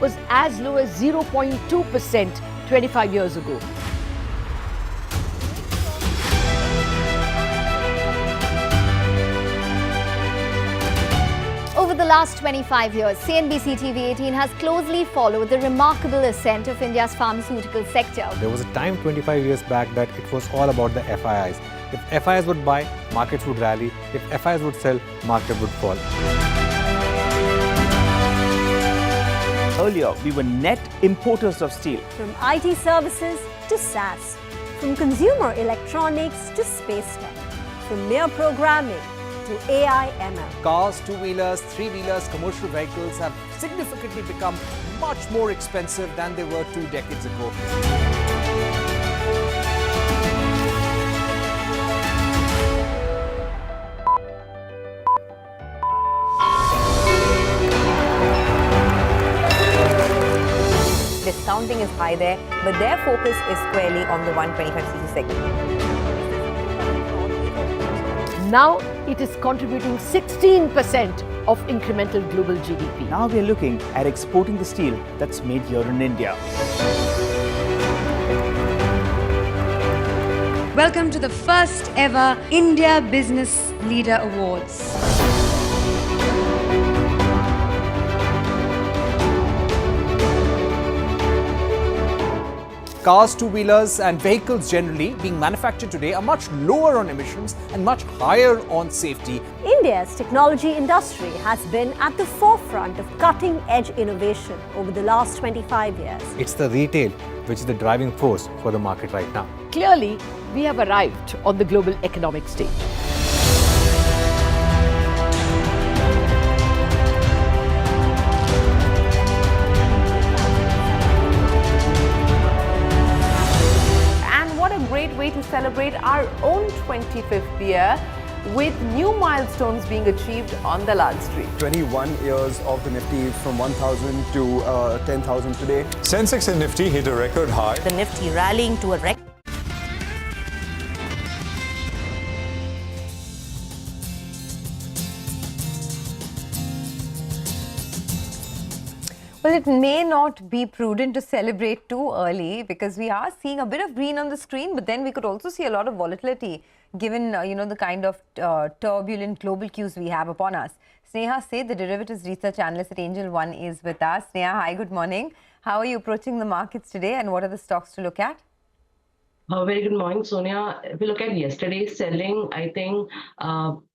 was as low as 0.2% 25 years ago. Over the last 25 years, CNBCTV18 has closely followed the remarkable ascent of India's pharmaceutical sector. There was a time 25 years back that it was all about the FIIs. If FIIs would buy, markets would rally. If FIIs would sell, market would fall. Earlier, we were net importers of steel. From IT services to SaaS, from consumer electronics to space tech, from mere programming to AI ML. Cars, two-wheelers, three-wheelers, commercial vehicles have significantly become much more expensive than they were 2 decades ago. Discounting is high there, but their focus is squarely on the 125cc segment. Now it is contributing 16% of incremental global GDP. Now we are looking at exporting the steel that's made here in India. Welcome to the first ever India Business Leader Awards. Cars, two-wheelers and vehicles generally being manufactured today are much lower on emissions and much higher on safety. India's technology industry has been at the forefront of cutting-edge innovation over the last 25 years. It's the retail which is the driving force for the market right now. Clearly, we have arrived on the global economic stage. Great way to celebrate our own 25th year with new milestones being achieved on the Lal Street. 21 years of the Nifty from 1,000 to 10,000 today. Sensex and Nifty hit a record high. The Nifty rallying to a record. Well, it may not be prudent to celebrate too early because we are seeing a bit of green on the screen, but then we could also see a lot of volatility given, the kind of turbulent global cues we have upon us. Sneha Seth, the derivatives research analyst at Angel One, is with us. Sneha, hi, good morning. How are you approaching the markets today and what are the stocks to look at? Very good morning, Sonia. If we look at yesterday's selling, I think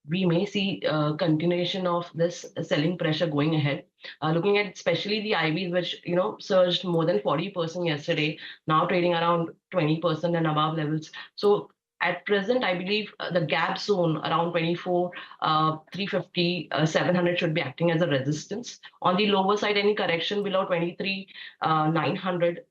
we may see continuation of this selling pressure going ahead. Looking at especially the IBs, which surged more than 40% yesterday, now trading around 20% and above levels. So at present, I believe the gap zone around 24, 350, 700 should be acting as a resistance. On the lower side, any correction below 23, 900.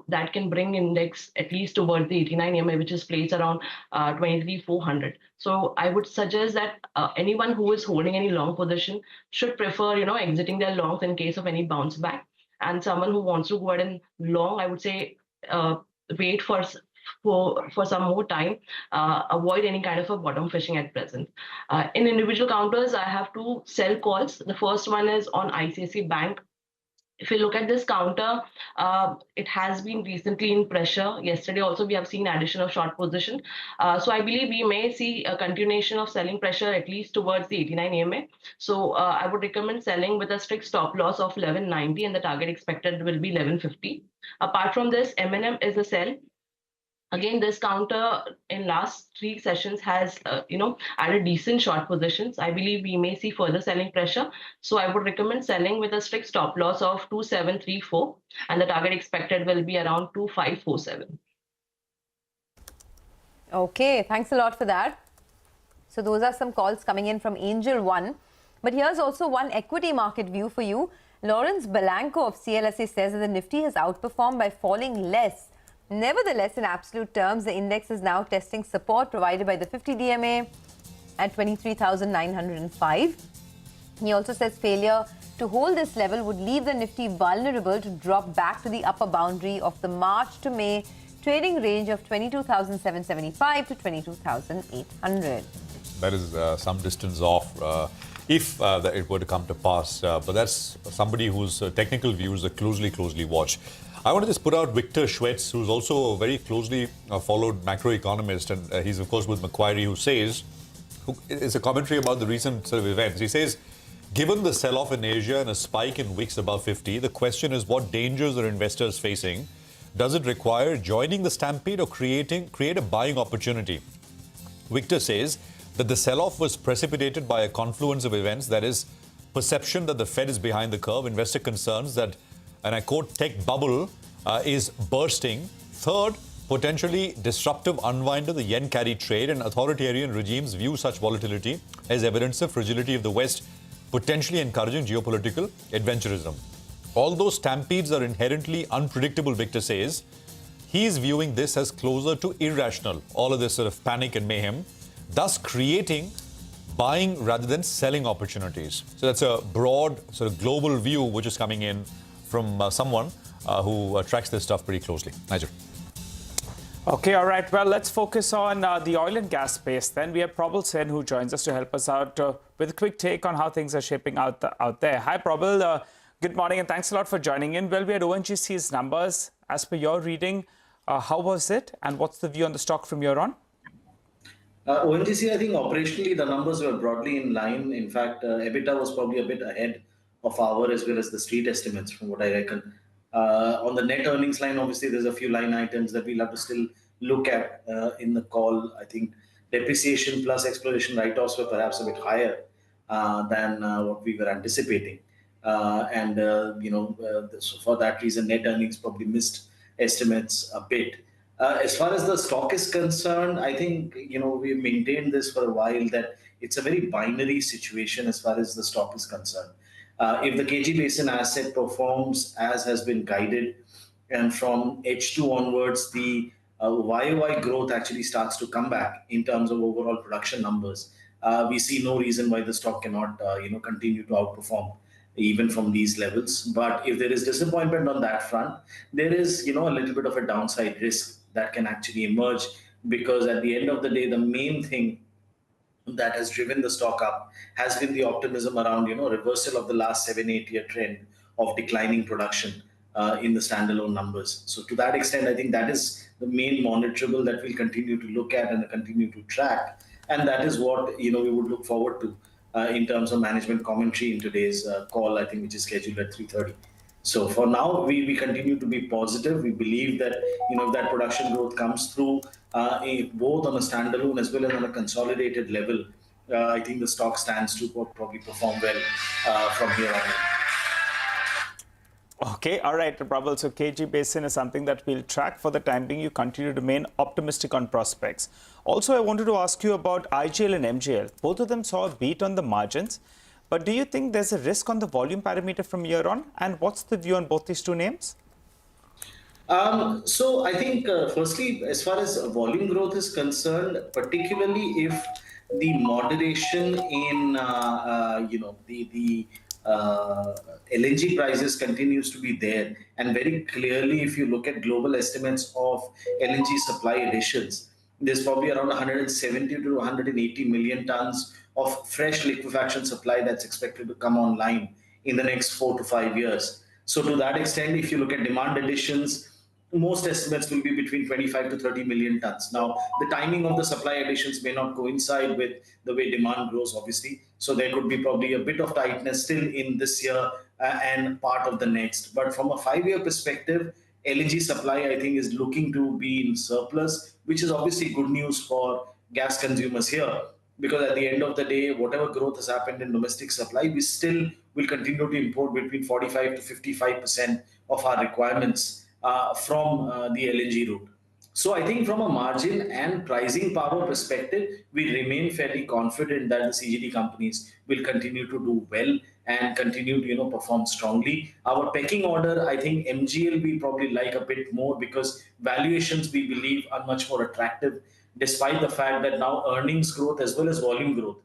That can bring index at least towards the 89 EMA, which is placed around 23,400. So I would suggest that anyone who is holding any long position should prefer, exiting their longs in case of any bounce back. And someone who wants to go ahead and long, I would say wait for some more time, avoid any kind of a bottom fishing at present. In individual counters, I have two sell calls. The first one is on ICICI Bank. If you look at this counter, it has been recently in pressure. Yesterday also we have seen addition of short position. So I believe we may see a continuation of selling pressure at least towards the 89 EMA. So I would recommend selling with a strict stop loss of 1190 and the target expected will be 1150. Apart from this, M&M is a sell. Again, this counter in last 3 sessions has, added decent short positions. I believe we may see further selling pressure. So I would recommend selling with a strict stop loss of 2734 and the target expected will be around 2547. Okay, thanks a lot for that. So those are some calls coming in from Angel One. But here's also one equity market view for you. Lawrence Belanco of CLSA says that the Nifty has outperformed by falling less. Nevertheless, in absolute terms, the index is now testing support provided by the 50 DMA at 23,905. He also says failure to hold this level would leave the Nifty vulnerable to drop back to the upper boundary of the March to May trading range of 22,775 to 22,800. That is some distance off. if it were to come to pass. But that's somebody whose technical views are closely watched. I want to just put out Victor Schwetz, who's also a very closely followed macroeconomist, and he's of course with Macquarie, who says, it's a commentary about the recent sort of events. He says, given the sell-off in Asia and a spike in wicks above 50, the question is what dangers are investors facing? Does it require joining the stampede or create a buying opportunity? Victor says that the sell-off was precipitated by a confluence of events, that is, perception that the Fed is behind the curve, investor concerns that, and I quote, tech bubble is bursting. Third, potentially disruptive unwind of the yen carry trade, and authoritarian regimes view such volatility as evidence of fragility of the West, potentially encouraging geopolitical adventurism. Although stampedes are inherently unpredictable, Victor says, he's viewing this as closer to irrational, all of this sort of panic and mayhem, thus creating buying rather than selling opportunities. So that's a broad sort of global view which is coming in from someone who tracks this stuff pretty closely. Nigel. Okay, all right. Well, let's focus on the oil and gas space. Then we have Prabal Sen, who joins us to help us out with a quick take on how things are shaping out there. Hi, Prabal. Good morning, and thanks a lot for joining in. Well, we had ONGC's numbers. As per your reading, how was it, and what's the view on the stock from here on? ONGC, I think operationally the numbers were broadly in line. In fact, EBITDA was probably a bit ahead of our as well as the street estimates, from what I reckon. On the net earnings line, obviously, there's a few line items that we'll have to still look at in the call. I think depreciation plus exploration write-offs were perhaps a bit higher than what we were anticipating. So for that reason, net earnings probably missed estimates a bit. As far as the stock is concerned, I think, we maintained this for a while that it's a very binary situation as far as the stock is concerned. If the KG Basin asset performs as has been guided, and from H2 onwards, the YOY growth actually starts to come back in terms of overall production numbers, we see no reason why the stock cannot, continue to outperform even from these levels. But if there is disappointment on that front, there is, a little bit of a downside risk that can actually emerge, because at the end of the day, the main thing that has driven the stock up has been the optimism around, reversal of the last 7-8 year trend of declining production in the standalone numbers. So to that extent, I think that is the main monitorable that we'll continue to look at and continue to track. And that is what, we would look forward to in terms of management commentary in today's call, I think, which is scheduled at 3:30. So for now, we continue to be positive. We believe that, if that production growth comes through both on a standalone as well as on a consolidated level, I think the stock stands to probably perform well from here on. Okay, all right, Prabal. So KG Basin is something that we'll track. For the time being, you continue to remain optimistic on prospects. Also, I wanted to ask you about IGL and MGL. Both of them saw a beat on the margins. But do you think there's a risk on the volume parameter from here on? And what's the view on both these two names? So I think, firstly, as far as volume growth is concerned, particularly if the moderation in, the LNG prices continues to be there. And very clearly, if you look at global estimates of LNG supply additions, there's probably around 170 to 180 million tons of fresh liquefaction supply that's expected to come online in the next 4 to 5 years. So to that extent, if you look at demand additions, most estimates will be between 25 to 30 million tons. Now, the timing of the supply additions may not coincide with the way demand grows, obviously. So there could be probably a bit of tightness still in this year and part of the next. But from a 5-year perspective, LNG supply, I think, is looking to be in surplus, which is obviously good news for gas consumers here. Because at the end of the day, whatever growth has happened in domestic supply, we still will continue to import between 45 to 55% of our requirements from the LNG route. So I think from a margin and pricing power perspective, we remain fairly confident that the CGD companies will continue to do well and continue to perform strongly. Our pecking order, I think MGL we probably like a bit more, because valuations we believe are much more attractive, despite the fact that now earnings growth as well as volume growth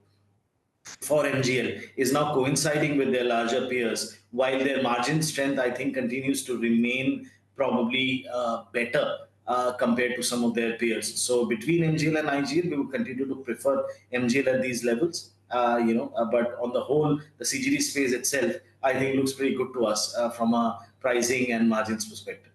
for MGL is now coinciding with their larger peers, while their margin strength, I think, continues to remain probably better compared to some of their peers. So between MGL and IGL, we will continue to prefer MGL at these levels. but on the whole, the CGD space itself, I think looks pretty good to us from a pricing and margins perspective.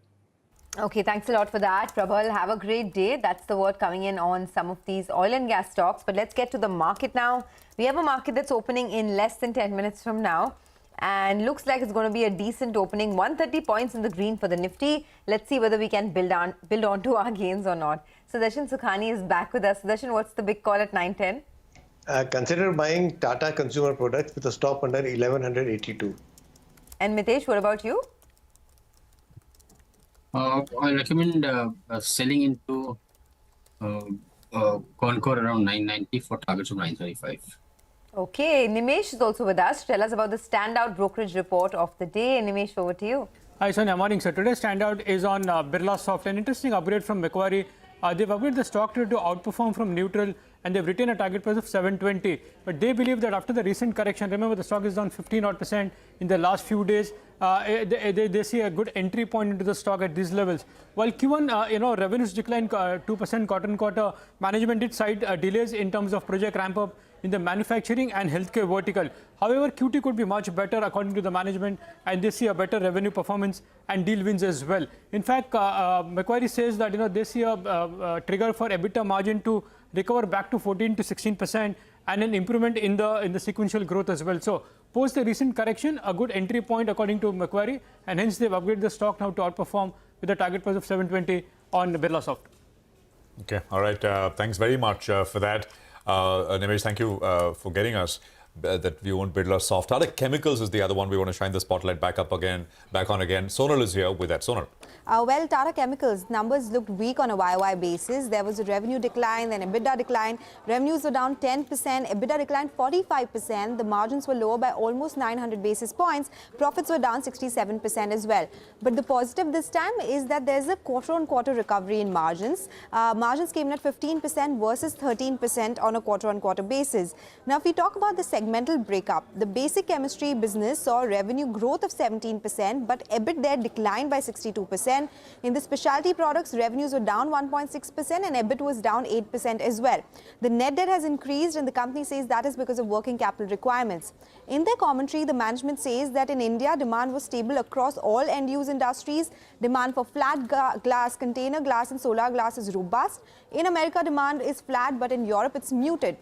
Okay, thanks a lot for that, Prabal. Have a great day. That's the word coming in on some of these oil and gas stocks. But let's get to the market now. We have a market that's opening in less than 10 minutes from now. And looks like it's going to be a decent opening. 130 points in the green for the Nifty. Let's see whether we can build on to our gains or not. Sudarshan Sukhani is back with us. Sudarshan, what's the big call at 9:10? Consider buying Tata Consumer Products with a stop under 1182. And Mitesh, what about you? I recommend selling into Concor around 990 for targets of 935. Okay, Nimesh is also with us. Tell us about the standout brokerage report of the day. Nimesh, over to you. Hi, Sonia. Morning. So today's standout is on Birlasoft. An interesting upgrade from Macquarie. They've upgraded the stock to outperform from neutral, and they've retained a target price of 720. But they believe that after the recent correction, remember the stock is down 15% in the last few days. They see a good entry point into the stock at these levels. While Q1, revenues declined 2% quarter-on-quarter, management did cite delays in terms of project ramp-up in the manufacturing and healthcare vertical. However, Q2 could be much better according to the management, and they see a better revenue performance and deal wins as well. In fact, Macquarie says that they see a trigger for EBITDA margin to recover back to 14 to 16% and an improvement in the sequential growth as well. So post the recent correction, a good entry point according to Macquarie, and hence they've upgraded the stock now to outperform with a target price of 720 on Birlasoft. Okay, all right. Thanks very much for that. Nimesh, thank you for getting us that view on Birlasoft. Tata Chemicals is the other one we want to shine the spotlight back on again. Sonal is here with that. Sonal. Well, Tata Chemicals numbers looked weak on a YOY basis. There was a revenue decline, then EBITDA decline. Revenues were down 10%, EBITDA declined 45%. The margins were lower by almost 900 basis points. Profits were down 67% as well. But the positive this time is that there's a quarter-on-quarter recovery in margins. Margins came in at 15% versus 13% on a quarter-on-quarter basis. Now, if we talk about the segmental breakup, the basic chemistry business saw revenue growth of 17%, but EBIT there declined by 62%. In the specialty products, revenues were down 1.6% and EBIT was down 8% as well. The net debt has increased, and the company says that is because of working capital requirements. In their commentary, the management says that in India, demand was stable across all end-use industries. Demand for flat glass, container glass and solar glass is robust. In America, demand is flat, but in Europe, it's muted.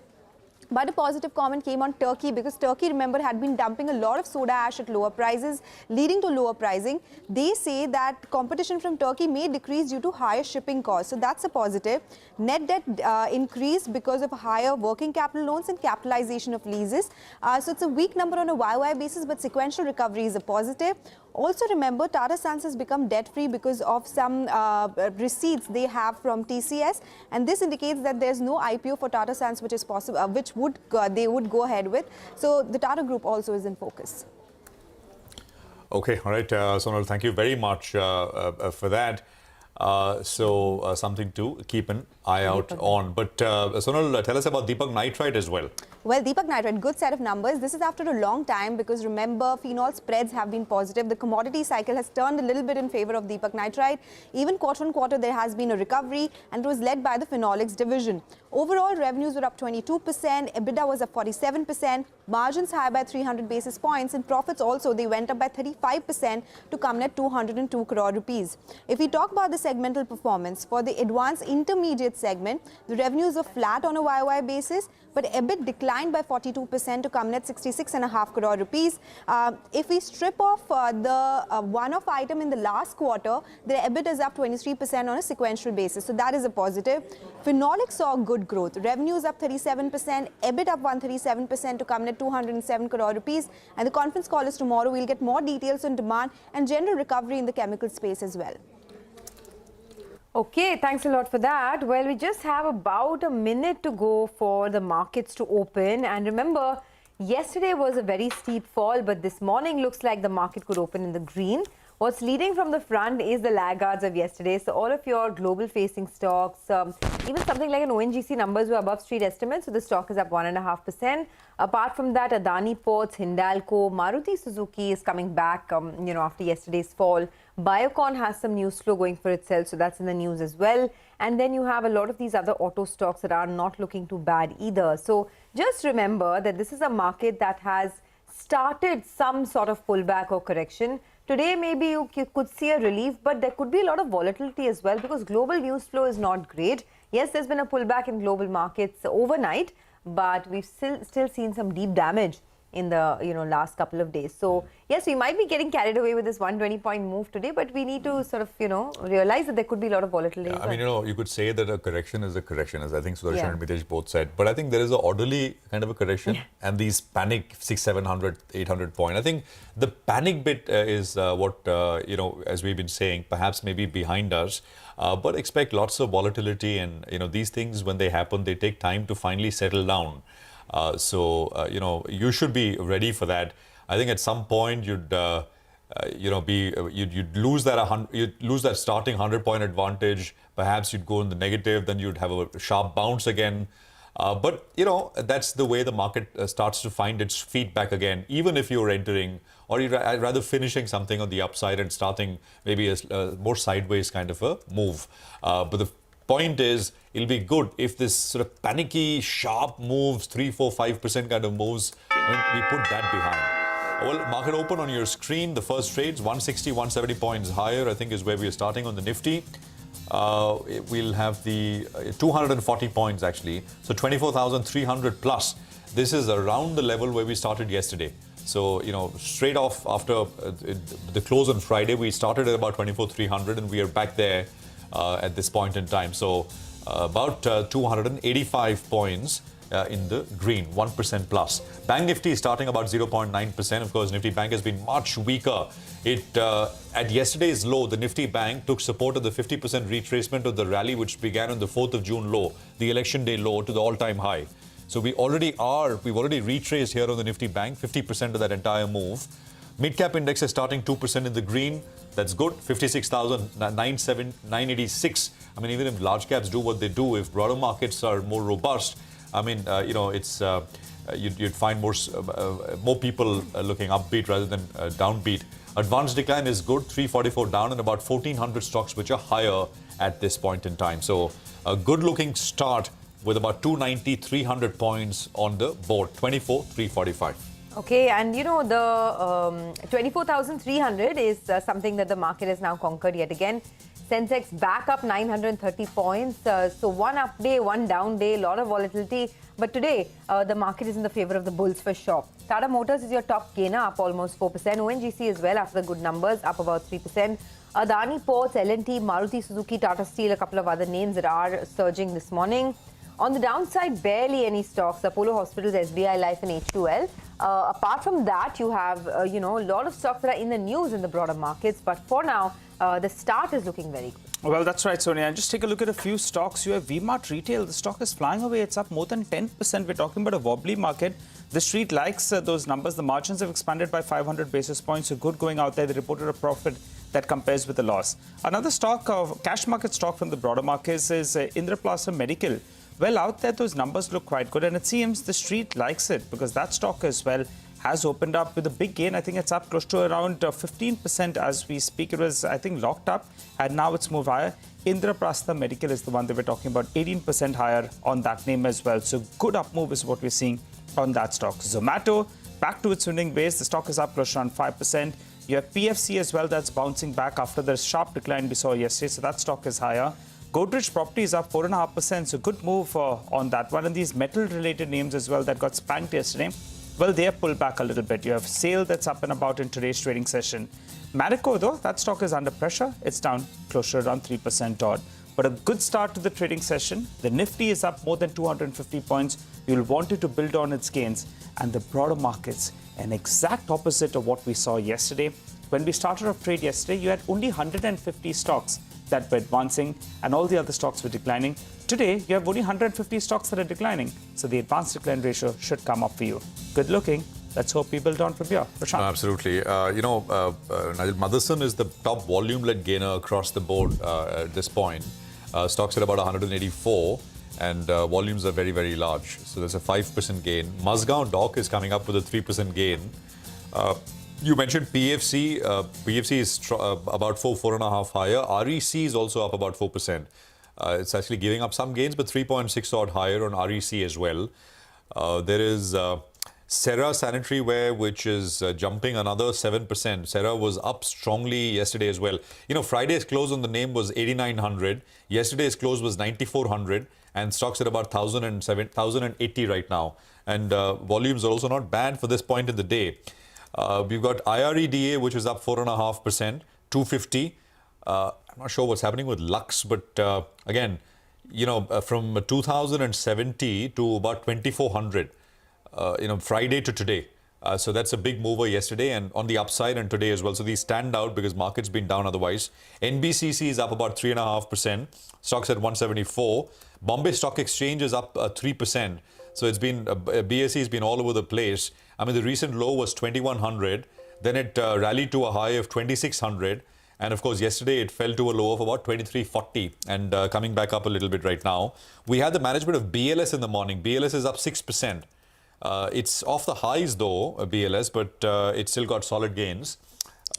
But a positive comment came on Turkey, because Turkey, remember, had been dumping a lot of soda ash at lower prices, leading to lower pricing. They say that competition from Turkey may decrease due to higher shipping costs. So that's a positive. Net debt increased because of higher working capital loans and capitalization of leases. So it's a weak number on a YOY basis, but sequential recovery is a positive. Also remember, Tata Sons has become debt-free because of some receipts they have from TCS, and this indicates that there's no IPO for Tata Sons which is possible, they would go ahead with. So the Tata Group also is in focus. Okay, all right, Sonal, thank you very much for that. Something to keep an eye out on. But Sonal, tell us about Deepak Nitrite as well. Well, Deepak Nitrite, good set of numbers. This is after a long time, because remember, phenol spreads have been positive. The commodity cycle has turned a little bit in favor of Deepak Nitrite. Even quarter-on-quarter, there has been a recovery, and it was led by the phenolics division. Overall, revenues were up 22%, EBITDA was up 47%, margins higher by 300 basis points, and profits also, they went up by 35% to come at 202 crore rupees. If we talk about the segmental performance, for the advanced intermediate segment, the revenues were flat on a YOY basis, but EBIT declined by 42% to come at 66.5 crore rupees. If we strip off the one-off item in the last quarter, the EBIT is up 23% on a sequential basis. So that is a positive. Phenolics saw good growth. Revenues up 37%, EBIT up 137% to come at 207 crore rupees. And the conference call is tomorrow. We'll get more details on demand and general recovery in the chemical space as well. Okay, thanks a lot for that. Well, we just have about a minute to go for the markets to open. And remember, yesterday was a very steep fall, but this morning looks like the market could open in the green. What's leading from the front is the laggards of yesterday. So all of your global-facing stocks, even something like an ONGC numbers were above street estimates. So the stock is up 1.5%. Apart from that, Adani Ports, Hindalco, Maruti Suzuki is coming back, after yesterday's fall. Biocon has some news flow going for itself, so that's in the news as well. And then you have a lot of these other auto stocks that are not looking too bad either. So just remember that this is a market that has started some sort of pullback or correction. Today, maybe you could see a relief, but there could be a lot of volatility as well because global news flow is not great. Yes, there's been a pullback in global markets overnight, but we've still seen some deep damage in the last couple of days. So yes, we might be getting carried away with this 120-point move today, but we need to sort of realize that there could be a lot of volatility. I mean, you could say that a correction is a correction, as I think Sudarshan and Mitesh both said. But I think there is an orderly kind of a correction, and these panic 600, 700, 800 point. I think the panic bit is what as we've been saying, perhaps maybe behind us. But expect lots of volatility, and these things, when they happen, they take time to finally settle down. You should be ready for that. I think at some point you'd lose that starting 100-point advantage. Perhaps you'd go in the negative, then you'd have a sharp bounce again. But that's the way the market starts to find its feet back again. Even if you're entering, or you'd rather finishing something on the upside and starting maybe a more sideways kind of a move. But the point is, it'll be good if this sort of panicky, sharp moves, 3, 4, 5% kind of moves, we put that behind. Well, market open on your screen. The first trades, 160, 170 points higher, I think is where we are starting on the Nifty. We'll have the 240 points actually. So 24,300 plus. This is around the level where we started yesterday. So, straight off after the close on Friday, we started at about 24,300 and we are back there at this point in time. So about 285 points in the green, 1% plus. Bank Nifty is starting about 0.9%. Of course, Nifty Bank has been much weaker. At yesterday's low, the Nifty Bank took support of the 50% retracement of the rally, which began on the 4th of June low, the election day low, to the all-time high. So we've already retraced here on the Nifty Bank, 50% of that entire move. Mid-cap index is starting 2% in the green. That's good. 56,986. I mean, even if large caps do what they do, if broader markets are more robust, I mean, you'd find more people looking upbeat rather than downbeat. Advanced decline is good, 344 down, and about 1,400 stocks which are higher at this point in time. So a good-looking start with about 290, 300 points on the board, 24,345. Okay, and the 24,300 is something that the market has now conquered yet again. Sensex back up 930 points. So one up day, one down day, a lot of volatility. But today, the market is in the favor of the bulls for sure. Tata Motors is your top gainer, up almost 4%. ONGC as well, after the good numbers, up about 3%. Adani Ports, L&T, Maruti Suzuki, Tata Steel, a couple of other names that are surging this morning. On the downside, barely any stocks. Apollo Hospitals, SBI Life and H2L. Apart from that, you have, a lot of stocks that are in the news in the broader markets. But for now, the start is looking very good. Well, that's right, Sonia. And just take a look at a few stocks. You have V-Mart Retail. The stock is flying away. It's up more than 10%. We're talking about a wobbly market. The street likes those numbers. The margins have expanded by 500 basis points. So good going out there. They reported a profit that compares with a loss. Another stock, cash market stock from the broader markets is Indraprastha Medical. Well, out there, those numbers look quite good. And it seems the street likes it because that stock as well has opened up with a big gain. I think it's up close to around 15% as we speak. It was, I think, locked up and now it's moved higher. Indraprastha Medical is the one that we're talking about, 18% higher on that name as well. So good up move is what we're seeing on that stock. Zomato, back to its winning ways. The stock is up close to around 5%. You have PFC as well that's bouncing back after the sharp decline we saw yesterday. So that stock is higher. Godrej Property is up 4.5%, so good move on that one. And these metal-related names as well that got spanked yesterday, well, they have pulled back a little bit. You have SAIL that's up and about in today's trading session. Marico, though, that stock is under pressure. It's down close to around 3% odd. But a good start to the trading session. The Nifty is up more than 250 points. You'll want it to build on its gains. And the broader markets, an exact opposite of what we saw yesterday. When we started off trade yesterday, you had only 150 stocks that were advancing and all the other stocks were declining. Today, you have only 150 stocks that are declining. So the advanced decline ratio should come up for you. Good looking. let's hope we build on from here. Prashant. Absolutely. Motherson is the top volume-led gainer across the board at this point. Stocks at about 184, and volumes are very, very large. So there's a 5% gain. Mazgaon Dock is coming up with a 3% gain. You mentioned PFC. PFC is about 4.5 higher. REC is also up about 4%. It's actually giving up some gains, but 3.6 odd higher on REC as well. There is Cera Sanitary Ware, which is jumping another 7%. Cera was up strongly yesterday as well. Friday's close on the name was 8,900. Yesterday's close was 9,400, and stocks at about 1,080 right now. And volumes are also not bad for this point in the day. We've got IREDA, which is up 4.5%, 250. I'm not sure what's happening with Lux, but again, from 2,070 to about 2,400, Friday to today. So that's a big mover yesterday and on the upside, and today as well. So these stand out because market's been down otherwise. NBCC is up about 3.5%. Stocks at 174. Bombay Stock Exchange is up 3%. So it's been BSE has been all over the place. I mean, the recent low was 2,100. Then it rallied to a high of 2,600. And of course, yesterday it fell to a low of about 2340 and coming back up a little bit right now. We had the management of BLS in the morning. BLS is up 6%. It's off the highs though, BLS, but it's still got solid gains.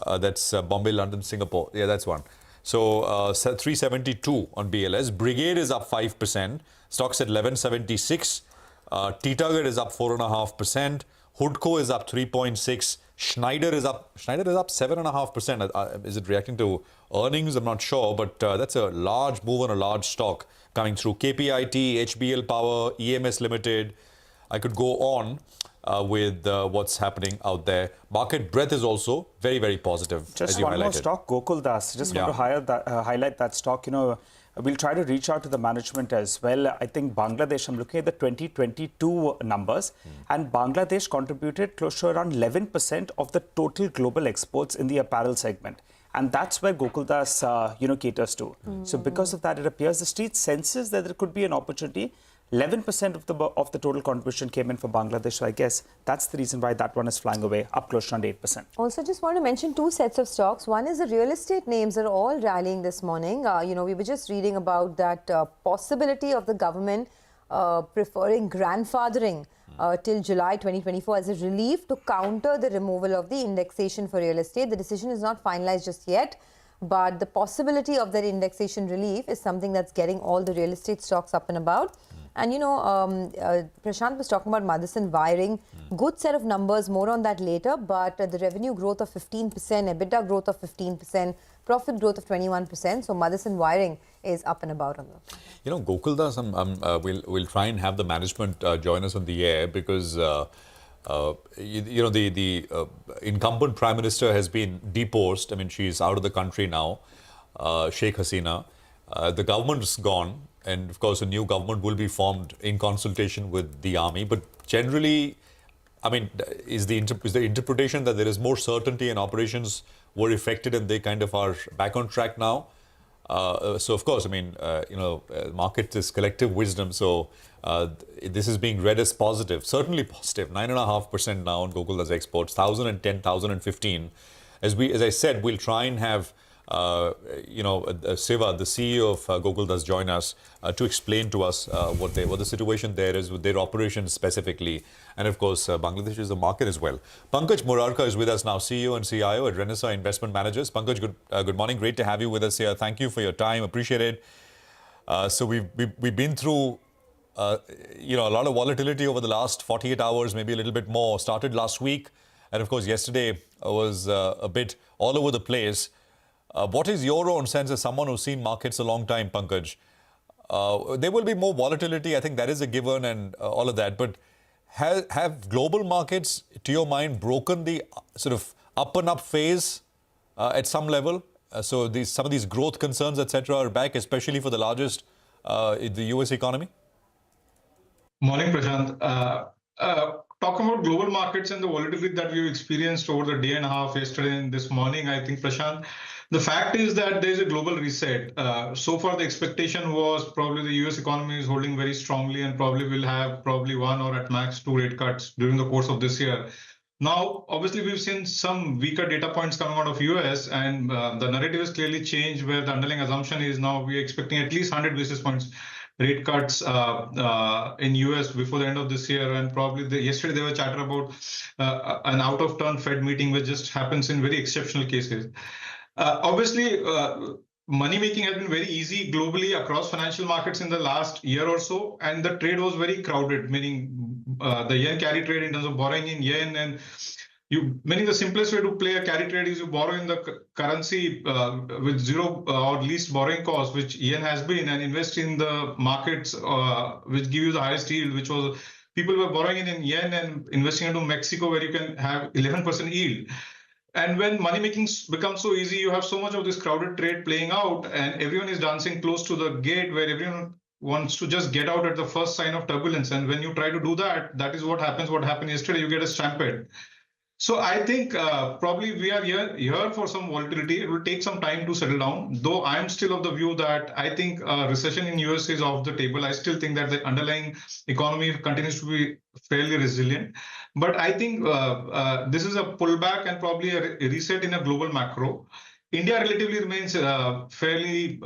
That's Bombay, London, Singapore. Yeah, that's one. So 372 on BLS. Brigade is up 5%. Stocks at 1176. Titagarh is up 4.5%. Hoodco is up 3.6%. Schneider is up 7.5%. Is it reacting to earnings? I'm not sure, but that's a large move on a large stock coming through. KPIT, HBL Power, EMS Limited. I could go on with what's happening out there. Market breadth is also very, very positive. Just as you one highlighted. more stock, Gokuldas. Just want to highlight that stock. We'll try to reach out to the management as well. I think Bangladesh, I'm looking at the 2022 numbers, and Bangladesh contributed close to around 11% of the total global exports in the apparel segment. And that's where Gokuldas, caters to. So because of that, it appears the street senses that there could be an opportunity. 11% of the total contribution came in for Bangladesh. So I guess that's the reason why that one is flying away, up close to around 8%. Also, just want to mention two sets of stocks. One is the real estate names that are all rallying this morning. We were just reading about that possibility of the government preferring grandfathering till July 2024 as a relief to counter the removal of the indexation for real estate. The decision is not finalized just yet, but the possibility of that indexation relief is something that's getting all the real estate stocks up and about. And Prashant was talking about Motherson Wiring. Good set of numbers, more on that later. But the revenue growth of 15%, EBITDA growth of 15%, profit growth of 21%. So Motherson Wiring is up and about on that. Gokuldas, we'll try and have the management join us on the air because the incumbent Prime Minister has been deposed. I mean, she's out of the country now, Sheikh Hasina. The government's gone. And of course, a new government will be formed in consultation with the army. But generally, I mean, is the interpretation that there is more certainty and operations were effected and they kind of are back on track now? So of course, I mean, market is collective wisdom. So this is being read as positive, certainly positive. 9.5% now on Gokuldas exports, 1,010, 1,015. As I said, we'll try and have Siva, the CEO of Gokuldas, join us to explain to us what the situation there is with their operations specifically. And of course, Bangladesh is the market as well. Pankaj Murarka is with us now, CEO and CIO at Renaissance Investment Managers. Pankaj, good morning. Great to have you with us here. Thank you for your time. Appreciate it. So we've been through a lot of volatility over the last 48 hours, maybe a little bit more. Started last week. And of course, yesterday was a bit all over the place. What is your own sense as someone who's seen markets a long time, Pankaj? There will be more volatility. I think that is a given and all of that. But have global markets, to your mind, broken the sort of up and up phase at some level? So some of these growth concerns, etc., are back, especially for the largest, the US economy? Morning, Prashant. Talking about global markets and the volatility that we've experienced over the day and a half yesterday and this morning, I think, Prashant, the fact is that there's a global reset. So far, the expectation was probably the US economy is holding very strongly and probably will have one or at max 2 rate cuts during the course of this year. Now, obviously, we've seen some weaker data points coming out of US, and the narrative has clearly changed, where the underlying assumption is now we're expecting at least 100 basis points rate cuts in US before the end of this year. And probably yesterday there was chatter about an out-of-turn Fed meeting, which just happens in very exceptional cases. Obviously, money making has been very easy globally across financial markets in the last year or so, and the trade was very crowded, meaning the yen carry trade in terms of borrowing in yen, and meaning the simplest way to play a carry trade is you borrow in the currency with zero or least borrowing cost, which yen has been, and invest in the markets which give you the highest yield, which was people were borrowing in yen and investing into Mexico, where you can have 11% yield. And when money making becomes so easy, you have so much of this crowded trade playing out, and everyone is dancing close to the gate, where everyone wants to just get out at the first sign of turbulence. And when you try to do that, that is what happens. What happened yesterday, you get a stampede. So I think probably we are here for some volatility. It will take some time to settle down, though I'm still of the view that I think recession in US is off the table. I still think that the underlying economy continues to be fairly resilient. But I think this is a pullback and probably a reset in a global macro. India relatively remains fairly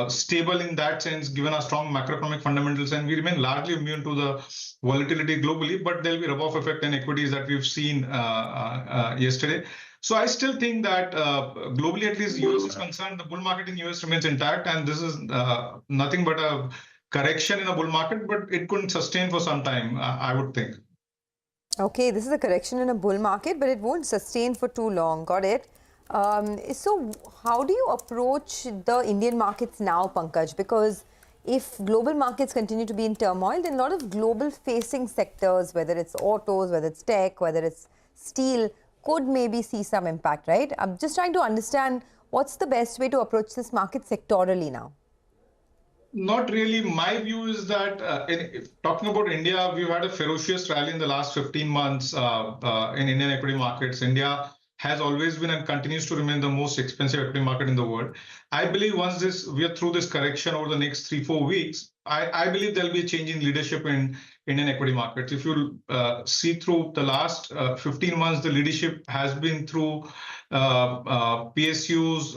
stable in that sense, given our strong macroeconomic fundamentals, and we remain largely immune to the volatility globally, but there'll be rub-off effect in equities that we've seen yesterday. So I still think that globally, at least US is concerned, the bull market in US remains intact, and this is nothing but a correction in a bull market, but it couldn't sustain for some time, I would think. Okay, this is a correction in a bull market, but it won't sustain for too long. Got it. So how do you approach the Indian markets now, Pankaj? Because if global markets continue to be in turmoil, then a lot of global facing sectors, whether it's autos, whether it's tech, whether it's steel, could maybe see some impact, right? I'm just trying to understand what's the best way to approach this market sectorally now. Not really. My view is that talking about India, we've had a ferocious rally in the last 15 months in Indian equity markets. India has always been and continues to remain the most expensive equity market in the world. I believe once we are through this correction over the next 3-4 weeks, I believe there'll be a change in leadership in Indian equity markets. If you see through the last 15 months, the leadership has been through PSUs,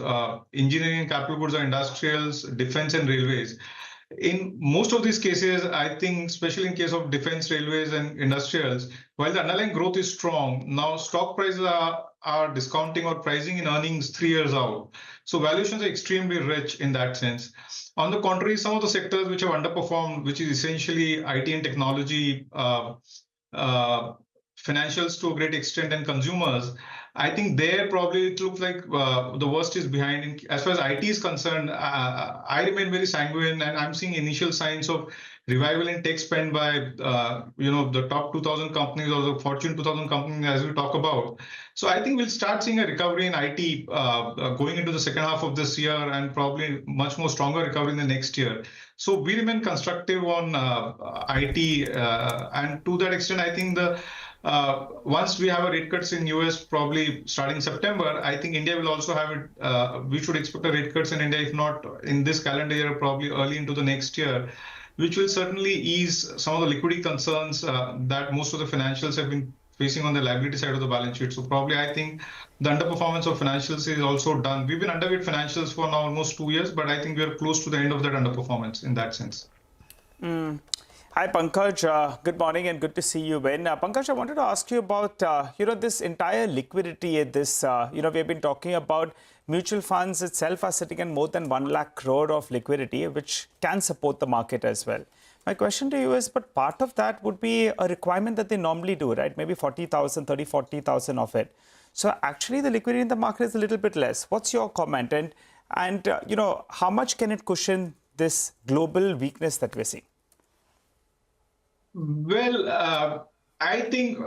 engineering and capital goods and industrials, defense and railways. In most of these cases, I think, especially in case of defense, railways and industrials, while the underlying growth is strong, now stock prices are discounting or pricing in earnings 3 years out. So valuations are extremely rich in that sense. On the contrary, some of the sectors which have underperformed, which is essentially IT and technology, financials to a great extent, and consumers, I think there probably it looks like the worst is behind. As far as IT is concerned, I remain very sanguine, and I'm seeing initial signs of revival in tech spend by the top 2,000 companies or the Fortune 2,000 companies, as we talk about. So I think we'll start seeing a recovery in IT going into the second half of this year, and probably much more stronger recovery in the next year. So we remain constructive on IT, and to that extent, I think once we have a rate cuts in US, probably starting September, I think India will also have it. We should expect a rate cuts in India, if not in this calendar year, probably early into the next year, which will certainly ease some of the liquidity concerns that most of the financials have been facing on the liability side of the balance sheet. So probably I think the underperformance of financials is also done. We've been underweight financials for now almost 2 years, but I think we are close to the end of that underperformance in that sense. Hi, Pankaj. Good morning and good to see you, Ben. Pankaj, I wanted to ask you about, this entire liquidity. We have been talking about mutual funds itself are sitting in more than 1 lakh crore of liquidity, which can support the market as well. My question to you is, but part of that would be a requirement that they normally do, right? Maybe 40,000, 30, 40,000 of it. So actually the liquidity in the market is a little bit less. What's your comment? And how much can it cushion this global weakness that we're seeing? Well, I think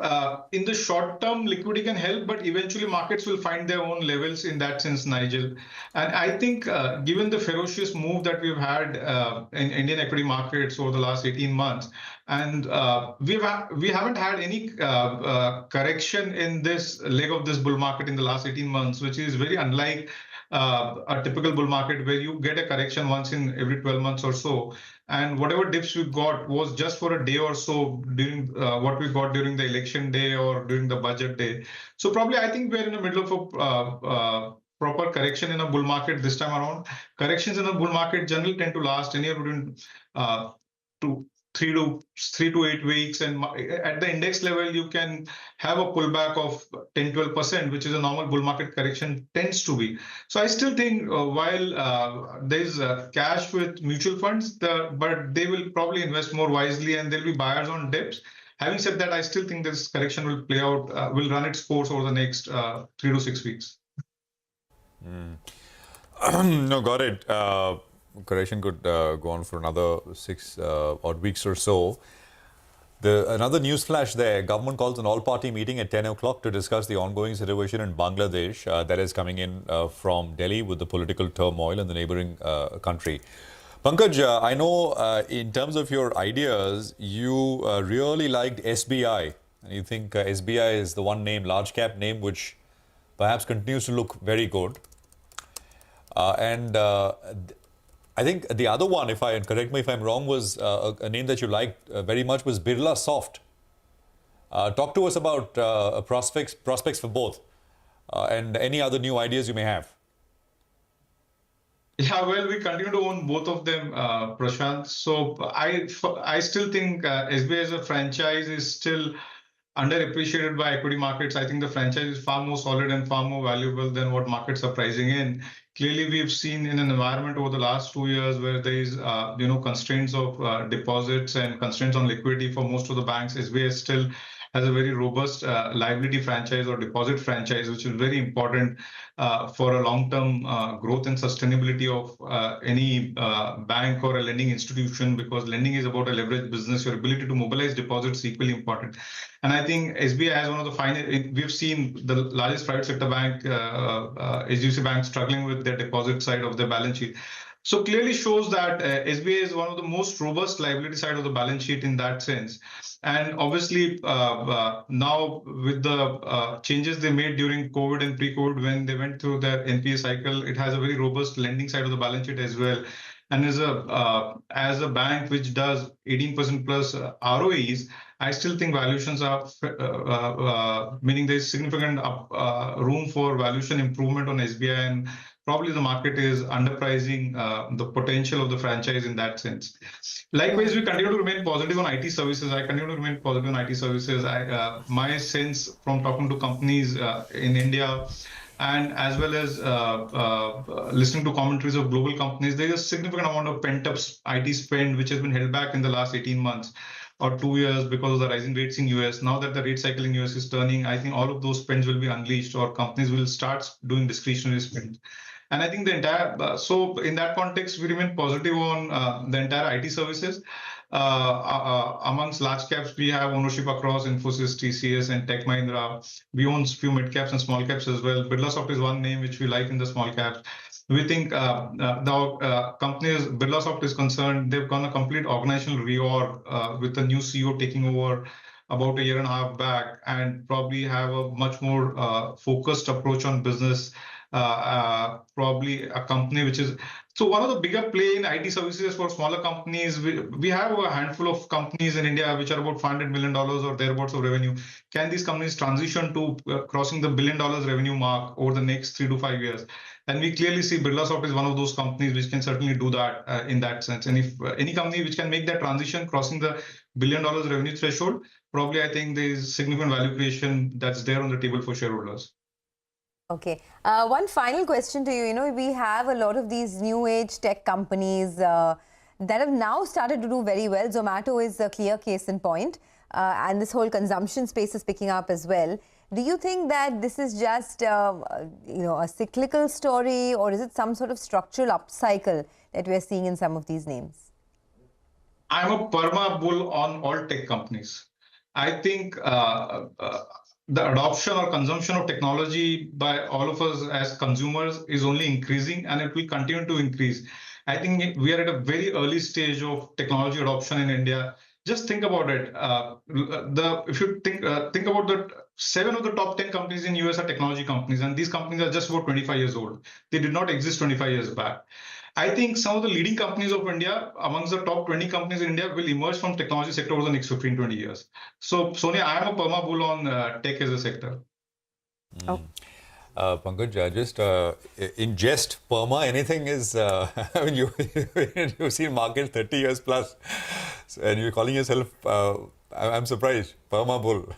in the short term, liquidity can help, but eventually markets will find their own levels in that sense, Nigel. And I think given the ferocious move that we've had in Indian equity markets over the last 18 months, and we haven't had any correction in this leg of this bull market in the last 18 months, which is very unlike a typical bull market where you get a correction once in every 12 months or so. And whatever dips we got was just for a day or so during what we got during the election day or during the budget day. So probably I think we're in the middle of a proper correction in a bull market this time around. Corrections in a bull market generally tend to last anywhere between 3 to 8 weeks, and at the index level you can have a pullback of 10-12%, which is a normal bull market correction tends to be. So I still think while there's cash with mutual funds, but they will probably invest more wisely and there'll be buyers on dips. Having said that, I still think this correction will play out, will run its course over the next 3 to 6 weeks. No, got it. Correction could go on for another 6 odd weeks or so. Another news flash there. Government calls an all-party meeting at 10 o'clock to discuss the ongoing situation in Bangladesh that is coming in from Delhi with the political turmoil in the neighboring country. Pankaj, I know in terms of your ideas, you really liked SBI. And you think SBI is the one name, large cap name, which perhaps continues to look very good. I think the other one, correct me if I'm wrong, was a name that you liked very much was Birla Soft. Talk to us about prospects for both and any other new ideas you may have. Yeah, well, we continue to own both of them, Prashant. So I still think SBI as a franchise is still underappreciated by equity markets. I think the franchise is far more solid and far more valuable than what markets are pricing in. Clearly, we've seen in an environment over the last 2 years where there is, constraints of deposits and constraints on liquidity for most of the banks. SBI still has a very robust liability franchise or deposit franchise, which is very important for a long-term growth and sustainability of any bank or a lending institution, because lending is about a leveraged business. Your ability to mobilize deposits is equally important. And I think SBI has one of the finest. We've seen the largest private sector bank, HDFC Bank, struggling with their deposit side of their balance sheet. So clearly shows that SBI is one of the most robust liability side of the balance sheet in that sense. And obviously now with the changes they made during COVID and pre-COVID, when they went through their NPA cycle, it has a very robust lending side of the balance sheet as well. And as a bank which does 18% plus ROEs, I still think valuations are, meaning there's significant room for valuation improvement on SBI, and probably the market is underpricing the potential of the franchise in that sense. Likewise, we continue to remain positive on IT services. I continue to remain positive on IT services. My sense from talking to companies in India, and as well as listening to commentaries of global companies, there is a significant amount of pent-up IT spend which has been held back in the last 18 months or 2 years because of the rising rates in US. Now that the rate cycle in US is turning, I think all of those spends will be unleashed, or companies will start doing discretionary spend. And I think the entire, so in that context, we remain positive on the entire IT services. Amongst large caps, we have ownership across Infosys, TCS, and Tech Mahindra. We own a few mid caps and small caps as well. Birlasoft is one name which we like in the small caps. We think the company, as Birlasoft is concerned, they've gone a complete organizational reorg with the new CEO taking over about 1.5 years back, and probably have a much more focused approach on business. Probably a company which is, so one of the bigger play in IT services for smaller companies, we have a handful of companies in India which are about $500 million or thereabouts of revenue. Can these companies transition to crossing the $1 billion revenue mark over the next 3 to 5 years? And we clearly see Birlasoft is one of those companies which can certainly do that in that sense. And if any company which can make that transition, crossing the $1 billion revenue threshold, probably I think there is significant value creation that's there on the table for shareholders. Okay. One final question to you. You know, we have a lot of these new age tech companies that have now started to do very well. Zomato is a clear case in point. And this whole consumption space is picking up as well. Do you think that this is just, a cyclical story, or is it some sort of structural upcycle that we are seeing in some of these names? I'm a perma bull on all tech companies. I think the adoption or consumption of technology by all of us as consumers is only increasing, and it will continue to increase. I think we are at a very early stage of technology adoption in India. Just think about it. If you think about the 7 of the top 10 companies in US are technology companies, and these companies are just about 25 years old. They did not exist 25 years back. I think some of the leading companies of India, amongst the top 20 companies in India, will emerge from technology sector over the next 15, 20 years. So, Sonia, I am a perma bull on tech as a sector. Pankaj, just in jest, perma, anything is, I mean, you've seen market 30 years plus, and you're calling yourself, I'm surprised, perma bull.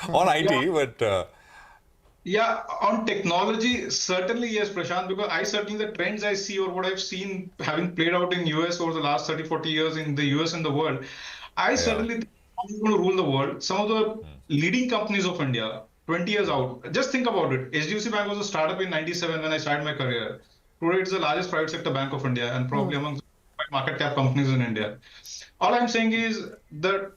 On IT, but... Yeah, on technology, certainly yes, Prashant, because I certainly, the trends I see or what I've seen having played out in US over the last 30, 40 years in the US and the world, I certainly think it's going to rule the world. Some of the leading companies of India, 20 years out, just think about it. HDFC Bank was a startup in 97 when I started my career. Today it's the largest private sector bank of India and probably among the market cap companies in India. All I'm saying is that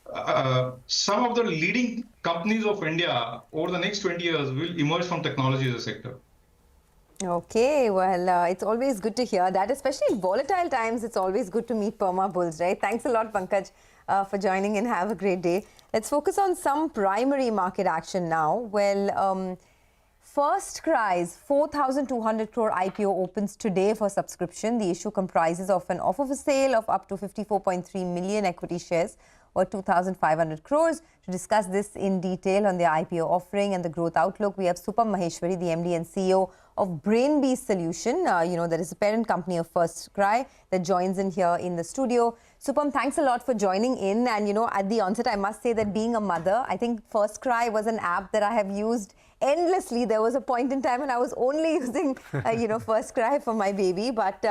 some of the leading companies of India over the next 20 years will emerge from technology as a sector. Okay, well, it's always good to hear that, especially in volatile times. It's always good to meet perma bulls, right? Thanks a lot, Pankaj, for joining in. Have a great day. Let's focus on some primary market action now. Well, Firstcry's 4,200 crore IPO opens today for subscription. The issue comprises of an offer for sale of up to 54.3 million equity shares or 2,500 crores. To discuss this in detail on the IPO offering and the growth outlook, we have Supam Maheshwari, the MD and CEO of Brainbees Solution, that is the parent company of Firstcry, that joins in here in the studio. Supam, thanks a lot for joining in. And, at the onset, I must say that being a mother, I think Firstcry was an app that I have used endlessly. There was a point in time when I was only using, Firstcry for my baby. But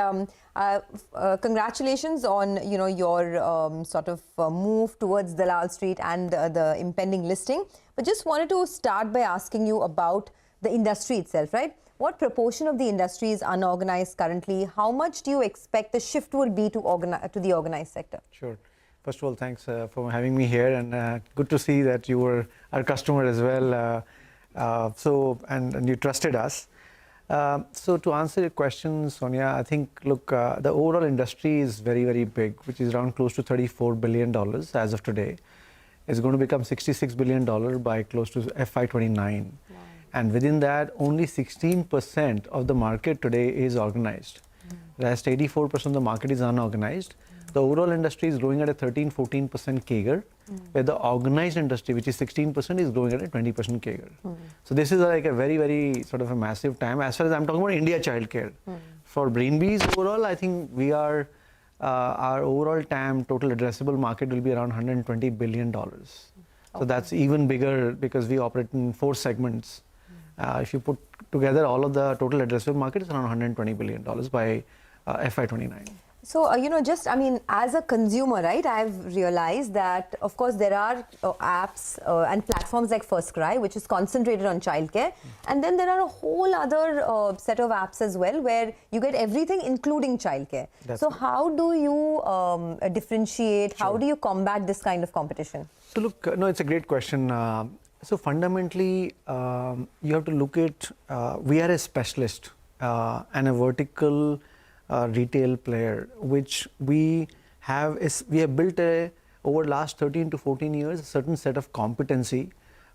congratulations on, your sort of move towards Dalal Street and the impending listing. But just wanted to start by asking you about the industry itself, right? What proportion of the industry is unorganized currently? How much do you expect the shift will be to the organized sector? Sure. First of all, thanks for having me here, and good to see that you were our customer as well. And you trusted us. So to answer your question, Sonia, I think, look, the overall industry is very, very big, which is around close to $34 billion as of today. It's going to become $66 billion by close to FY29. Wow. And within that, only 16% of the market today is organized. The rest 84% of the market is unorganized. The overall industry is growing at a 13-14% CAGR, where the organized industry, which is 16%, is growing at a 20% CAGR. So this is like a very, very sort of a massive TAM. As far as I'm talking about India childcare, for Brainbees overall, I think we are, our overall TAM, total addressable market, will be around $120 billion. So that's even bigger because we operate in 4 segments. If you put together all of the total addressable market, it's around $120 billion by FY29. So, as a consumer, right, I've realized that, of course, there are apps and platforms like Firstcry, which is concentrated on childcare. And then there are a whole other set of apps as well, where you get everything, including childcare. So how do you differentiate? Sure. How do you combat this kind of competition? So, look, no, it's a great question. So fundamentally, you have to look at, we are a specialist and a vertical retail player, which we have built over the last 13 to 14 years, a certain set of competency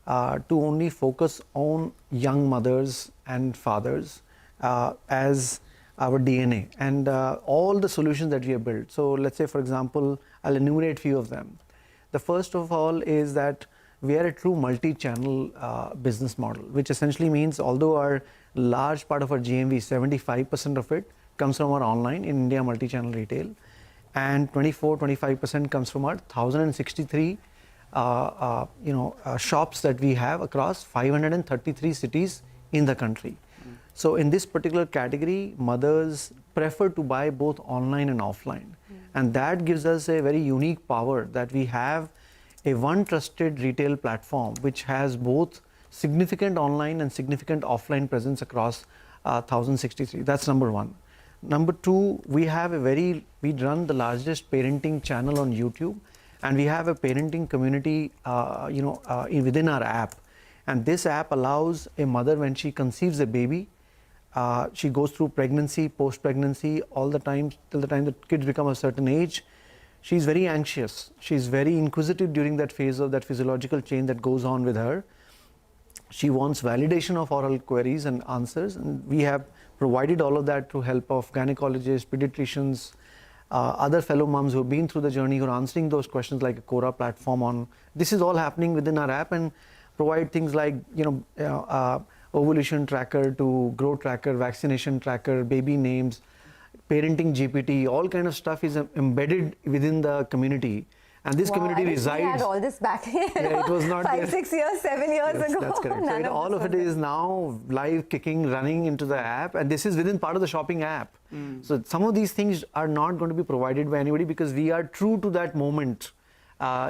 to only focus on young mothers and fathers as our DNA and all the solutions that we have built. So let's say, for example, I'll enumerate a few of them. The first of all is that we are a true multi-channel business model, which essentially means although our large part of our GMV, 75% of it, comes from our online in India multi-channel retail, and 24-25% comes from our 1,063 shops that we have across 533 cities in the country. So in this particular category, mothers prefer to buy both online and offline, and that gives us a very unique power that we have a one trusted retail platform which has both significant online and significant offline presence across 1,063. That's number one. Number two, we run the largest parenting channel on YouTube, and we have a parenting community, within our app. And this app allows a mother, when she conceives a baby, she goes through pregnancy, post-pregnancy, all the time, till the time the kids become a certain age. She's very anxious. She's very inquisitive during that phase of that physiological change that goes on with her. She wants validation of oral queries and answers, and we have provided all of that through help of gynecologists, pediatricians, other fellow moms who have been through the journey, who are answering those questions like a Quora platform on. This is all happening within our app, and provide things like, ovulation tracker to growth tracker, vaccination tracker, baby names, parenting GPT, all kind of stuff is embedded within the community. And this community resides. We had all this back it was not 5, 6 years, 7 years ago. That's correct. So all of it is now live, kicking, running into the app, and this is within part of the shopping app. So some of these things are not going to be provided by anybody because we are true to that moment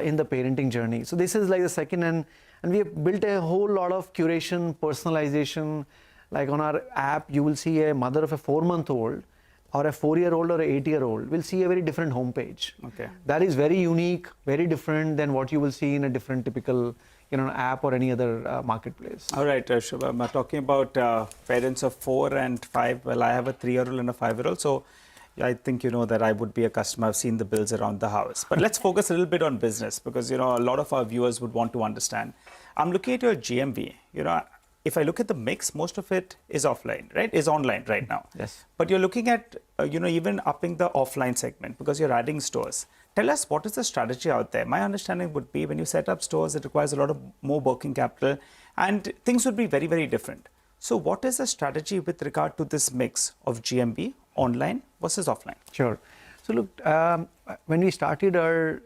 in the parenting journey. So this is like the second, and we have built a whole lot of curation, personalization. Like on our app, you will see a mother of a 4-month-old or a 4-year-old or an 8-year-old will see a very different homepage. Okay. That is very unique, very different than what you will see in a different typical app or any other marketplace. All right, Shubham, talking about parents of 4 and 5, well, I have a 3-year-old and a 5-year-old, so I think you know that I would be a customer. I've seen the bills around the house. But let's focus a little bit on business because, a lot of our viewers would want to understand. I'm looking at your GMV. If I look at the mix, most of it is offline, right? Is online right now. Yes. But you're looking at, even upping the offline segment because you're adding stores. Tell us, what is the strategy out there? My understanding would be when you set up stores, it requires a lot of more working capital and things would be very, very different. So what is the strategy with regard to this mix of GMV, online versus offline? Sure. So look, when we started our,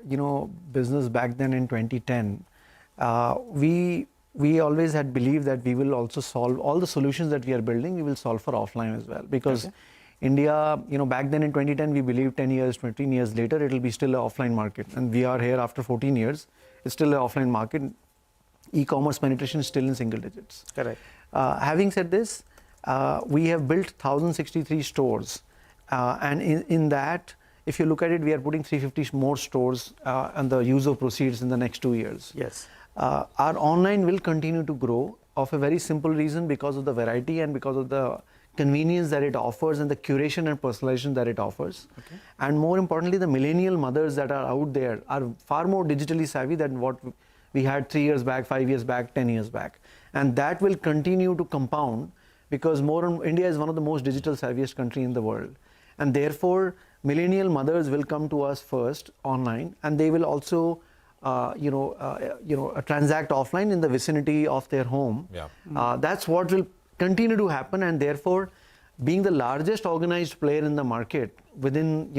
business back then in 2010, we always had believed that we will also solve all the solutions that we are building, we will solve for offline as well. Because India, back then in 2010, we believed 10 years, 15 years later, it will be still an offline market. And we are here after 14 years, it's still an offline market. E-commerce penetration is still in single digits. Correct. Having said this, we have built 1,063 stores. And in that, if you look at it, we are putting 350 more stores and the use of proceeds in the next 2 years. Yes. Our online will continue to grow of a very simple reason, because of the variety and because of the convenience that it offers and the curation and personalization that it offers. Okay. And more importantly, the millennial mothers that are out there are far more digitally savvy than what we had 3 years back, 5 years back, 10 years back. And that will continue to compound because India is one of the most digital savviest country in the world. And therefore, millennial mothers will come to us first online, and they will also transact offline in the vicinity of their home. Yeah. That's what will continue to happen, and therefore, being the largest organized player in the market within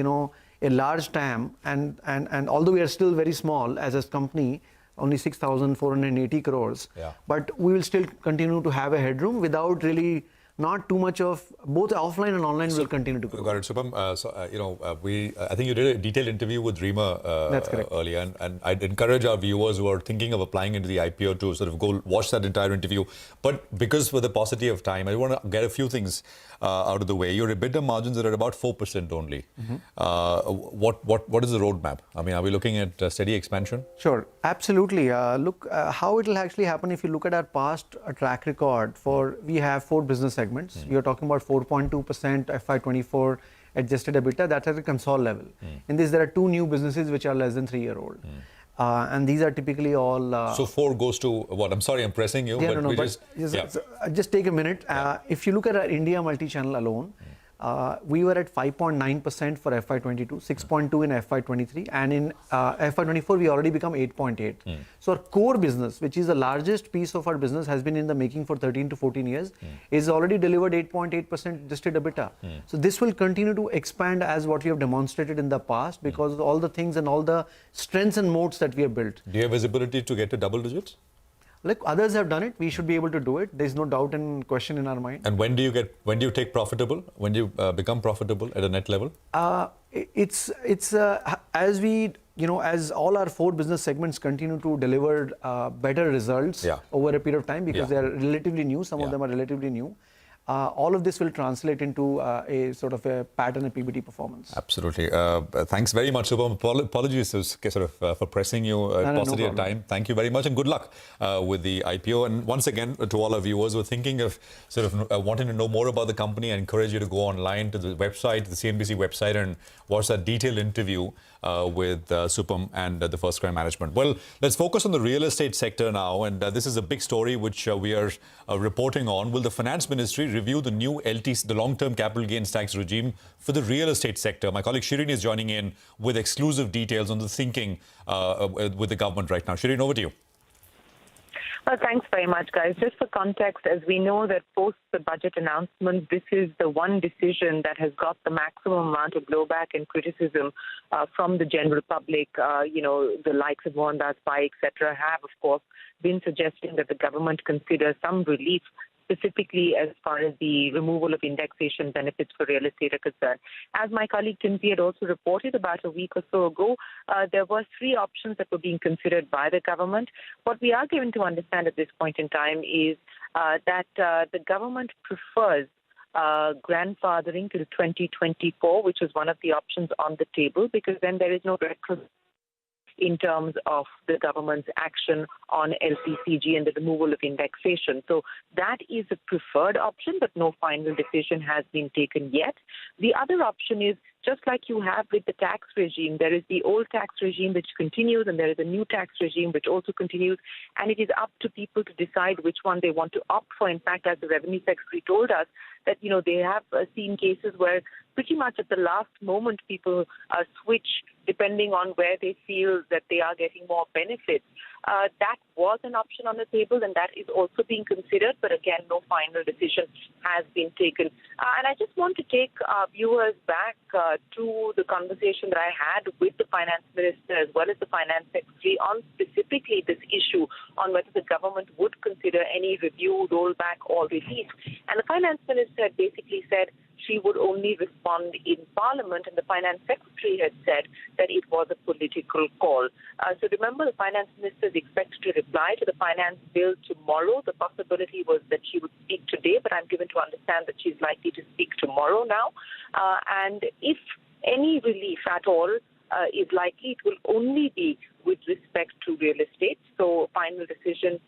a large TAM, and although we are still very small as a company, only 6,480 crores, but we will still continue to have a headroom without really not too much of both offline and online will continue to grow. Got it, Shubham. I think you did a detailed interview with Rima That's correct. earlier, and I'd encourage our viewers who are thinking of applying into the IPO to sort of go watch that entire interview. But because for the paucity of time, I want to get a few things out of the way. Your EBITDA margins are at about 4% only. What is the roadmap? I mean, are we looking at steady expansion? Sure, absolutely. Look, how it will actually happen if you look at our past track record we have 4 business segments. You're talking about 4.2% FY24 adjusted EBITDA. That's at a console level. In this, there are 2 new businesses which are less than 3-year-old. And these are typically all... so 4 goes to what? I'm sorry, I'm pressing you. Yeah, but just take a minute. If you look at our India multi-channel alone, we were at 5.9% for FY22, 6.2 in FY23, and in FY24 we already become 8.8. So our core business, which is the largest piece of our business, has been in the making for 13 to 14 years, is already delivered 8.8% adjusted EBITDA. So this will continue to expand as what we have demonstrated in the past because of all the things and all the strengths and moats that we have built. Do you have visibility to get to double digits? Like others have done it, we should be able to do it. There's no doubt and question in our mind. And when do you take profitable? When do you become profitable at a net level? It's as we, as all our 4 business segments continue to deliver better results over a period of time because they are relatively new. Some of them are relatively new. all of this will translate into a sort of a pattern of PBT performance. Absolutely. Thanks very much, Subham. Apologies for pressing you possibly at time. Thank you very much and good luck with the IPO. And once again, to all our viewers who are thinking of wanting to know more about the company, I encourage you to go online to the website, the CNBC website, and watch that detailed interview with Supam and the Firstcry management. Well, let's focus on the real estate sector now. And this is a big story which we are reporting on. Will the Finance Ministry review the new LTC, the long-term capital gains tax regime for the real estate sector? My colleague Shirin is joining in with exclusive details on the thinking with the government right now. Shirin, over to you. Well, thanks very much, guys. Just for context, as we know that post the budget announcement, this is the one decision that has got the maximum amount of blowback and criticism from the general public. The likes of Mohandas Pai, etc., have, of course, been suggesting that the government consider some relief, specifically as far as the removal of indexation benefits for real estate are concerned. As my colleague Timothy had also reported about a week or so ago, there were three options that were being considered by the government. What we are given to understand at this point in time is that the government prefers grandfathering till 2024, which was one of the options on the table, because then there is no retrospective in terms of the government's action on LPCG and the removal of indexation. So that is a preferred option, but no final decision has been taken yet. The other option is, just like you have with the tax regime, there is the old tax regime which continues, and there is a new tax regime which also continues, and it is up to people to decide which one they want to opt for. In fact, as the Revenue Secretary told us, that they have seen cases where pretty much at the last moment people switch depending on where they feel that they are getting more benefits. That was an option on the table, and that is also being considered, but again, no final decision has been taken. And I just want to take viewers back to the conversation that I had with the Finance Minister as well as the Finance Secretary on specifically this issue on whether the government would consider any review, rollback or relief. And the Finance Minister had basically said she would only respond in Parliament, and the Finance Secretary had said that it was a political call. So remember, the Finance Minister is expected to reply to the Finance Bill tomorrow. The possibility was that she would speak today, but I'm given to understand that she's likely to speak tomorrow now. And if any relief at all is likely, it will only be with respect to real estate. So final decision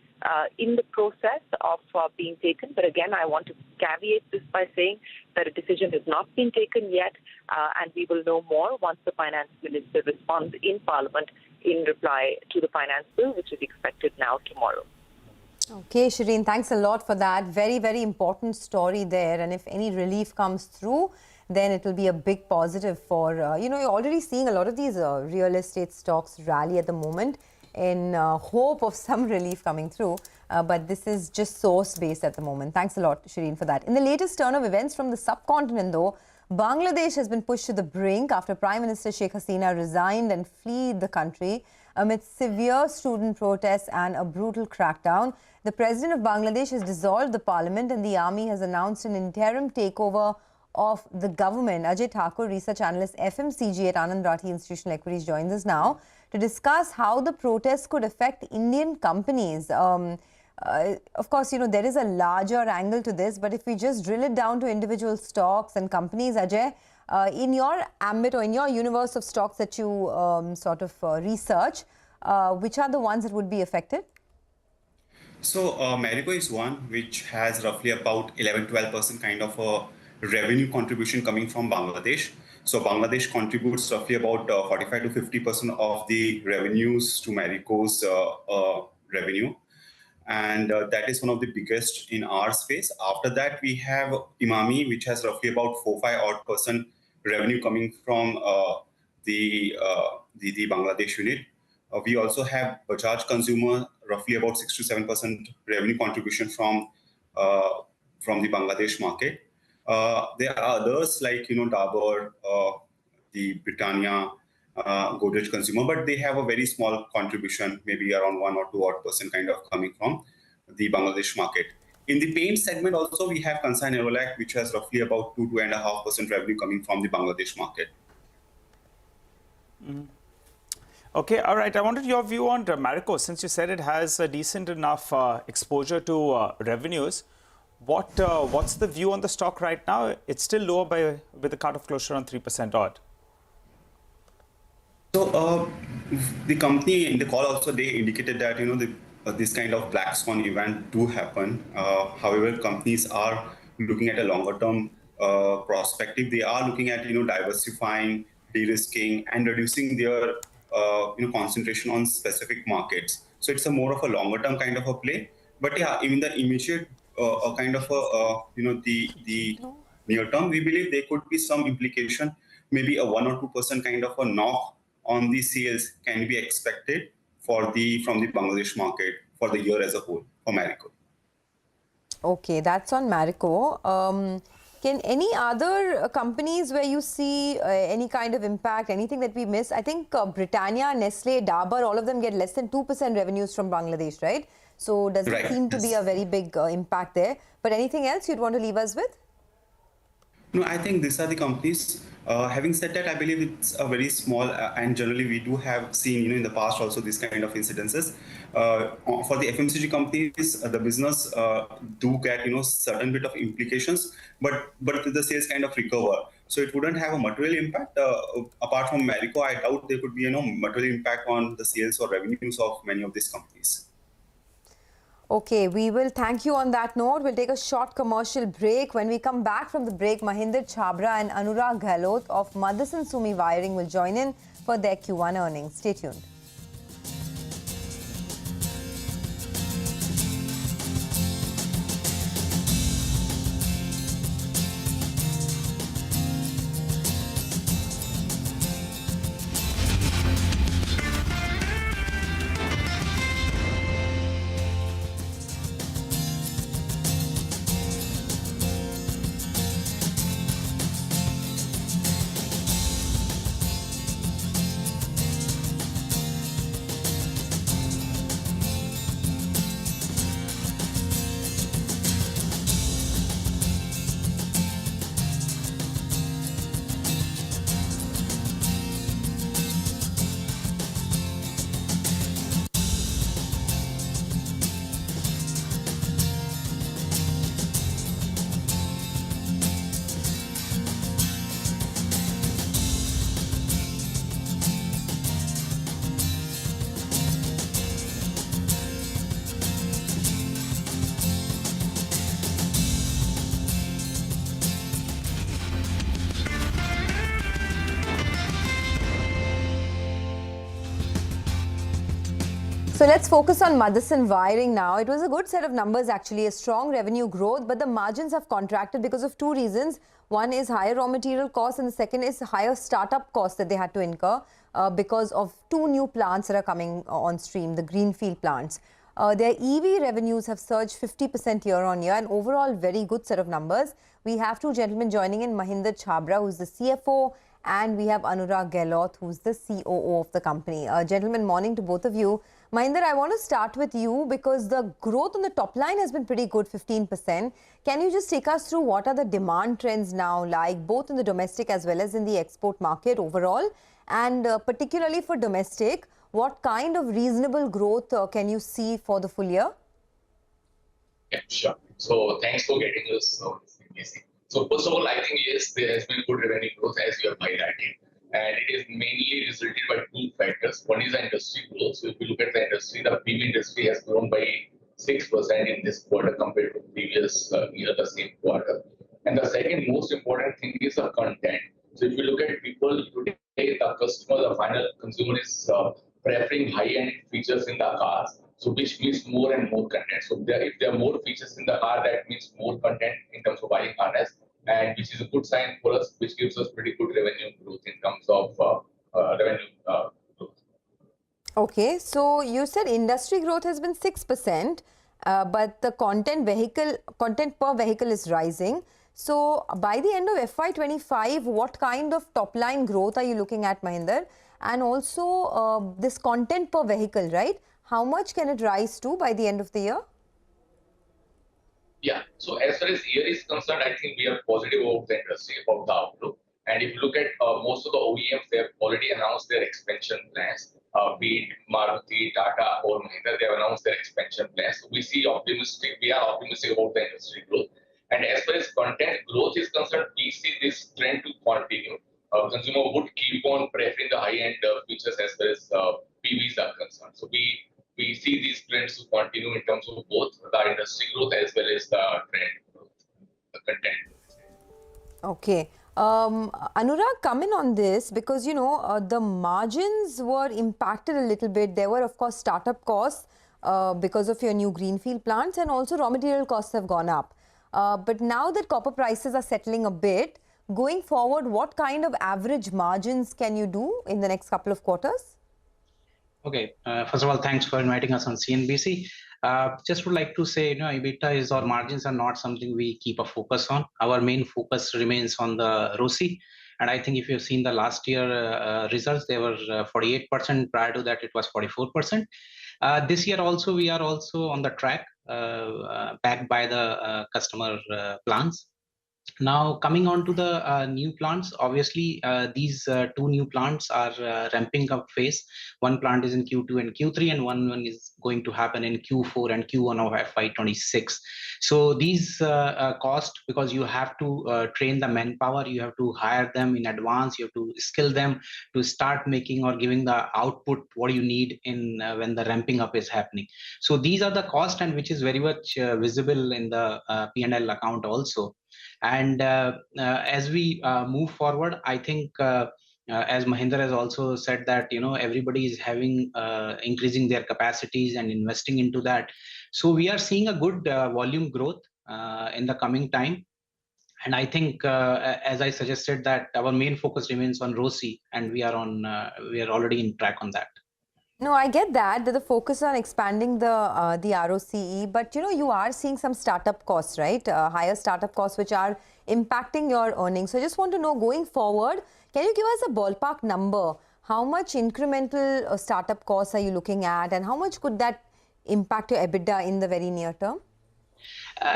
in the process of being taken. But again, I want to caveat this by saying that a decision has not been taken yet, and we will know more once the Finance Minister responds in Parliament in reply to the Finance Bill, which is expected now tomorrow. Okay, Shireen, thanks a lot for that. Very, very important story there. And if any relief comes through, then it will be a big positive for, you're already seeing a lot of these real estate stocks rally at the moment in hope of some relief coming through. But this is just source-based at the moment. Thanks a lot, Shireen, for that. In the latest turn of events from the subcontinent, though, Bangladesh has been pushed to the brink after Prime Minister Sheikh Hasina resigned and fled the country amid severe student protests and a brutal crackdown. The President of Bangladesh has dissolved the parliament, and the army has announced an interim takeover of the government. Ajay Thakur, research analyst FMCG at Anand Rathi Institutional Equities, joins us now to discuss how the protests could affect Indian companies. Of course, there is a larger angle to this, but if we just drill it down to individual stocks and companies, Ajay, in your ambit or in your universe of stocks that you research, which are the ones that would be affected? So Marico is one which has roughly about 11-12% kind of a revenue contribution coming from Bangladesh. So Bangladesh contributes roughly about 45 to 50% of the revenues to Marico's revenue. And that is one of the biggest in our space. After that, we have Imami, which has roughly about 4-5% revenue coming from the Bangladesh unit. We also have Bajaj Consumer, roughly about 6 to 7% revenue contribution from the Bangladesh market. There are others like Dabur, the Britannia, Godrej Consumer, but they have a very small contribution, maybe around 1 or 2% kind of coming from the Bangladesh market. In the paint segment also, we have Kansai Nerolac, which has roughly about 2-2.5% revenue coming from the Bangladesh market. Okay, all right. I wanted your view on Marico, since you said it has a decent enough exposure to revenues. What's the view on the stock right now? It's still lower with the cut-off closure on 3% odd. So the company in the call also, they indicated that this kind of black swan event do happen. However, companies are looking at a longer term perspective. They are looking at diversifying, de-risking, and reducing their concentration on specific markets. So it's a more of a longer term kind of a play. But yeah, even the immediate kind of the near term, we believe there could be some implication, maybe a 1 or 2% kind of a knock on the sales can be expected from the Bangladesh market for the year as a whole for Marico. Okay, that's on Marico. Can any other companies where you see any kind of impact, anything that we miss? I think Britannia, Nestle, Dabur, all of them get less than 2% revenues from Bangladesh, right? So does it seem to be a very big impact there? But anything else you'd want to leave us with? No, I think these are the companies. Having said that, I believe it's a very small, and generally we do have seen, in the past also this kind of incidences. For the FMCG companies, the business do get, certain bit of implications, but the sales kind of recover. So it wouldn't have a material impact. Apart from Marico, I doubt there could be, material impact on the sales or revenues of many of these companies. Okay, we will thank you on that note. We'll take a short commercial break. When we come back from the break, Mahinder Chhabra and Anurag Gehlot of Motherson Wiring will join in for their Q1 earnings. Stay tuned. So let's focus on Motherson Wiring now. It was a good set of numbers actually, a strong revenue growth, but the margins have contracted because of two reasons. One is higher raw material costs and the second is higher startup costs that they had to incur because of two new plants that are coming on stream, the greenfield plants. Their EV revenues have surged 50% year on year and overall very good set of numbers. We have two gentlemen joining in, Mahinder Chhabra, who's the CFO, and we have Anurag Gehlot, who's the COO of the company. Gentlemen, morning to both of you. Mahinder, I want to start with you because the growth on the top line has been pretty good, 15%. Can you just take us through what are the demand trends now like, both in the domestic as well as in the export market overall? And particularly for domestic, what kind of reasonable growth can you see for the full year? Yeah, sure. So thanks for getting us. So first of all, I think yes, there has been good revenue growth as you have highlighted. And it is mainly resulted by two factors. One is the industry growth. So if you look at the industry, the PV industry has grown by 6% in this quarter compared to previous year, the same quarter. And the second most important thing is the content. So if you look at people today, the customer, the final consumer is preferring high-end features in the cars. So which means more and more content. So if there are more features in the car, that means more content in terms of buying harness. And which is a good sign for us, which gives us pretty good revenue growth in terms of revenue growth. Okay, so you said industry growth has been 6%, but the content per vehicle is rising. So by the end of FY25, what kind of top line growth are you looking at, Mahinder? And also this content per vehicle, right? How much can it rise to by the end of the year? Yeah, so as far as year is concerned, I think we are positive about the industry, about the outlook. And And if you look at most of the OEMs, they have already announced their expansion plans. Be it Maruti, Tata, or Mahindra, they have announced their expansion plans. So we are optimistic about the industry growth. And as far as content growth is concerned, we see this trend to continue. Consumer would keep on preferring the high-end features as far as PVs are concerned. So we see these trends to continue in terms of both the industry growth as well as the trend growth, the content growth. Okay. Anurag, come in on this because, you know, the margins were impacted a little bit. There were, of course, startup costs because of your new greenfield plants, and also raw material costs have gone up. But now that copper prices are settling a bit, going forward, what kind of average margins can you do in the next couple of quarters? Okay. First of all, thanks for inviting us on CNBC. Just would like to say, you know, EBITDA is, or margins are not something we keep a focus on. Our main focus remains on the ROCE. And I think if you've seen the last year results, they were 48%. Prior to that, it was 44%. This year also, we are also on the track, backed by the customer plans. Now, coming on to the new plants, obviously, these two new plants are ramping up phase. One plant is in Q2 and Q3, and one is going to happen in Q4 and Q1 of FY26. So these cost, because you have to train the manpower, you have to hire them in advance, you have to skill them to start making or giving the output what you need in when the ramping up is happening. So these are the cost, and which is very much visible in the P&L account also. And as we move forward, I think as Mahindra has also said that, you know, everybody is having increasing their capacities and investing into that. So we are seeing a good volume growth in the coming time. And I think, as I suggested, that our main focus remains on ROCE, and we are already in track on that. No, I get that the focus on expanding the ROCE, but you know, you are seeing some startup costs, right? Higher startup costs which are impacting your earnings. So I just want to know, going forward, can you give us a ballpark number? How much incremental startup costs are you looking at, and how much could that impact your EBITDA in the very near term?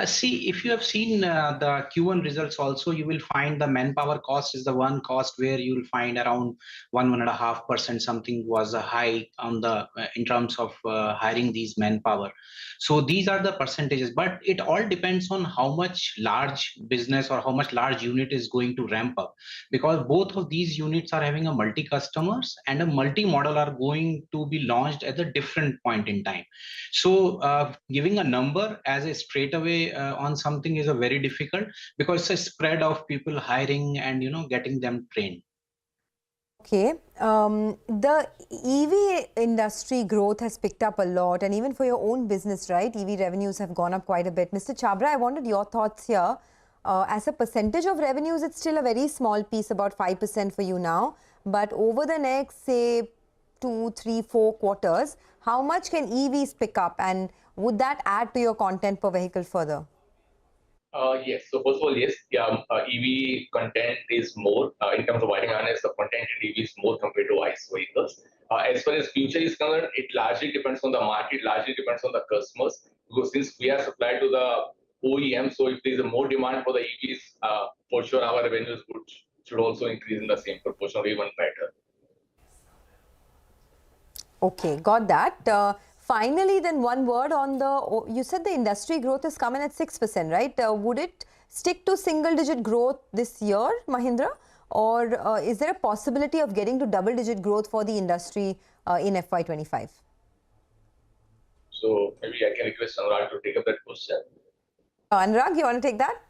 See, if you have seen the Q1 results also, you will find the manpower cost is the one cost where you will find around 1.5% something was a high on the in terms of hiring these manpower. So these are the percentages, but it all depends on how much large business or how much large unit is going to ramp up, because both of these units are having a multi-customers and a multi-model are going to be launched at a different point in time. So giving a number as a straight away on something is a very difficult, because it's a spread of people hiring and, you know, getting them trained. Okay, the EV industry growth has picked up a lot, and even for your own business, right? EV revenues have gone up quite a bit. Mr. Chabra, I wanted your thoughts here. As a percentage of revenues, it's still a very small piece, about 5% for you now. But over the next, say, 2, 3, 4 quarters, how much can EVs pick up, and would that add to your content per vehicle further? Yes. So first of all, yes, EV content is more in terms of wiring harness. The content in EV is more compared to ICE vehicles. As far as future is concerned, it largely depends on the market, largely depends on the customers. Because since we are supplied to the OEM, so if there is a more demand for the EVs, for sure our revenues should also increase in the same proportion or even better. Okay, got that. Finally, then one word on the, you said the industry growth is coming at 6%, right? Would it stick to single-digit growth this year, Mahindra? Or is there a possibility of getting to double-digit growth for the industry in FY25? So maybe I can request Anurag to take up that question. Anurag, you want to take that?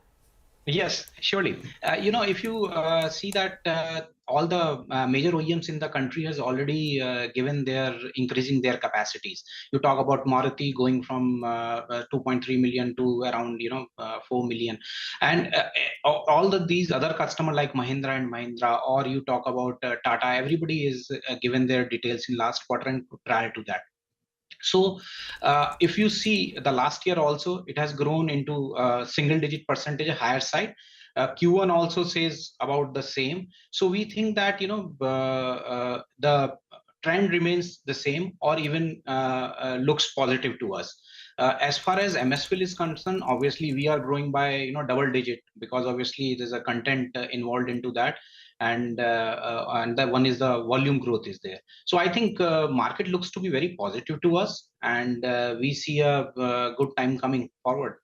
Yes, surely. You know, if you see that all the major OEMs in the country has already given their increasing their capacities. You talk about Maruti going from 2.3 million to around 4 million, and all these other customer like Mahindra and Mahindra, or you talk about Tata. Everybody is given their details in last quarter and prior to that. So if you see the last year also, it has grown into single-digit percentage higher side. Q1 also says about the same. So we think that the trend remains the same, or even looks positive to us. As far as MSFIL is concerned, obviously we are growing by double digit, because obviously there's a content involved into that, and that one is the volume growth is there. So I think market looks to be very positive to us, and we see a good time coming forward.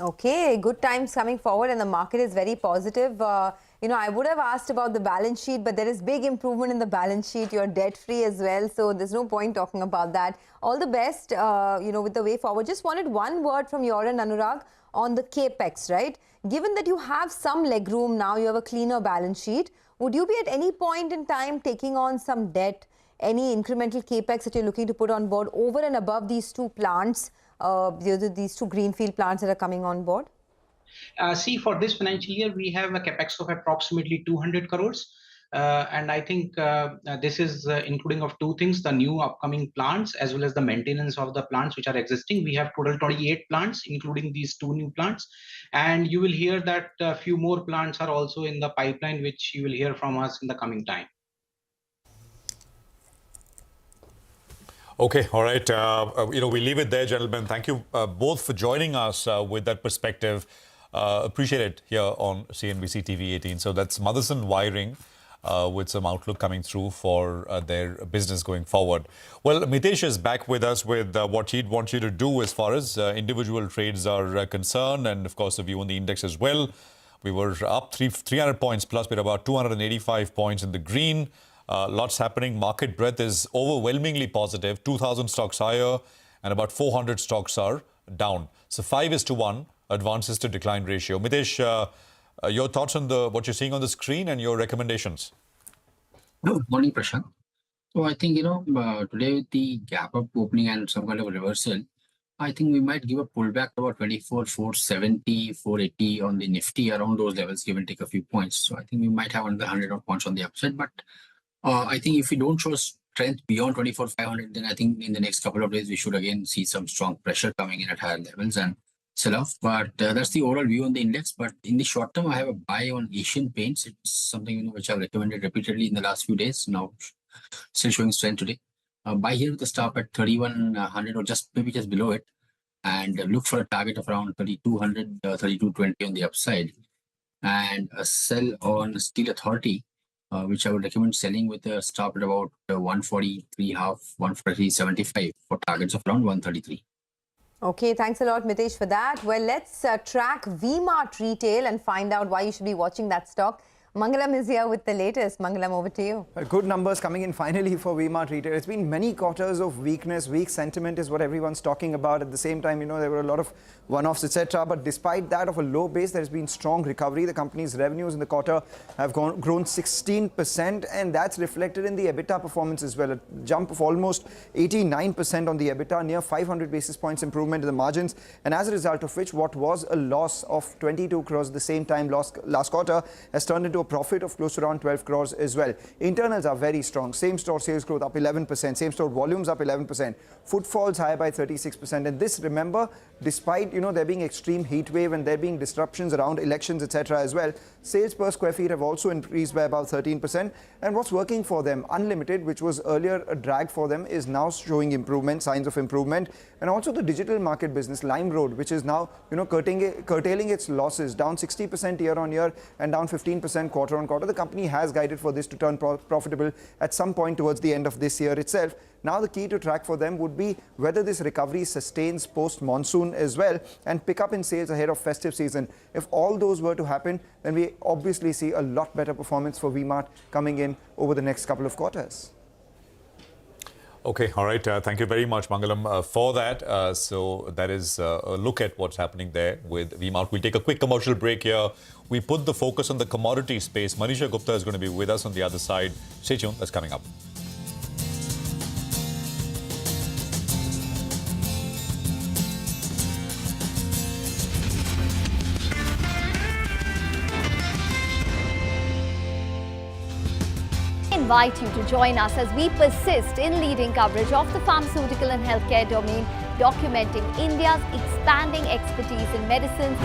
Okay, good times coming forward, and the market is very positive. I would have asked about the balance sheet, but there is big improvement in the balance sheet. You're debt free as well, so there's no point talking about that. All the best, with the way forward. Just wanted one word from your end, Anurag, on the capex, right? Given that you have some legroom now, you have a cleaner balance sheet. Would you be at any point in time taking on some debt, any incremental capex that you're looking to put on board over and above these two plants, these two greenfield plants that are coming on board? See, for this financial year, we have a capex of approximately 200 crores. And I think this is including of two things, the new upcoming plants as well as the maintenance of the plants which are existing. We have total 28 plants, including these two new plants. And you will hear that a few more plants are also in the pipeline, which you will hear from us in the coming time. Okay, all right. We leave it there, gentlemen. Thank you both for joining us with that perspective. Appreciate it here on CNBC TV18. So that's Motherson Wiring with some outlook coming through for their business going forward. Well, Mitesh is back with us with what he'd want you to do as far as individual trades are concerned, and of course the view on the index as well. We were up 300 points plus, we're about 285 points in the green. Lots happening. Market breadth is overwhelmingly positive. 2,000 stocks higher and about 400 stocks are down. So 5:1 advances to decline ratio. Mitesh, your thoughts on what you're seeing on the screen and your recommendations? Good morning, Prashant. So I think, today with the gap up opening and some kind of a reversal, I think we might give a pullback to about 24,470, 480 on the Nifty, around those levels, give and take a few points. So I think we might have another 100 odd points on the upside. But I think if we don't show strength beyond 24,500, then I think in the next couple of days, we should again see some strong pressure coming in at higher levels and sell off. But that's the overall view on the index. But in the short term, I have a buy on Asian Paints. It's something which I've recommended repeatedly in the last few days. Now still showing strength today. Buy here with the stop at 3,100 or maybe just below it, and look for a target of around 3,200, 3,220 on the upside, and a sell on Steel Authority, which I would recommend selling with a stop at about 143.5, 143.75 for targets of around 133. Okay, thanks a lot, Mitesh, for that. Well, let's track V-Mart Retail and find out why you should be watching that stock. Mangalam is here with the latest. Mangalam, over to you. Good numbers coming in finally for V-Mart Retail. It's been many quarters of weakness. Weak sentiment is what everyone's talking about. At the same time, there were a lot of one-offs, etc. But despite that, of a low base, there's been strong recovery. The company's revenues in the quarter have grown 16%, and that's reflected in the EBITDA performance as well. A jump of almost 89% on the EBITDA, near 500 basis points improvement in the margins. And as a result of which, what was a loss of 22 crores at the same time last quarter has turned into a profit of close to around 12 crores as well. Internals are very strong. Same-store sales growth up 11%. Same-store volumes up 11%. Footfalls higher by 36%. And this, remember, despite there being extreme heat wave and there being disruptions around elections, etc. as well, sales per square feet have also increased by about 13%. And what's working for them, Unlimited, which was earlier a drag for them, is now showing improvement, signs of improvement. And also the digital market business, LimeRoad, which is now curtailing its losses, down 60% year on year and down 15% quarter on quarter. The company has guided for this to turn profitable at some point towards the end of this year itself. Now the key to track for them would be whether this recovery sustains post-monsoon as well and pick up in sales ahead of festive season. If all those were to happen, then we obviously see a lot better performance for V-Mart coming in over the next couple of quarters. Okay, all right. Thank you very much, Mangalam, for that. So that is a look at what's happening there with V-Mart. We'll take a quick commercial break here. We put the focus on the commodity space. Manisha Gupta is going to be with us on the other side. Stay tuned. That's coming up. Invite you to join us as we persist in leading coverage of the pharmaceutical and healthcare domain, documenting India's expanding expertise in medicines.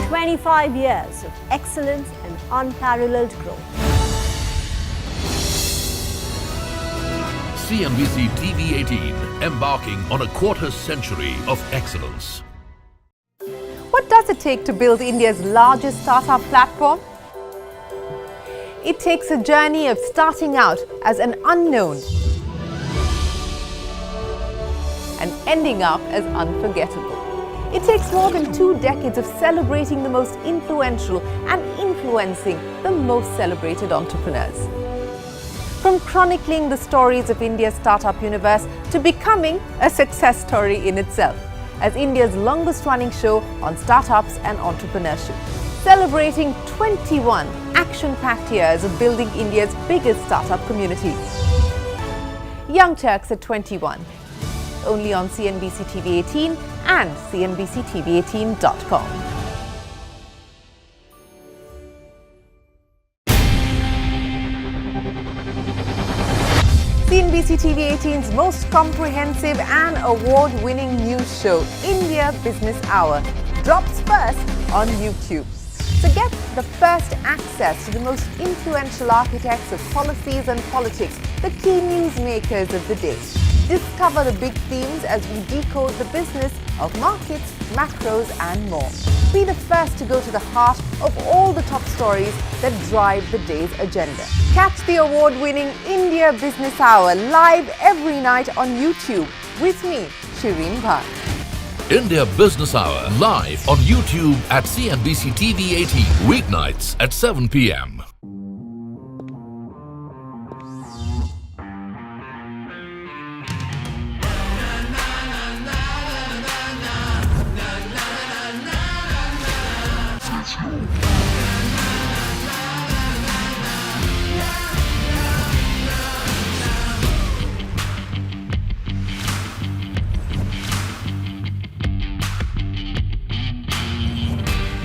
25 years of excellence and unparalleled growth. CNBC TV18, embarking on a quarter century of excellence. What does it take to build India's largest startup platform? It takes a journey of starting out as an unknown and ending up as unforgettable. It takes more than 2 decades of celebrating the most influential and influencing the most celebrated entrepreneurs. From chronicling the stories of India's startup universe to becoming a success story in itself, as India's longest running show on startups and entrepreneurship, celebrating 21 action-packed years of building India's biggest startup community. Young Turks at 21, only on CNBC TV18 and cnbctv18.com. CNBC TV18's most comprehensive and award-winning news show, India Business Hour, drops first on YouTube. So get the first access to the most influential architects of policies and politics, the key newsmakers of the day. Discover the big themes as we decode the business of markets, macros and more. Be the first to go to the heart of all the top stories that drive the day's agenda. Catch the award-winning India Business Hour live every night on YouTube with me, Shireen Bhatt. India Business Hour live on YouTube at CNBC TV18, weeknights at 7 p.m.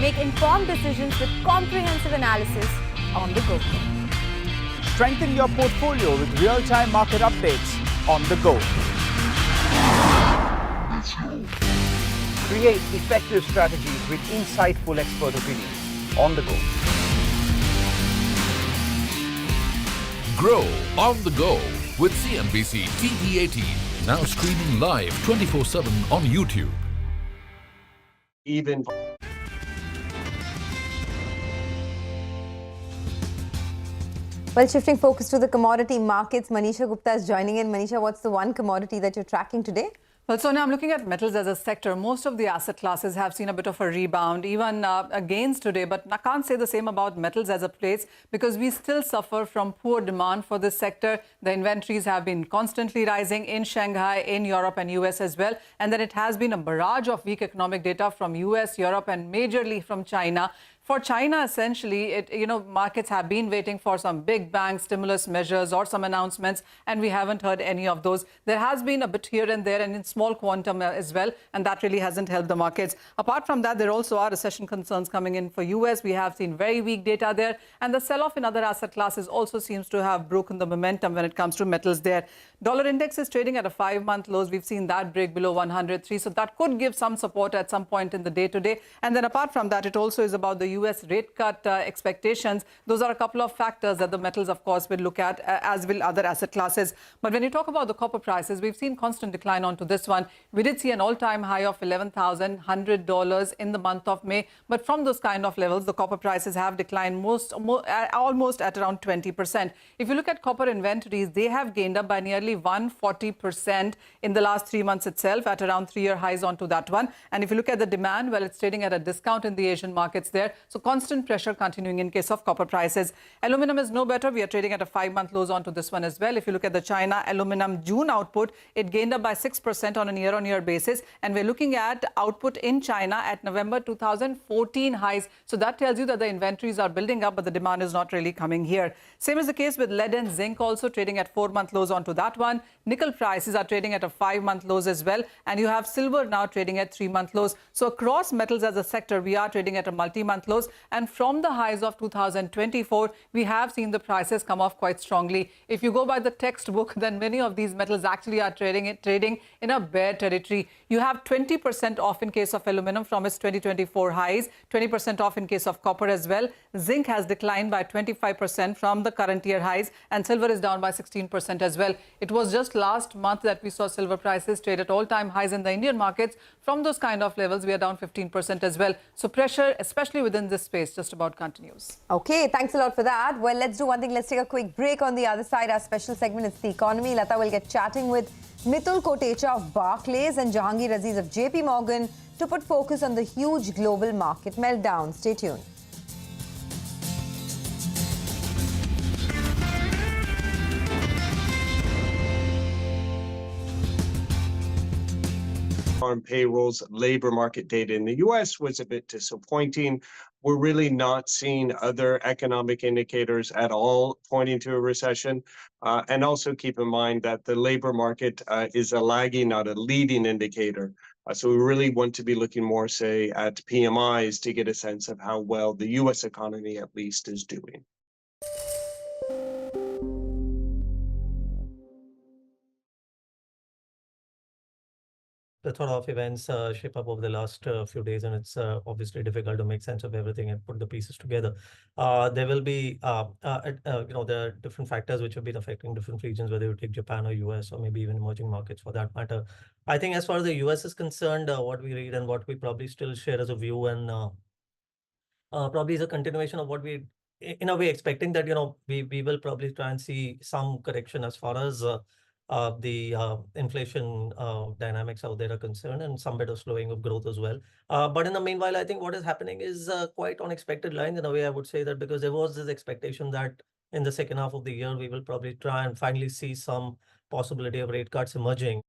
Make informed decisions with comprehensive analysis on the go. Strengthen your portfolio with real-time market updates on the go. Create effective strategies with insightful expert opinions on the go. Grow on the go with CNBC TV18, now streaming live 24/7 on YouTube. Even Well, shifting focus to the commodity markets, Manisha Gupta is joining in. Manisha, what's the one commodity that you're tracking today? Well, Sonia, I'm looking at metals as a sector. Most of the asset classes have seen a bit of a rebound, even gains today. But I can't say the same about metals as a place because we still suffer from poor demand for this sector. The inventories have been constantly rising in Shanghai, in Europe and US as well. And then it has been a barrage of weak economic data from US, Europe and majorly from China. For China, essentially, markets have been waiting for some big bang stimulus measures or some announcements, and we haven't heard any of those. There has been a bit here and there and in small quantum as well, and that really hasn't helped the markets. Apart from that, there also are recession concerns coming in for US. We have seen very weak data there, and the sell-off in other asset classes also seems to have broken the momentum when it comes to metals there. Dollar index is trading at a 5-month lows. We've seen that break below 103, so that could give some support at some point in the day today. And then apart from that, it also is about the US rate cut expectations. Those are a couple of factors that the metals, of course, will look at, as will other asset classes. But when you talk about the copper prices, we've seen constant decline onto this one. We did see an all-time high of $11,100 in the month of May. But from those kind of levels, the copper prices have declined almost at around 20%. If you look at copper inventories, they have gained up by nearly 140% in the last 3 months itself, at around 3-year highs onto that one. And if you look at the demand, well, it's trading at a discount in the Asian markets there. So constant pressure continuing in case of copper prices. Aluminum is no better. We are trading at a 5-month lows onto this one as well. If you look at the China aluminum June output, it gained up by 6% on a year-on-year basis. And we're looking at output in China at November 2014 highs. So that tells you that the inventories are building up, but the demand is not really coming here. Same is the case with lead and zinc, also trading at 4-month lows onto that one. Nickel prices are trading at a 5-month lows as well. And you have silver now trading at 3-month lows. So across metals as a sector, we are trading at a multi-month low. lows. And from the highs of 2024, we have seen the prices come off quite strongly. If you go by the textbook, then many of these metals actually are trading in a bear territory. You have 20% off in case of aluminum from its 2024 highs, 20% off in case of copper as well. Zinc has declined by 25% from the current year highs, and silver is down by 16% as well. It was just last month that we saw silver prices trade at all-time highs in the Indian markets. From those kind of levels, we are down 15% as well. So pressure, especially within this space, just about continues. Okay, thanks a lot for that. Well, let's do one thing. Let's take a quick break. On the other side, our special segment is the economy. Lata will get chatting with Mithul Kotecha of Barclays and Jahangir Aziz of JP Morgan to put focus on the huge global market meltdown. Stay tuned. On payrolls, labor market data in the U.S. was a bit disappointing. We're really not seeing other economic indicators at all pointing to a recession. And also keep in mind that the labor market is a lagging, not a leading indicator. So we really want to be looking more, say, at PMIs to get a sense of how well the U.S. economy at least is doing. Plethora of events shape up over the last few days, and it's obviously difficult to make sense of everything and put the pieces together. There will be, there are different factors which have been affecting different regions, whether you take Japan or US or maybe even emerging markets for that matter. I think as far as the US is concerned, what we read and what we probably still share as a view, and probably is a continuation of what we, in a way, expecting that, we will probably try and see some correction as far as the inflation dynamics out there are concerned, and some bit of slowing of growth as well. But in the meanwhile, I think what is happening is quite unexpected lines in a way. I would say that because there was this expectation that in the second half of the year, we will probably try and finally see some possibility of rate cuts emerging.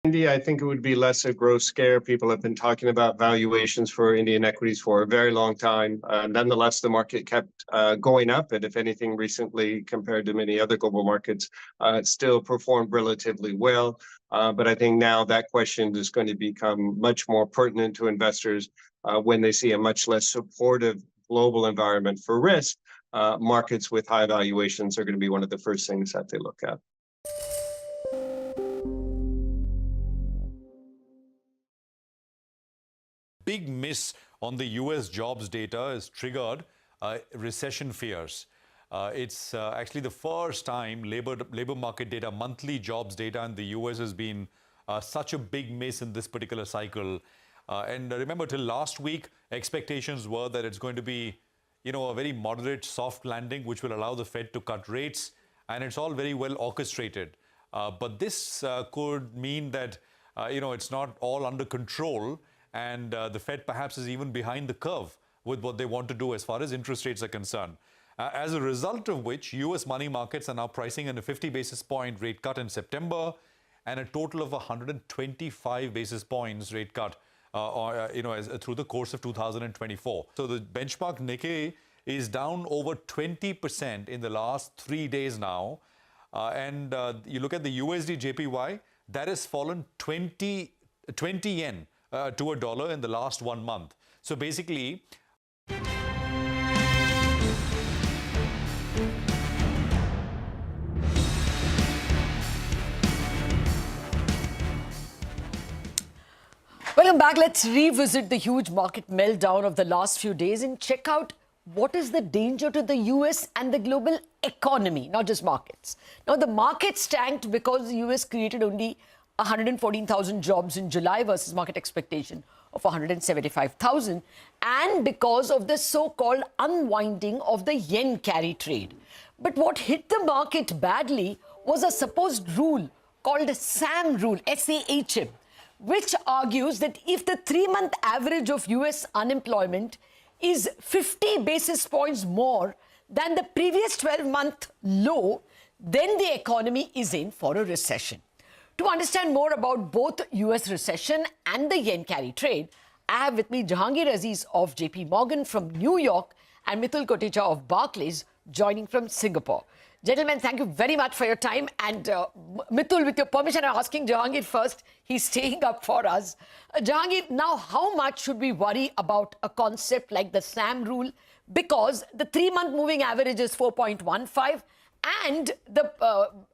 India, I think it would be less a growth scare. People have been talking about valuations for Indian equities for a very long time. Nonetheless, the market kept going up, and if anything, recently compared to many other global markets, it still performed relatively well. But I think now that question is going to become much more pertinent to investors when they see a much less supportive global environment for risk. Markets with high valuations are going to be one of the first things that they look at. Big miss on the US jobs data has triggered recession fears. It's actually the first time labor market data, monthly jobs data in the US has been such a big miss in this particular cycle. And remember, till last week, expectations were that it's going to be, a very moderate soft landing, which will allow the Fed to cut rates. And it's all very well orchestrated. But this could mean that, it's not all under control. And the Fed perhaps is even behind the curve with what they want to do as far as interest rates are concerned. As a result of which, US money markets are now pricing in a 50 basis point rate cut in September and a total of 125 basis points rate cut through the course of 2024. So the benchmark Nikkei is down over 20% in the last 3 days now. And you look at the USD JPY, that has fallen 20 yen to a dollar in the last 1 month. So basically, welcome back. Let's revisit the huge market meltdown of the last few days and check out what is the danger to the US and the global economy, not just markets. Now, the markets tanked because the US created only 114,000 jobs in July versus market expectation of 175,000, and because of the so-called unwinding of the yen carry trade. But what hit the market badly was a supposed rule called SAM rule, S-A-H-M, which argues that if the 3-month average of US unemployment is 50 basis points more than the previous 12-month low, then the economy is in for a recession. To understand more about both US recession and the yen carry trade, I have with me Jahangir Aziz of JP Morgan from New York and Mithul Kotecha of Barclays joining from Singapore. Gentlemen, thank you very much for your time. And Mithul, with your permission, I'm asking Jahangir first. He's staying up for us. Jahangir, now how much should we worry about a concept like the SAM rule? Because the 3-month moving average is 4.15 and the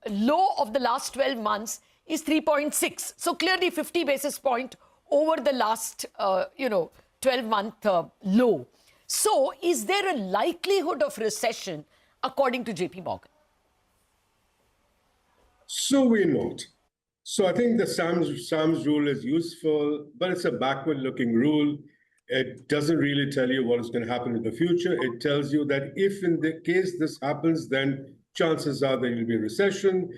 low of the last 12 months is 3.6. So clearly 50 basis point over the last, 12-month low. So is there a likelihood of recession according to JP Morgan? So we're not. So I think the SAM's rule is useful, but it's a backward-looking rule. It doesn't really tell you what is going to happen in the future. It tells you that if in the case this happens, then chances are there will be a recession.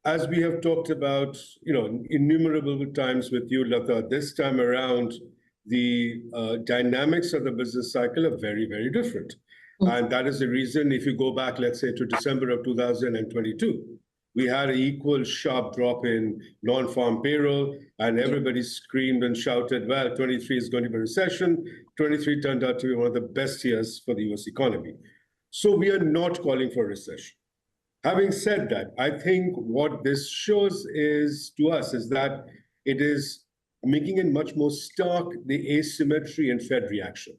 As we have talked about, innumerable times with you, Lata, this time around, the dynamics of the business cycle are very, very different. And that is the reason, if you go back, let's say, to December of 2022, we had an equal sharp drop in non-farm payroll, and everybody screamed and shouted, well, 23 is going to be a recession. 23 turned out to be one of the best years for the US economy. So we are not calling for a recession. Having said that, I think what this shows to us is that it is making it much more stark, the asymmetry in Fed reaction.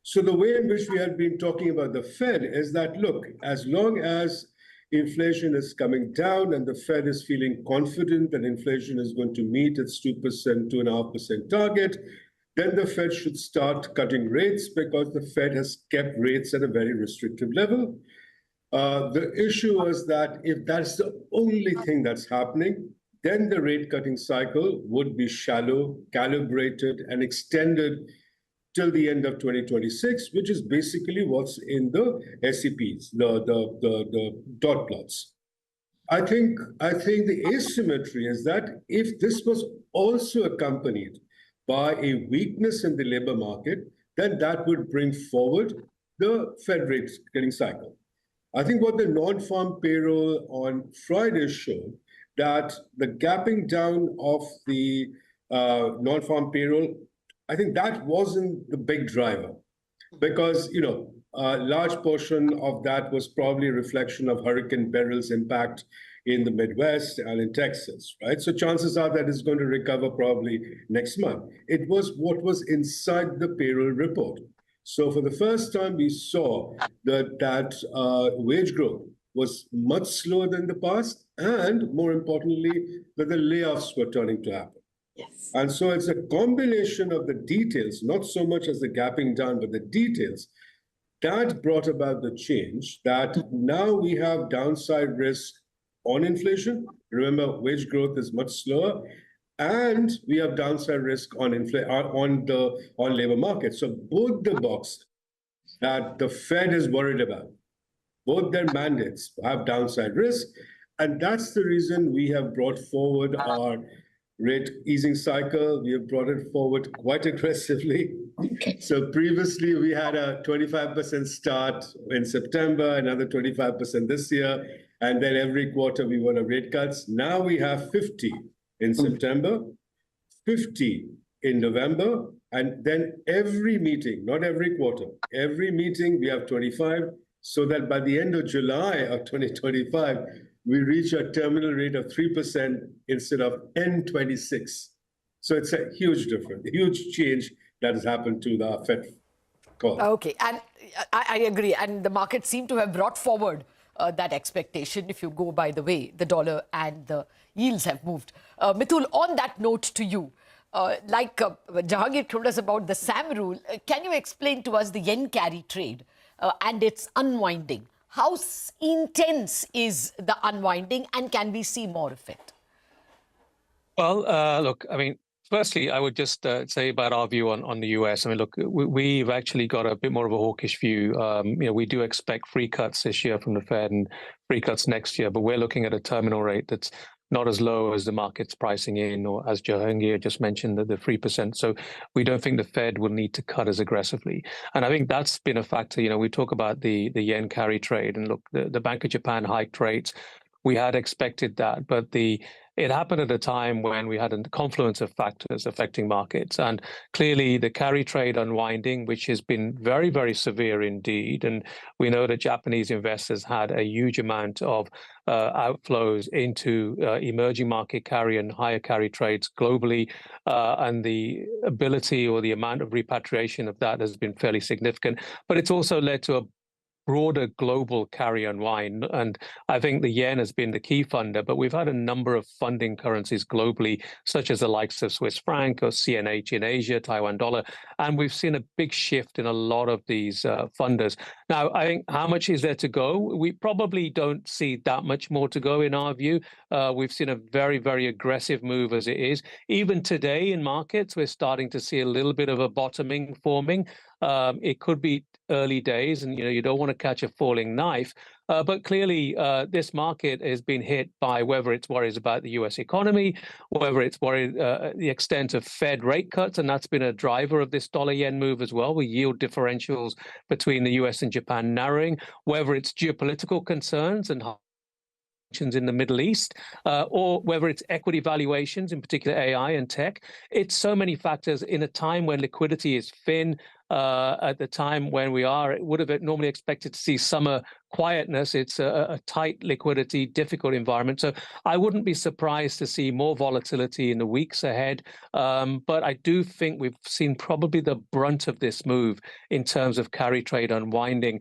So the way in which we have been talking about the Fed is that, look, as long as inflation is coming down and the Fed is feeling confident that inflation is going to meet its 2%, 2.5% target, then the Fed should start cutting rates because the Fed has kept rates at a very restrictive level. The issue is that if that's the only thing that's happening, then the rate cutting cycle would be shallow, calibrated, and extended till the end of 2026, which is basically what's in the SEPs, the dot plots. I think the asymmetry is that if this was also accompanied by a weakness in the labor market, then that would bring forward the Fed rate cutting cycle. I think what the non-farm payroll on Friday showed that the gapping down of the non-farm payroll, I think that wasn't the big driver because, a large portion of that was probably a reflection of Hurricane Beryl's impact in the Midwest and in Texas, right? So chances are that it's going to recover probably next month. It was what was inside the payroll report. So for the first time, we saw that wage growth was much slower than the past, and more importantly, that the layoffs were turning to happen. Yes. And so it's a combination of the details, not so much as the gapping down, but the details that brought about the change that now we have downside risk on inflation. Remember, wage growth is much slower, and we have downside risk on labor market. So both the boxes that the Fed is worried about, both their mandates have downside risk, and that's the reason we have brought forward our rate easing cycle. We have brought it forward quite aggressively. Okay. So previously we had a 25% start in September, another 25% this year, and then every quarter we want to rate cuts. Now we have 50 in September, 50 in November, and then every meeting, not every quarter, every meeting we have 25, so that by the end of July of 2025, we reach a terminal rate of 3% instead of N26. So it's a huge difference, a huge change that has happened to the Fed call. Okay, and I agree. And the market seemed to have brought forward that expectation. If you go by the way the dollar and the yields have moved. Mithul, on that note to you, Jahangir told us about the SAM rule, can you explain to us the yen carry trade and its unwinding? How intense is the unwinding, and can we see more of it? Well, look, I mean, firstly, I would just say about our view on the US. I mean, look, we've actually got a bit more of a hawkish view. We do expect free cuts this year from the Fed and free cuts next year, but we're looking at a terminal rate that's not as low as the market's pricing in, or as Jahangir just mentioned, the 3%. So we don't think the Fed will need to cut as aggressively. And I think that's been a factor. We talk about the yen carry trade, and look, the Bank of Japan hiked rates. We had expected that, but the it happened at a time when we had a confluence of factors affecting markets. And clearly the carry trade unwinding, which has been very, very severe indeed. And we know that Japanese investors had a huge amount of outflows into emerging market carry and higher carry trades globally. And the ability or the amount of repatriation of that has been fairly significant. But it's also led to a broader global carry unwind. And I think the yen has been the key funder, but we've had a number of funding currencies globally, such as the likes of Swiss franc or CNH in Asia, Taiwan dollar. And we've seen a big shift in a lot of these funders. Now, I think how much is there to go? We probably don't see that much more to go in our view. We've seen a very, very aggressive move as it is. Even today in markets, we're starting to see a little bit of a bottoming forming. It could be early days, and you don't want to catch a falling knife. But clearly, this market has been hit by whether it's worries about the U.S. economy, whether it's worried the extent of Fed rate cuts, and that's been a driver of this dollar-yen move as well, with yield differentials between the U.S. and Japan narrowing, whether it's geopolitical concerns and in the Middle East, or whether it's equity valuations, in particular AI and tech. It's so many factors in a time when liquidity is thin, at the time when we would have normally expected to see summer quietness. It's a tight liquidity, difficult environment. So I wouldn't be surprised to see more volatility in the weeks ahead. But I do think we've seen probably the brunt of this move in terms of carry trade unwinding.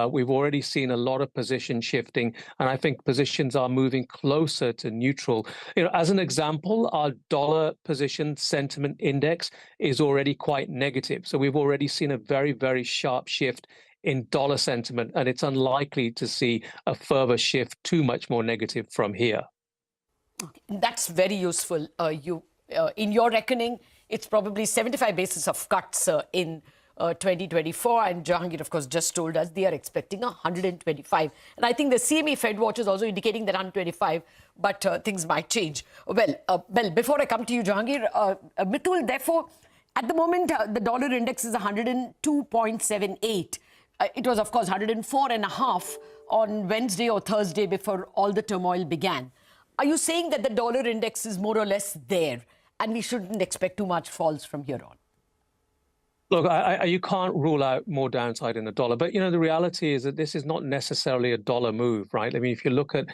We've already seen a lot of position shifting, and I think positions are moving closer to neutral. As an example, our dollar position sentiment index is already quite negative. So we've already seen a very, very sharp shift in dollar sentiment, and it's unlikely to see a further shift too much more negative from here. Okay. That's very useful. In your reckoning, it's probably 75 basis of cuts in 2024, and Jahangir, of course, just told us they are expecting 125. And I think the CME Fed Watch is also indicating that 125, but things might change. Well, before I come to you, Jahangir, Mitul, therefore, at the moment, the dollar index is 102.78. It was, of course, 104.5 on Wednesday or Thursday before all the turmoil began. Are you saying that the dollar index is more or less there and we shouldn't expect too much falls from here on? Look, you can't rule out more downside in the dollar. But, the reality is that this is not necessarily a dollar move, right? I mean, if you look at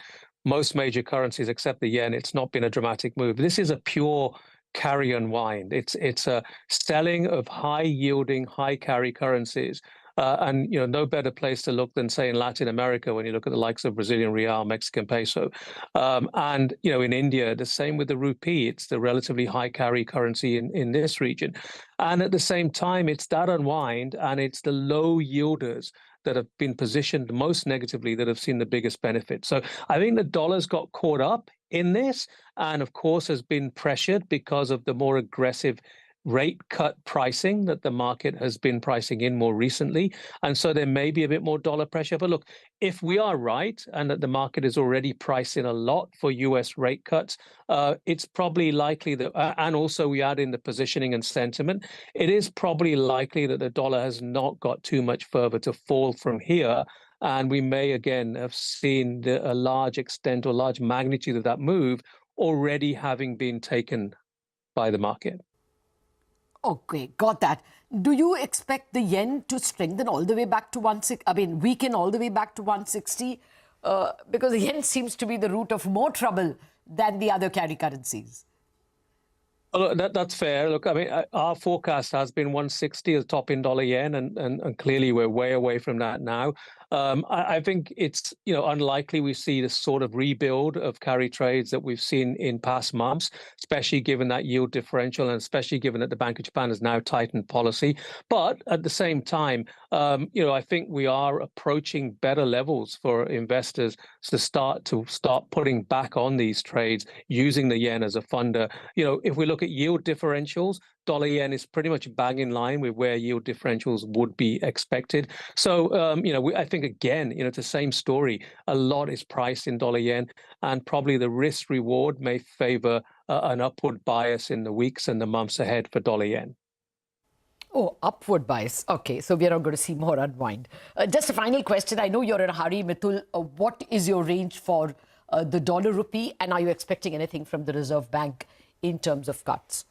most major currencies except the yen, it's not been a dramatic move. This is a pure carry unwind. It's a selling of high-yielding, high-carry currencies. And no better place to look than, say, in Latin America when you look at the likes of Brazilian real, Mexican peso. And in India, the same with the rupee. It's the relatively high carry currency in this region. And at the same time, it's that unwind, and it's the low yielders that have been positioned most negatively that have seen the biggest benefit. So I think the dollar's got caught up in this, and of course has been pressured because of the more aggressive rate cut pricing that the market has been pricing in more recently. And so there may be a bit more dollar pressure. But look, if we are right and that the market is already pricing a lot for US rate cuts, it's probably likely that, and also we add in the positioning and sentiment, it is probably likely that the dollar has not got too much further to fall from here. And we may again have seen a large extent or large magnitude of that move already having been taken by the market. Okay, got that. Do you expect the yen to strengthen all the way back to 160? I mean, weaken all the way back to 160? Because the yen seems to be the root of more trouble than the other carry currencies. Oh, that's fair. Look, I mean, our forecast has been 160 as top in dollar yen, and clearly we're way away from that now. I think it's unlikely we see the sort of rebuild of carry trades that we've seen in past months, especially given that yield differential and especially given that the Bank of Japan has now tightened policy. But at the same time, I think we are approaching better levels for investors to start putting back on these trades using the yen as a funder. If we look at yield differentials, dollar yen is pretty much bang in line with where yield differentials would be expected. So, I think, again, it's the same story. A lot is priced in dollar yen, and probably the risk reward may favor an upward bias in the weeks and the months ahead for dollar yen. Oh, upward bias. Okay, so we are not going to see more unwind. Just a final question. I know you're in a hurry, Mitul. What is your range for the dollar rupee? And are you expecting anything from the Reserve Bank in terms of cuts?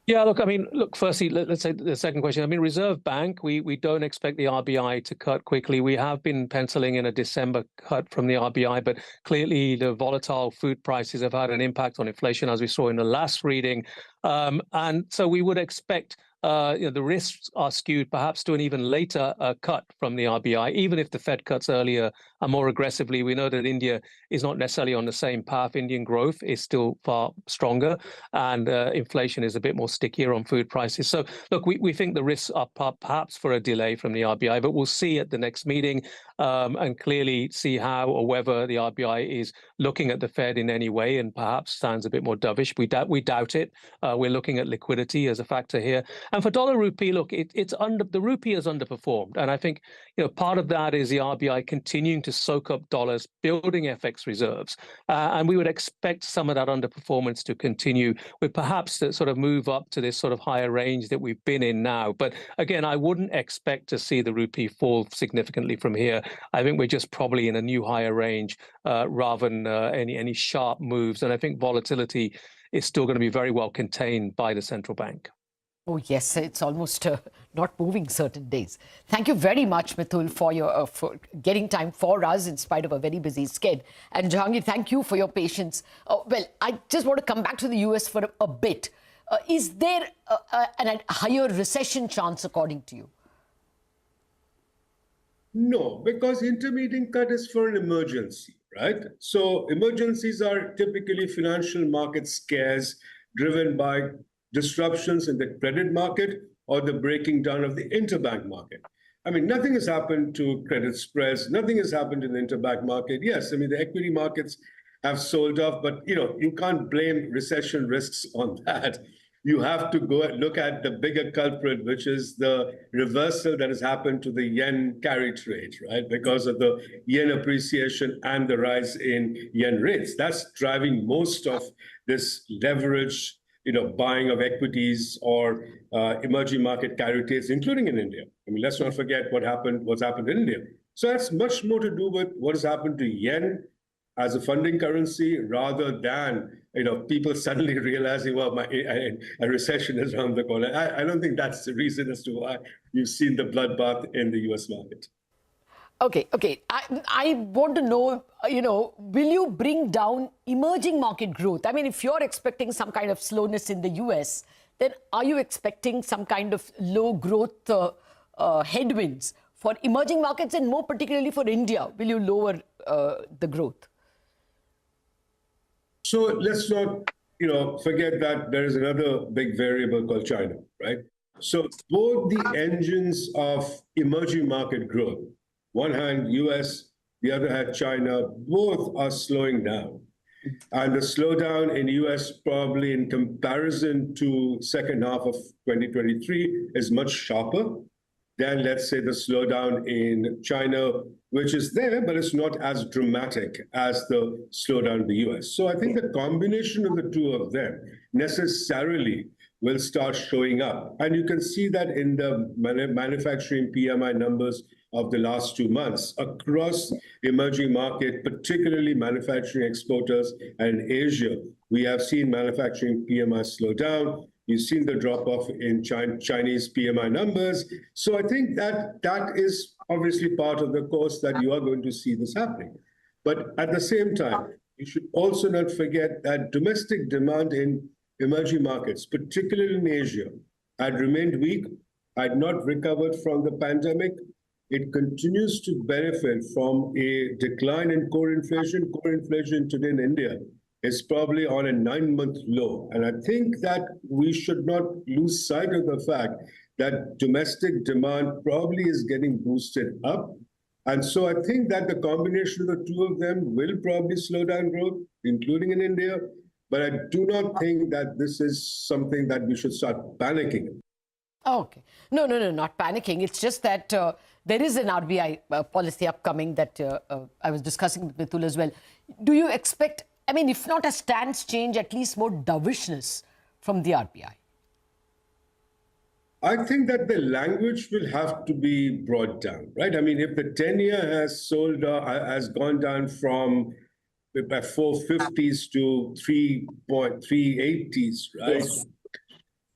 Yeah, look, I mean, look, firstly, let's say the second question. I mean, Reserve Bank, we don't expect the RBI to cut quickly. We have been penciling in a December cut from the RBI, but clearly the volatile food prices have had an impact on inflation, as we saw in the last reading. And so we would expect the risks are skewed perhaps to an even later cut from the RBI, even if the Fed cuts earlier and more aggressively. We know that India is not necessarily on the same path. Indian growth is still far stronger, and inflation is a bit more stickier on food prices. So, look, we think the risks are perhaps for a delay from the RBI, but we'll see at the next meeting and clearly see how or whether the RBI is looking at the Fed in any way and perhaps sounds a bit more dovish. We doubt it. We're looking at liquidity as a factor here. And for dollar rupee, look, the rupee has underperformed. And I think, part of that is the RBI continuing to soak up dollars, building FX reserves. And we would expect some of that underperformance to continue with perhaps that sort of move up to this sort of higher range that we've been in now. But again, I wouldn't expect to see the rupee fall significantly from here. I think we're just probably in a new higher range rather than any sharp moves. And I think volatility is still going to be very well contained by the central bank. Oh, yes, it's almost not moving certain days. Thank you very much, Mithul, for getting time for us in spite of a very busy schedule. And Jahangir, thank you for your patience. Well, I just want to come back to the US for a bit. Is there a higher recession chance, according to you? No, because intermediate cut is for an emergency, right? So emergencies are typically financial market scares driven by disruptions in the credit market or the breaking down of the interbank market. I mean, nothing has happened to credit spreads. Nothing has happened in the interbank market. Yes, I mean, the equity markets have sold off, but you can't blame recession risks on that. You have to go and look at the bigger culprit, which is the reversal that has happened to the yen carry trade, right? Because of the yen appreciation and the rise in yen rates. That's driving most of this leverage, buying of equities or emerging market carry trades, including in India. I mean, let's not forget what's happened in India. So that's much more to do with what has happened to yen as a funding currency rather than people suddenly realizing, well, a recession is around the corner. I don't think that's the reason as to why you've seen the bloodbath in the US market. Okay. I want to know, will you bring down emerging market growth? I mean, if you're expecting some kind of slowness in the US, then are you expecting some kind of low growth headwinds for emerging markets and more particularly for India? Will you lower the growth? So let's not, forget that there is another big variable called China, right? So both the engines of emerging market growth, one hand US, the other hand China, both are slowing down. And the slowdown in US probably in comparison to second half of 2023 is much sharper than, let's say, the slowdown in China, which is there, but it's not as dramatic as the slowdown in the US. So I think the combination of the two of them necessarily will start showing up. And you can see that in the manufacturing PMI numbers of the last 2 months across emerging market, particularly manufacturing exporters and in Asia. We have seen manufacturing PMI slow down. You've seen the drop-off in Chinese PMI numbers. So I think that is obviously part of the course that you are going to see this happening. But at the same time, you should also not forget that domestic demand in emerging markets, particularly in Asia, had remained weak, had not recovered from the pandemic. It continues to benefit from a decline in core inflation. Core inflation today in India is probably on a 9-month low. And I think that we should not lose sight of the fact that domestic demand probably is getting boosted up. And so I think that the combination of the two of them will probably slow down growth, including in India. But I do not think that this is something that we should start panicking. Okay. No, not panicking. It's just that there is an RBI policy upcoming that I was discussing with Mithul as well. Do you expect, I mean, if not a stance change, at least more dovishness from the RBI? I think that the language will have to be brought down, right? I mean, if the 10-year has gone down from by 450s to 3.380s, right? Yes.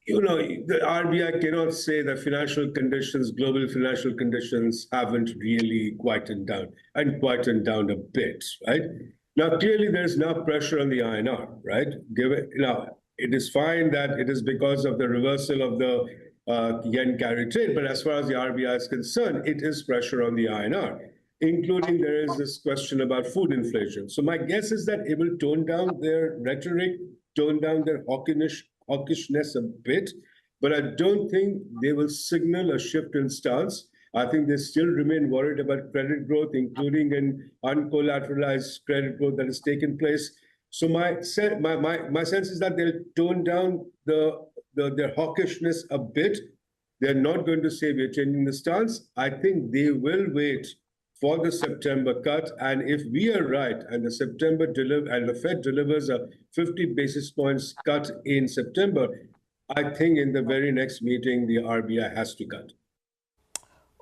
You know, the RBI cannot say that financial conditions, global financial conditions haven't really quietened down a bit, right? Now, clearly there's now pressure on the INR, right? Now, it is fine that it is because of the reversal of the yen carry trade, but as far as the RBI is concerned, it is pressure on the INR, including there is this question about food inflation. So my guess is that it will tone down their rhetoric, tone down their hawkishness a bit, but I don't think they will signal a shift in stance. I think they still remain worried about credit growth, including an uncollateralized credit growth that has taken place. So my sense is that they'll tone down their hawkishness a bit. They're not going to say we're changing the stance. I think they will wait for the September cut, and if we are right, and the Fed delivers a 50 basis points cut in September, I think in the very next meeting the RBI has to cut.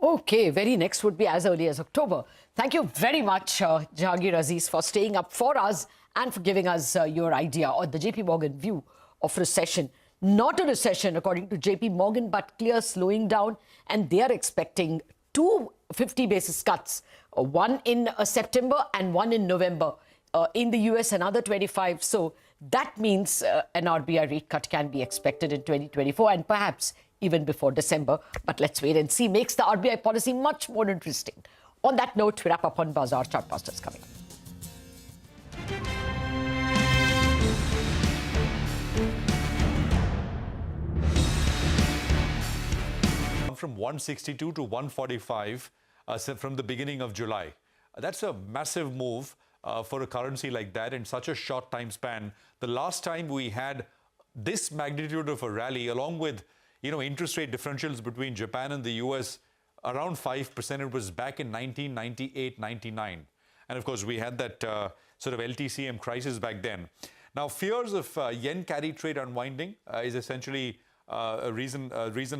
Okay, very next would be as early as October. Thank you very much, Jahangir Aziz, for staying up for us and for giving us your idea on the JP Morgan view of recession. Not a recession, according to JP Morgan, but clear slowing down, and they are expecting 2 50 basis cuts, one in September and one in November. In the US, another 25. So that means an RBI rate cut can be expected in 2024 and perhaps even before December. But let's wait and see. Makes the RBI policy much more interesting. On that note, we wrap up on Bazaar. Chartbusters coming up. From 162 to 145 from the beginning of July. That's a massive move for a currency like that in such a short time span. The last time we had this magnitude of a rally, along with interest rate differentials between Japan and the US around 5%, it was back in 1998-99. And of course, we had that sort of LTCM crisis back then. Now, fears of yen carry trade unwinding is essentially reason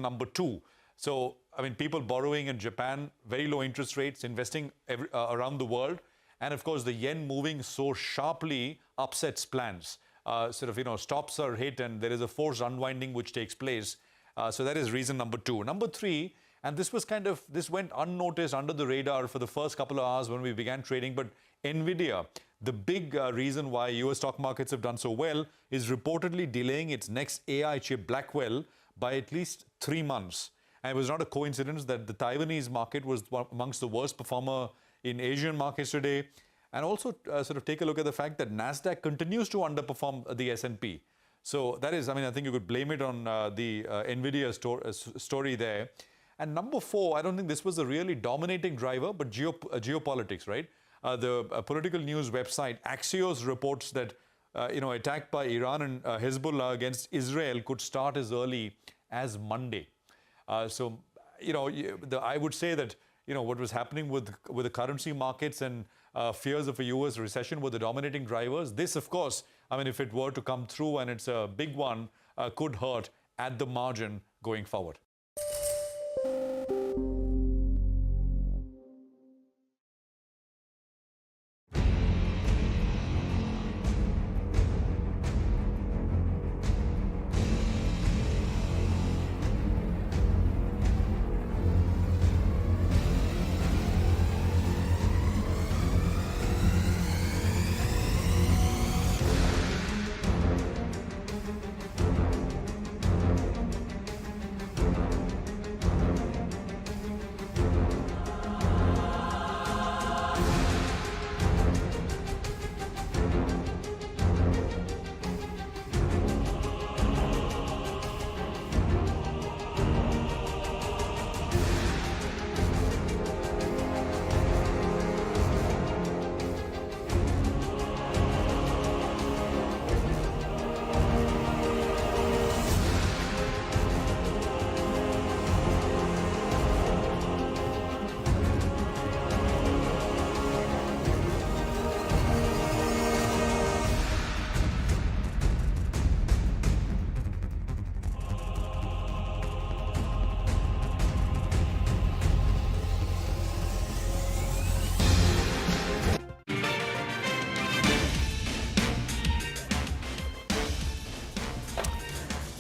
number 2. So, I mean, people borrowing in Japan, very low interest rates, investing around the world. And of course, the yen moving so sharply upsets plans. Stops are hit and there is a forced unwinding which takes place. So that is reason number 2. Number 3, and this went unnoticed under the radar for the first couple of hours when we began trading. But NVIDIA, the big reason why US stock markets have done so well is reportedly delaying its next AI chip Blackwell by at least 3 months. And it was not a coincidence that the Taiwanese market was amongst the worst performer in Asian markets today. And also take a look at the fact that NASDAQ continues to underperform the S&P. So that is, I think you could blame it on the NVIDIA story there. And number 4, I don't think this was a really dominating driver, but geopolitics, right? The political news website Axios reports that, attack by Iran and Hezbollah against Israel could start as early as Monday. I would say that, what was happening with the currency markets and fears of a US recession were the dominating drivers. This, of course, if it were to come through and it's a big one, could hurt at the margin going forward.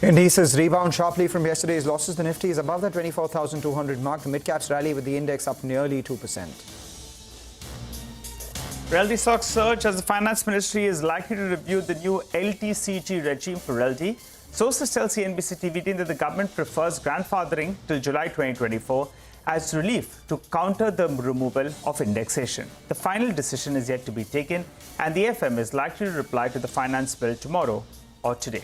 Indices rebound sharply from yesterday's losses. The Nifty is above the 24,200 mark. The mid-caps rally with the index up nearly 2%. Realty stocks surge as the Finance Ministry is likely to review the new LTCG regime for Realty. Sources tell CNBCTV18 that the government prefers grandfathering till July 2024 as relief to counter the removal of indexation. The final decision is yet to be taken, and the FM is likely to reply to the finance bill tomorrow or today.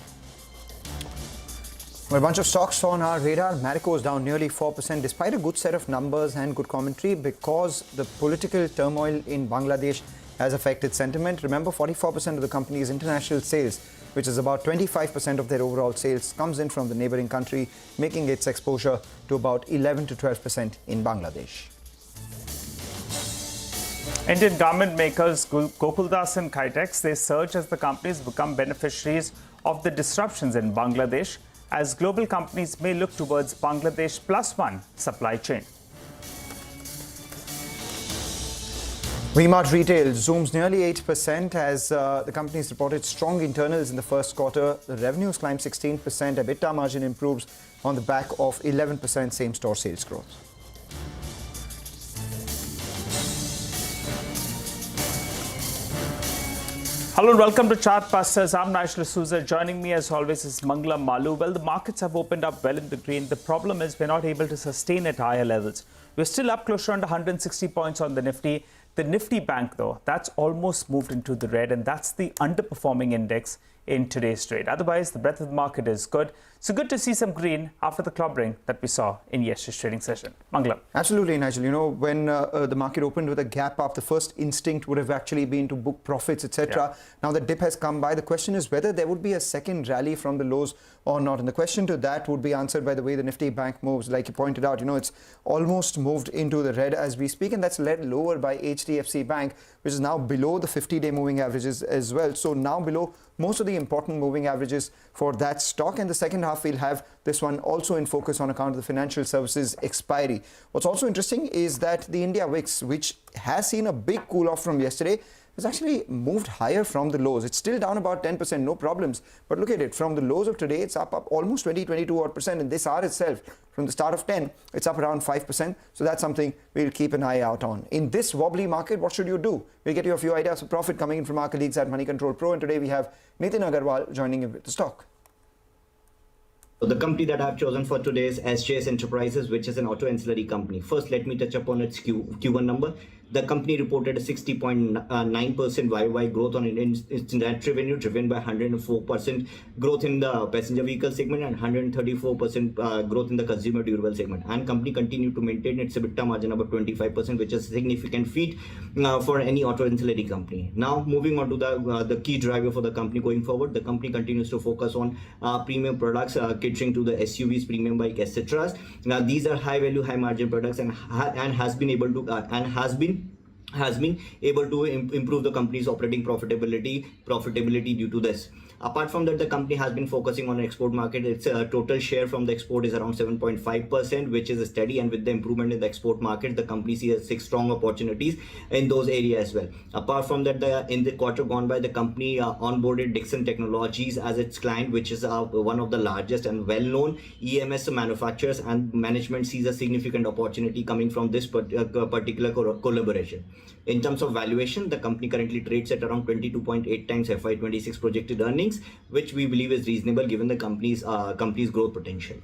Well, a bunch of stocks on our radar. Marico is down nearly 4% despite a good set of numbers and good commentary because the political turmoil in Bangladesh has affected sentiment. Remember, 44% of the company's international sales, which is about 25% of their overall sales, comes in from the neighboring country, making its exposure to about 11 to 12% in Bangladesh. Indian garment makers Gokuldas and Kitex, they surge as the companies become beneficiaries of the disruptions in Bangladesh, as global companies may look towards Bangladesh +1 supply chain. V-Mart Retail zooms nearly 8% as the company's reported strong internals in the first quarter. The revenues climbed 16%. EBITDA margin improves on the back of 11% same-store sales growth. Hello and welcome to Chartbusters. I'm Naishal Souza. Joining me as always is Mangala Malu. Well, the markets have opened up well in the green. The problem is we're not able to sustain at higher levels. We're still up close to around 160 points on the Nifty. The Nifty Bank, though, that's almost moved into the red, and that's the underperforming index in today's trade. Otherwise, the breadth of the market is good. So good to see some green after the clobbering that we saw in yesterday's trading session. Mangala. Absolutely, Nigel. You know, when the market opened with a gap up, the first instinct would have actually been to book profits, etc. Yeah. Now the dip has come by. The question is whether there would be a second rally from the lows or not. And the question to that would be answered by the way the Nifty Bank moves. Like you pointed out, you know, it's almost moved into the red as we speak, and that's led lower by HDFC Bank, which is now below the 50-day moving averages as well. So now below most of the important moving averages for that stock. And the second half, we'll have this one also in focus on account of the financial services expiry. What's also interesting is that the India VIX, which has seen a big cool off from yesterday, has actually moved higher from the lows. It's still down about 10%, no problems. But look at it, from the lows of today, it's up almost 22%. And this hour itself, from the start of 10, it's up around 5%. So that's something we'll keep an eye out on. In this wobbly market, what should you do? We'll get you a few ideas of profit coming in from our colleagues at Money Control Pro. And today we have Nitin Agarwal joining in with the stock. So the company that I've chosen for today is SJS Enterprises, which is an auto ancillary company. First, let me touch upon its Q1 number. The company reported a 60.9% YY growth on its net revenue, driven by 104% growth in the passenger vehicle segment and 134% growth in the consumer durable segment. And company continued to maintain its EBITDA margin about 25%, which is a significant feat for any auto ancillary company. Now, moving on to the key driver for the company going forward, the company continues to focus on premium products, catering to the SUVs, premium bike, etc. Now, these are high value, high margin products, and has been able to improve the company's operating profitability due to this. Apart from that, the company has been focusing on the export market. Its total share from the export is around 7.5%, which is steady. And with the improvement in the export market, the company sees 6 strong opportunities in those areas as well. Apart from that, in the quarter gone by, the company onboarded Dixon Technologies as its client, which is one of the largest and well-known EMS manufacturers, and management sees a significant opportunity coming from this particular collaboration. In terms of valuation, the company currently trades at around 22.8 times FY26 projected earnings, which we believe is reasonable given the company's growth potential.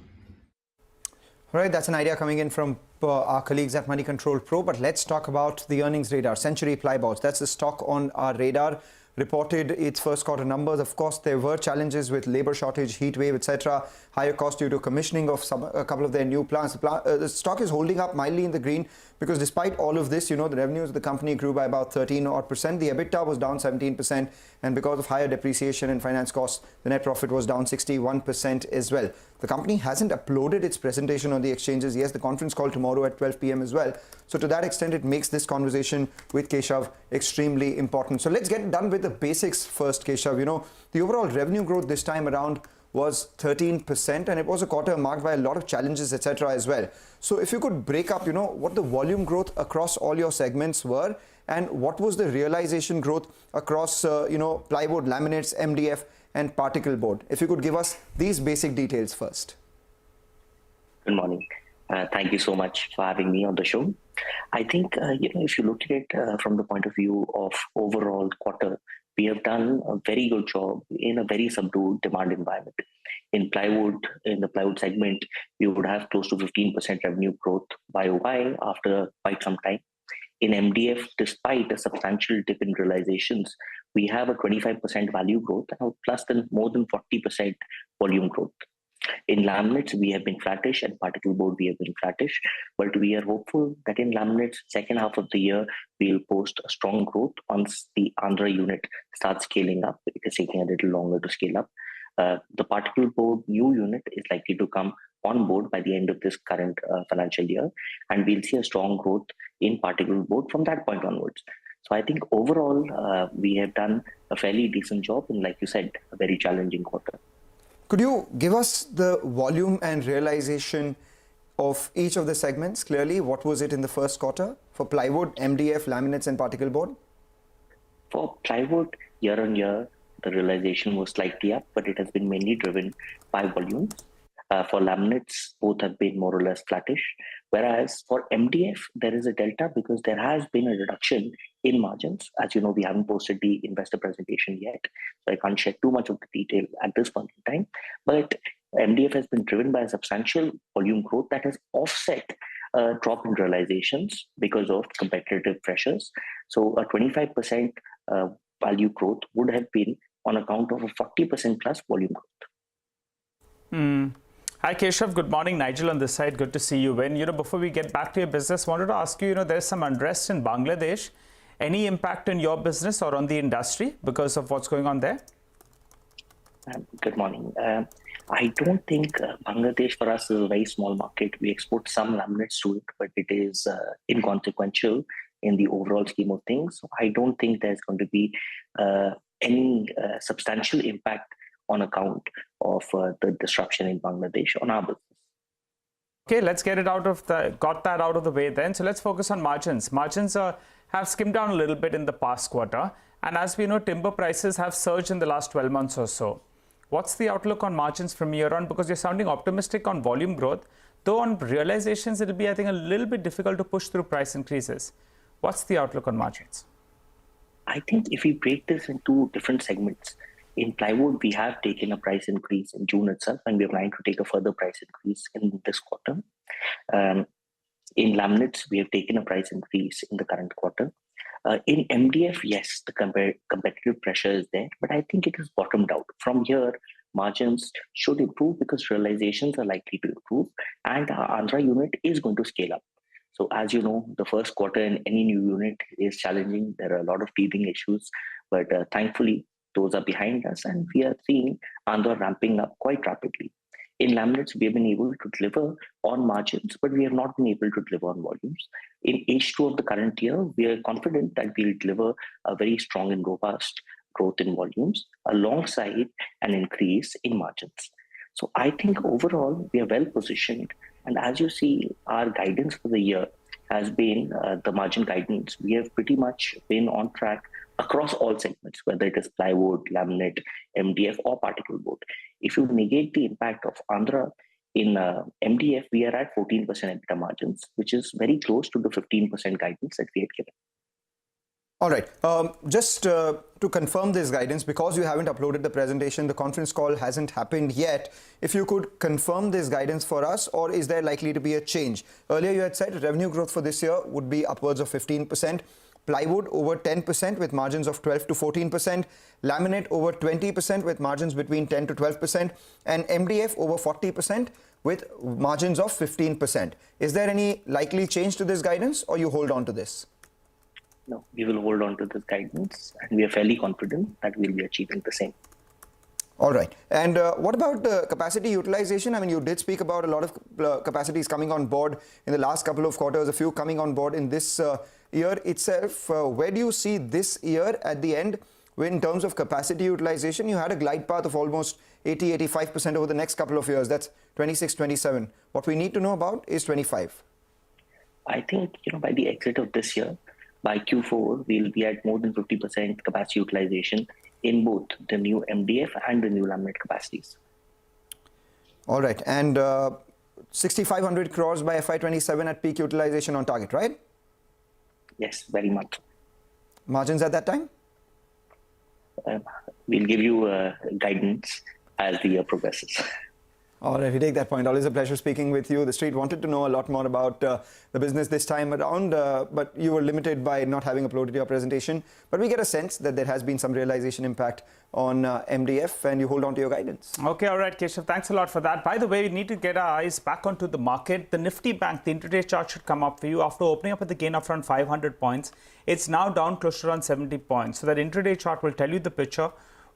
All right, that's an idea coming in from our colleagues at Money Control Pro. But let's talk about the earnings radar. Century Plyboards, that's the stock on our radar, reported its first quarter numbers. Of course, there were challenges with labor shortage, heat wave, etc. Higher cost due to commissioning of a couple of their new plants. The stock is holding up mildly in the green because despite all of this, you know, the revenues of the company grew by about 13%. The EBITDA was down 17%, and because of higher depreciation and finance costs, the net profit was down 61% as well. The company hasn't uploaded its presentation on the exchanges. Yes, the conference call tomorrow at 12 p.m. as well. So to that extent, it makes this conversation with Keshav extremely important. So let's get done with the basics first, Keshav. You know, the overall revenue growth this time around was 13%, and it was a quarter marked by a lot of challenges, etc. as well. So if you could break up, you know, what the volume growth across all your segments were, and what was the realization growth across, you know, plywood, laminates, MDF, and particle board. If you could give us these basic details first. Good morning. Thank you so much for having me on the show. I think, if you look at it from the point of view of overall quarter, we have done a very good job in a very subdued demand environment. In the plywood segment, we would have close to 15% revenue growth YOY after quite some time. In MDF, despite a substantial dip in realizations, we have a 25% value growth and more than 40% volume growth. In laminates, we have been flattish, and particle board, we have been flattish. But we are hopeful that in laminates, second half of the year, we will post a strong growth once the Andhra unit starts scaling up. It is taking a little longer to scale up. The particle board new unit is likely to come on board by the end of this current financial year, and we'll see a strong growth in particle board from that point onwards. So I think overall, we have done a fairly decent job in, like you said, a very challenging quarter. Could you give us the volume and realization of each of the segments clearly? What was it in the first quarter for plywood, MDF, laminates, and particle board? For plywood, year on year, the realization was slightly up, but it has been mainly driven by volumes. For laminates, both have been more or less flattish. Whereas for MDF, there is a delta because there has been a reduction in margins. As you know, we haven't posted the investor presentation yet, so I can't share too much of the detail at this point in time. But MDF has been driven by a substantial volume growth that has offset a drop in realizations because of competitive pressures. So a 25% value growth would have been on account of a 40% plus volume growth. Hi Keshav, good morning. Nigel on this side, good to see you. Before we get back to your business, wanted to ask you, there's some unrest in Bangladesh. Any impact on your business or on the industry because of what's going on there? Good morning. I don't think Bangladesh for us is a very small market. We export some laminates to it, but it is inconsequential in the overall scheme of things. So I don't think there's going to be any substantial impact on account of the disruption in Bangladesh on our business. Okay, let's get that out of the way then. So let's focus on margins. Margins have skimmed down a little bit in the past quarter. And as we know, timber prices have surged in the last 12 months or so. What's the outlook on margins from here on? Because you're sounding optimistic on volume growth, though on realizations, it'll be, I think, a little bit difficult to push through price increases. What's the outlook on margins? I think if we break this into different segments, in plywood, we have taken a price increase in June itself, and we're planning to take a further price increase in this quarter. In laminates, we have taken a price increase in the current quarter. In MDF, yes, the competitive pressure is there, but I think it has bottomed out. From here, margins should improve because realizations are likely to improve, and our Andhra unit is going to scale up. So as you know, the first quarter in any new unit is challenging. There are a lot of teething issues, but thankfully, those are behind us, and we are seeing Andhra ramping up quite rapidly. In laminates, we have been able to deliver on margins, but we have not been able to deliver on volumes. In H2 of the current year, we are confident that we will deliver a very strong and robust growth in volumes alongside an increase in margins. So I think overall, we are well positioned. And as you see, our guidance for the year has been the margin guidance. We have pretty much been on track across all segments, whether it is plywood, laminate, MDF, or particle board. If you negate the impact of Andhra, in MDF, we are at 14% EBITDA margins, which is very close to the 15% guidance that we had given. All right. Just to confirm this guidance, because you haven't uploaded the presentation, the conference call hasn't happened yet. If you could confirm this guidance for us, or is there likely to be a change? Earlier, you had said revenue growth for this year would be upwards of 15%. Plywood over 10% with margins of 12 to 14%, laminate over 20% with margins between 10 to 12%, and MDF over 40% with margins of 15%. Is there any likely change to this guidance, or you hold on to this? No, we will hold on to this guidance, and we are fairly confident that we'll be achieving the same. All right. And what about the capacity utilization? I mean, you did speak about a lot of capacities coming on board in the last couple of quarters, a few coming on board in this year itself. Where do you see this year at the end in terms of capacity utilization? You had a glide path of almost 80-85% over the next couple of years. That's 26-27. What we need to know about is 25. I think, by the exit of this year, by Q4, we'll be at more than 50% capacity utilization in both the new MDF and the new laminate capacities. All right. And 6,500 crores by FY27 at peak utilization on target, right? Yes, very much. Margins at that time? We'll give you guidance as the year progresses. All right, we take that point. Always a pleasure speaking with you. The street wanted to know a lot more about the business this time around, but you were limited by not having uploaded your presentation. But we get a sense that there has been some realization impact on MDF, and you hold on to your guidance. Okay, all right, Keshav, thanks a lot for that. By the way, we need to get our eyes back onto the market. The Nifty Bank, the intraday chart should come up for you after opening up at the gain of around 500 points. It's now down close to around 70 points. So that intraday chart will tell you the picture.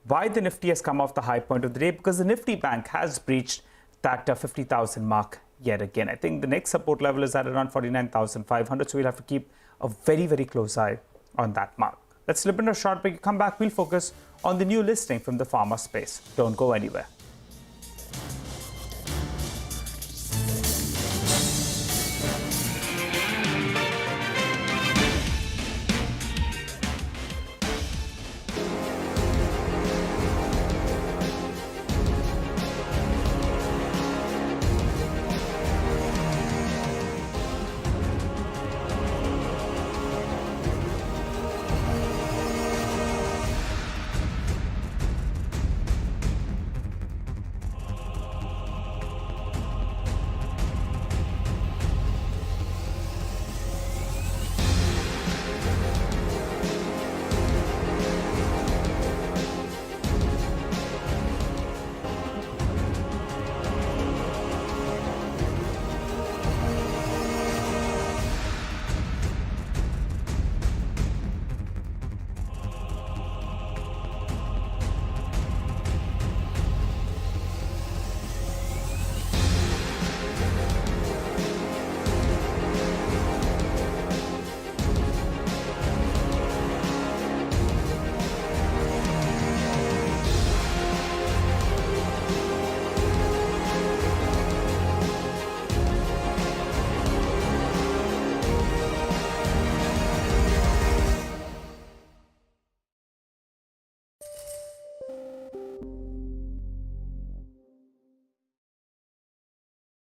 Why the Nifty has come off the high point of the day? Because the Nifty Bank has breached that 50,000 mark yet again. I think the next support level is at around 49,500. So we'll have to keep a very, very close eye on that mark. Let's slip into a short break. Come back. We'll focus on the new listing from the pharma space. Don't go anywhere.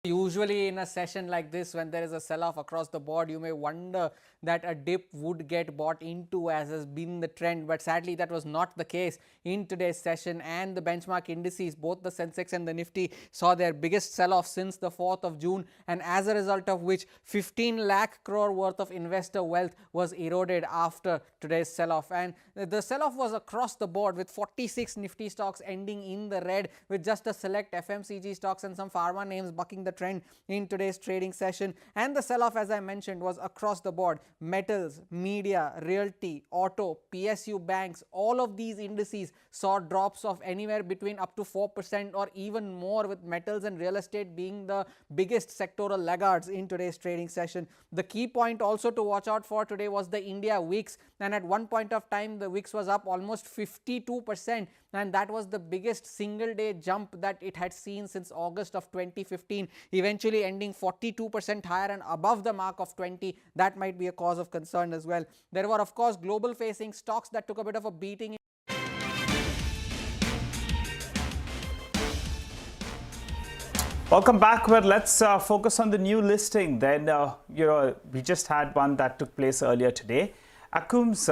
Usually in a session like this, when there is a sell-off across the board, you may wonder that a dip would get bought into, as has been the trend, but sadly that was not the case in today's session. And the benchmark indices, both the Sensex and the Nifty, saw their biggest sell-off since the 4th of June, and as a result of which 15 lakh crore worth of investor wealth was eroded after today's sell-off. And the sell-off was across the board, with 46 Nifty stocks ending in the red, with just a select FMCG stocks and some pharma names bucking the trend in today's trading session. And the sell-off, as I mentioned, was across the board. Metals, media, realty, auto, PSU banks, all of these indices saw drops of anywhere between up to 4% or even more, with metals and real estate being the biggest sectoral laggards in today's trading session. The key point also to watch out for today was the India VIX, and at one point of time the VIX was up almost 52%, and that was the biggest single day jump that it had seen since August of 2015, eventually ending 42% higher and above the mark of 20. That might be a cause of concern as well. There were of course global facing stocks that took a bit of a beating. Welcome back. Well, let's focus on the new listing. Then, we just had one that took place earlier today. Akums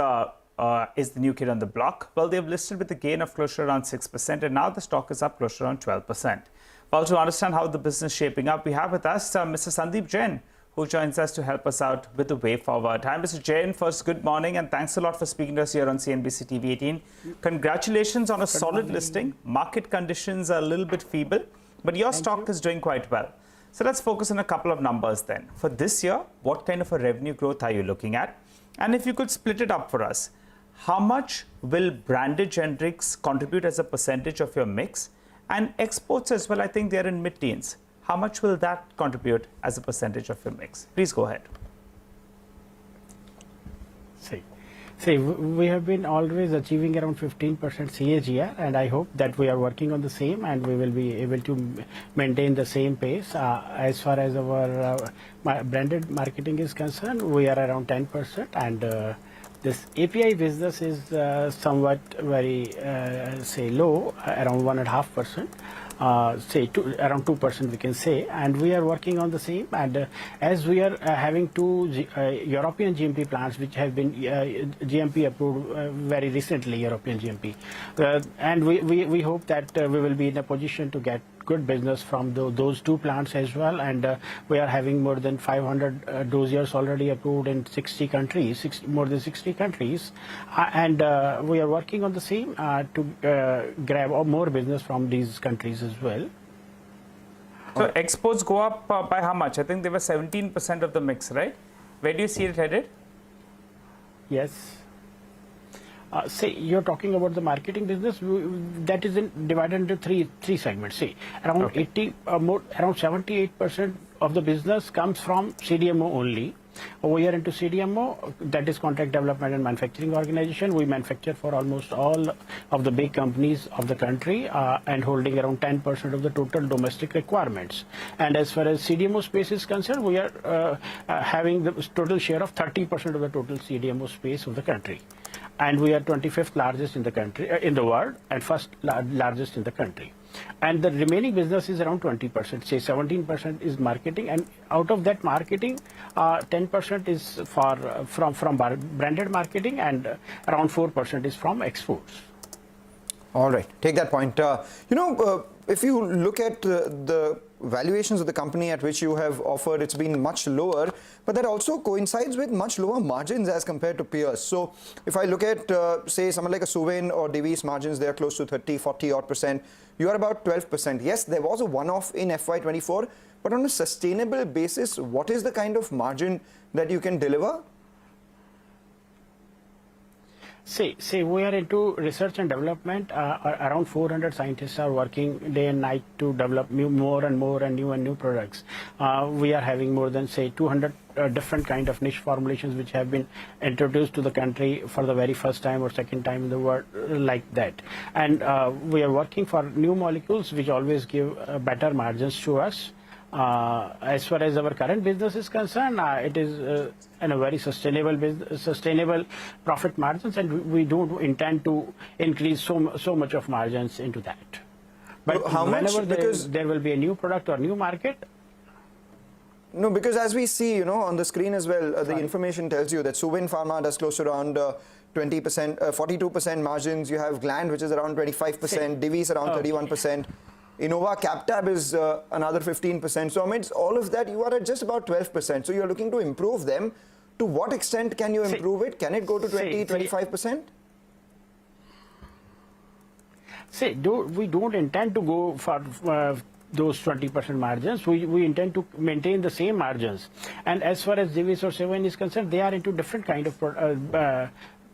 is the new kid on the block. Well, they've listed with a gain of close to around 6%, and now the stock is up close to around 12%. Well, to understand how the business is shaping up, we have with us Mr. Sandeep Jain, who joins us to help us out with the way forward. Hi, Mr. Jain. First, good morning, and thanks a lot for speaking to us here on CNBC TV18. Congratulations on a solid listing. Market conditions are a little bit feeble, but your stock is doing quite well. So let's focus on a couple of numbers then. For this year, what kind of a revenue growth are you looking at? And if you could split it up for us, how much will branded generics contribute as a percentage of your mix? And exports as well, I think they're in mid-teens. How much will that contribute as a percentage of your mix? Please go ahead. See, we have been always achieving around 15% CAGR, and I hope that we are working on the same, and we will be able to maintain the same pace. As far as our branded marketing is concerned, we are around 10%, and This API business is somewhat very, say, low, around 1.5%. Around 2% we can say, and we are working on the same. And as we are having two European GMP plants which have been GMP approved very recently, European GMP, and we hope that we will be in a position to get good business from those two plants as well. And we are having more than 500 dossiers already approved in 60 countries, more than 60 countries, and we are working on the same to grab more business from these countries as well. So exports go up by how much? I think they were 17% of the mix, right? Where do you see it headed? Yes. Say you're talking about the marketing business, that is divided into three segments. Say around 78% of the business comes from CDMO only. Over here into CDMO, that is contract development and manufacturing organization. We manufacture for almost all of the big companies of the country and holding around 10% of the total domestic requirements. And as far as CDMO space is concerned, we are having the total share of 30% of the total CDMO space of the country. And we are 25th largest in the country, in the world, and first largest in the country. And the remaining business is around 20%. Say 17% is marketing, and out of that marketing, 10% is from branded marketing, and around 4% is from exports. All right, take that point. If you look at the valuations of the company at which you have offered, it's been much lower, but that also coincides with much lower margins as compared to peers. So if I look at, say, someone like a Suven or Divi's margins, they are close to 30, 40 odd percent. You are about 12%. Yes, there was a one-off in FY24, but on a sustainable basis, what is the kind of margin that you can deliver? Say we are into research and development. Around 400 scientists are working day and night to develop more and new products. We are having more than, say, 200 different kind of niche formulations which have been introduced to the country for the very first time or second time in the world, like that. And we are working for new molecules which always give better margins to us. As far as our current business is concerned, it is in a very sustainable profit margins, and we don't intend to increase so much of margins into that. But how whenever much? Because there will be a new product or new market. No, because as we see, on the screen as well, the information tells you that Suven Pharma does close to around 20%, 42% margins. You have Gland, which is around 25%. Divi's around 31%. Innova Captab is another 15%. So amidst all of that, you are at just about 12%. So you're looking to improve them. To what extent can you improve it? Can it go to 20, 25%? See, we don't intend to go for those 20% margins. We intend to maintain the same margins. And as far as Divi's or Suven is concerned, they are into different kind of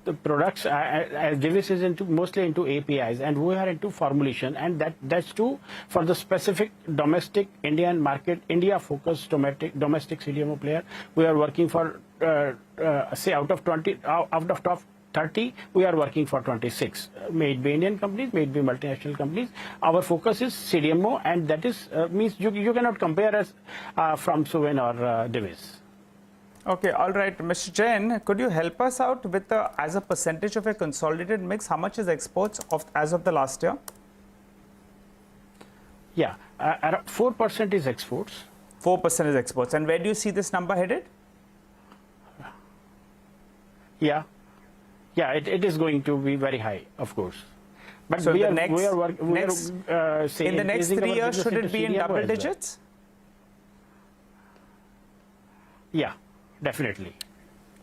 the products. Divi's is mostly into APIs, and we are into formulation, and that's true for the specific domestic Indian market, India-focused domestic CDMO player. We are working for say out of top 30, we are working for 26. May it be Indian companies, may it be multinational companies. Our focus is CDMO, and that is means you cannot compare us from Suven or Divi's. Okay, all right. Mr. Jain, could you help us out with as a percentage of a consolidated mix, how much is exports as of the last year? Yeah, 4% is exports. 4% is exports. And where do you see this number headed? Yeah, it is going to be very high, of course. But so in the next 3 years, should it be in double digits? Yeah. Definitely.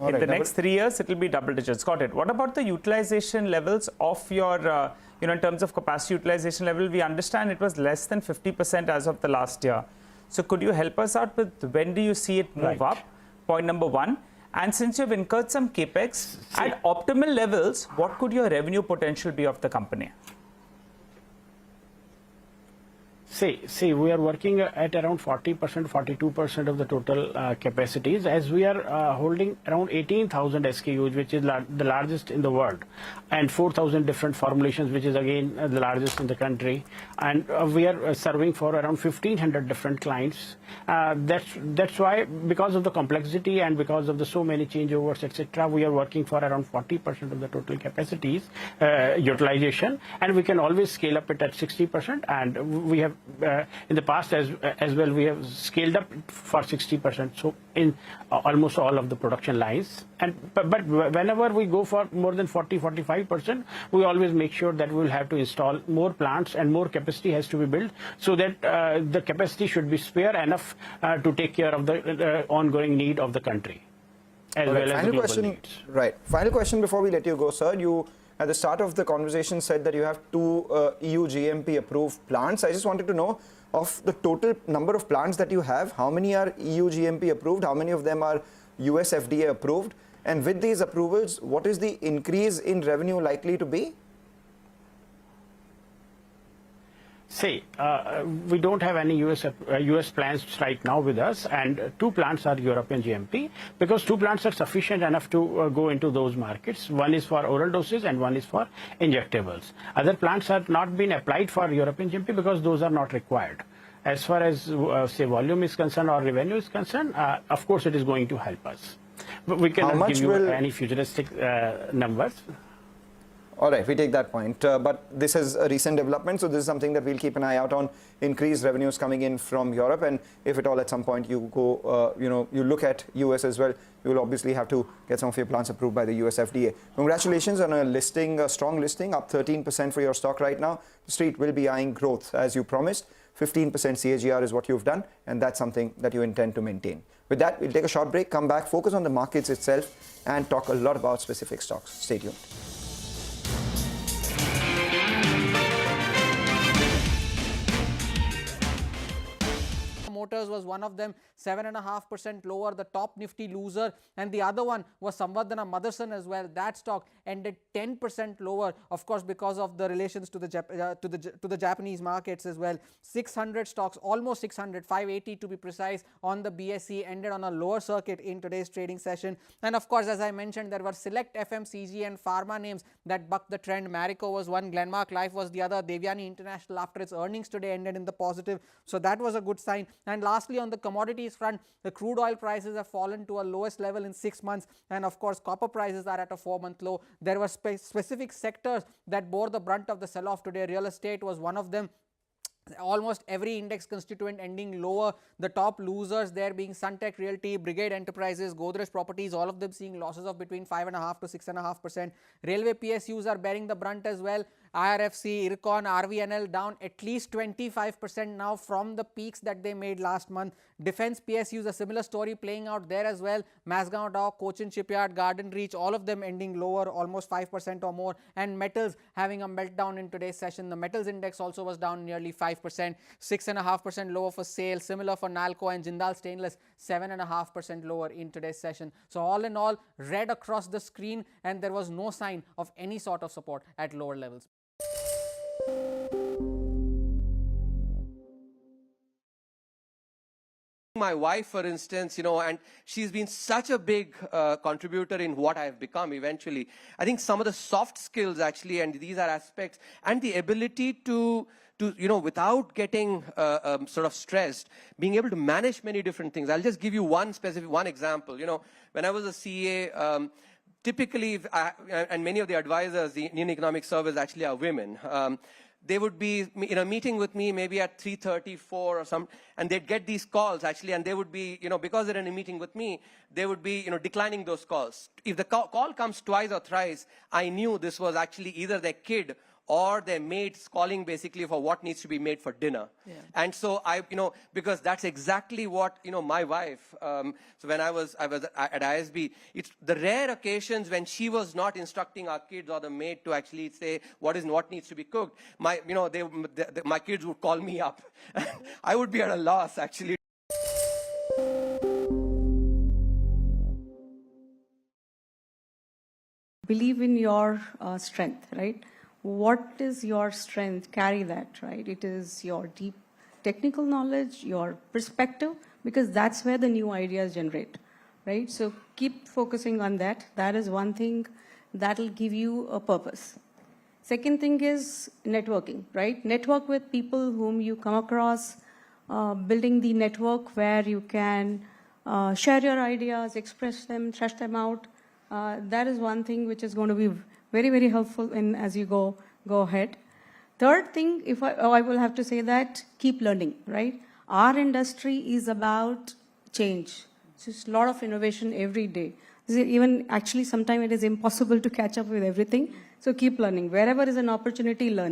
In the next 3 years, it will be double digits. Got it. What about the utilization levels of your, in terms of capacity utilization level? We understand it was less than 50% as of the last year. So could you help us out with when do you see it move up? Point number one. And since you've incurred some capex, at optimal levels, what could your revenue potential be of the company? See, we are working at around 40%, 42% of the total capacities, as we are holding around 18,000 SKUs, which is the largest in the world, and 4,000 different formulations, which is again the largest in the country. And we are serving for around 1,500 different clients. That's why, because of the complexity and because of the so many changeovers, etc., we are working for around 40% of the total capacities utilization, and we can always scale up it at 60%. And we have in the past as well, we have scaled up for 60%. So in almost all of the production lines. But whenever we go for more than 40-45%, we always make sure that we will have to install more plants and more capacity has to be built, so that the capacity should be spare enough to take care of the ongoing need of the country, as well as the global needs. Right. Final question before we let you go, sir. You, at the start of the conversation, said that you have 2 EU GMP approved plants. I just wanted to know, of the total number of plants that you have, how many are EU GMP approved, how many of them are US FDA approved, and with these approvals, what is the increase in revenue likely to be? See, we don't have any US plants right now with us, and 2 plants are European GMP, because 2 plants are sufficient enough to go into those markets. One is for oral doses and one is for injectables. Other plants have not been applied for European GMP because those are not required. As far as, say, volume is concerned or revenue is concerned, of course it is going to help us. But we cannot give you any futuristic numbers. All right, we take that point. But this is a recent development, so this is something that we'll keep an eye out on. Increased revenues coming in from Europe, and if at all at some point you go, you look at US as well, you will obviously have to get some of your plants approved by the US FDA. Congratulations on a listing, a strong listing, up 13% for your stock right now. The street will be eyeing growth as you promised. 15% CAGR is what you've done, and that's something that you intend to maintain. With that, we'll take a short break, come back, focus on the markets itself, and talk a lot about specific stocks. Stay tuned. Motors was one of them, 7.5% lower, the top Nifty loser, and the other one was Samvardhana Motherson as well. That stock ended 10% lower, of course, because of the relations to the Japanese markets as well. 600 stocks, almost 600, 580 to be precise, on the BSE, ended on a lower circuit in today's trading session. And of course, as I mentioned, there were select FMCG and pharma names that bucked the trend. Marico was one, Glenmark Life was the other. Devyani International, after its earnings today, ended in the positive, so that was a good sign. And lastly, on the commodities front, the crude oil prices have fallen to a lowest level in 6 months, and of course copper prices are at a 4-month low. There were specific sectors that bore the brunt of the sell-off today. Real estate was one of them. Almost every index constituent ending lower. The top losers there being Suntech Realty, Brigade Enterprises, Godrej Properties, all of them seeing losses of between 5.5% to 6.5%. Railway PSUs are bearing the brunt as well. IRFC, IRCON, RVNL down at least 25% now from the peaks that they made last month. Defense PSUs, a similar story playing out there as well. Mazgaon Dock, Cochin Shipyard, Garden Reach, all of them ending lower, almost 5% or more. And metals having a meltdown in today's session. The metals index also was down nearly 5%, 6.5% lower for SAIL, similar for Nalco and Jindal Stainless, 7.5% lower in today's session. So all in all, red across the screen, and there was no sign of any sort of support at lower levels. My wife, for instance, and she's been such a big contributor in what I've become eventually. I think some of the soft skills actually, and these are aspects, and the ability to without getting sort of stressed, being able to manage many different things. I'll just give you one example. When I was a CA, typically, and many of the advisors, the Indian Economic Service actually are women. They would be in a meeting with me maybe at 3:30, 4 or something, and they'd get these calls actually, and they would be, because they're in a meeting with me, they would be, declining those calls. If the call comes twice or thrice, I knew this was actually either their kid or their mates calling basically for what needs to be made for dinner. Yeah. And so because that's exactly what, my wife, so when I was at ISB, it's the rare occasions when she was not instructing our kids or the maid to actually say what needs to be cooked. My kids would call me up. I would be at a loss actually. Believe in your strength, right? What is your strength? Carry that, right? It is your deep technical knowledge, your perspective, because that's where the new ideas generate, right? So keep focusing on that. That is one thing that will give you a purpose. Second thing is networking, right? Network with people whom you come across, building the network where you can share your ideas, express them, trash them out. That is one thing which is going to be very, very helpful as you go ahead. Third thing, I will have to say that keep learning, right? Our industry is about change. So it's a lot of innovation every day. Even actually, sometimes it is impossible to catch up with everything. So keep learning. Wherever is an opportunity, learn.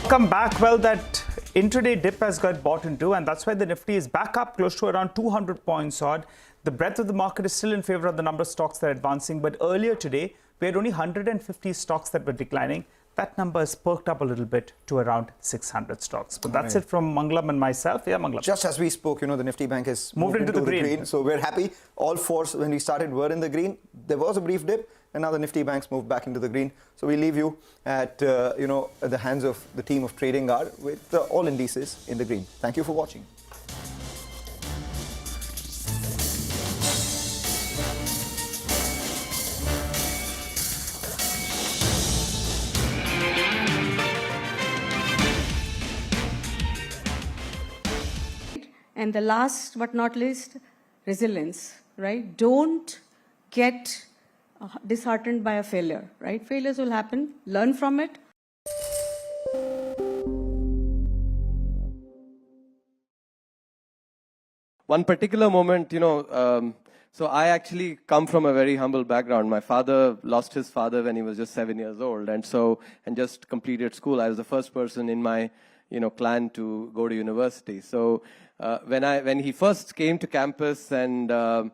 Come back. Well, that intraday dip has got bought into, and that's why the Nifty is back up close to around 200 points odd. The breadth of the market is still in favor of the number of stocks that are advancing, but earlier today, we had only 150 stocks that were declining. That number has perked up a little bit to around 600 stocks. But that's it from Mangalam and myself. Yeah, Mangalam. Just as we spoke, the Nifty Bank has moved into the green. So we're happy. All fours, when we started, were in the green. There was a brief dip, and now the Nifty Banks moved back into the green. So we leave you at, at the hands of the team of Trading Guard with all indices in the green. Thank you for watching. And the last but not least, resilience, right? Don't get disheartened by a failure, right? Failures will happen. Learn from it. One particular moment, so I actually come from a very humble background. My father lost his father when he was just 7 years old, and just completed school. I was the first person in my clan to go to university. So when he first came to campus, and I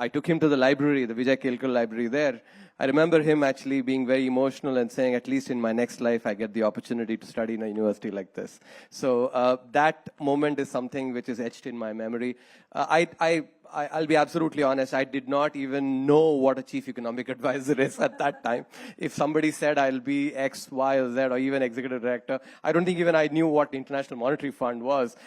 took him to the library, the Vijay Kelkar library there, I remember him actually being very emotional and saying, at least in my next life, I get the opportunity to study in a university like this. So that moment is something which is etched in my memory. I'll be absolutely honest, I did not even know what a chief economic advisor is at that time. If somebody said I'll be X, Y, or Z, or even executive director, I don't think even I knew what the International Monetary Fund was.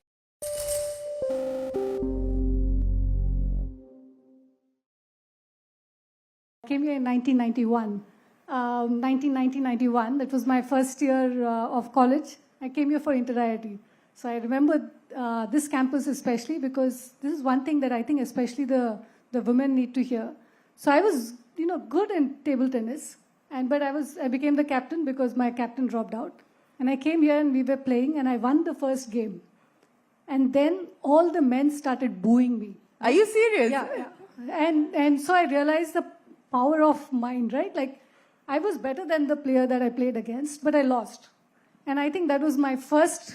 I came here in 1991. 1991, that was my first year of college. I came here for Inter-IIT. So I remember this campus especially, because this is one thing that I think especially the women need to hear. So I was, good in table tennis, but I became the captain because my captain dropped out. And I came here and we were playing, and I won the first game. And then all the men started booing me. Are you serious? Yeah. And so I realized the power of mind, right? Like, I was better than the player that I played against, but I lost. And I think that was my first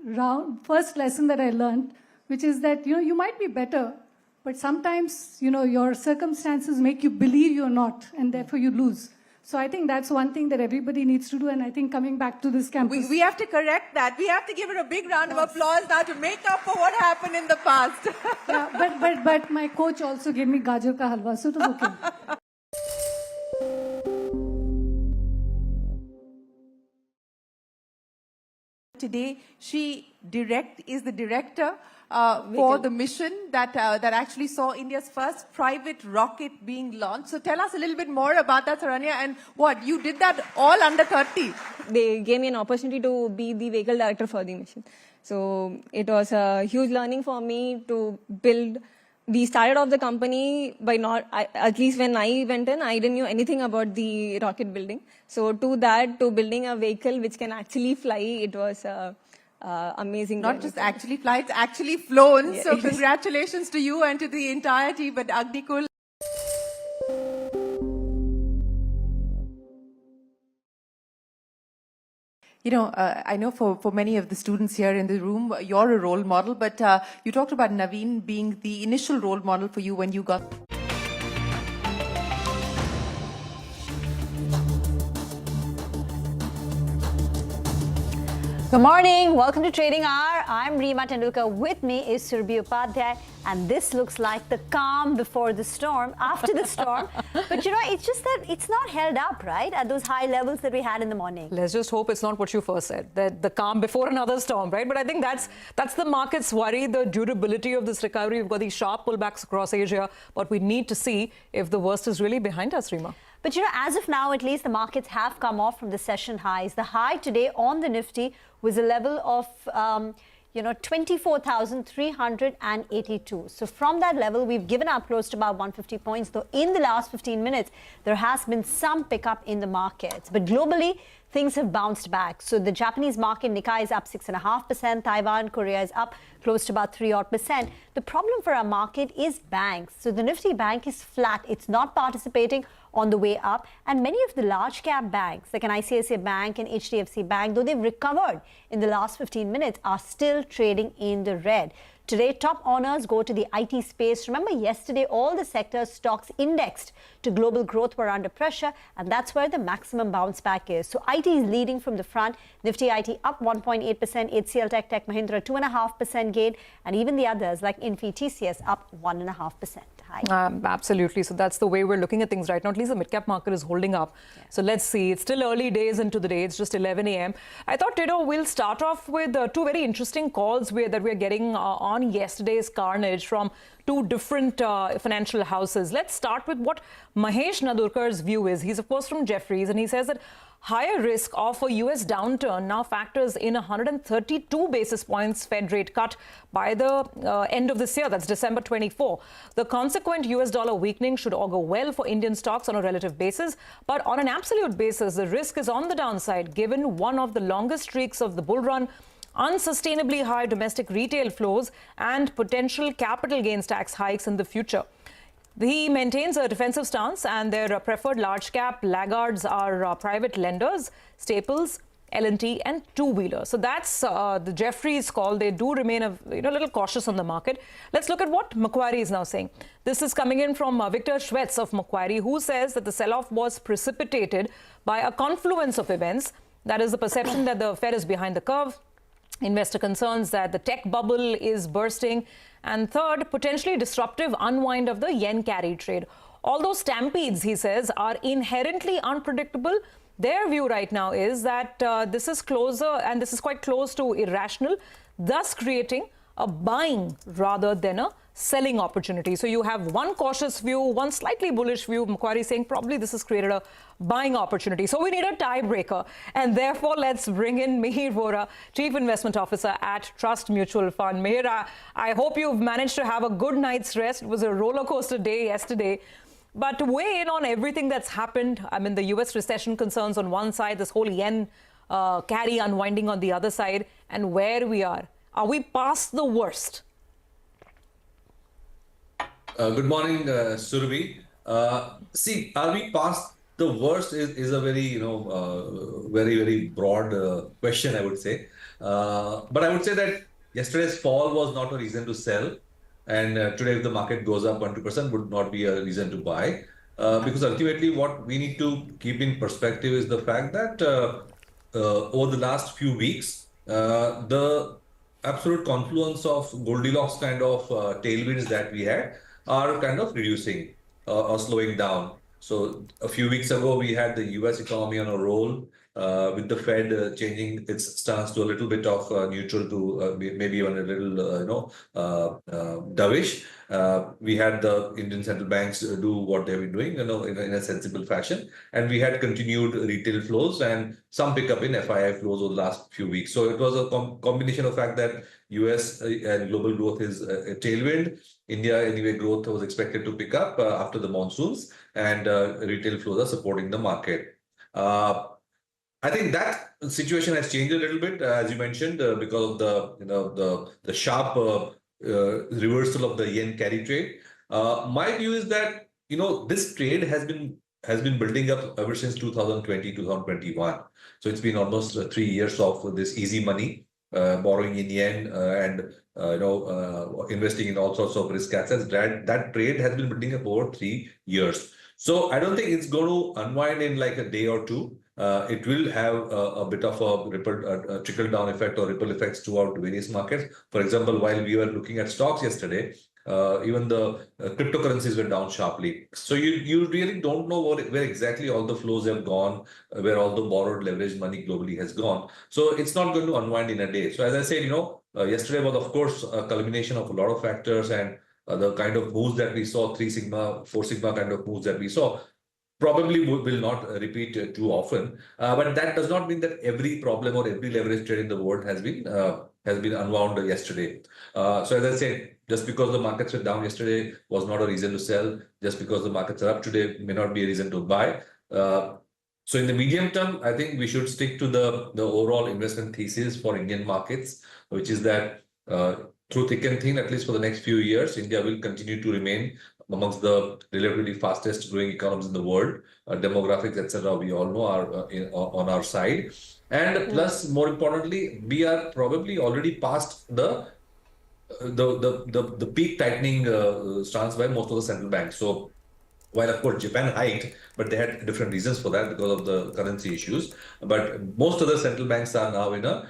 lesson that I learned, which is that, you might be better, but sometimes, your circumstances make you believe you're not, and therefore you lose. So I think that's one thing that everybody needs to do, and I think coming back to this campus... We have to correct that. We have to give it a big round of applause now to make up for what happened in the past. Yeah, but my coach also gave me gajar ka halwa, so it was okay. Today, she is the director for the mission that actually saw India's first private rocket being launched. So tell us a little bit more about that, Saranya, and what, you did that all under 30? They gave me an opportunity to be the vehicle director for the mission. So it was a huge learning for me to build. We started off the company by at least when I went in, I didn't know anything about the rocket building. So to building a vehicle which can actually fly, it was amazing. Not just actually fly, it's actually flown. Yeah. So congratulations to you and to the entire team at Agnikul. I know for many of the students here in the room, you're a role model, but you talked about Naveen being the initial role model for you when you got... Good morning. Welcome to Trading Hour. I'm Reema Tendulkar. With me is Surbhi Upadhyay. And this looks like the calm before the storm, after the storm. But you know, it's just that it's not held up, right, at those high levels that we had in the morning. Let's just hope it's not what you first said, that the calm before another storm, right? But I think that's the market's worry, the durability of this recovery. We've got these sharp pullbacks across Asia, but we need to see if the worst is really behind us, Reema. But you know, as of now, at least the markets have come off from the session highs. The high today on the Nifty was a level of, 24,382. So from that level, we've given up close to about 150 points, though in the last 15 minutes, there has been some pickup in the markets. But globally, things have bounced back. So the Japanese market, Nikkei, is up 6.5%. Taiwan, Korea is up close to about 3-odd%. The problem for our market is banks. So the Nifty bank is flat. It's not participating on the way up. And many of the large cap banks, like an ICICI Bank and HDFC Bank, though they've recovered in the last 15 minutes, are still trading in the red. Today, top honors go to the IT space. Remember, yesterday, all the sector stocks indexed to global growth were under pressure, and that's where the maximum bounce back is. So IT is leading from the front. Nifty IT up 1.8%, HCL Tech Mahindra 2.5% gain, and even the others like Infi TCS up 1.5%. Absolutely. So that's the way we're looking at things right now. At least the mid-cap market is holding up. Yeah. So let's see. It's still early days into the day. It's just 11 a.m. I thought, we'll start off with two very interesting calls that we're getting on yesterday's carnage from two different financial houses. Let's start with what Mahesh Nadurkar's view is. He's, of course, from Jefferies, and he says that higher risk of a U.S. downturn now factors in 132 basis points Fed rate cut by the end of this year. That's December 24. The consequent U.S. dollar weakening should augur well for Indian stocks on a relative basis. But on an absolute basis, the risk is on the downside, given one of the longest streaks of the bull run, unsustainably high domestic retail flows, and potential capital gains tax hikes in the future. He maintains a defensive stance, and their preferred large-cap laggards are private lenders, staples, L&T, and two-wheelers. So that's the Jefferies call. They do remain a little cautious on the market. Let's look at what Macquarie is now saying. This is coming in from Victor Schwetz of Macquarie, who says that the sell-off was precipitated by a confluence of events. That is the perception that the Fed is behind the curve, investor concerns that the tech bubble is bursting, and third, potentially disruptive unwind of the yen carry trade. Although stampedes, he says, are inherently unpredictable, their view right now is that this is closer, and this is quite close to irrational, thus creating a buying rather than a selling opportunity. So you have one cautious view, one slightly bullish view. Macquarie saying probably this has created a buying opportunity. So we need a tiebreaker. And therefore, let's bring in Mihir Vora, Chief Investment Officer at Trust Mutual Fund. Mihir, I hope you've managed to have a good night's rest. It was a roller coaster day yesterday. But to weigh in on everything that's happened, I mean, the US recession concerns on one side, this whole yen carry unwinding on the other side, and where we are. Are we past the worst? Good morning, Surbhi. See, are we past the worst is a very, very broad question, I would say. But I would say that yesterday's fall was not a reason to sell. And today, if the market goes up 1-2%, would not be a reason to buy. Because ultimately, what we need to keep in perspective is the fact that over the last few weeks, the absolute confluence of Goldilocks kind of tailwinds that we had are kind of reducing or slowing down. So a few weeks ago, we had the US economy on a roll with the Fed changing its stance to a little bit of neutral to maybe even a little, dovish. We had the Indian central banks do what they've been doing, in a sensible fashion. And we had continued retail flows and some pickup in FII flows over the last few weeks. So it was a combination of fact that US and global growth is a tailwind. India, anyway, growth was expected to pick up after the monsoons, and retail flows are supporting the market. I think that situation has changed a little bit, as you mentioned, because of the sharp reversal of the yen carry trade. My view is that this trade has been building up ever since 2020, 2021. So it's been almost 3 years of this easy money, borrowing in yen and investing in all sorts of risk assets. That trade has been building up over 3 years. So I don't think it's going to unwind in like a day or two. it will have a bit of a trickle-down effect or ripple effects throughout various markets. For example, while we were looking at stocks yesterday, even the cryptocurrencies were down sharply. So you really don't know where exactly all the flows have gone, where all the borrowed leveraged money globally has gone. So it's not going to unwind in a day. So as I said, yesterday was, of course, a culmination of a lot of factors, and the kind of moves that we saw, 3 sigma, 4 sigma kind of moves that we saw, probably will not repeat too often. But that does not mean that every problem or every leverage trade in the world has been unwound yesterday. So as I said, just because the markets were down yesterday was not a reason to sell. Just because the markets are up today may not be a reason to buy. So in the medium term, I think we should stick to the overall investment thesis for Indian markets, which is that through thick and thin, at least for the next few years, India will continue to remain amongst the relatively fastest growing economies in the world. Demographics, etc., we all know are on our side. And plus, more importantly, we are probably already past the peak tightening stance by most of the central banks. So while, of course, Japan hiked, but they had different reasons for that because of the currency issues. But most other central banks are now in a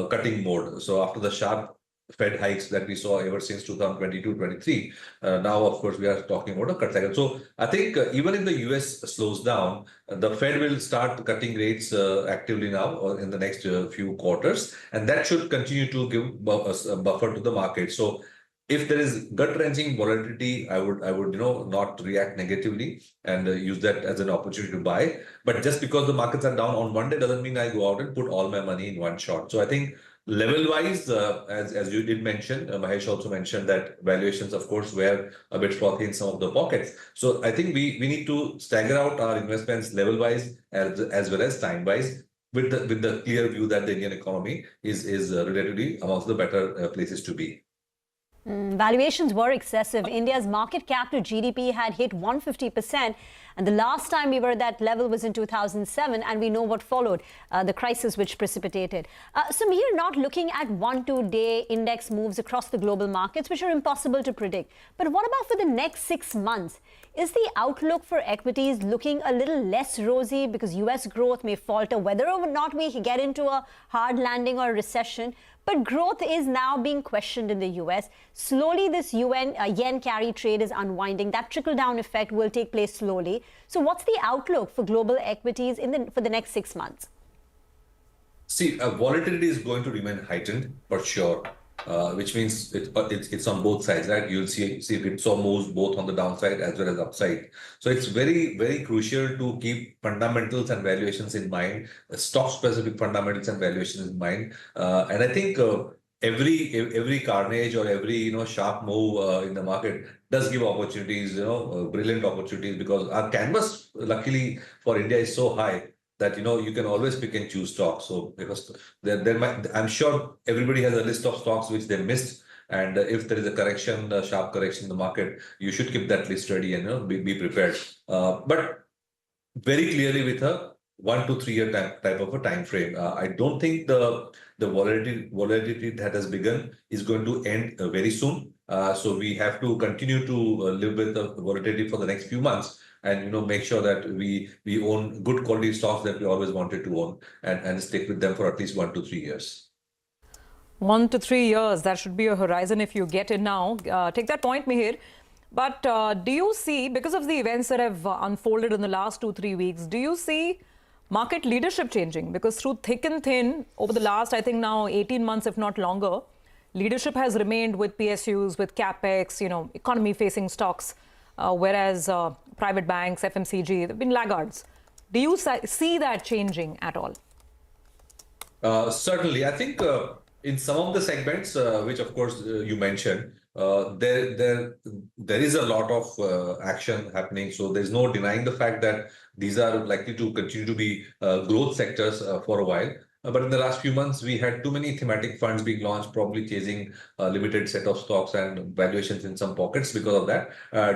cutting mode. So after the sharp Fed hikes that we saw ever since 2022-23, now, of course, we are talking about a cut cycle. So I think even if the US slows down, the Fed will start cutting rates actively now or in the next few quarters. And that should continue to give a buffer to the market. So if there is gut-wrenching volatility, I would not react negatively and use that as an opportunity to buy. But just because the markets are down on one day doesn't mean I go out and put all my money in one shot. So I think level-wise, as you did mention, Mahesh also mentioned that valuations, of course, were a bit frothy in some of the pockets. So I think we need to stagger out our investments level-wise as well as time-wise, with the clear view that the Indian economy is relatively amongst the better places to be. Valuations were excessive. India's market cap to GDP had hit 150%. And the last time we were at that level was in 2007. And we know what followed, the crisis which precipitated. So we are not looking at 1-2 day index moves across the global markets, which are impossible to predict. But what about for the next 6 months? Is the outlook for equities looking a little less rosy because US growth may falter, whether or not we get into a hard landing or a recession? But growth is now being questioned in the US. Slowly, this yen carry trade is unwinding. That trickle-down effect will take place slowly. So what's the outlook for global equities for the next 6 months? See, volatility is going to remain heightened, for sure, which means it's on both sides, right? You'll see whipsaw moves both on the downside as well as upside. So it's very, very crucial to keep fundamentals and valuations in mind, stock-specific fundamentals and valuations in mind. And I think every carnage or every sharp move in the market does give opportunities, brilliant opportunities, because our canvas, luckily for India, is so high that you can always pick and choose stocks. So because I'm sure everybody has a list of stocks which they missed, and if there is a correction, a sharp correction in the market, you should keep that list ready and be prepared. But very clearly with a 1 to 3 year type of a time frame. I don't think the volatility that has begun is going to end very soon. So we have to continue to live with the volatility for the next few months, and make sure that we own good quality stocks that we always wanted to own, and stick with them for at least 1 to 3 years. 1 to 3 years, that should be a horizon if you get in now. Take that point, Mihir. But do you see, because of the events that have unfolded in the last 2-3 weeks, do you see market leadership changing? Because through thick and thin, over the last, I think now 18 months, if not longer, leadership has remained with PSUs, with CapEx, economy-facing stocks, whereas private banks, FMCG, they've been laggards. Do you see that changing at all? Certainly. I think in some of the segments, which of course you mentioned, there is a lot of action happening. So there's no denying the fact that these are likely to continue to be growth sectors for a while. But in the last few months, we had too many thematic funds being launched, probably chasing a limited set of stocks, and valuations in some pockets because of that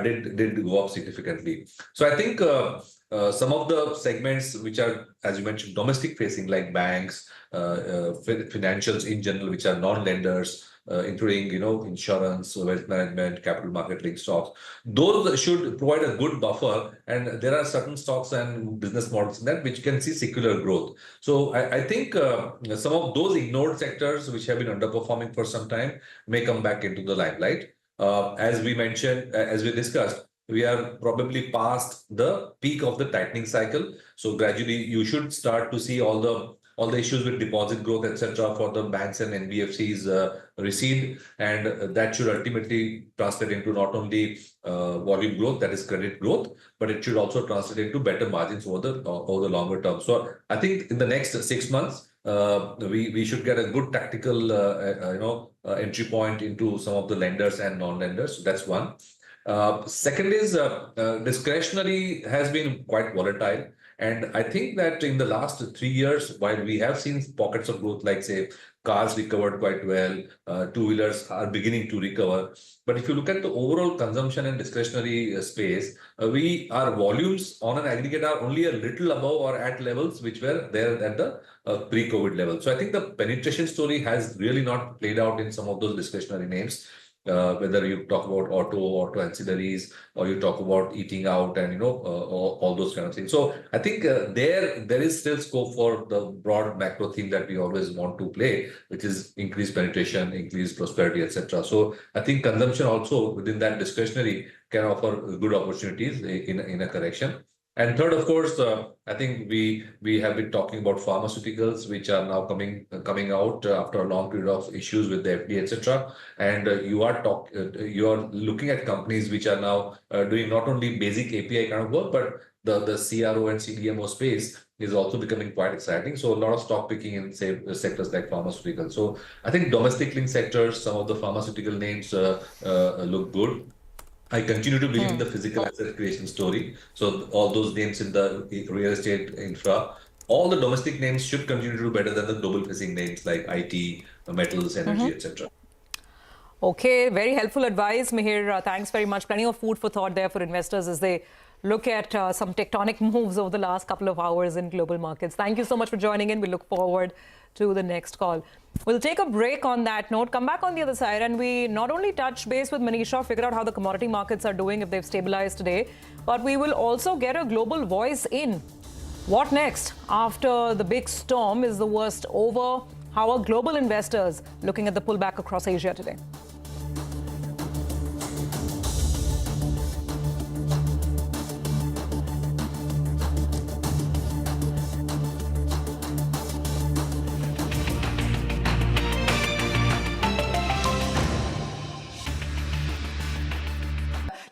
did go up significantly. So I think some of the segments which are, as you mentioned, domestic facing, like banks, financials in general, which are non-lenders, including, insurance, wealth management, capital market linked stocks. Those should provide a good buffer, and there are certain stocks and business models in that which can see secular growth. So I think some of those ignored sectors which have been underperforming for some time may come back into the limelight. As we mentioned, as we discussed, we are probably past the peak of the tightening cycle. So gradually you should start to see all the issues with deposit growth, etc., for the banks and NBFCs recede, and that should ultimately translate into not only volume growth, that is credit growth, but it should also translate into better margins over the longer term. So I think in the next 6 months, we should get a good tactical entry point into some of the lenders and non-lenders. So that's one. Second is discretionary has been quite volatile. And I think that in the last 3 years, while we have seen pockets of growth, like say cars recovered quite well, two-wheelers are beginning to recover. But if you look at the overall consumption and discretionary space, our volumes on an aggregate are only a little above or at levels which were there at the pre-COVID level. So I think the penetration story has really not played out in some of those discretionary names. Whether you talk about auto ancillaries, or you talk about eating out and all those kind of things. So I think there is still scope for the broad macro theme that we always want to play, which is increased penetration, increased prosperity, etc. So I think consumption also within that discretionary can offer good opportunities in a correction. And third, of course, I think we have been talking about pharmaceuticals, which are now coming out after a long period of issues with the FDA, etc. And you are looking at companies which are now doing not only basic API kind of work, but the CRO and CDMO space is also becoming quite exciting. So a lot of stock picking in sectors like pharmaceuticals. So I think domestic link sectors, some of the pharmaceutical names look good. I continue to believe in the physical asset creation story. So all those names in the real estate infra, all the domestic names should continue to do better than the global facing names like IT, metals, energy, etc. Okay, very helpful advice, Mihir. Thanks very much. Plenty of food for thought there for investors as they look at some tectonic moves over the last couple of hours in global markets. Thank you so much for joining in. We look forward to the next call. We'll take a break on that note, come back on the other side, and we not only touch base with Manisha, figure out how the commodity markets are doing, if they've stabilized today, but we will also get a global voice in. What next? After the big storm, is the worst over? How are global investors looking at the pullback across Asia today?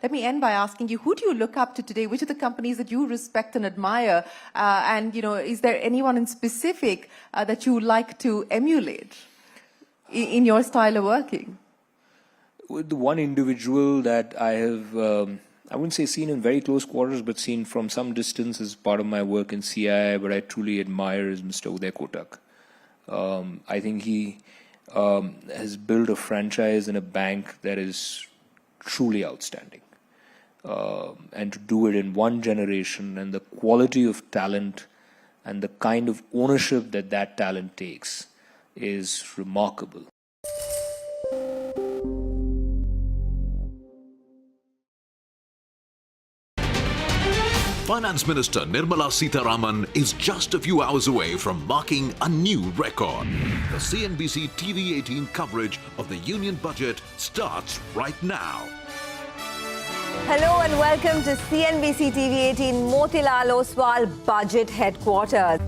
Let me end by asking you, who do you look up to today? Which are the companies that you respect and admire? And, is there anyone in specific that you would like to emulate in your style of working? The one individual that I have, I wouldn't say seen in very close quarters, but seen from some distance as part of my work in CII, but I truly admire is Mr. Uday Kotak. I think he has built a franchise in a bank that is truly outstanding. And to do it in one generation, and the quality of talent and the kind of ownership that talent takes is remarkable. Finance Minister Nirmala Sitharaman is just a few hours away from marking a new record. The CNBC TV18 coverage of the Union Budget starts right now. Hello and welcome to CNBC TV18 Motilal Oswal Budget Headquarters.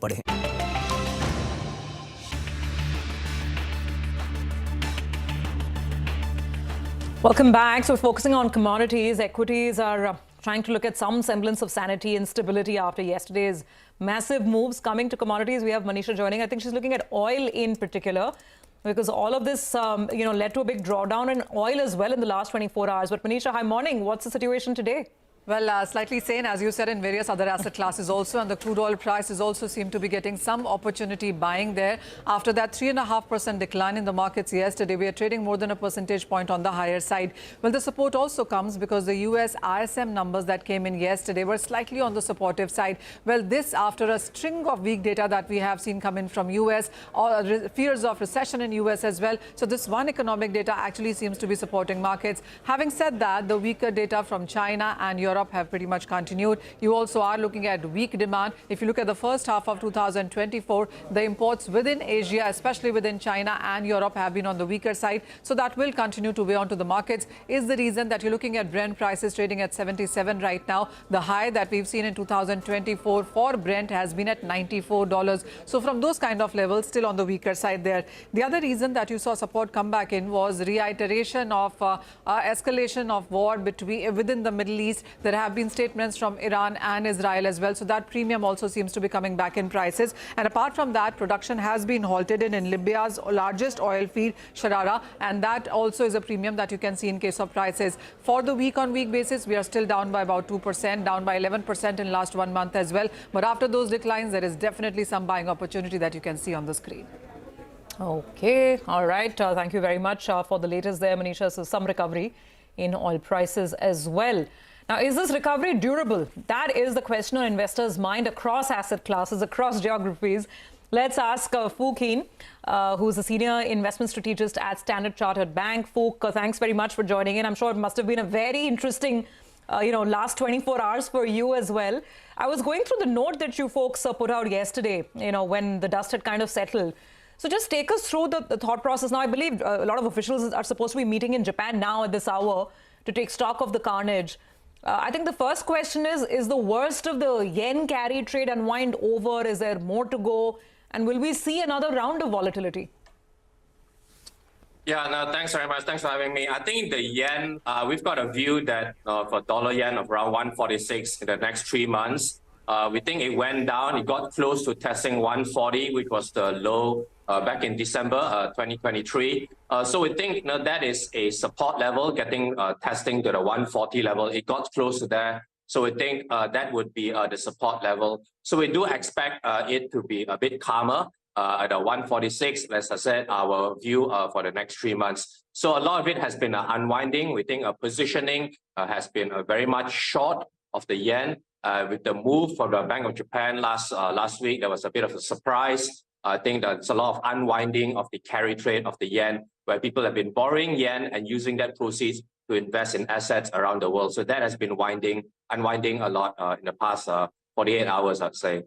पड़े हैं। Welcome back. So focusing on commodities, equities are trying to look at some semblance of sanity and stability after yesterday's massive moves. Coming to commodities, we have Manisha joining. I think she's looking at oil in particular, because all of this, led to a big drawdown in oil as well in the last 24 hours. But Manisha, hi, morning. What's the situation today? Well, slightly sane, as you said, in various other asset classes also, and the crude oil prices also seem to be getting some opportunity buying there. After that 3.5% decline in the markets yesterday, we are trading more than a percentage point on the higher side. Well, the support also comes because the US ISM numbers that came in yesterday were slightly on the supportive side. Well, this after a string of weak data that we have seen come in from US, or fears of recession in US as well. So this one economic data actually seems to be supporting markets. Having said that, the weaker data from China and Europe have pretty much continued. You also are looking at weak demand. If you look at the first half of 2024, the imports within Asia, especially within China and Europe, have been on the weaker side. So that will continue to weigh onto the markets, is the reason that you're looking at Brent prices trading at 77 right now. The high that we've seen in 2024 for Brent has been at $94. So from those kind of levels, still on the weaker side there. The other reason that you saw support come back in was reiteration of escalation of war within the Middle East. There have been statements from Iran and Israel as well. So that premium also seems to be coming back in prices. And apart from that, production has been halted in Libya's largest oil field, Sharara. And that also is a premium that you can see in case of prices. For the week-on-week basis, we are still down by about 2%, down by 11% in last 1 month as well. But after those declines, there is definitely some buying opportunity that you can see on the screen. Okay. All right. Thank you very much for the latest there, Manisha. So some recovery in oil prices as well. Now, is this recovery durable? That is the question on investors' mind across asset classes, across geographies. Let's ask Phu Keen, who's a senior investment strategist at Standard Chartered Bank. Phu, thanks very much for joining in. I'm sure it must have been a very interesting, last 24 hours for you as well. I was going through the note that you folks put out yesterday, when the dust had kind of settled. So just take us through the thought process. Now, I believe a lot of officials are supposed to be meeting in Japan now at this hour to take stock of the carnage. I think the first question is the worst of the yen carry trade unwind over? Is there more to go? And will we see another round of volatility? Yeah, no, thanks very much. Thanks for having me. I think the yen, we've got a view that for dollar yen of around 146 in the next 3 months. We think it went down. It got close to testing 140, which was the low back in December 2023. So we think that is a support level, testing to the 140 level. It got close to there. So we think that would be the support level. So we do expect it to be a bit calmer at the 146. As I said, our view for the next 3 months. So a lot of it has been unwinding. We think positioning has been very much short of the yen. With the move from the Bank of Japan last week, there was a bit of a surprise. I think there's a lot of unwinding of the carry trade of the yen, where people have been borrowing yen and using that proceeds to invest in assets around the world. So that has been unwinding a lot in the past 48 hours, I'd say.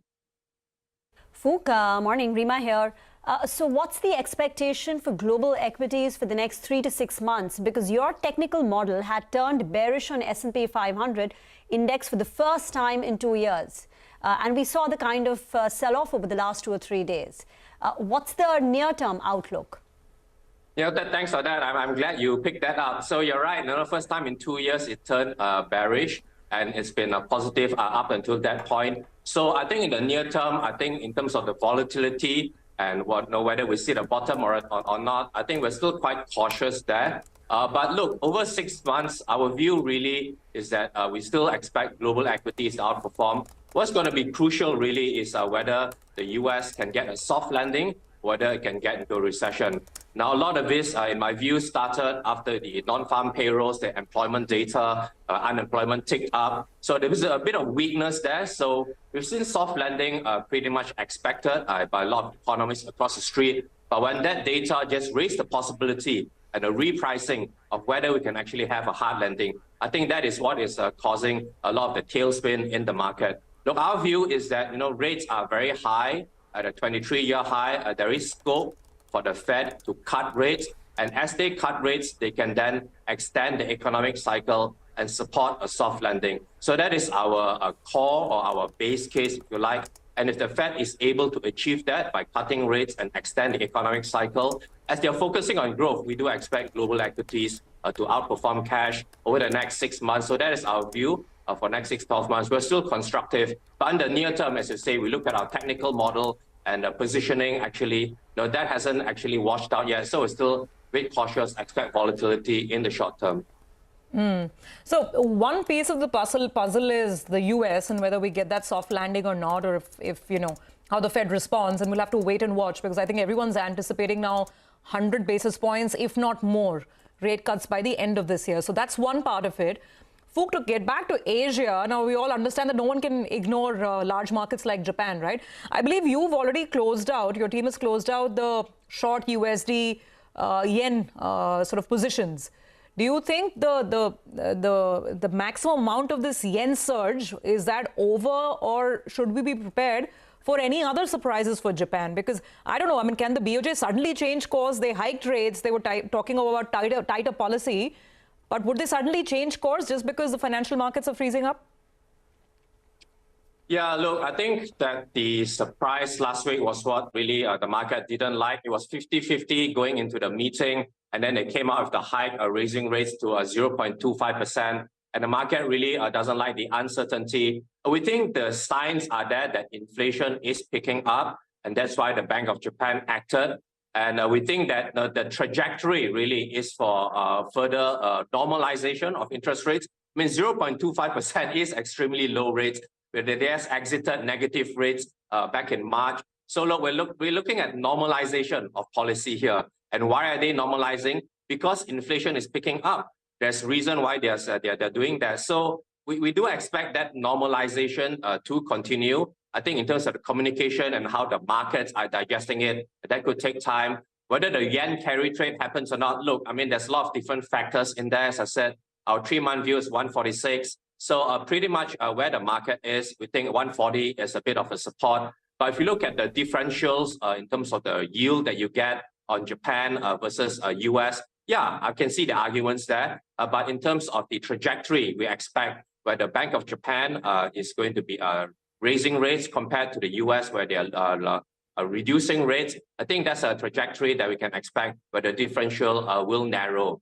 Phu, morning, Rima here. So what's the expectation for global equities for the next 3 to 6 months? Because your technical model had turned bearish on S&P 500 index for the first time in 2 years. And we saw the kind of sell-off over the last 2 or 3 days. What's the near-term outlook? Yeah, thanks for that. I'm glad you picked that up. So you're right. The first time in 2 years it turned bearish, and it's been a positive up until that point. So I think in the near term, I think in terms of the volatility and whether we see the bottom or not, I think we're still quite cautious there. But look, over 6 months, our view really is that we still expect global equities to outperform. What's going to be crucial really is whether the US can get a soft landing, whether it can get into a recession. Now, a lot of this, in my view, started after the non-farm payrolls, the employment data, unemployment ticked up. So there was a bit of weakness there. So we've seen soft landing pretty much expected by a lot of economists across the street. But when that data just raised the possibility and a repricing of whether we can actually have a hard landing, I think that is what is causing a lot of the tailspin in the market. Look, our view is that rates are very high at a 23-year high. There is scope for the Fed to cut rates, and as they cut rates, they can then extend the economic cycle and support a soft landing. So that is our core or our base case, if you like. And if the Fed is able to achieve that by cutting rates and extend the economic cycle, as they're focusing on growth, we do expect global equities to outperform cash over the next 6 months. So that is our view for next 6-12 months. We're still constructive, but in the near term, as you say, we look at our technical model and positioning. Actually, no, that hasn't actually washed out yet. So we're still very cautious, expect volatility in the short term. So one piece of the puzzle is the US and whether we get that soft landing or not, or if you know, how the Fed responds, and we'll have to wait and watch, because I think everyone's anticipating now 100 basis points, if not more, rate cuts by the end of this year. So that's one part of it. Fook, to get back to Asia, now we all understand that no one can ignore large markets like Japan, right? I believe you've already closed out, your team has closed out the short USD yen sort of positions. Do you think the maximum amount of this yen surge, is that over, or should we be prepared for any other surprises for Japan? Because I don't know, I mean, can the BOJ suddenly change course? They hiked rates, they were talking about tighter policy, but would they suddenly change course just because the financial markets are freezing up? Yeah, look, I think that the surprise last week was what really the market didn't like. It was 50-50 going into the meeting, and then they came out with the hike, raising rates to 0.25%. And the market really doesn't like the uncertainty. We think the signs are there that inflation is picking up, and that's why the Bank of Japan acted. And we think that the trajectory really is for further normalization of interest rates. I mean, 0.25% is extremely low rates. They has exited negative rates back in March. So look, we're looking at normalization of policy here. And why are they normalizing? Because inflation is picking up. There's reason why they're doing that. So we do expect that normalization to continue. I think in terms of the communication and how the markets are digesting it, that could take time. Whether the yen carry trade happens or not, look, I mean, there's a lot of different factors in there. As I said, our 3-month view is 146. So pretty much where the market is, we think 140 is a bit of a support. But if you look at the differentials in terms of the yield that you get on Japan versus US, yeah, I can see the arguments there. But in terms of the trajectory, we expect where the Bank of Japan is going to be raising rates compared to the US where they are reducing rates. I think that's a trajectory that we can expect where the differential will narrow.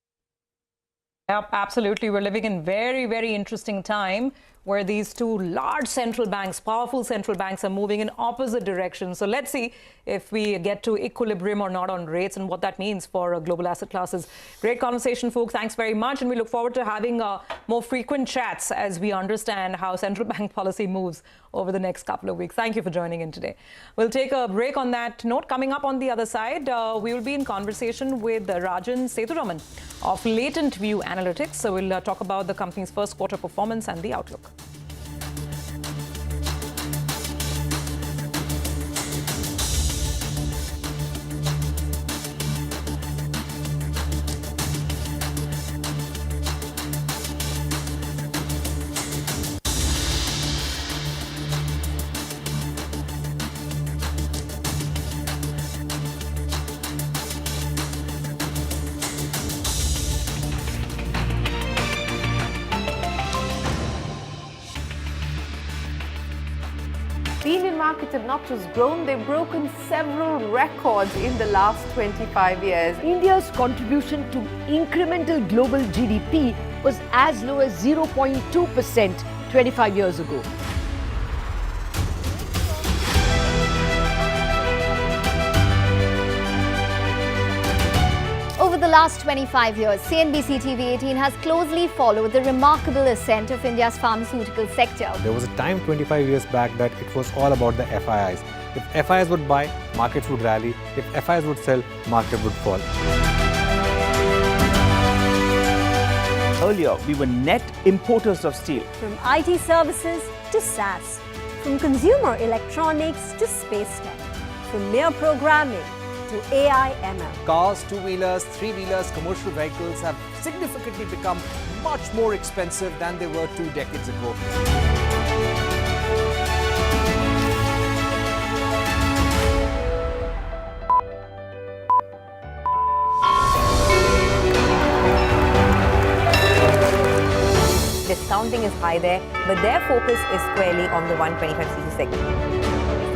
Yep, absolutely. We're living in very, very interesting time where these two large central banks, powerful central banks, are moving in opposite directions. So let's see if we get to equilibrium or not on rates and what that means for global asset classes. Great conversation, folks. Thanks very much. And we look forward to having more frequent chats as we understand how central bank policy moves over the next couple of weeks. Thank you for joining in today. We'll take a break on that note. Coming up on the other side, we will be in conversation with Rajan Sethuraman of Latent View Analytics. So we'll talk about the company's first quarter performance and the outlook. The Indian markets have not just grown, they've broken several records in the last 25 years. India's contribution to incremental global GDP was as low as 0.2% 25 years ago. Over the last 25 years, CNBCTV18 has closely followed the remarkable ascent of India's pharmaceutical sector. There was a time 25 years back that it was all about the FIIs. If FIIs would buy, markets would rally. If FIIs would sell, market would fall. Earlier, we were net importers of steel. From IT services to SaaS, from consumer electronics to space tech, from mere programming to AI ML. Cars, two-wheelers, three-wheelers, commercial vehicles have significantly become much more expensive than they were 2 decades ago. Discounting is high there, but their focus is squarely on the 125cc segment.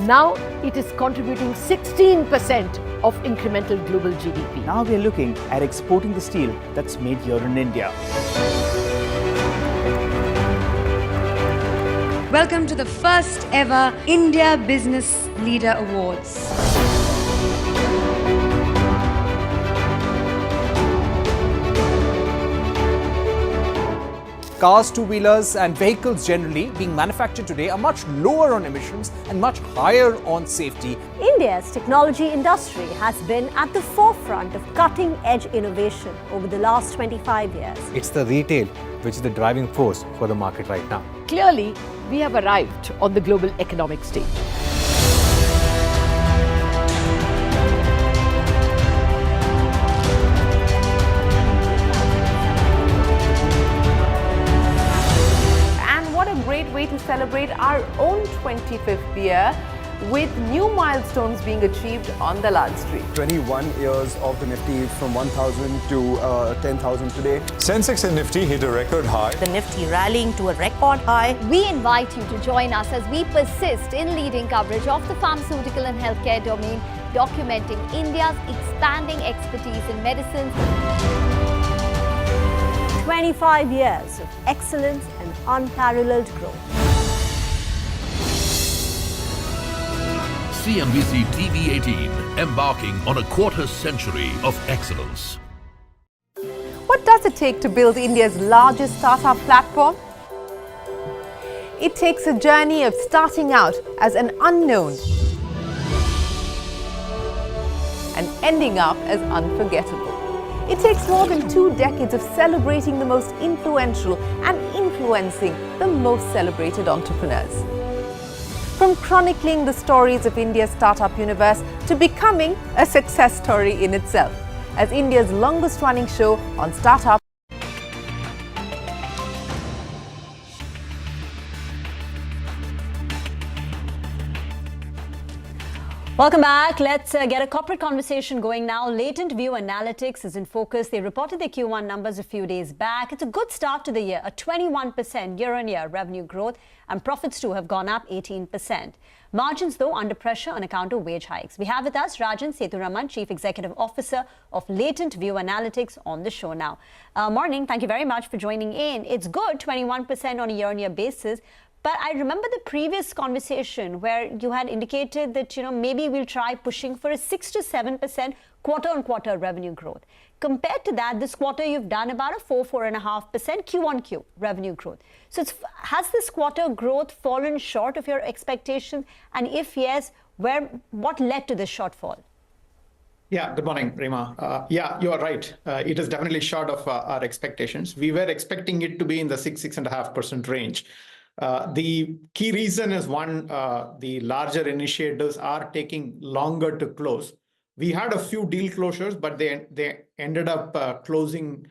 Now it is contributing 16% of incremental global GDP. Now we are looking at exporting the steel that's made here in India. Welcome to the first ever India Business Leader Awards. Cars, two-wheelers and vehicles generally being manufactured today are much lower on emissions and much higher on safety. India's technology industry has been at the forefront of cutting-edge innovation over the last 25 years. It's the retail which is the driving force for the market right now. Clearly, we have arrived on the global economic stage. Great way to celebrate our own 25th year with new milestones being achieved on the Dalal Street. 21 years of the Nifty from 1,000 to 10,000 today. Sensex and Nifty hit a record high. The Nifty rallying to a record high. We invite you to join us as we persist in leading coverage of the pharmaceutical and healthcare domain, documenting India's expanding expertise in medicines. 25 years of excellence and unparalleled growth. CNBC TV18, embarking on a quarter century of excellence. What does it take to build India's largest startup platform? It takes a journey of starting out as an unknown and ending up as unforgettable. It takes more than 2 decades of celebrating the most influential and influencing the most celebrated entrepreneurs. From chronicling the stories of India's startup universe to becoming a success story in itself, as India's longest running show on startup. Welcome back. Let's get a corporate conversation going now. Latent View Analytics is in focus. They reported their Q1 numbers a few days back. It's a good start to the year, a 21% year-on-year revenue growth, and profits too have gone up 18%. Margins, though, under pressure on account of wage hikes. We have with us Rajan Sethuraman, Chief Executive Officer of Latent View Analytics, on the show now. Morning. Thank you very much for joining in. It's good, 21% on a year-on-year basis. But I remember the previous conversation where you had indicated that, maybe we'll try pushing for a 6 to 7% quarter-on-quarter revenue growth. Compared to that, this quarter you've done about a 4.5% Q-on-Q revenue growth. So has this quarter growth fallen short of your expectations? And if yes, what led to this shortfall? Yeah, good morning, Rima. Yeah, you are right. It is definitely short of our expectations. We were expecting it to be in the 6.5% range. The key reason is one, the larger initiatives are taking longer to close. We had a few deal closures, but they ended up closing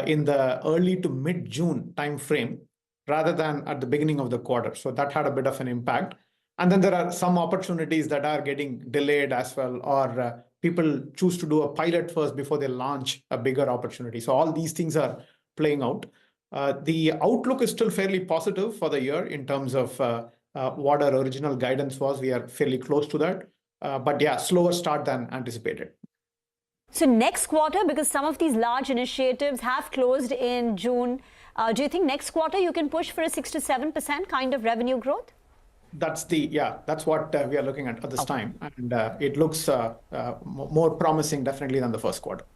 in the early to mid-June timeframe rather than at the beginning of the quarter. So that had a bit of an impact. And then there are some opportunities that are getting delayed as well, or people choose to do a pilot first before they launch a bigger opportunity. So all these things are playing out. The outlook is still fairly positive for the year in terms of what our original guidance was. We are fairly close to that. But yeah, slower start than anticipated. So next quarter, because some of these large initiatives have closed in June, do you think next quarter you can push for a 6 to 7% kind of revenue growth? That's what we are looking at this time. And it looks more promising definitely than the first quarter.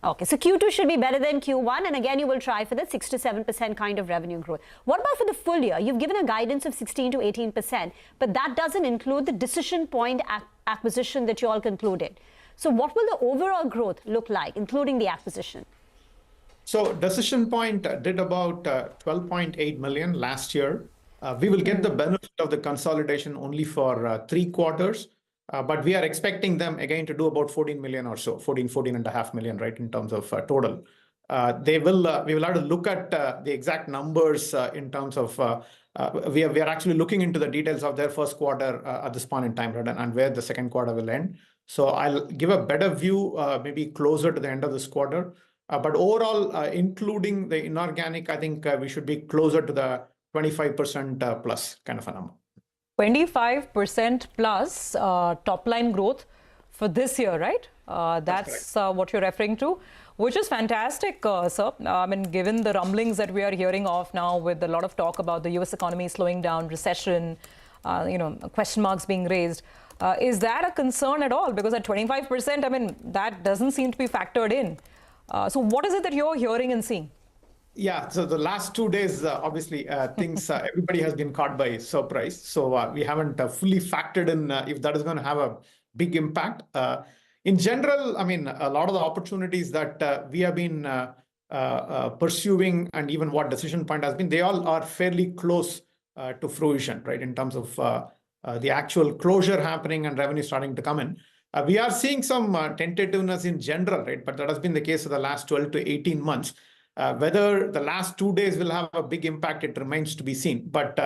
Okay, so Q2 should be better than Q1, and again, you will try for the 6 to 7% kind of revenue growth. What about for the full year? You've given a guidance of 16 to 18%, but that doesn't include the Decision Point acquisition that you all concluded. So what will the overall growth look like, including the acquisition? So Decision Point did about 12.8 million last year. We will get the benefit of the consolidation only for 3 quarters. But we are expecting them again to do about 14 million or so, 14.5 million, right, in terms of total. We will have to look at the exact numbers in terms of, we are actually looking into the details of their first quarter at this point in time, right, and where the second quarter will end. So I'll give a better view maybe closer to the end of this quarter. But overall, including the inorganic, I think we should be closer to the 25% plus kind of a number. 25% plus top line growth for this year, right? That's what you're referring to, which is fantastic, sir. I mean, given the rumblings that we are hearing of now with a lot of talk about the US economy slowing down, recession, question marks being raised. Is that a concern at all? Because at 25%, I mean, that doesn't seem to be factored in. So what is it that you're hearing and seeing? Yeah, so the last 2 days, obviously, things, everybody has been caught by surprise. So we haven't fully factored in if that is going to have a big impact. In general, I mean, a lot of the opportunities that we have been pursuing and even what decision point has been, they all are fairly close to fruition, right, in terms of the actual closure happening and revenue starting to come in. We are seeing some tentativeness in general, right, but that has been the case for the last 12 to 18 months. Whether the last 2 days will have a big impact, it remains to be seen. But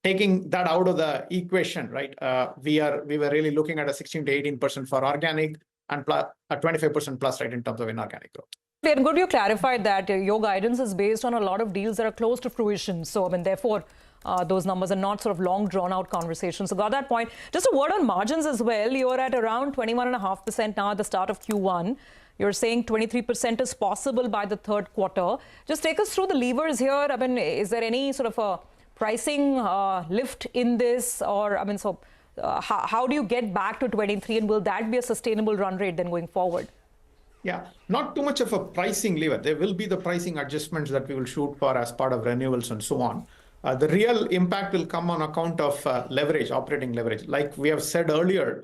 taking that out of the equation, right, we were really looking at a 16 to 18% for organic and plus a 25% plus, right, in terms of inorganic growth. And good you clarified that your guidance is based on a lot of deals that are close to fruition. So, I mean, therefore, those numbers are not sort of long drawn-out conversations. So, got that point. Just a word on margins as well. You're at around 21.5% now at the start of Q1. You're saying 23% is possible by the third quarter. Just take us through the levers here. I mean, is there any sort of a pricing lift in this? Or, I mean, so how do you get back to 23, and will that be a sustainable run rate then going forward? Yeah, not too much of a pricing lever. There will be the pricing adjustments that we will shoot for as part of renewals and so on. The real impact will come on account of leverage, operating leverage. Like we have said earlier,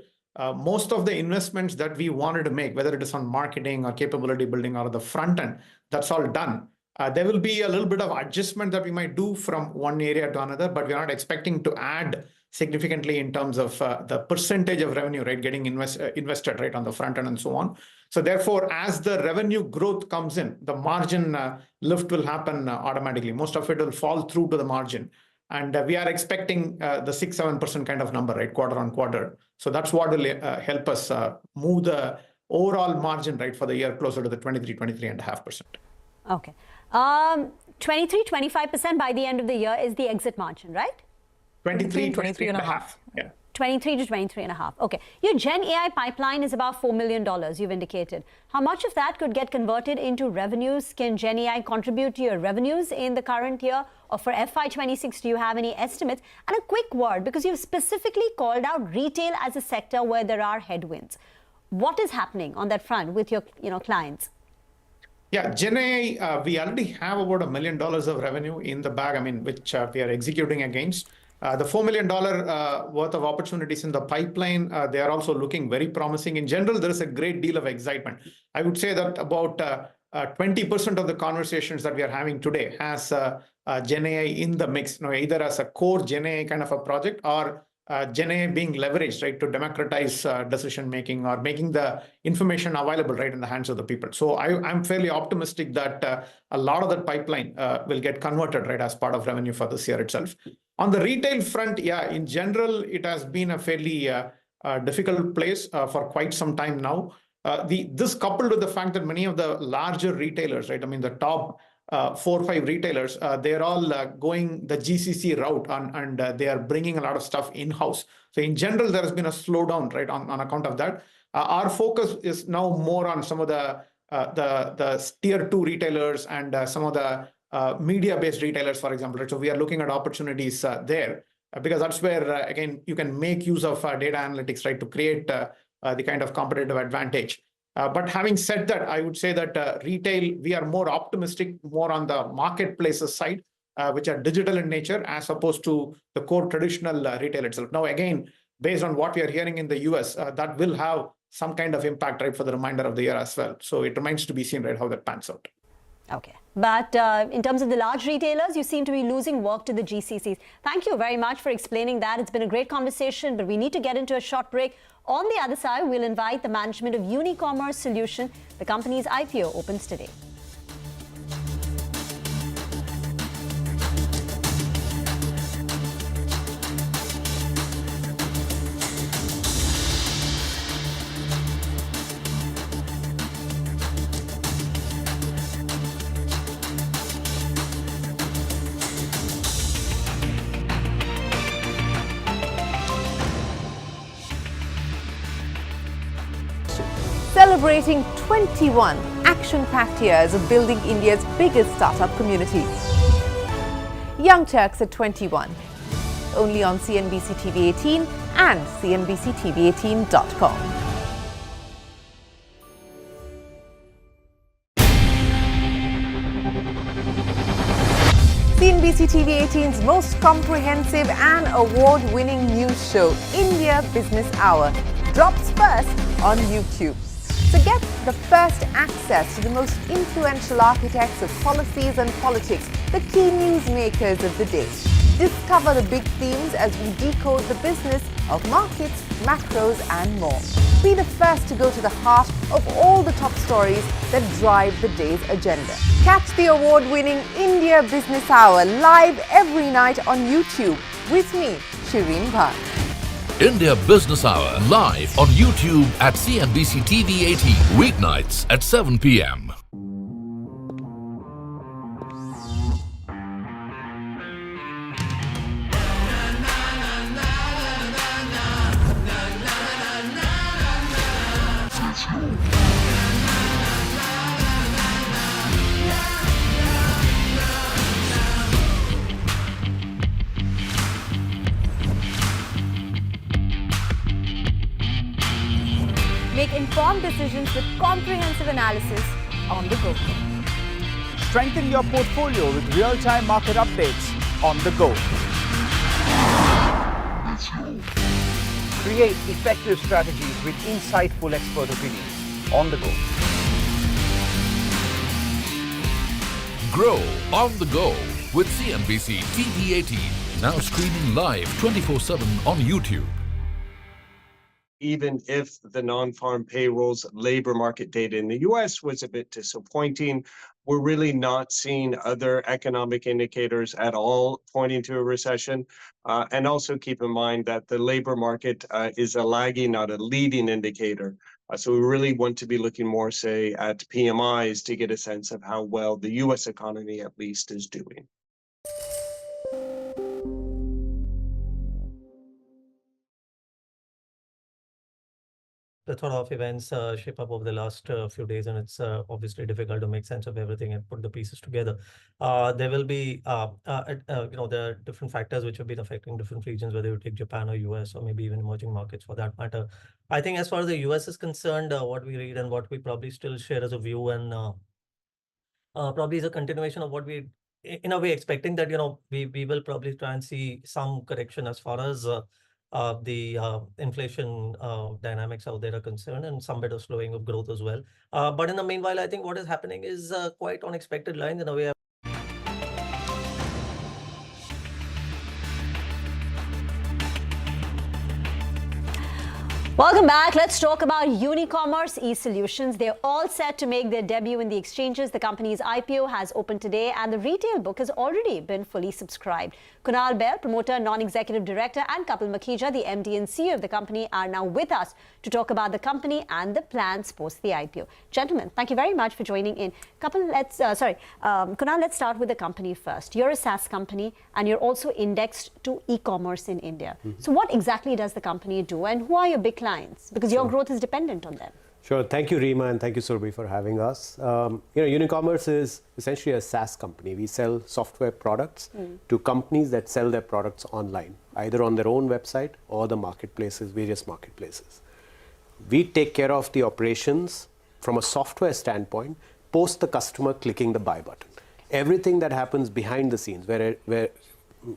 most of the investments that we wanted to make, whether it is on marketing or capability building or the front end, that's all done. There will be a little bit of adjustment that we might do from one area to another, but we're not expecting to add significantly in terms of the percentage of revenue, right, getting invested right on the front end and so on. So therefore, as the revenue growth comes in, the margin lift will happen automatically. Most of it will fall through to the margin. And we are expecting the 6-7% kind of number, right, quarter on quarter. So that's what will help us move the overall margin, right, for the year closer to the 23.5%. Okay. 23-25% by the end of the year is the exit margin, right? 23.5. Yeah. 23 to 23.5. Okay. Your GenAI pipeline is about $4 million, you've indicated. How much of that could get converted into revenues? Can GenAI contribute to your revenues in the current year? Or for FY26, do you have any estimates? And a quick word, because you've specifically called out retail as a sector where there are headwinds. What is happening on that front with your clients? Yeah, GenAI, we already have about $1 million of revenue in the bag, I mean, which we are executing against. The $4 million worth of opportunities in the pipeline, they are also looking very promising. In general, there is a great deal of excitement. I would say that about 20% of the conversations that we are having today has GenAI in the mix, either as a core GenAI kind of a project or GenAI being leveraged, right, to democratize decision making or making the information available right in the hands of the people. So I'm fairly optimistic that a lot of that pipeline will get converted right as part of revenue for this year itself. On the retail front, yeah, in general, it has been a fairly difficult place for quite some time now. This coupled with the fact that many of the larger retailers, right, I mean, the top 4 or 5 retailers, they're all going the GCC route and they are bringing a lot of stuff in-house. So in general, there has been a slowdown, right, on account of that. Our focus is now more on some of the tier 2 retailers and some of the media-based retailers, for example. Right? So we are looking at opportunities there because that's where, again, you can make use of data analytics, right, to create the kind of competitive advantage. But having said that, I would say that retail, we are more optimistic, more on the marketplaces side, which are digital in nature, as opposed to the core traditional retail itself. Now, again, based on what we are hearing in the US, that will have some kind of impact, right, for the remainder of the year as well. So it remains to be seen, right, how that pans out. Okay. But in terms of the large retailers, you seem to be losing work to the GCCs. Thank you very much for explaining that. It's been a great conversation, but we need to get into a short break. On the other side, we'll invite the management of Unicommerce Solution. The company's IPO opens today. celebrating 21 action-packed years of building India's biggest startup community. Young Turks at 21, only on CNBC TV18 and cnbctv18.com. CNBC TV18's most comprehensive and award-winning news show, India Business Hour, drops first on YouTube. So get the first access to the most influential architects of policies and politics, the key newsmakers of the day. Discover the big themes as we decode the business of markets, macros and more. Be the first to go to the heart of all the top stories that drive the day's agenda. Catch the award-winning India Business Hour live every night on YouTube with me, Shireen Bhat. India Business Hour live on YouTube at CNBC TV18 weeknights at 7 p.m. Make informed decisions with comprehensive analysis on the go. Strengthen your portfolio with real-time market updates on the go. Create effective strategies with insightful expert opinions on the go. Grow on the go with CNBC TV18, now streaming live 24/7 on YouTube. Even if the non-farm payrolls labor market data in the US was a bit disappointing, we're really not seeing other economic indicators at all pointing to a recession. And also keep in mind that the labor market is a lagging, not a leading indicator. So we really want to be looking more, say, at PMIs to get a sense of how well the US economy at least is doing. plethora of events shape up over the last few days, and it's obviously difficult to make sense of everything and put the pieces together. There will be, there are different factors which have been affecting different regions, whether you take Japan or US or maybe even emerging markets for that matter. I think as far as the US is concerned, what we read and what we probably still share as a view and probably is a continuation of what we, in a way, expecting that, we will probably try and see some correction as far as the inflation dynamics out there are concerned, and some bit of slowing of growth as well. But in the meanwhile, I think what is happening is quite unexpected lines in a way. Welcome back. Let's talk about Unicommerce e-solutions. They're all set to make their debut in the exchanges. The company's IPO has opened today and the retail book has already been fully subscribed. Kunal Bahl, promoter, non-executive director, and Kapil Makhija, the MD and CEO of the company, are now with us to talk about the company and the plans post the IPO. Gentlemen, thank you very much for joining in. Kunal, let's start with the company first. You're a SaaS company and you're also indexed to e-commerce in India. Mm-hmm. So what exactly does the company do and who are your big clients? Because your growth is dependent on them. Sure. Thank you, Reema, and thank you, Surabhi, for having us. Unicommerce is essentially a SaaS company. We sell software products to companies that sell their products online, either on their own website or the marketplaces, various marketplaces. We take care of the operations from a software standpoint, post the customer clicking the buy button. Everything that happens behind the scenes, where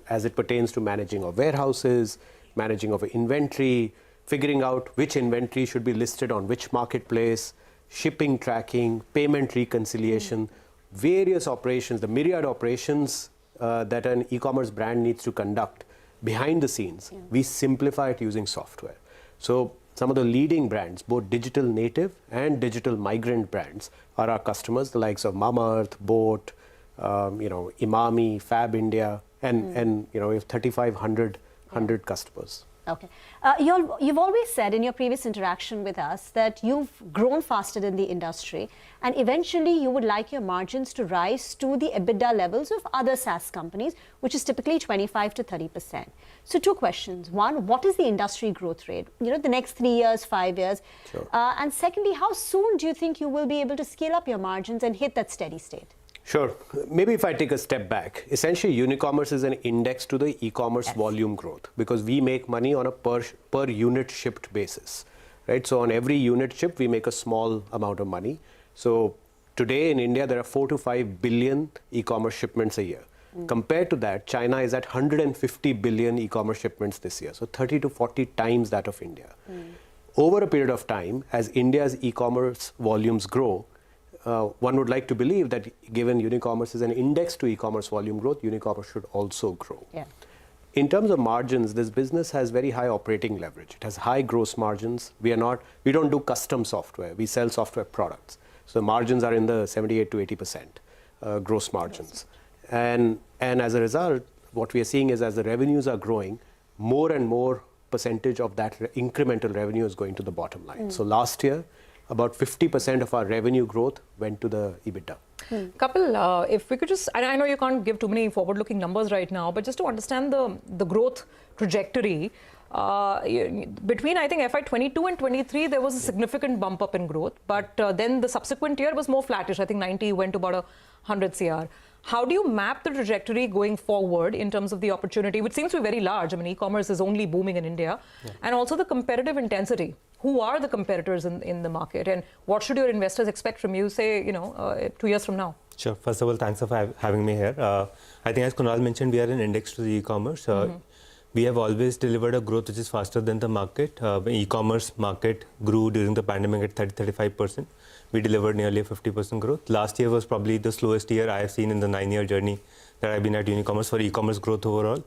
as it pertains to managing of warehouses, managing of inventory, figuring out which inventory should be listed on which marketplace, shipping tracking, payment reconciliation, various operations, the myriad operations that an e-commerce brand needs to conduct behind the scenes, we simplify it using software. So some of the leading brands, both digital native and digital migrant brands, are our customers, the likes of Mamaearth, Boat, Imami, Fab India, and we have 3,500 customers. Okay. You've always said in your previous interaction with us that you've grown faster than the industry, and eventually you would like your margins to rise to the EBITDA levels of other SaaS companies, which is typically 25 to 30%. So 2 questions. One, what is the industry growth rate? You know, the next 3 years, 5 years. Sure. And secondly, how soon do you think you will be able to scale up your margins and hit that steady state? Sure. Maybe if I take a step back, essentially Unicommerce is an index to the e-commerce volume growth, because we make money on a per unit shipped basis, right? So on every unit shipped, we make a small amount of money. So today in India, there are 4 to 5 billion e-commerce shipments a year. Compared to that, China is at 150 billion e-commerce shipments this year. So 30 to 40 times that of India. Over a period of time, as India's e-commerce volumes grow, one would like to believe that given Unicommerce is an index to e-commerce volume growth, Unicommerce should also grow. Yeah. In terms of margins, this business has very high operating leverage. It has high gross margins. We don't do custom software. We sell software products. So the margins are in the 78 to 80% gross margins. And as a result, what we are seeing is as the revenues are growing, more and more percentage of that incremental revenue is going to the bottom line. So last year, about 50% of our revenue growth went to the EBITDA. Kapil, if we could just, I know you can't give too many forward-looking numbers right now, but just to understand the growth trajectory, between I think FY22 and 23, there was a significant bump up in growth, but then the subsequent year was more flattish. I think 90 went to about 100 CR. How do you map the trajectory going forward in terms of the opportunity, which seems to be very large? I mean, e-commerce is only booming in India, and also the competitive intensity. Who are the competitors in the market, and what should your investors expect from you, say, 2 years from now? Sure. First of all, thanks for having me here. I think as Kunal mentioned, we are an index to the e-commerce. We have always delivered a growth which is faster than the market. The e-commerce market grew during the pandemic at 30-35%. We delivered nearly a 50% growth. Last year was probably the slowest year I have seen in the 9-year journey that I've been at Unicommerce for e-commerce growth overall.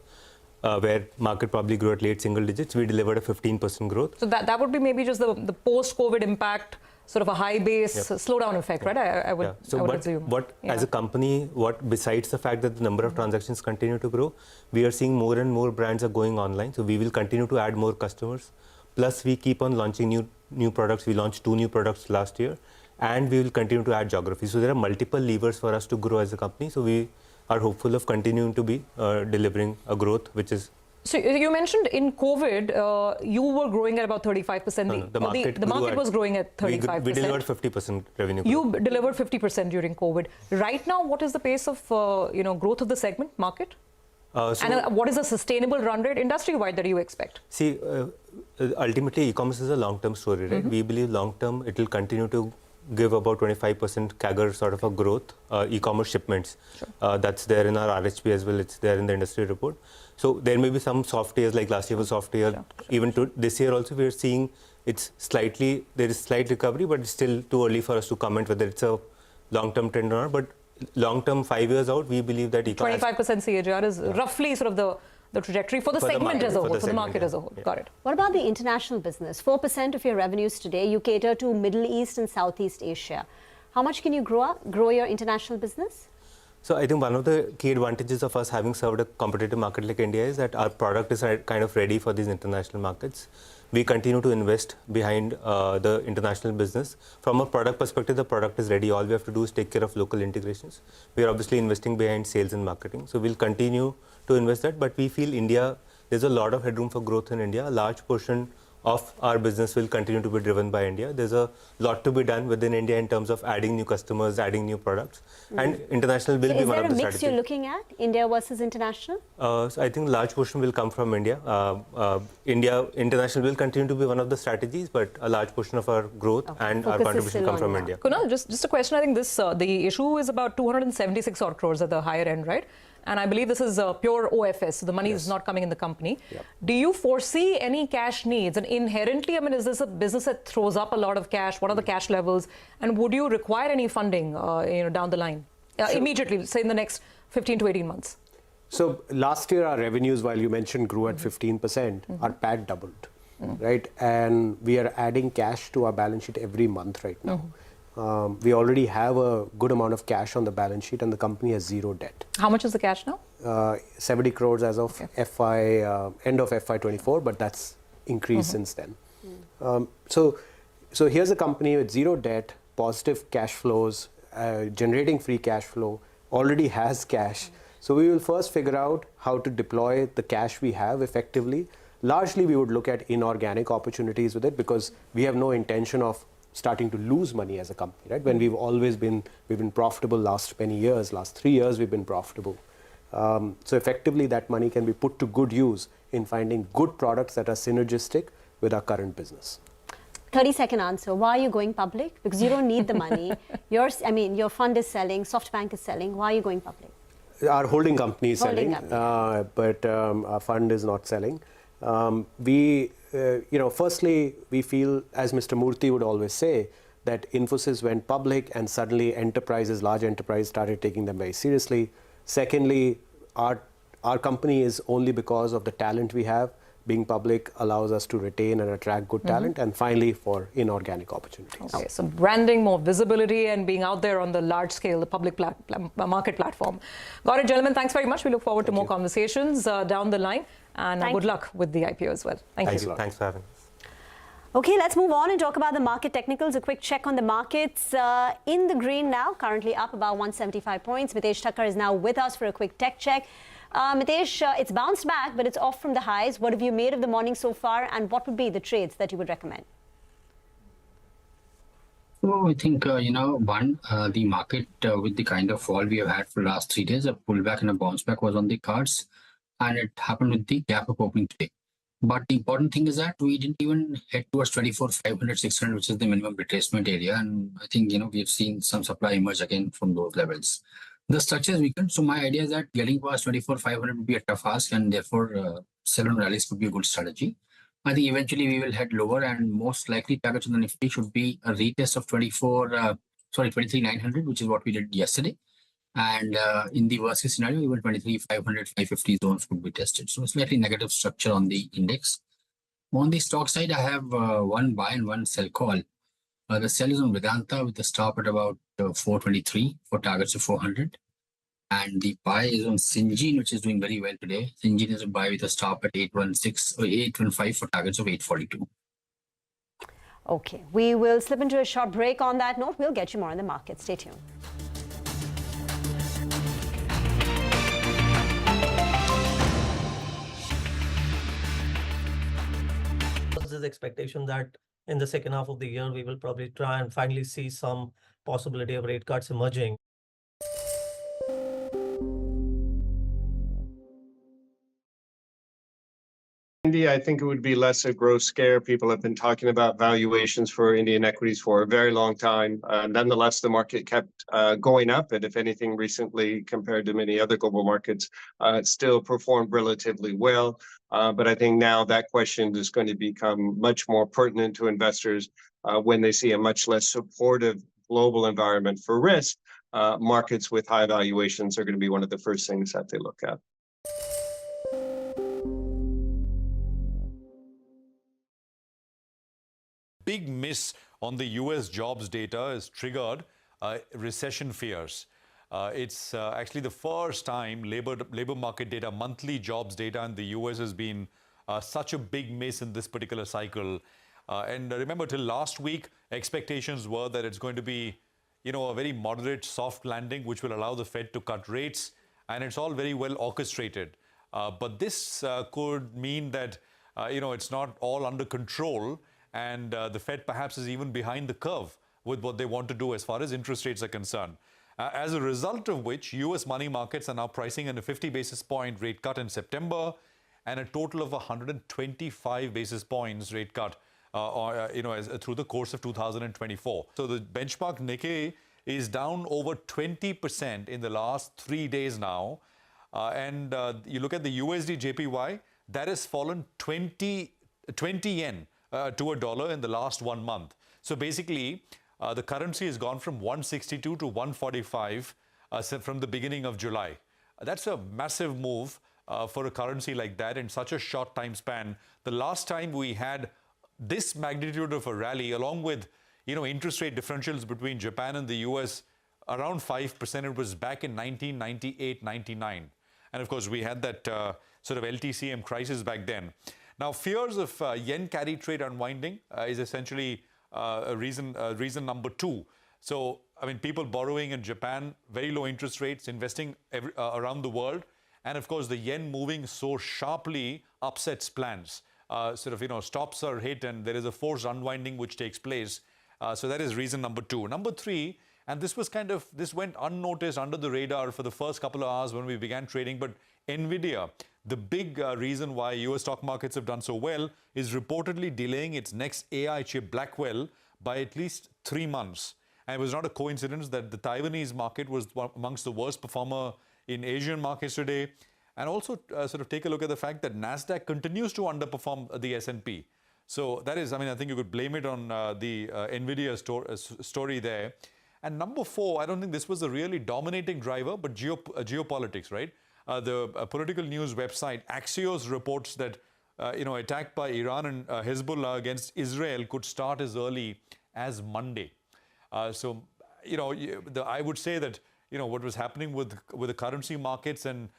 Where market probably grew at late single digits, we delivered a 15% growth. So that would be maybe just the post-COVID impact, sort of a high base slowdown effect, right? I would assume. As a company, besides the fact that the number of transactions continue to grow, we are seeing more and more brands are going online. So we will continue to add more customers. Plus, we keep on launching new products. We launched 2 new products last year, and we will continue to add geographies. So there are multiple levers for us to grow as a company. So we are hopeful of continuing to be delivering a growth which is... So you mentioned in COVID, you were growing at about 35%. No, the market was growing at 35%. We delivered 50% revenue growth. You delivered 50% during COVID. Right now, what is the pace of growth of the segment market? And what is a sustainable run rate industry-wide that you expect? See, ultimately, e-commerce is a long-term story, right? We believe long-term, it will continue to give about 25% CAGR sort of a growth, e-commerce shipments. That's there in our RHP as well. It's there in the industry report. So there may be some soft years, like last year was soft year. Even to this year also, we are seeing there is slight recovery, but it's still too early for us to comment whether it's a long-term trend or not. But long-term, 5 years out, we believe that e-commerce... 25% CAGR is roughly sort of the trajectory for the segment as a whole, for the market as a whole. Got it. What about the international business? 4% of your revenues today, you cater to Middle East and Southeast Asia. How much can you grow your international business? So I think one of the key advantages of us having served a competitive market like India is that our product is kind of ready for these international markets. We continue to invest behind the international business. From a product perspective, the product is ready. All we have to do is take care of local integrations. We are obviously investing behind sales and marketing. So we'll continue to invest that. But we feel India, there's a lot of headroom for growth in India. A large portion of our business will continue to be driven by India. There's a lot to be done within India in terms of adding new customers, adding new products. And international will be one of the strategies. Is there a mix you're looking at, India versus international? So I think a large portion will come from India. International will continue to be one of the strategies, but a large portion of our growth and our contribution come from India. Kunal, just a question. I think the issue is about 276 odd crores at the higher end, right? And I believe this is pure OFS, so the money is not coming in the company. Do you foresee any cash needs? And inherently, I mean, is this a business that throws up a lot of cash? What are the cash levels? And would you require any funding down the line, immediately, say in the next 15 to 18 months? So last year, our revenues, while you mentioned grew at 15%, our PAT doubled, right? And we are adding cash to our balance sheet every month right now. We already have a good amount of cash on the balance sheet and the company has zero debt. How much is the cash now? 70 crores as of end of FY24, but that's increased since then. So here's a company with zero debt, positive cash flows, generating free cash flow, already has cash. So we will first figure out how to deploy the cash we have effectively. Largely, we would look at inorganic opportunities with it because we have no intention of starting to lose money as a company, right? When we've been profitable last many years, last 3 years we've been profitable. So effectively that money can be put to good use in finding good products that are synergistic with our current business. 30-second answer. Why are you going public? Because you don't need the money. Your fund is selling, SoftBank is selling. Why are you going public? Our holding company is selling, but our fund is not selling. Firstly, we feel, as Mr. Murthy would always say, that Infosys went public and suddenly large enterprises started taking them very seriously. Secondly, our company is only because of the talent we have. Being public allows us to retain and attract good talent. And finally, for inorganic opportunities. Okay, so branding, more visibility, and being out there on the large scale, the public market platform. Got it, gentlemen. Thanks very much. We look forward to more conversations down the line. And good luck with the IPO as well. Thank you. Thanks for having us. Okay, let's move on and talk about the market technicals. A quick check on the markets. In the green now, currently up about 175 points. Mitesh Thakkar is now with us for a quick tech check. Mitesh, it's bounced back, but it's off from the highs. What have you made of the morning so far, and what would be the trades that you would recommend? So I think, the market with the kind of fall we have had for the last 3 days, a pullback and a bounce back was on the cards, and it happened with the gap up opening today. But the important thing is that we didn't even head towards 24,500, 600, which is the minimum retracement area. And I think, we have seen some supply emerge again from those levels. The structure is weakened. So my idea is that getting past 24,500 would be a tough ask, and therefore sell on rallies would be a good strategy. I think eventually we will head lower, and most likely targets on the Nifty should be a retest of 23,900, which is what we did yesterday. And in the worst case scenario, even 23,500, 550 zones could be tested. So slightly negative structure on the index. On the stock side, I have one buy and one sell call. The sell is on Vedanta with the stop at about 423 for targets of 400. And the buy is on Syngene, which is doing very well today. Syngene is a buy with a stop at 816 or 815 for targets of 842. Okay, we will slip into a short break on that note. We'll get you more on the market. Stay tuned. There's expectation that in the second half of the year, we will probably try and finally see some possibility of rate cuts emerging. India, I think it would be less a growth scare. People have been talking about valuations for Indian equities for a very long time. Nonetheless, the market kept going up. And if anything, recently, compared to many other global markets, it still performed relatively well. But I think now that question is going to become much more pertinent to investors when they see a much less supportive global environment for risk. Markets with high valuations are going to be one of the first things that they look at. Big miss on the US jobs data has triggered recession fears. It's actually the first time labor market data, monthly jobs data in the US has been such a big miss in this particular cycle. And remember, till last week, expectations were that it's going to be, a very moderate soft landing, which will allow the Fed to cut rates. And it's all very well orchestrated. But this could mean that, it's not all under control. And the Fed perhaps is even behind the curve with what they want to do as far as interest rates are concerned. As a result of which, US money markets are now pricing in a 50 basis point rate cut in September and a total of 125 basis points rate cut through the course of 2024. So the benchmark Nikkei is down over 20% in the last 3 days now. And you look at the USD JPY, that has fallen 20 yen to a dollar in the last 1 month. So basically, the currency has gone from 162 to 145 from the beginning of July. That's a massive move for a currency like that in such a short time span. The last time we had this magnitude of a rally, along with interest rate differentials between Japan and the US around 5%. It was back in 1998, 99. And of course, we had that sort of LTCM crisis back then. Now, fears of yen carry trade unwinding is essentially reason number 2. So, I mean, people borrowing in Japan, very low interest rates, investing around the world. And of course, the yen moving so sharply upsets plans. Stops are hit and there is a forced unwinding which takes place. So that is reason number 2. Number 3, and this went unnoticed under the radar for the first couple of hours when we began trading, but NVIDIA, the big reason why US stock markets have done so well is reportedly delaying its next AI chip Blackwell by at least 3 months. And it was not a coincidence that the Taiwanese market was amongst the worst performer in Asian markets today. And also take a look at the fact that NASDAQ continues to underperform the S&P. So that is, I think you could blame it on the NVIDIA story there. And number 4, I don't think this was a really dominating driver, but geopolitics, right? The political news website Axios reports that attack by Iran and Hezbollah against Israel could start as early as Monday. I would say that what was happening with the currency markets and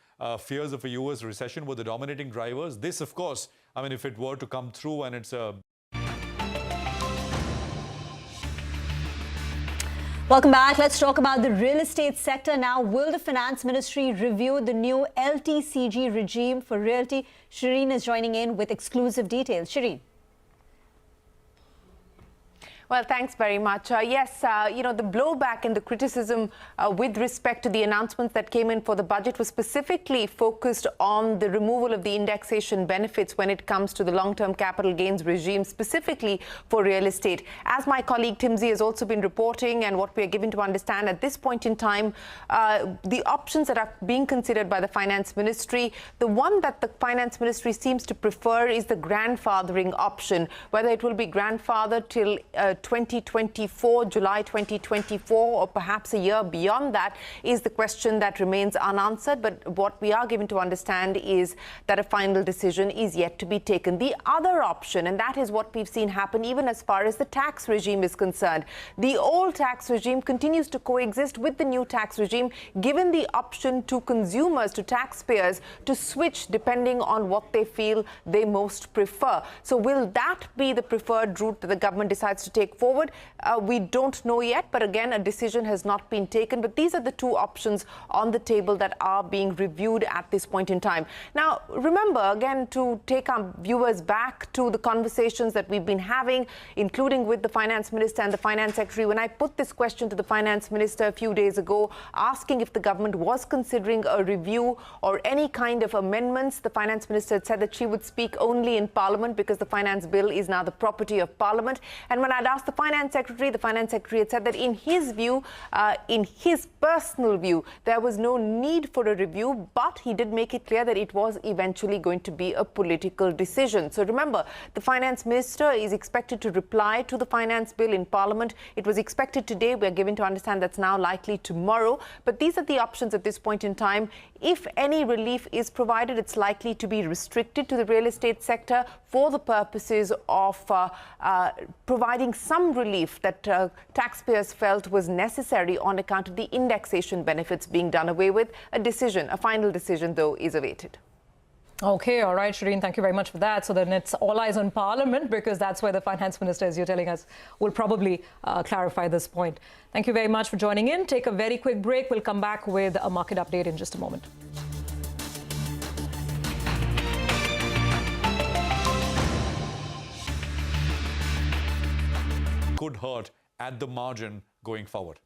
fears of a US recession were the dominating drivers. This, of course, if it were to come through and it's a... Welcome back. Let's talk about the real estate sector now. Will the Finance Ministry review the new LTCG regime for Realty? Shireen is joining in with exclusive details. Shireen. Well, thanks very much. Yes, the blowback and the criticism with respect to the announcements that came in for the budget was specifically focused on the removal of the indexation benefits when it comes to the long-term capital gains regime, specifically for real estate. As my colleague Timsy has also been reporting, and what we are given to understand at this point in time, the options that are being considered by the Finance Ministry, the one that the Finance Ministry seems to prefer is the grandfathering option, whether it will be grandfathered till 2024, July 2024, or perhaps a year beyond that is the question that remains unanswered. But what we are given to understand is that a final decision is yet to be taken. The other option, and that is what we've seen happen even as far as the tax regime is concerned. The old tax regime continues to coexist with the new tax regime, given the option to consumers, to taxpayers, to switch depending on what they feel they most prefer. So will that be the preferred route that the government decides to take forward? We don't know yet, but again, a decision has not been taken. But these are the 2 options on the table that are being reviewed at this point in time. Now, remember, again, to take our viewers back to the conversations that we've been having, including with the Finance Minister and the Finance Secretary, when I put this question to the Finance Minister a few days ago, asking if the government was considering a review or any kind of amendments, the Finance Minister had said that she would speak only in Parliament because the Finance Bill is now the property of Parliament. And when I'd asked the Finance Secretary had said that in his view, in his personal view, there was no need for a review, but he did make it clear that it was eventually going to be a political decision. So remember, the Finance Minister is expected to reply to the Finance Bill in Parliament. It was expected today. We're given to understand that's now likely tomorrow. But these are the options at this point in time. If any relief is provided, it's likely to be restricted to the real estate sector for the purposes of providing some relief that taxpayers felt was necessary on account of the indexation benefits being done away with. A final decision, though, is awaited. Okay, all right, Shireen, thank you very much for that. So then it's all eyes on Parliament, because that's where the Finance Minister, as you're telling us, will probably clarify this point. Thank you very much for joining in. Take a very quick break. We'll come back with a market update in just a moment. Could hurt at the margin going forward.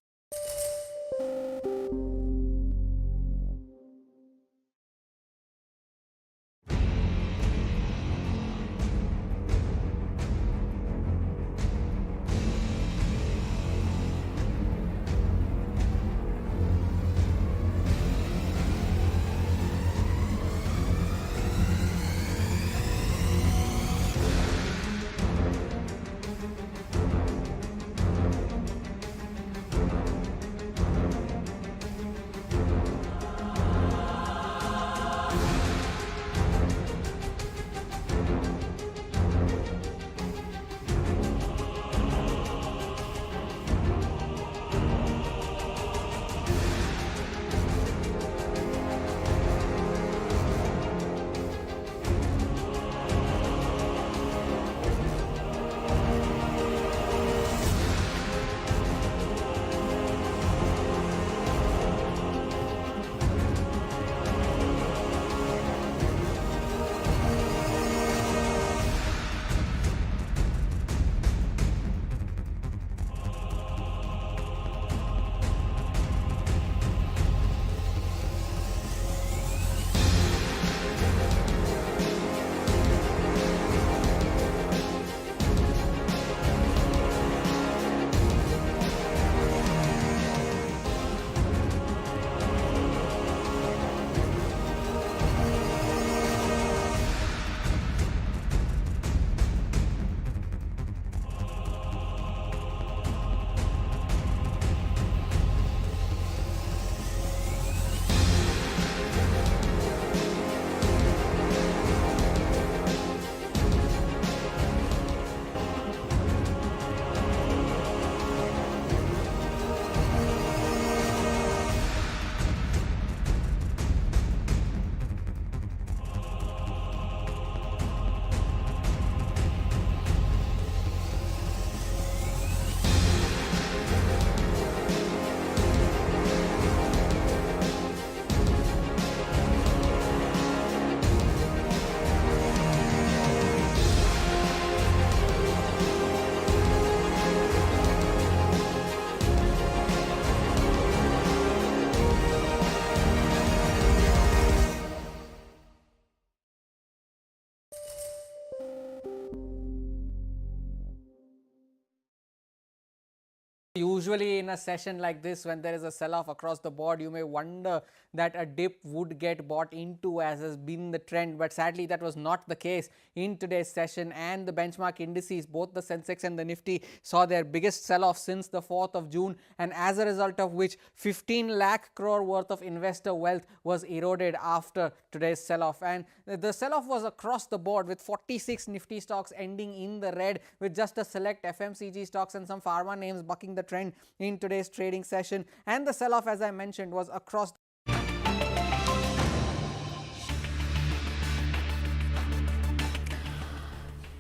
Usually in a session like this, when there is a sell-off across the board, you may wonder that a dip would get bought into, as has been the trend, but sadly that was not the case in today's session. And the benchmark indices, both the Sensex and the Nifty, saw their biggest sell-off since the 4th of June, and as a result of which 15 lakh crore worth of investor wealth was eroded after today's sell-off. And the sell-off was across the board, with 46 Nifty stocks ending in the red, with just a select FMCG stocks and some pharma names bucking the trend in today's trading session. And the sell-off, as I mentioned, was across.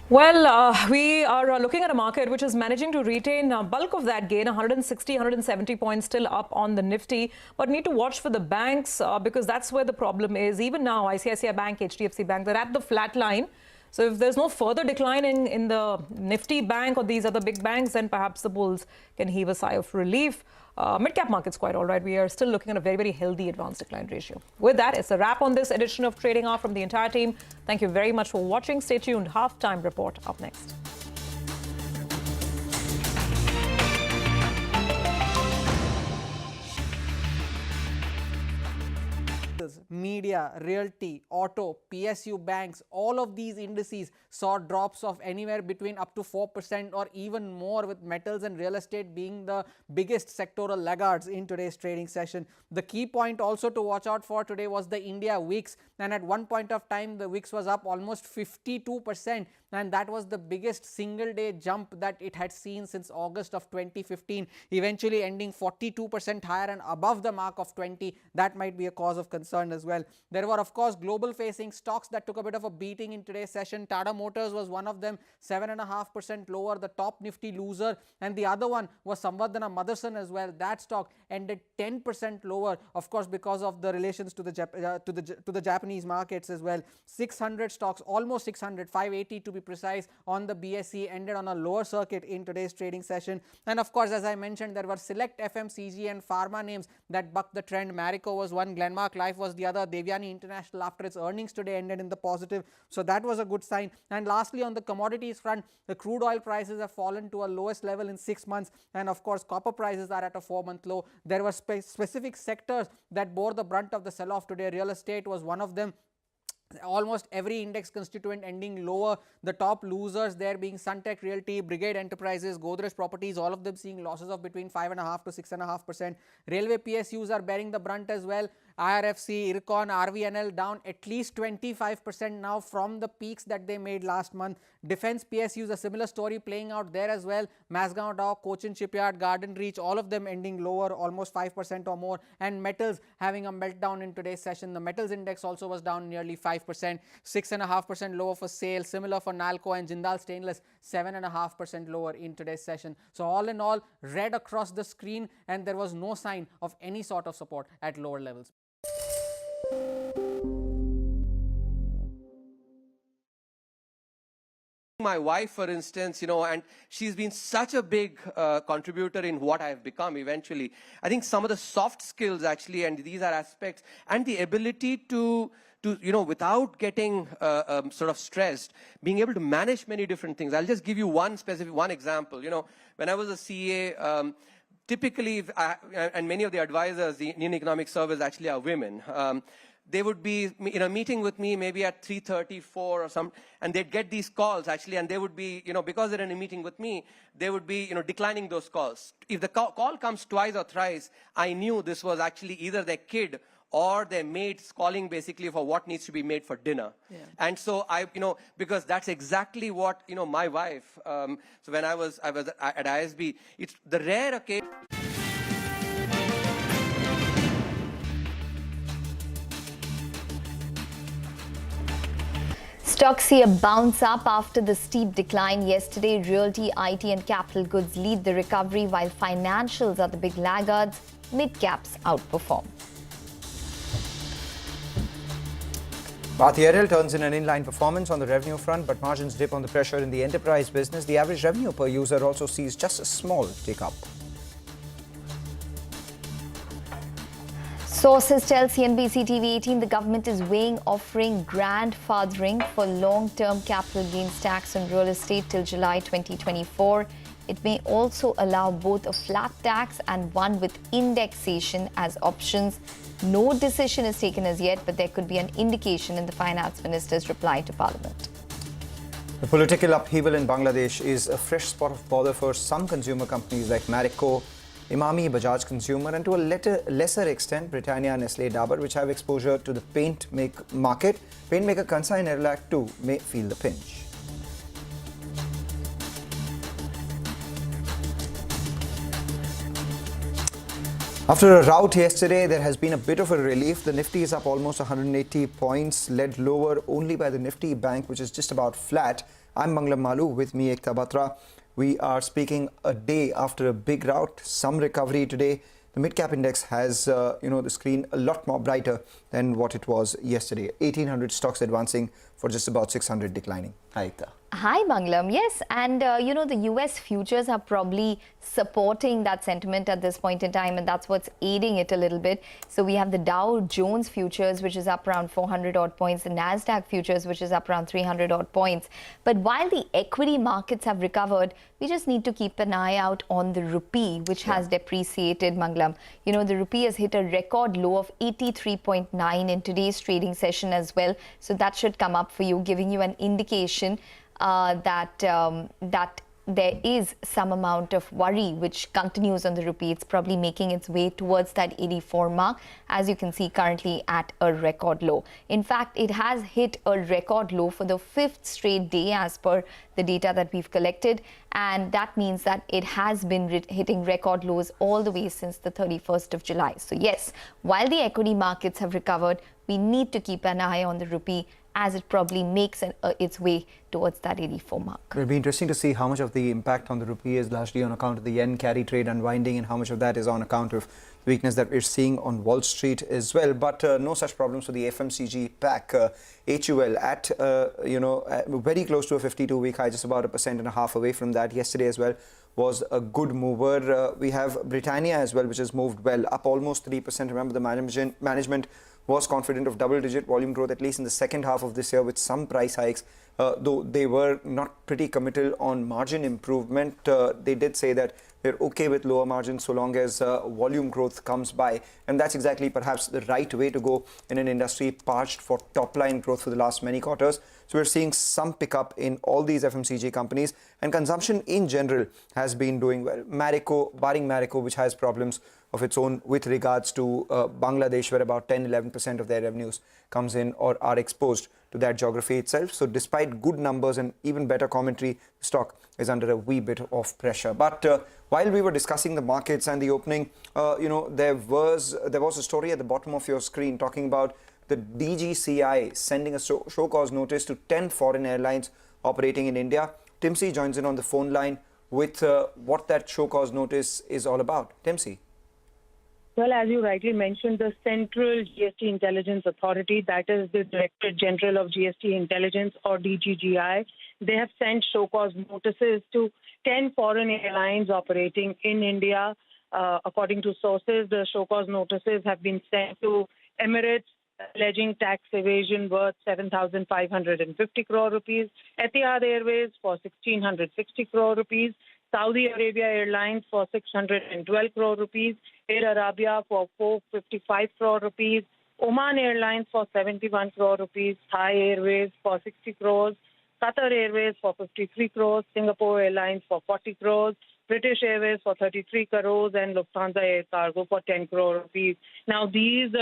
Well, we are looking at a market which is managing to retain bulk of that gain, 160, 170 points still up on the Nifty. But need to watch for the banks because that's where the problem is. Even now, ICICI Bank, HDFC Bank, they're at the flat line. So if there's no further decline in the Nifty bank or these other big banks, then perhaps the bulls can heave a sigh of relief. Mid-cap market's quite all right. We are still looking at a very, very healthy advance decline ratio. With that, it's a wrap on this edition of Trading Hour from the entire team. Thank you very much for watching. Stay tuned. Halftime report up next. Media, Realty, Auto, PSU banks, all of these indices saw drops of anywhere between up to 4% or even more, with metals and real estate being the biggest sectoral laggards in today's trading session. The key point also to watch out for today was the India Wix, and at one point of time the Wix was up almost 52%, and that was the biggest single day jump that it had seen since August of 2015, eventually ending 42% higher and above the mark of 20. That might be a cause of concern as well. There were of course global facing stocks that took a bit of a beating in today's session. Tata Motors was one of them, 7.5% lower, the top Nifty loser, and the other one was Samvardhana Motherson as well. That stock ended 10% lower, of course because of the relations to the Japanese markets as well. 600 stocks, almost 600, 580 to be precise, on the BSE ended on a lower circuit in today's trading session. And of course, as I mentioned, there were select FMCG and pharma names that bucked the trend. Marico was one, Glenmark Life was the other. Devyani International, after its earnings today, ended in the positive, so that was a good sign. And lastly, on the commodities front, the crude oil prices have fallen to a lowest level in 6 months, and of course copper prices are at a 4-month low. There were specific sectors that bore the brunt of the sell-off today. Real estate was one of them. Almost every index constituent ending lower. The top losers there being Suntech Realty, Brigade Enterprises, Godrej Properties, all of them seeing losses of between 5.5% to 6.5%. Railway PSUs are bearing the brunt as well. IRFC, IRCON, RVNL down at least 25% now from the peaks that they made last month. Defense PSUs, a similar story playing out there as well. Mazgaon Dock, Cochin Shipyard, Garden Reach, all of them ending lower, almost 5% or more. And metals having a meltdown in today's session. The metals index also was down nearly 5%, 6.5% lower for SAIL, similar for Nalco and Jindal Stainless, 7.5% lower in today's session. So all in all, red across the screen, and there was no sign of any sort of support at lower levels. My wife, for instance, and she's been such a big contributor in what I've become eventually. I think some of the soft skills actually, and these are aspects, and the ability to without getting sort of stressed, being able to manage many different things. I'll just give you one example. When I was a CA, typically, and many of the advisors, the Indian Economic Service actually are women. They would be in a meeting with me maybe at 3:30, 4 or something, and they'd get these calls actually, and they would be, because they're in a meeting with me, they would be, declining those calls. If the call comes twice or thrice, I knew this was actually either their kid or their mates calling basically for what needs to be made for dinner. Yeah. And so because that's exactly what, my wife, so when I was at ISB, it's the rare occasion. Stocks see a bounce up after the steep decline yesterday. Realty, IT and capital goods lead the recovery, while financials are the big laggards. Mid-caps outperform. Bharti Airtel turns in an inline performance on the revenue front, but margins dip on the pressure in the enterprise business. The average revenue per user also sees just a small tick up. Sources tell CNBCTV18 the government is weighing offering grandfathering for long-term capital gains tax on real estate till July 2024. It may also allow both a flat tax and one with indexation as options. No decision is taken as yet, but there could be an indication in the finance minister's reply to Parliament. The political upheaval in Bangladesh is a fresh spot of bother for some consumer companies like Marico, Imami, Bajaj Consumer, and to a lesser extent, Britannia, Nestle, Dabur, which have exposure to the paint market. Paint maker Kansai and Nerolac too may feel the pinch. After a rout yesterday, there has been a bit of a relief. The Nifty is up almost 180 points, led lower only by the Nifty Bank, which is just about flat. I'm Manglam Malu, with me Ekta Batra. We are speaking a day after a big rout, some recovery today. The mid-cap index has, the screen a lot more brighter than what it was yesterday. 1,800 stocks advancing for just about 600 declining. Hi, Ekta. Hi, Manglam. Yes, and the US futures are probably supporting that sentiment at this point in time, and that's what's aiding it a little bit. So we have the Dow Jones futures, which is up around 400 odd points, the Nasdaq futures, which is up around 300 odd points. But while the equity markets have recovered, we just need to keep an eye out on the rupee, which has depreciated, Manglam. The rupee has hit a record low of 83.9 in today's trading session as well. So that should come up for you, giving you an indication that there is some amount of worry which continues on the rupee. It's probably making its way towards that 84 mark, as you can see currently at a record low. In fact, it has hit a record low for the 5th straight day as per the data that we've collected, and that means that it has been hitting record lows all the way since the 31st of July. So yes, while the equity markets have recovered, we need to keep an eye on the rupee as it probably makes its way towards that 84 mark. It'll be interesting to see how much of the impact on the rupee is largely on account of the yen carry trade unwinding, and how much of that is on account of weakness that we're seeing on Wall Street as well. But no such problems for the FMCG pack. HUL at very close to a 52-week high, just about 1.5% away from that. Yesterday as well was a good mover. We have Britannia as well, which has moved well, up almost 3%. Remember, the management was confident of double-digit volume growth, at least in the second half of this year, with some price hikes, though they were not pretty committal on margin improvement. They did say that they're okay with lower margins so long as volume growth comes by, and that's exactly perhaps the right way to go in an industry parched for top-line growth for the last many quarters. So we're seeing some pickup in all these FMCG companies, and consumption in general has been doing well. Marico, barring Marico, which has problems of its own with regards to Bangladesh, where about 10-11% of their revenues comes in or are exposed to that geography itself. So despite good numbers and even better commentary, the stock is under a wee bit of pressure. But while we were discussing the markets and the opening, there was a story at the bottom of your screen talking about the DGCI sending a show cause notice to 10 foreign airlines operating in India. Timsy joins in on the phone line with what that show cause notice is all about. Timsy. Well, as you rightly mentioned, the Central GST Intelligence Authority, that is the Director General of GST Intelligence, or DGGI, they have sent show cause notices to 10 foreign airlines operating in India. According to sources, the show cause notices have been sent to Emirates, alleging tax evasion worth 7,550 crore rupees, Etihad Airways for 1,660 crore rupees, Saudi Arabia Airlines for 612 crore rupees, Air Arabia for 455 crore rupees, Oman Airlines for 71 crore rupees, Thai Airways for 60 crores, Qatar Airways for 53 crores, Singapore Airlines for 40 crores, British Airways for 33 crores, and Lufthansa Air Cargo for 10 crore rupees. Now, these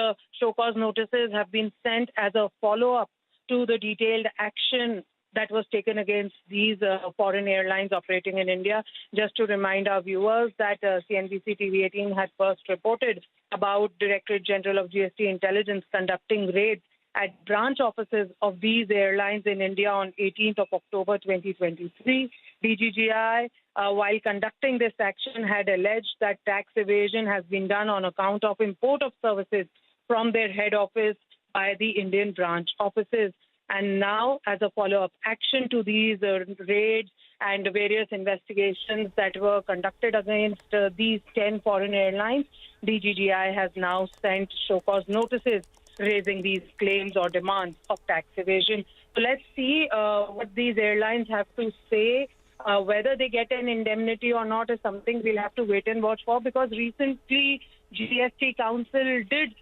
show cause notices have been sent as a follow-up to the detailed action that was taken against these foreign airlines operating in India. Just to remind our viewers that CNBCTV18 had first reported about Directorate General of GST Intelligence conducting raids at branch offices of these airlines in India on 18th of October 2023. DGGI, while conducting this action, had alleged that tax evasion has been done on account of import of services from their head office by the Indian branch offices. And now, as a follow-up action to these raids and various investigations that were conducted against these 10 foreign airlines, DGGI has now sent show cause notices raising these claims or demands of tax evasion. So let's see what these airlines have to say Whether they get an indemnity or not is something we'll have to wait and watch for, because recently GST Council did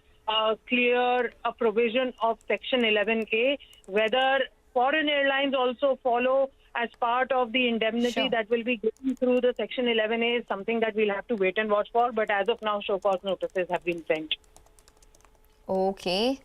clear a provision of Section 11A. Whether foreign airlines also follow as part of the indemnity that will be given through the Section 11A is something that we'll have to wait and watch for. But as of now, show cause notices have been sent. Okay.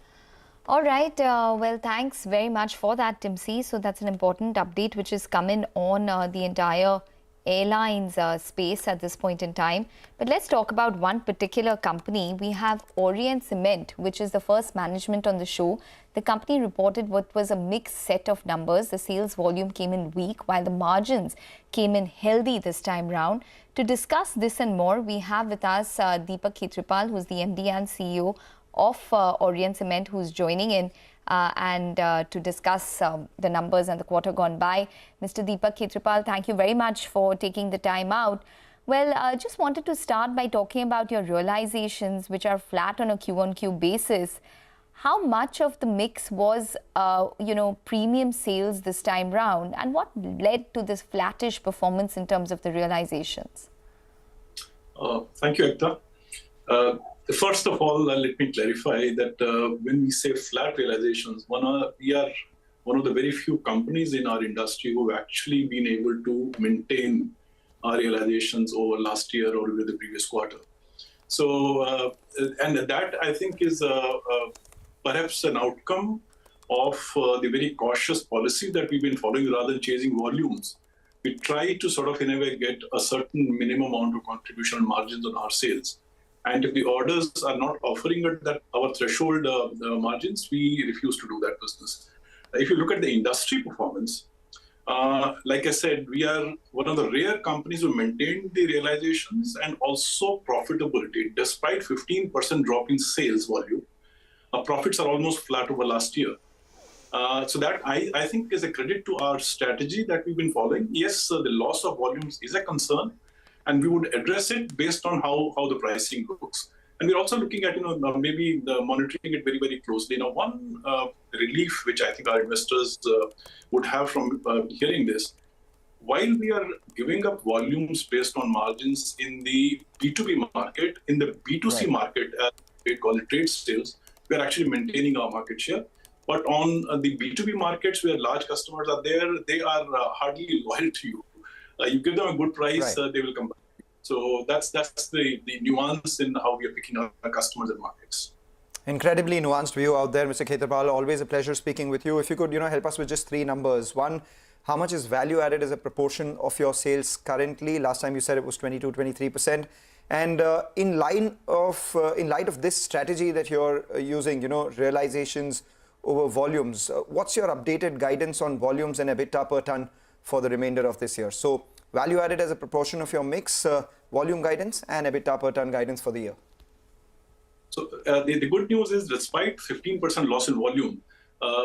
All right. Well, thanks very much for that, Timsi. So that's an important update which is coming on the entire airlines space at this point in time. But let's talk about one particular company. We have Ori Cement, which is the first management on the show. The company reported what was a mixed set of numbers. The sales volume came in weak, while the margins came in healthy this time round. To discuss this and more, we have with us Deepak Khetrapal, who's the MD and CEO of Ori Cement, who's joining in to discuss the numbers and the quarter gone by. Mr. Deepak Khetrapal, thank you very much for taking the time out. Well, I just wanted to start by talking about your realizations, which are flat on a Q-on-Q basis. How much of the mix was, premium sales this time round, and what led to this flattish performance in terms of the realizations? Thank you, Ekta. First of all, let me clarify that when we say flat realizations, we are one of the very few companies in our industry who have actually been able to maintain our realizations over last year or over the previous quarter. So, and that I think is perhaps an outcome of the very cautious policy that we've been following rather than chasing volumes. We try to sort of in a way get a certain minimum amount of contribution margins on our sales. And if the orders are not offering at that our threshold margins, we refuse to do that business. If you look at the industry performance, like I said, we are one of the rare companies who maintained the realizations and also profitability. Despite 15% drop in sales volume, our profits are almost flat over last year. So that I think is a credit to our strategy that we've been following. Yes, the loss of volumes is a concern, and we would address it based on how the pricing looks. And we're also looking at, maybe monitoring it very, very closely. Now, one relief which I think our investors would have from hearing this, while we are giving up volumes based on margins in the B2B market, in the B2C market, as we call it trade sales, we are actually maintaining our market share. But on the B2B markets where large customers are there, they are hardly loyal to you. You give them a good price, they will come back. So that's the nuance in how we are picking up our customers and markets. Incredibly nuanced view out there, Mr. Khetrapal. Always a pleasure speaking with you. If you could, help us with just three numbers. One, how much is value added as a proportion of your sales currently? Last time you said it was 22, 23%. And in light of this strategy that you're using, realizations over volumes, what's your updated guidance on volumes and EBITDA per ton for the remainder of this year? So value added as a proportion of your mix, volume guidance and EBITDA per ton guidance for the year. So the good news is, despite 15% loss in volume,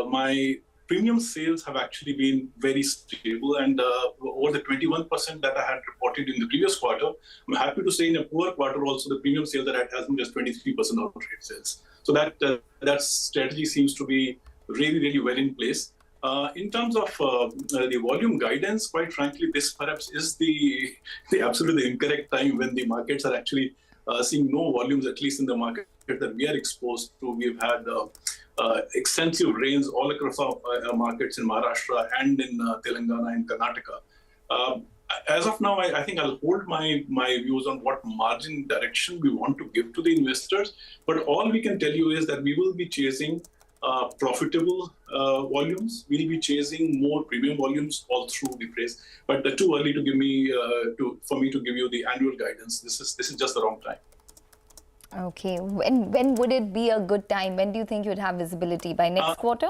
my premium sales have actually been very stable, and over the 21% that I had reported in the previous quarter, I'm happy to say in a poor quarter also the premium sales that I had has been just 23% of trade sales. So that strategy seems to be really, really well in place. In terms of the volume guidance, quite frankly, this perhaps is the absolutely incorrect time when the markets are actually seeing no volumes, at least in the market that we are exposed to. We've had extensive rains all across our markets in Maharashtra and in Telangana and Karnataka. As of now, I think I'll hold my views on what margin direction we want to give to the investors. But all we can tell you is that we will be chasing profitable volumes. We'll be chasing more premium volumes all through the place. But too early to give me for me to give you the annual guidance. This is just the wrong time. Okay. When would it be a good time? When do you think you'd have visibility? By next quarter?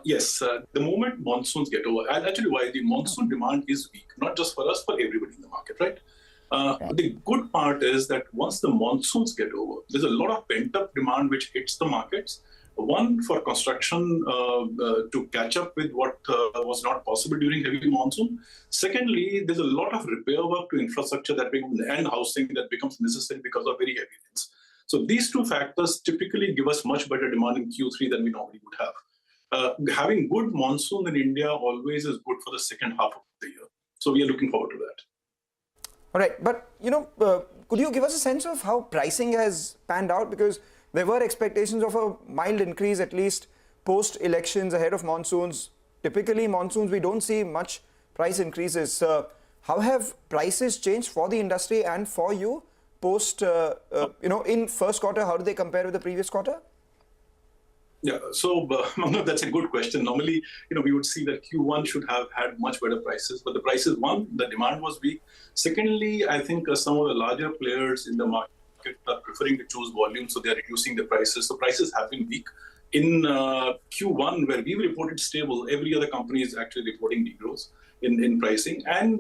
Yes. The moment monsoons get over, I'll tell you why the monsoon demand is weak, not just for us, for everybody in the market, right? The good part is that once the monsoons get over, there's a lot of pent-up demand which hits the markets. One, for construction to catch up with what was not possible during heavy monsoon. Secondly, there's a lot of repair work to infrastructure and housing that becomes necessary because of very heavy rains. So these two factors typically give us much better demand in Q3 than we normally would have. having good monsoon in India always is good for the second half of the year. So we are looking forward to that. All right, but could you give us a sense of how pricing has panned out? Because there were expectations of a mild increase, at least post-elections ahead of monsoons. Typically, monsoons, we don't see much price increases. How have prices changed for the industry and for you post, in first quarter? How do they compare with the previous quarter? Yeah, so that's a good question. Normally, we would see that Q1 should have had much better prices, but the prices, one, the demand was weak. Secondly, I think some of the larger players in the market are preferring to choose volume, so they are reducing the prices. So prices have been weak. In Q1, where we reported stable, every other company is actually reporting degrowth in pricing. And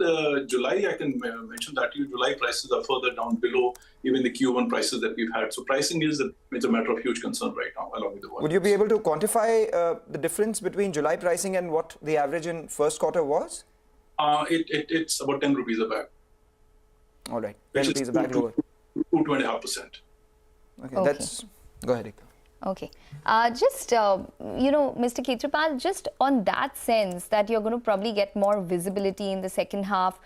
July, I can mention that to you, July prices are further down below even the Q1 prices that we've had. So pricing is a matter of huge concern right now, along with the volumes. Would you be able to quantify the difference between July pricing and what the average in first quarter was? It's about 10 rupees a bag. All right, 10 rupees a bag lower. 2.5%. Okay, go ahead, Ekta. Okay. Mr. Khetrapal, just on that sense that you're going to probably get more visibility in the second half,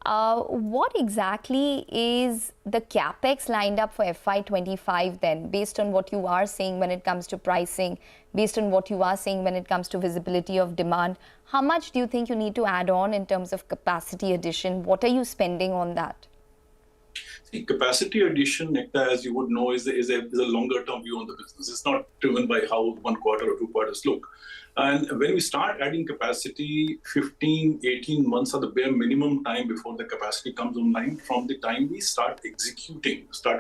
what exactly is the capex lined up for FY25 then, based on what you are saying when it comes to pricing, based on what you are saying when it comes to visibility of demand? How much do you think you need to add on in terms of capacity addition? What are you spending on that? See, capacity addition, Ekta, as you would know, is a longer-term view on the business. It's not driven by how 1 quarter or 2 quarters look. And when we start adding capacity, 15, 18 months are the bare minimum time before the capacity comes online from the time we start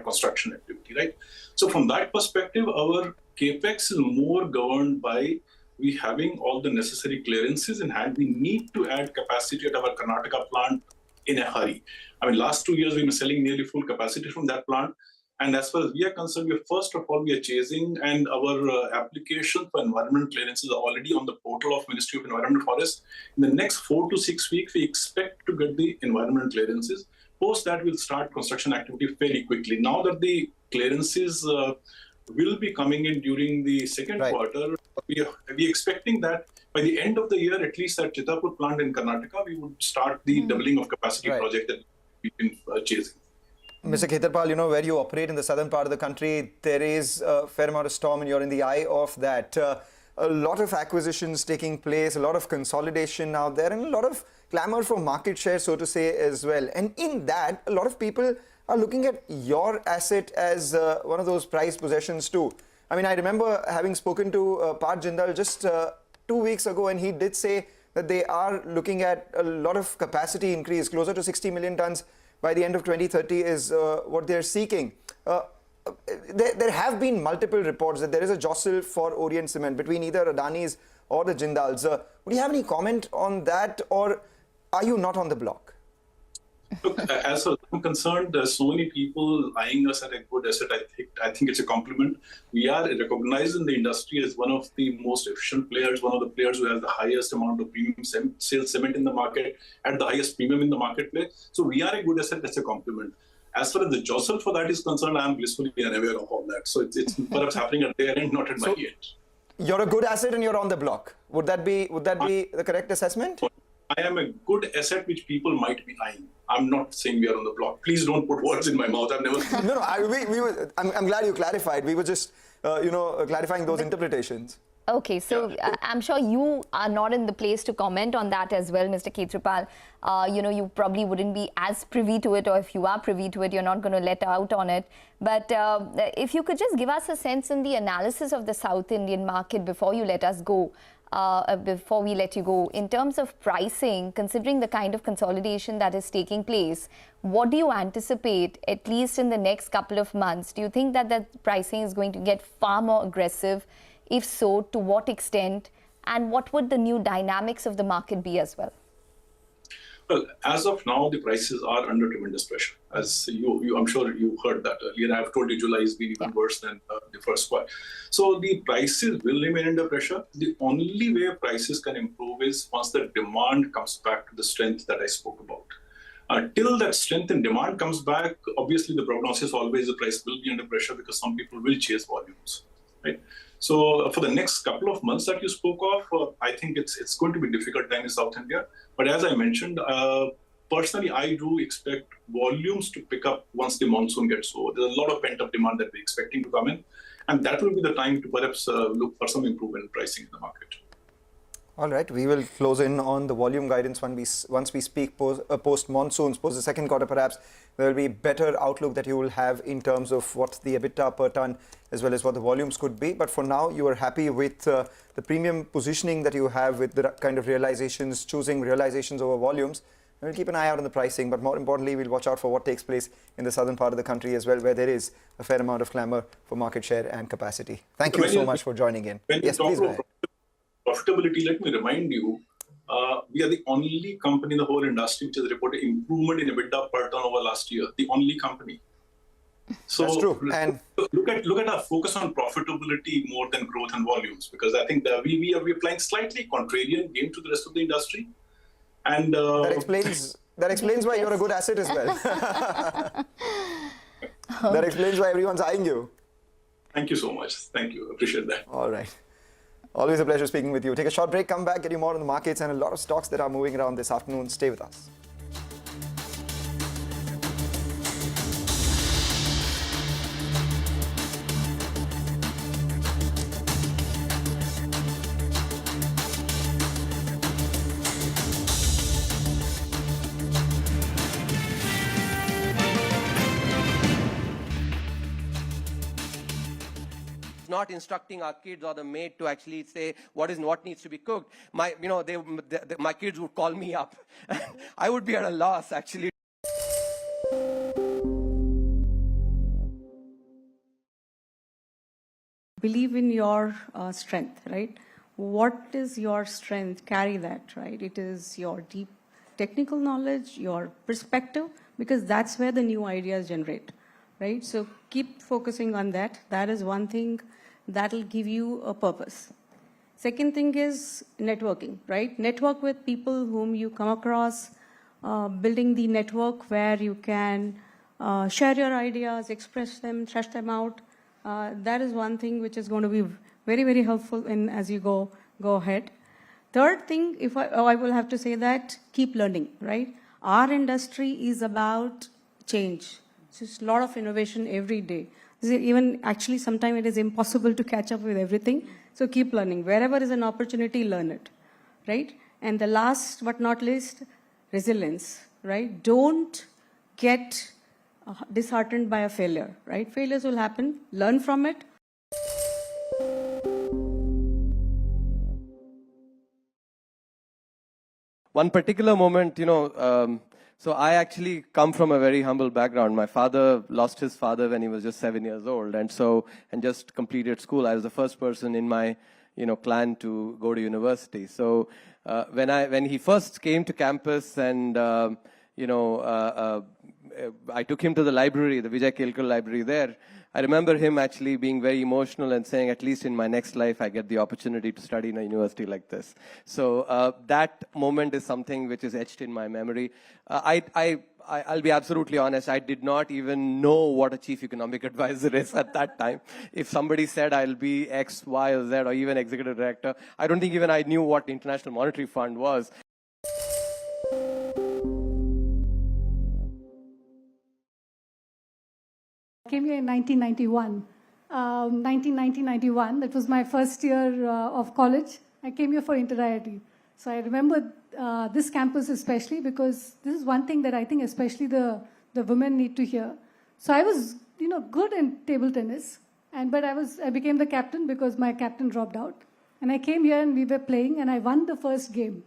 construction activity, right? So from that perspective, our capex is more governed by we having all the necessary clearances in hand. We need to add capacity at our Karnataka plant in a hurry. I mean, last 2 years, we've been selling nearly full capacity from that plant. And as far as we are concerned, first of all, we are chasing, and our application for environment clearances are already on the portal of Ministry of Environment and Forest. In the next 4 to 6 weeks, we expect to get the environment clearances. Post that, we'll start construction activity fairly quickly. Now that the clearances will be coming in during the second quarter, we are expecting that by the end of the year, at least at Chitapur plant in Karnataka, we would start the doubling of capacity project that we've been chasing. Mr. Khetrapal, where you operate in the southern part of the country, there is a fair amount of storm and you're in the eye of that. A lot of acquisitions taking place, a lot of consolidation out there, and a lot of clamor for market share, so to say, as well. And in that, a lot of people are looking at your asset as one of those prized possessions too. I mean, I remember having spoken to Parth Jindal just 2 weeks ago, and he did say that they are looking at a lot of capacity increase, closer to 60 million tons by the end of 2030 is what they're seeking. There have been multiple reports that there is a jostle for Ori Cement between either Adani's or the Jindals. Would you have any comment on that, or are you not on the block? Look, as far as I'm concerned, there's so many people eyeing us at a good asset. I think it's a compliment. We are recognized in the industry as one of the most efficient players, one of the players who has the highest amount of premium sales cement in the market, at the highest premium in the marketplace. So we are a good asset. That's a compliment. As far as the jostle for that is concerned, I'm blissfully unaware of all that. So it's perhaps happening at their end, not at my end. You're a good asset and you're on the block. Would that be the correct assessment? I am a good asset which people might be eyeing. I'm not saying we are on the block. Please don't put words in my mouth. I've never. I'm glad you clarified. We were just, clarifying those interpretations. Okay, so I'm sure you are not in the place to comment on that as well, Mr. Khetrapal. You probably wouldn't be as privy to it, or if you are privy to it, you're not going to let out on it. But if you could just give us a sense in the analysis of the South Indian market before you let us go. Before we let you go, in terms of pricing, considering the kind of consolidation that is taking place, what do you anticipate, at least in the next couple of months? Do you think that that pricing is going to get far more aggressive? If so, to what extent? And what would the new dynamics of the market be as well? Well, as of now, the prices are under tremendous pressure. As I'm sure you heard that earlier. I've told you July has been even worse than the first quarter. So the prices will remain under pressure. The only way prices can improve is once the demand comes back to the strength that I spoke about. Till that strength in demand comes back, obviously the prognosis always the price will be under pressure because some people will chase volumes, right? So for the next couple of months that you spoke of, I think it's going to be a difficult time in South India. But as I mentioned, personally, I do expect volumes to pick up once the monsoon gets over. There's a lot of pent-up demand that we're expecting to come in, and that will be the time to perhaps look for some improvement in pricing in the market. All right, we will close in on the volume guidance once we speak post monsoons, post the second quarter perhaps. There will be better outlook that you will have in terms of what the EBITDA per ton as well as what the volumes could be. But for now, you are happy with the premium positioning that you have with the kind of realizations, choosing realizations over volumes. And we'll keep an eye out on the pricing, but more importantly, we'll watch out for what takes place in the southern part of the country as well, where there is a fair amount of clamor for market share and capacity. Thank you so much for joining in. Yes, please go ahead. Profitability, let me remind you, we are the only company in the whole industry which has reported improvement in EBITDA per ton over last year. The only company. So that's true. And look at our focus on profitability more than growth and volumes, because I think that we are playing slightly contrarian game to the rest of the industry, and that explains why you're a good asset as well. That explains why everyone's eyeing you. Thank you so much. Thank you. Appreciate that. All right. Always a pleasure speaking with you. Take a short break, come back, get you more on the markets and a lot of stocks that are moving around this afternoon. Stay with us. Not instructing our kids or the maid to actually say what needs to be cooked. My kids would call me up. I would be at a loss actually. Believe in your strength, right? What is your strength? Carry that, right? It is your deep technical knowledge, your perspective, because that's where the new ideas generate, right? So keep focusing on that. That is one thing that will give you a purpose. Second thing is networking, right? Network with people whom you come across, building the network where you can share your ideas, express them, thrash them out. That is one thing which is going to be very, very helpful as you go ahead. Third thing, I will have to say that keep learning, right? Our industry is about change. It's a lot of innovation every day. Even actually, sometimes it is impossible to catch up with everything. So keep learning. Wherever is an opportunity, learn it, right? And the last but not least, resilience, right? Don't get disheartened by a failure, right? Failures will happen. Learn from it. One particular moment, so I actually come from a very humble background. My father lost his father when he was just 7 years old, and just completed school. I was the first person in my clan to go to university. So when he first came to campus, and I took him to the library, the Vijay Kelkar library there. I remember him actually being very emotional and saying, at least in my next life, I get the opportunity to study in a university like this. So that moment is something which is etched in my memory. I'll be absolutely honest, I did not even know what a chief economic advisor is at that time. If somebody said I'll be X, Y, or Z, or even executive director, I don't think even I knew what the International Monetary Fund was. I came here in 1991. 1991, that was my first year of college. I came here for Inter-IIT. So I remember this campus especially, because this is one thing that I think especially the women need to hear. So I was, good in table tennis, but I became the captain because my captain dropped out. And I came here and we were playing and I won the first game.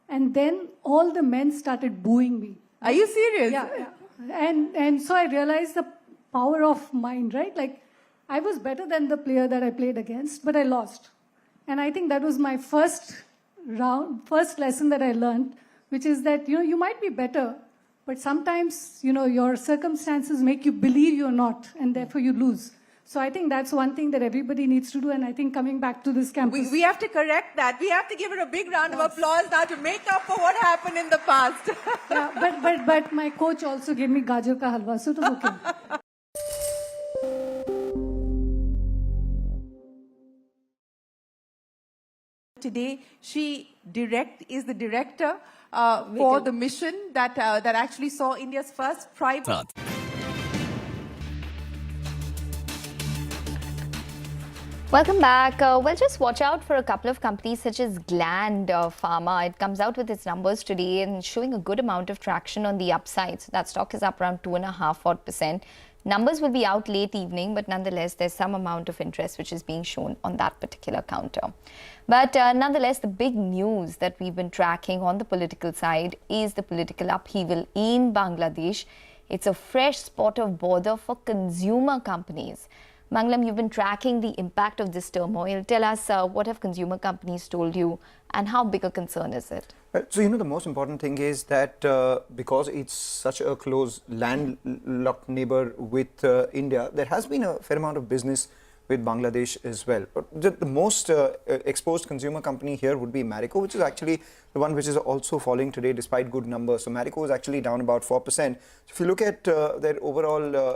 And then all the men started booing me. Are you serious? Yeah. And so I realized the power of mind, right? Like, I was better than the player that I played against, but I lost. And I think that was my first lesson that I learned, which is that, you might be better, but sometimes, your circumstances make you believe you're not, and therefore you lose. So I think that's one thing that everybody needs to do, and I think coming back to this campus... We have to correct that. We have to give it a big round of applause now to make up for what happened in the past. Yeah, but my coach also gave me gajar ka halwa, so it was okay. Today, she is the director for the mission that actually saw India's first private. Welcome back. Well, just watch out for a couple of companies such as Gland Pharma. It comes out with its numbers today and showing a good amount of traction on the upside. So that stock is up around 2.5%. Numbers will be out late evening, but nonetheless, there's some amount of interest which is being shown on that particular counter. But nonetheless, the big news that we've been tracking on the political side is the political upheaval in Bangladesh. It's a fresh spot of bother for consumer companies. Mangalam, you've been tracking the impact of this turmoil. Tell us, what have consumer companies told you and how big a concern is it? So, the most important thing is that because it's such a close landlocked neighbor with India, there has been a fair amount of business with Bangladesh as well. But the most exposed consumer company here would be Marico, which is actually the one which is also falling today despite good numbers. So Marico is actually down about 4%. If you look at their overall,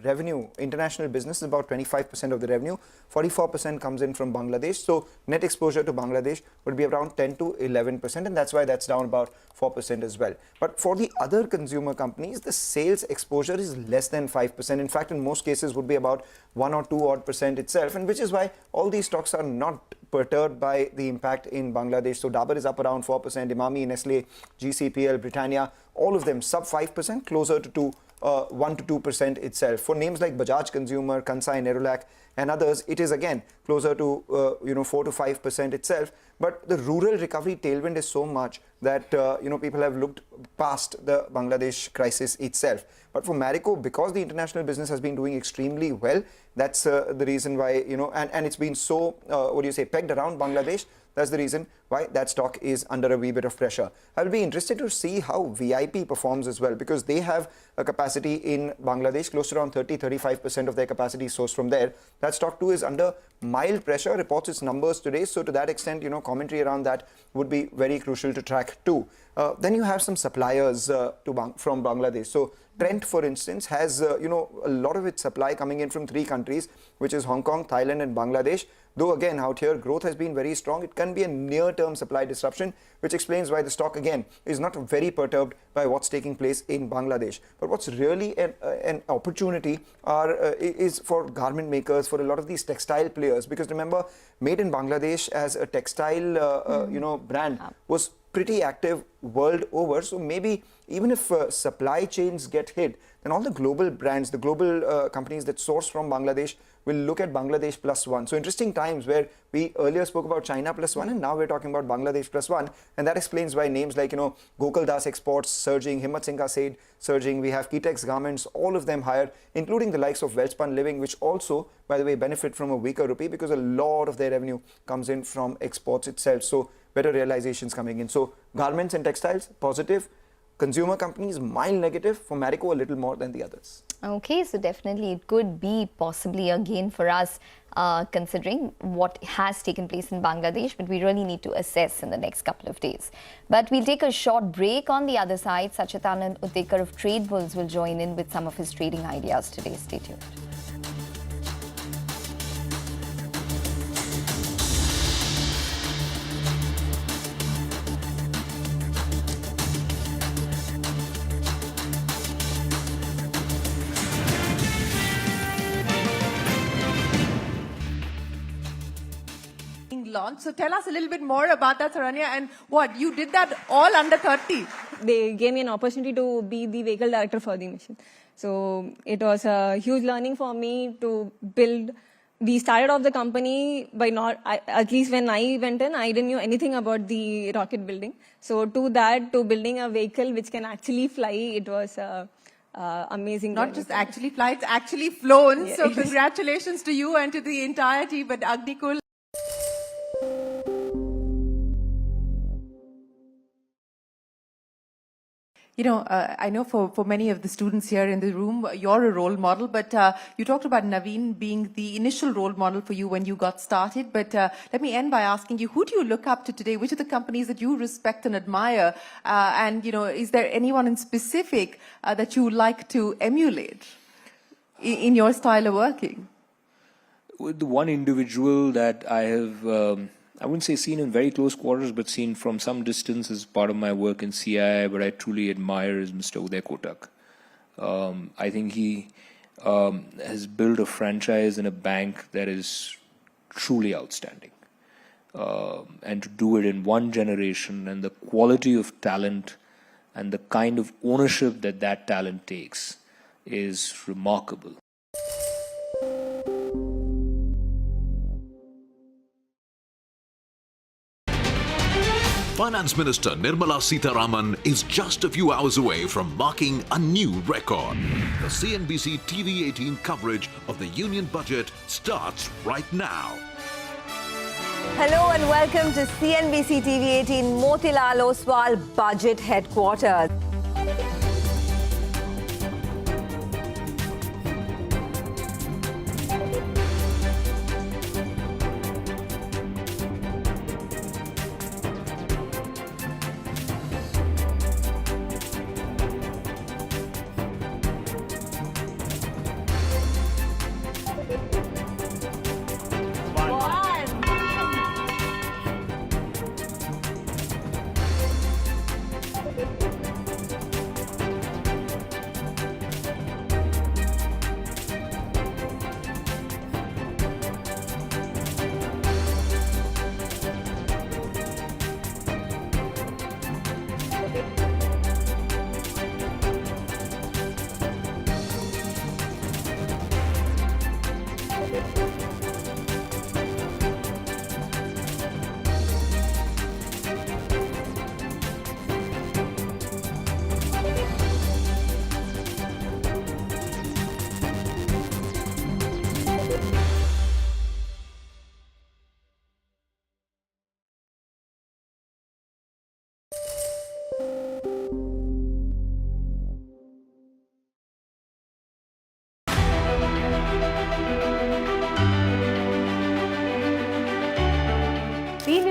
revenue, international business is about 25% of the revenue. 44% comes in from Bangladesh. So net exposure to Bangladesh would be around 10 to 11%, and that's why that's down about 4% as well. But for the other consumer companies, the sales exposure is less than 5%. In fact, in most cases would be about 1 or 2 odd percent itself, and which is why all these stocks are not perturbed by the impact in Bangladesh. So Dabur is up around 4%, Emami, Nestle, GCPL, Britannia, all of them sub 5%, closer to 1 to 2% itself. For names like Bajaj Consumer, Kansai, Nerolac and others, it is again closer to 4 to 5% itself. But the rural recovery tailwind is so much that people have looked past the Bangladesh crisis itself. But for Marico, because the international business has been doing extremely well, that's the reason why, and it's been so, pegged around Bangladesh. That's the reason why that stock is under a wee bit of pressure. I'll be interested to see how VIP performs as well, because they have a capacity in Bangladesh, close to around 30-35% of their capacity sourced from there. That stock too is under mild pressure, reports its numbers today. So to that extent, commentary around that would be very crucial to track too. Then you have some suppliers from Bangladesh. So Trent, for instance, has a lot of its supply coming in from 3 countries, which is Hong Kong, Thailand and Bangladesh. Though again, out here, growth has been very strong. It can be a near-term supply disruption, which explains why the stock again is not very perturbed by what's taking place in Bangladesh. But what's really an opportunity is for garment makers, for a lot of these textile players, because remember, Made in Bangladesh as a textile brand was pretty active world over. So maybe even if supply chains get hit, then all the global brands, the global companies that source from Bangladesh will look at Bangladesh +1. So interesting times where we earlier spoke about China +1 and now we're talking about Bangladesh +1. And that explains why names like, Gokul Das Exports surging, Himmat Singh Said surging, we have Kitex Garments, all of them higher, including the likes of Welspun Living, which also, by the way, benefit from a weaker rupee because a lot of their revenue comes in from exports itself. So better realizations coming in. So garments and textiles, positive. Consumer companies, mild negative. For Marico, a little more than the others. Okay, so definitely it could be possibly a gain for us considering what has taken place in Bangladesh, but we really need to assess in the next couple of days. But we'll take a short break. On the other side, Sachidanand Uttekar of Trade Bulls will join in with some of his trading ideas today. Stay tuned. Launch. So tell us a little bit more about that, Saranya, and what you did that all under 30. They gave me an opportunity to be the vehicle director for the mission. So it was a huge learning for me to build. We started off the company by at least when I went in, I didn't know anything about the rocket building. So to building a vehicle which can actually fly, it was amazing. Not just actually fly, it's actually flown. Yeah. So congratulations to you and to the entire team at Agnikul. I know for many of the students here in the room, you're a role model, but you talked about Naveen being the initial role model for you when you got started. But let me end by asking you, who do you look up to today? Which are the companies that you respect and admire? And is there anyone in specific that you would like to emulate in your style of working? The one individual that I have I wouldn't say seen in very close quarters, but seen from some distance as part of my work in CI, what I truly admire is Mr. Uday Kotak. I think he has built a franchise in a bank that is truly outstanding. And to do it in one generation, and the quality of talent and the kind of ownership that that talent takes is remarkable. Finance Minister Nirmala Sitharaman is just a few hours away from marking a new record. The CNBC TV18 coverage of the Union Budget starts right now. Hello and welcome to CNBC TV18 Motilal Oswal Budget Headquarters.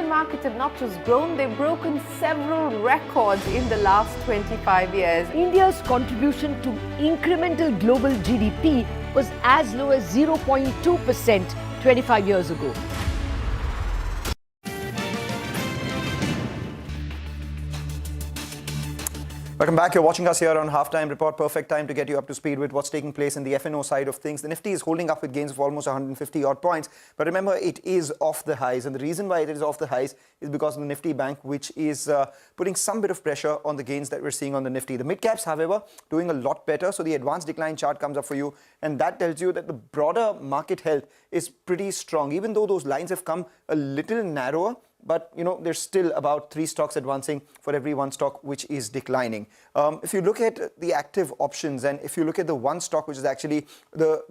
Markets have not just grown, they've broken several records in the last 25 years. India's contribution to incremental global GDP was as low as 0.2% 25 years ago. Welcome back. You're watching us here on Halftime Report. Perfect time to get you up to speed with what's taking place in the F&O side of things. The Nifty is holding up with gains of almost 150 odd points. But remember, it is off the highs. And the reason why it is off the highs is because of the Nifty Bank, which is putting some bit of pressure on the gains that we're seeing on the Nifty. The mid-caps, however, doing a lot better. So the advanced decline chart comes up for you. And that tells you that the broader market health is pretty strong. Even though those lines have come a little narrower, but, you know, there's still about 3 stocks advancing for every 1 stock which is declining. If you look at the active options, and if you look at the 1 stock which is actually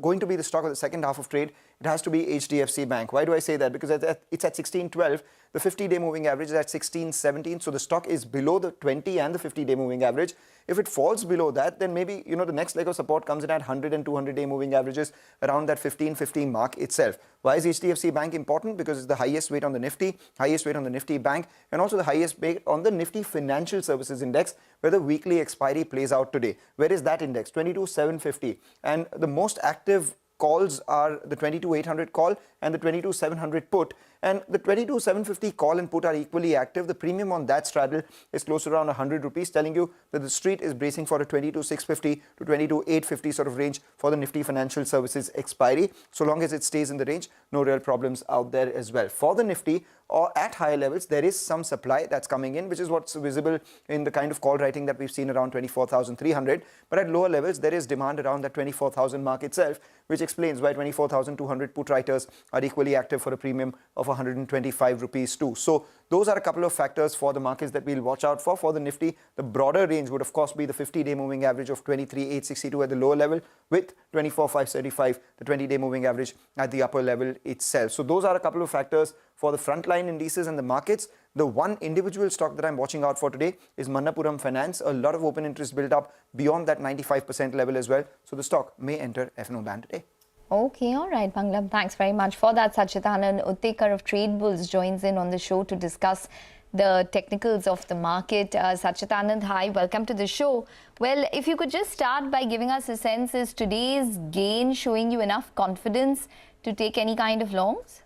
going to be the stock of the second half of trade, it has to be HDFC Bank. Why do I say that? Because it's at 1612. The 50-day moving average is at 1617. So the stock is below the 20 and the 50-day moving average. If it falls below that, then maybe, you know, the next leg of support comes in at 100 and 200-day moving averages around that 1550 mark itself. Why is HDFC Bank important? Because it's the highest weight on the Nifty, highest weight on the Nifty Bank, and also the highest weight on the Nifty Financial Services Index, where the weekly expiry plays out today. Where is that index? 22,750. And the most active calls are the 22,800 call and the 22,700 put. And the 22,750 call and put are equally active. The premium on that straddle is close to around 100 rupees, telling you that the street is bracing for a 22,650 to 22,850 sort of range for the Nifty Financial Services expiry. So long as it stays in the range, no real problems out there as well. For the Nifty, or at higher levels, there is some supply that's coming in, which is what's visible in the kind of call writing that we've seen around 24,300. But at lower levels, there is demand around that 24,000 mark itself, which explains why 24,200 put writers are equally active for a premium of 125 rupees too. So those are a couple of factors for the markets that we'll watch out for. For the Nifty, the broader range would of course be the 50-day moving average of 23,862 at the lower level, with 24,535, the 20-day moving average at the upper level itself. So those are a couple of factors for the frontline indices and the markets. The one individual stock that I'm watching out for today is Manappuram Finance. A lot of open interest built up beyond that 95% level as well. So the stock may enter F&O band today. Okay, all right, Panglam. Thanks very much for that. Sachidanand Uttekar of Trade Bulls joins in on the show to discuss the technicals of the market. Sachidanand, hi, welcome to the show. Well, if you could just start by giving us a sense, is today's gain showing you enough confidence to take any kind of longs?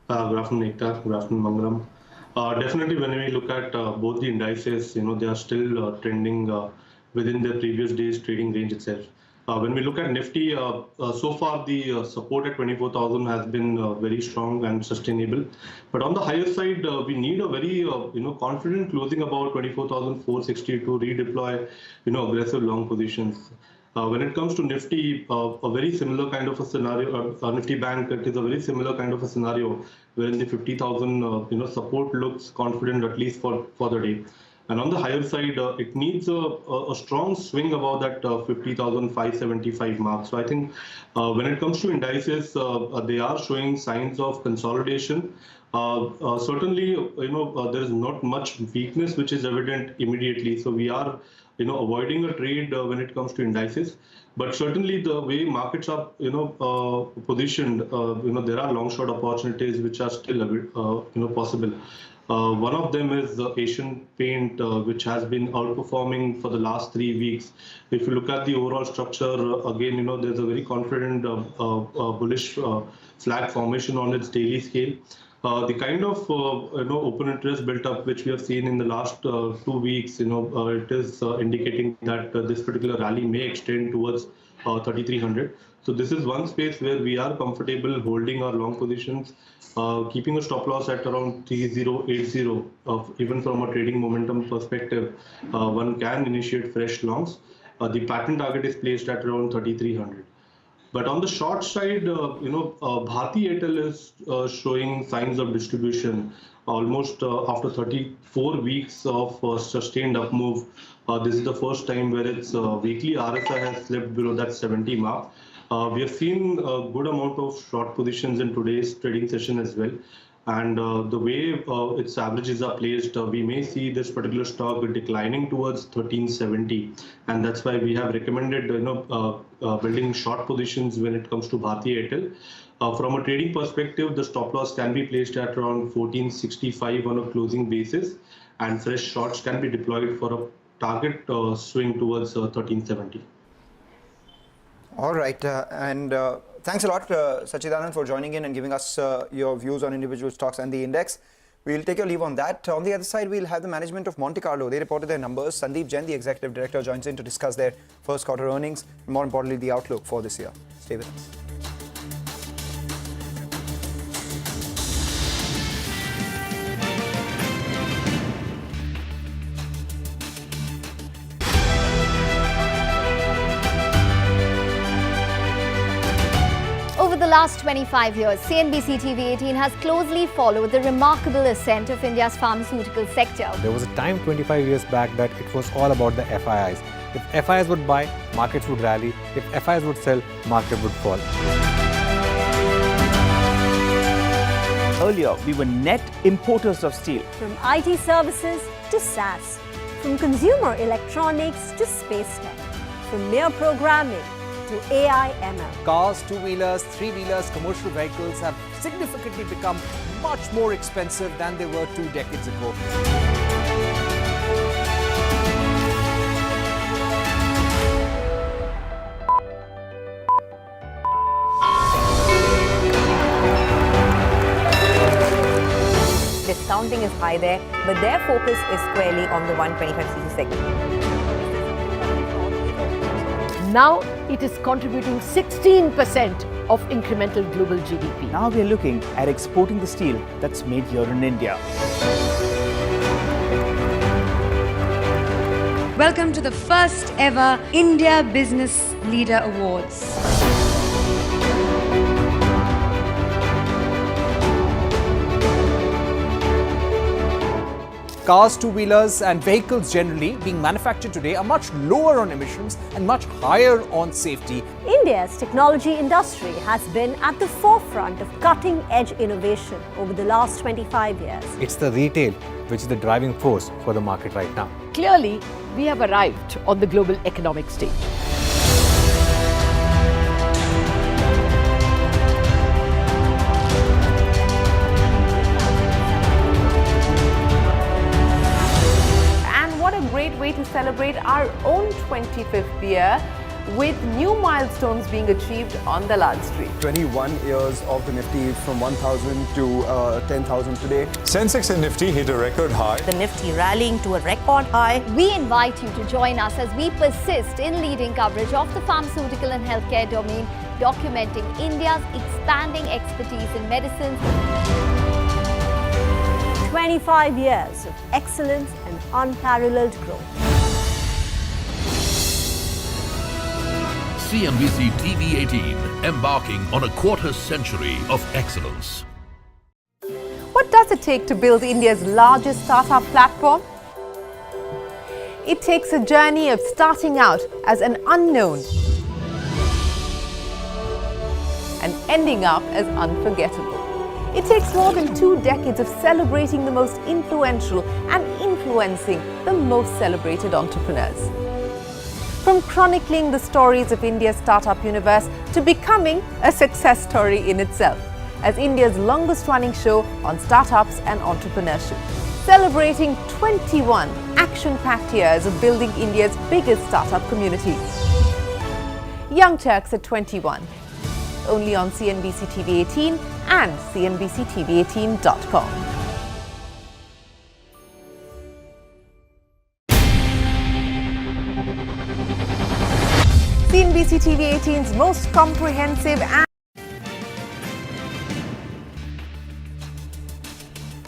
Good afternoon, Ekta. Good afternoon, Mangalam. Definitely, when we look at both the indices, they are still trending within their previous day's trading range itself. When we look at Nifty, so far the support at 24,000 has been very strong and sustainable. But on the higher side, we need a very confident closing about 24,460 to redeploy aggressive long positions. When it comes to Nifty, a very similar kind of a scenario, Nifty Bank, it is a very similar kind of a scenario wherein the 50,000 support looks confident at least for the day. And on the higher side, it needs a strong swing above that 50,575 mark. So I think when it comes to indices, they are showing signs of consolidation. Certainly, there is not much weakness which is evident immediately. So we are, avoiding a trade when it comes to indices. But certainly the way markets are, positioned, there are long short opportunities which are still, possible. One of them is Asian Paint, which has been outperforming for the last 3 weeks. If you look at the overall structure, again, there's a very confident bullish flag formation on its daily scale. The kind of open interest built up which we have seen in the last 2 weeks, it is indicating that this particular rally may extend towards 3,300. So this is one space where we are comfortable holding our long positions, keeping a stop loss at around 3080. Even from a trading momentum perspective, one can initiate fresh longs. The pattern target is placed at around 3,300. But on the short side, Bharti Airtel is showing signs of distribution almost after 34 weeks of sustained up move. This is the first time where its weekly RSI has slipped below that 70 mark. We have seen a good amount of short positions in today's trading session as well. And the way its averages are placed, we may see this particular stock declining towards 1370. And that's why we have recommended building short positions when it comes to Bharti Airtel. From a trading perspective, the stop loss can be placed at around 1465 on a closing basis. And fresh shorts can be deployed for a target swing towards 1370. All right, thanks a lot, Sachidanand, for joining in and giving us your views on individual stocks and the index. We'll take your leave on that. On the other side, we'll have the management of Monte Carlo. They reported their numbers. Sandeep Jain, the executive director, joins in to discuss their first quarter earnings and, more importantly, the outlook for this year. Stay with us. Over the last 25 years, CNBCTV18 has closely followed the remarkable ascent of India's pharmaceutical sector. There was a time 25 years back that it was all about the FIIs. If FIIs would buy, markets would rally. If FIIs would sell, market would fall. Earlier, we were net importers of steel. From IT services to SaaS, from consumer electronics to space tech, from mere programming to AI ML. Cars, two-wheelers, three-wheelers, commercial vehicles have significantly become much more expensive than they were 2 decades ago. Discounting is high there, but their focus is squarely on the 125cc segment. Now it is contributing 16% of incremental global GDP. Now we are looking at exporting the steel that's made here in India. Welcome to the first ever India Business Leader Awards. Cars, two-wheelers and vehicles generally being manufactured today are much lower on emissions and much higher on safety. India's technology industry has been at the forefront of cutting-edge innovation over the last 25 years. It's the retail which is the driving force for the market right now. Clearly, we have arrived on the global economic stage. Way to celebrate our own 25th year. with new milestones being achieved on the large street. 21 years of the Nifty from 1,000 to 10,000 today. Sensex and Nifty hit a record high. The Nifty rallying to a record high. We invite you to join us as we persist in leading coverage of the pharmaceutical and healthcare domain, documenting India's expanding expertise in medicines. 25 years of excellence and unparalleled growth. CNBC TV18, embarking on a quarter century of excellence. What does it take to build India's largest startup platform? It takes a journey of starting out as an unknown and ending up as unforgettable. It takes more than 2 decades of celebrating the most influential and influencing the most celebrated entrepreneurs. From chronicling the stories of India's startup universe to becoming a success story in itself, as India's longest running show on startups and entrepreneurship, celebrating 21 action-packed years of building India's biggest startup community. Young Turks at 21, only on CNBC TV18 and cnbctv18.com. CNBC TV18's most comprehensive and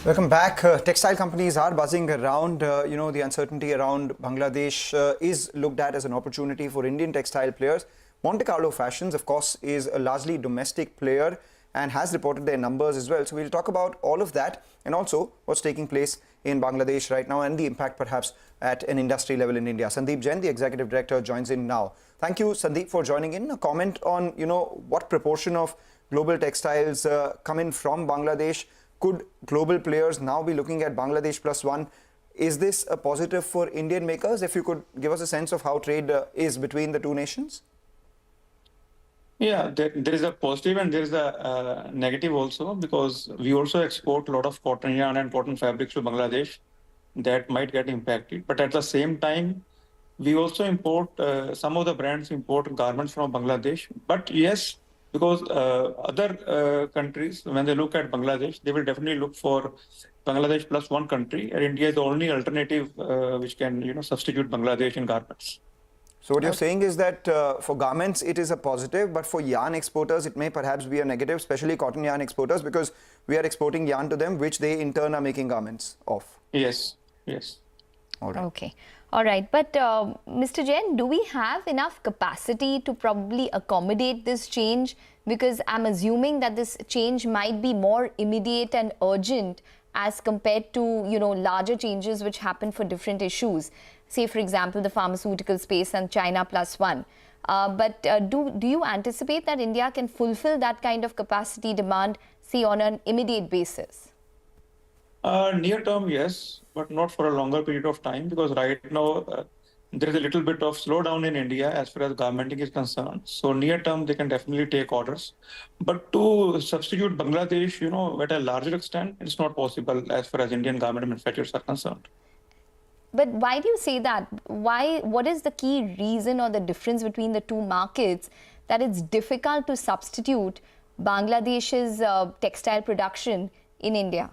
Welcome back. Textile companies are buzzing around. The uncertainty around Bangladesh is looked at as an opportunity for Indian textile players. Monte Carlo Fashions, of course, is a largely domestic player and has reported their numbers as well. So we'll talk about all of that and also what's taking place in Bangladesh right now and the impact perhaps at an industry level in India. Sandeep Jain, the Executive Director, joins in now. Thank you, Sandeep, for joining in. A comment on, what proportion of global textiles come in from Bangladesh. Could global players now be looking at Bangladesh plus one? Is this a positive for Indian makers? If you could give us a sense of how trade is between the two nations. Yeah, there is a positive and there is a negative also, because we also export a lot of cotton yarn and cotton fabrics to Bangladesh that might get impacted. But at the same time, we also import, some of the brands import garments from Bangladesh. But yes, because other countries, when they look at Bangladesh, they will definitely look for Bangladesh plus one country, and India is the only alternative which can, substitute Bangladesh in garments. So what you're saying is that for garments, it is a positive, but for yarn exporters, it may perhaps be a negative, especially cotton yarn exporters, because we are exporting yarn to them, which they in turn are making garments of. Yes, yes. All right. Okay. All right. But Mr. Jain, do we have enough capacity to probably accommodate this change? Because I'm assuming that this change might be more immediate and urgent as compared to, larger changes which happen for different issues. Say, for example, the pharmaceutical space and China plus one. But do you anticipate that India can fulfill that kind of capacity demand, say, on an immediate basis? Near term, yes, but not for a longer period of time, because right now there is a little bit of slowdown in India as far as garmenting is concerned. So near term, they can definitely take orders. But to substitute Bangladesh, at a larger extent, it's not possible as far as Indian garment manufacturers are concerned. But why do you say that? What is the key reason or the difference between the two markets that it's difficult to substitute Bangladesh's textile production in India?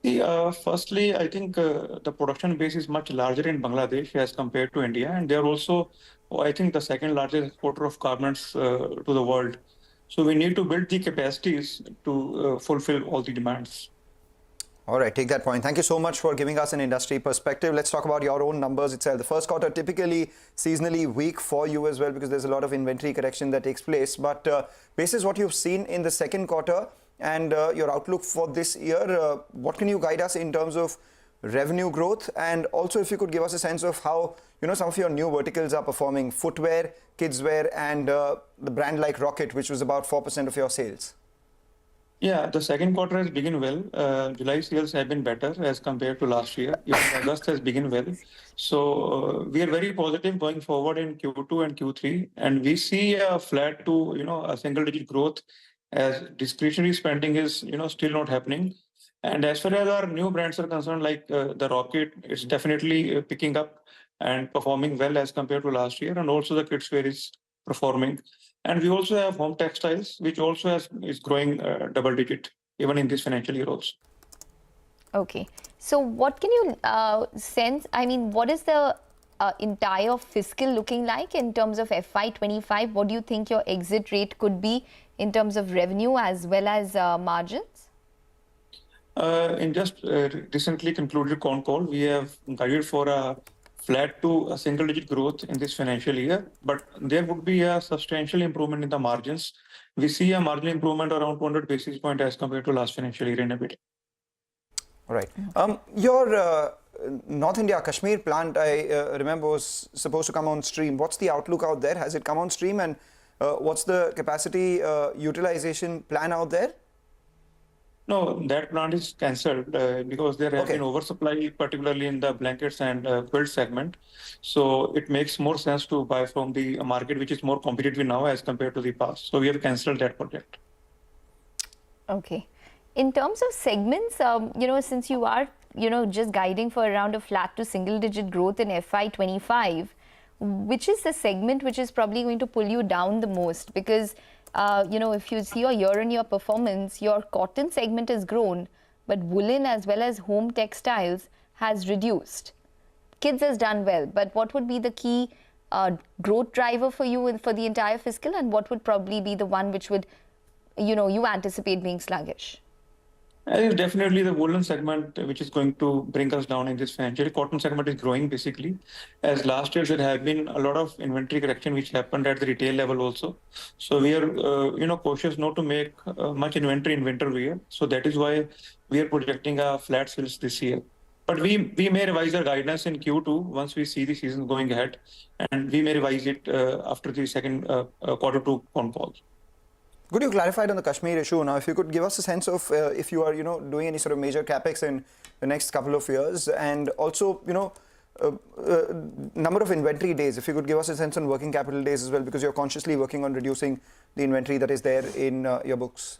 See, firstly, I think the production base is much larger in Bangladesh as compared to India. And they are also, I think, the second largest exporter of garments to the world. So we need to build the capacities to fulfill all the demands. All right, take that point. Thank you so much for giving us an industry perspective. Let's talk about your own numbers itself. The first quarter typically seasonally weak for you as well, because there's a lot of inventory correction that takes place. But basis what you've seen in the second quarter and your outlook for this year, what can you guide us in terms of revenue growth? And also if you could give us a sense of how some of your new verticals are performing: footwear, kidswear, and the brand like Rocket, which was about 4% of your sales. Yeah, the second quarter has begun well. July sales have been better as compared to last year. Even August has begun well. So we are very positive going forward in Q2 and Q3. And we see a flat to, a single-digit growth as discretionary spending is, still not happening. And as far as our new brands are concerned, like the Rocket, it's definitely picking up. and performing well as compared to last year. And also the kids wear is performing. And we also have home textiles, which also is growing double digit, even in this financial year also. Okay. So what can you sense? I mean, what is the entire fiscal looking like in terms of FY25? What do you think your exit rate could be in terms of revenue as well as margins? In just recently concluded con call, we have guided for a flat to a single-digit growth in this financial year, but there would be a substantial improvement in the margins. We see a margin improvement around 200 basis points as compared to last financial year in a bit. All right. Your North India Kashmir plant, I remember, was supposed to come on stream. What's the outlook out there? Has it come on stream? And what's the capacity utilization plan out there? No, that plant is cancelled because there has been oversupply, particularly in the blankets and quilt segment. So it makes more sense to buy from the market, which is more competitive now as compared to the past. So we have cancelled that project. Okay. In terms of segments, since you are, just guiding for around a flat to single-digit growth in FY25, which is the segment which is probably going to pull you down the most? Because if you see your year-on-year performance, your cotton segment has grown, but woolen as well as home textiles has reduced. Kids has done well, but what would be the key growth driver for you for the entire fiscal, and what would probably be the one which would, you anticipate being sluggish? I think definitely the woolen segment, which is going to bring us down in this financial year. Cotton segment is growing basically. As last year, there have been a lot of inventory correction which happened at the retail level also. So we are, cautious not to make much inventory in winter wear. So that is why we are projecting a flat sales this year. But we may revise our guidance in Q2 once we see the season going ahead, and we may revise it after the second quarter two con call. Could you clarify on the Kashmir issue now? If you could give us a sense of if you are, doing any sort of major capex in the next couple of years, and also, number of inventory days. If you could give us a sense on working capital days as well, because you're consciously working on reducing the inventory that is there in your books.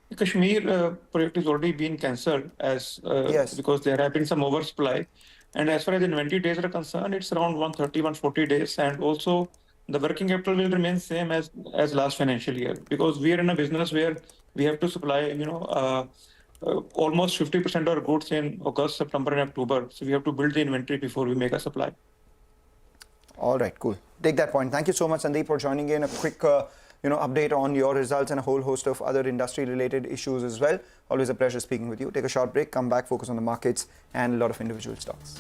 The Kashmir project is already been cancelled because there have been some oversupply. And as far as inventory days are concerned, it's around 130, 140 days. And also, the working capital will remain same as last financial year, because we are in a business where we have to supply, almost 50% of our goods in August, September, and October. So we have to build the inventory before we make a supply. All right, cool. Take that point. Thank you so much, Sandeep, for joining in. A quick, update on your results and a whole host of other industry-related issues as well. Always a pleasure speaking with you. Take a short break, come back, focus on the markets and a lot of individual stocks.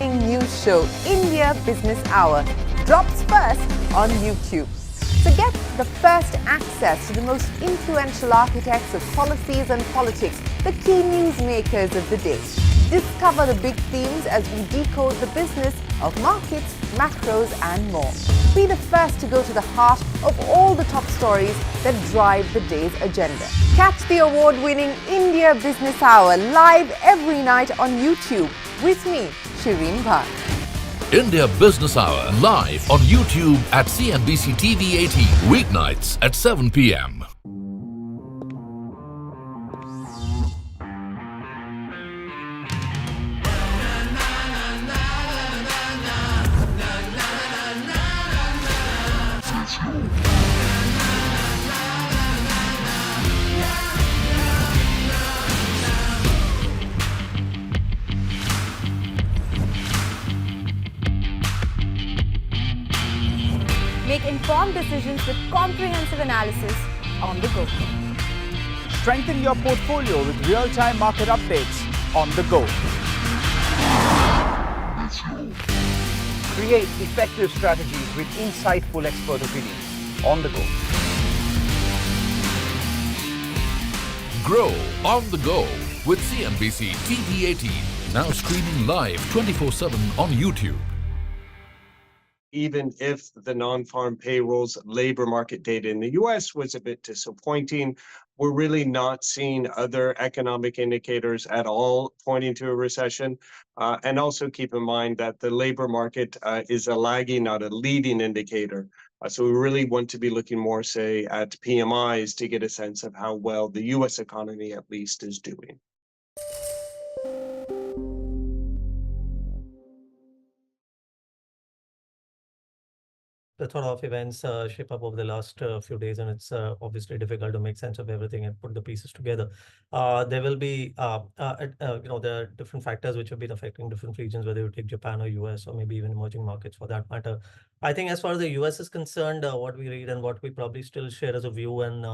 News show India Business Hour drops first on YouTube. So get the first access to the most influential architects of policies and politics, the key newsmakers of the day. Discover the big themes as we decode the business of markets, macros, and more. Be the first to go to the heart of all the top stories that drive the day's agenda. Catch the award-winning India Business Hour live every night on YouTube with me, Shireen Bhatt. India Business Hour live on YouTube at CNBCTV18 weeknights at 7 p.m. Make informed decisions with comprehensive analysis on the go. Strengthen your portfolio with real-time market updates on the go. Create effective strategies with insightful expert opinions on the go. Grow on the go with CNBC TV18, now streaming live 24/7 on YouTube. Even if the non-farm payrolls labor market data in the U.S. was a bit disappointing, we're really not seeing other economic indicators at all pointing to a recession. And also keep in mind that the labor market is a lagging, not a leading indicator. So we really want to be looking more, say, at PMIs to get a sense of how well the US economy at least is doing. plethora of events shape up over the last few days, and it's obviously difficult to make sense of everything and put the pieces together. There will be, there are different factors which have been affecting different regions, whether you take Japan or US or maybe even emerging markets for that matter. I think as far as the US is concerned, what we read and what we probably still share as a view and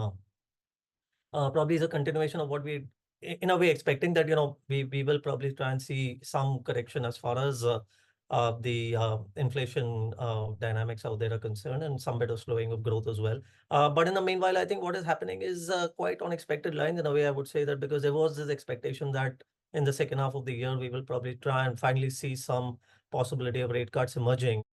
probably is a continuation of what we, in a way, expecting that, we will probably try and see some correction as far as the inflation dynamics out there are concerned, and some bit of slowing of growth as well. But in the meanwhile, I think what is happening is quite unexpected lines in a way. I would say that because there was this expectation that in the second half of the year, we will probably try and finally see some possibility of rate cuts emerging.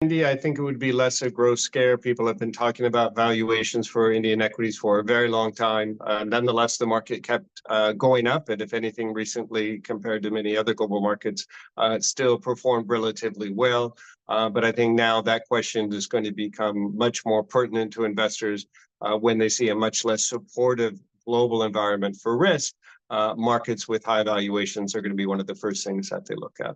India, I think it would be less a growth scare. People have been talking about valuations for Indian equities for a very long time. Nonetheless, the market kept going up, and if anything, recently compared to many other global markets, it still performed relatively well. But I think now that question is going to become much more pertinent to investors when they see a much less supportive global environment for risk. Markets with high valuations are going to be one of the first things that they look at.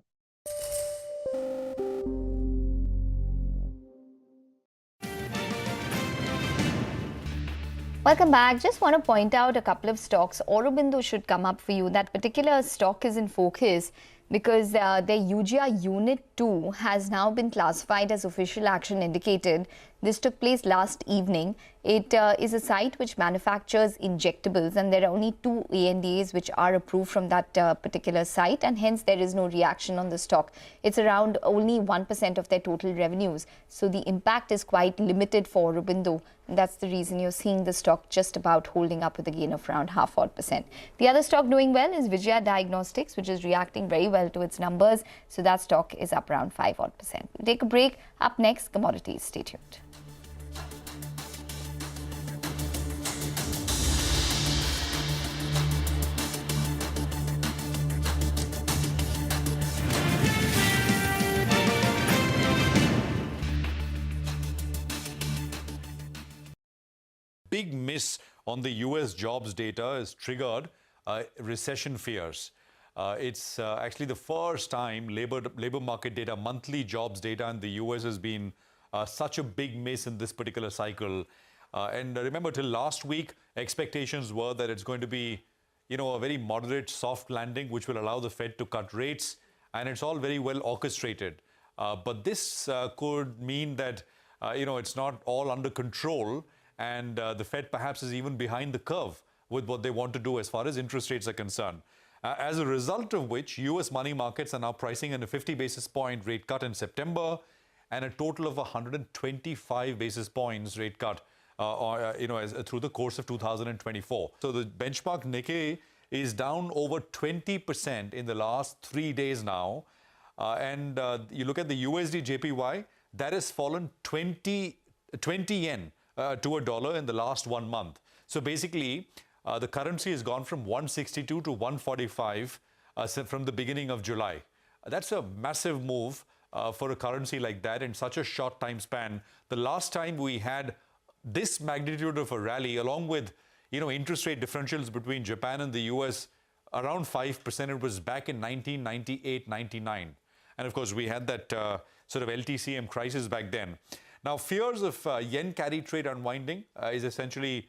Welcome back. Just want to point out a couple of stocks. Aurobindo should come up for you. That particular stock is in focus because their UGR Unit 2 has now been classified as official action indicated. This took place last evening. It is a site which manufactures injectables, and there are only 2 ANDAs which are approved from that particular site, and hence there is no reaction on the stock. It's around only 1% of their total revenues, so the impact is quite limited for Aurobindo. And that's the reason you're seeing the stock just about holding up with a gain of around 0.5%. The other stock doing well is Vijaya Diagnostics, which is reacting very well to its numbers. So that stock is up around 5%. We'll take a break. Up next, commodities. Stay tuned. Big miss on the US jobs data has triggered recession fears. It's actually the first time labor market data, monthly jobs data in the US has been such a big miss in this particular cycle. And remember, till last week, expectations were that it's going to be, a very moderate soft landing, which will allow the Fed to cut rates. And it's all very well orchestrated. But this could mean that, it's not all under control. And the Fed perhaps is even behind the curve with what they want to do as far as interest rates are concerned. As a result of which, US money markets are now pricing in a 50 basis point rate cut in September and a total of 125 basis points rate cut through the course of 2024. So the benchmark Nikkei is down over 20% in the last 3 days now. And you look at the USD JPY, that has fallen 20 yen to a dollar in the last 1 month. So basically, the currency has gone from 162 to 145 from the beginning of July. That's a massive move for a currency like that in such a short time span. The last time we had this magnitude of a rally, along with interest rate differentials between Japan and the US around 5%, it was back in 1998-99. And of course, we had that sort of LTCM crisis back then. Now, fears of yen carry trade unwinding is essentially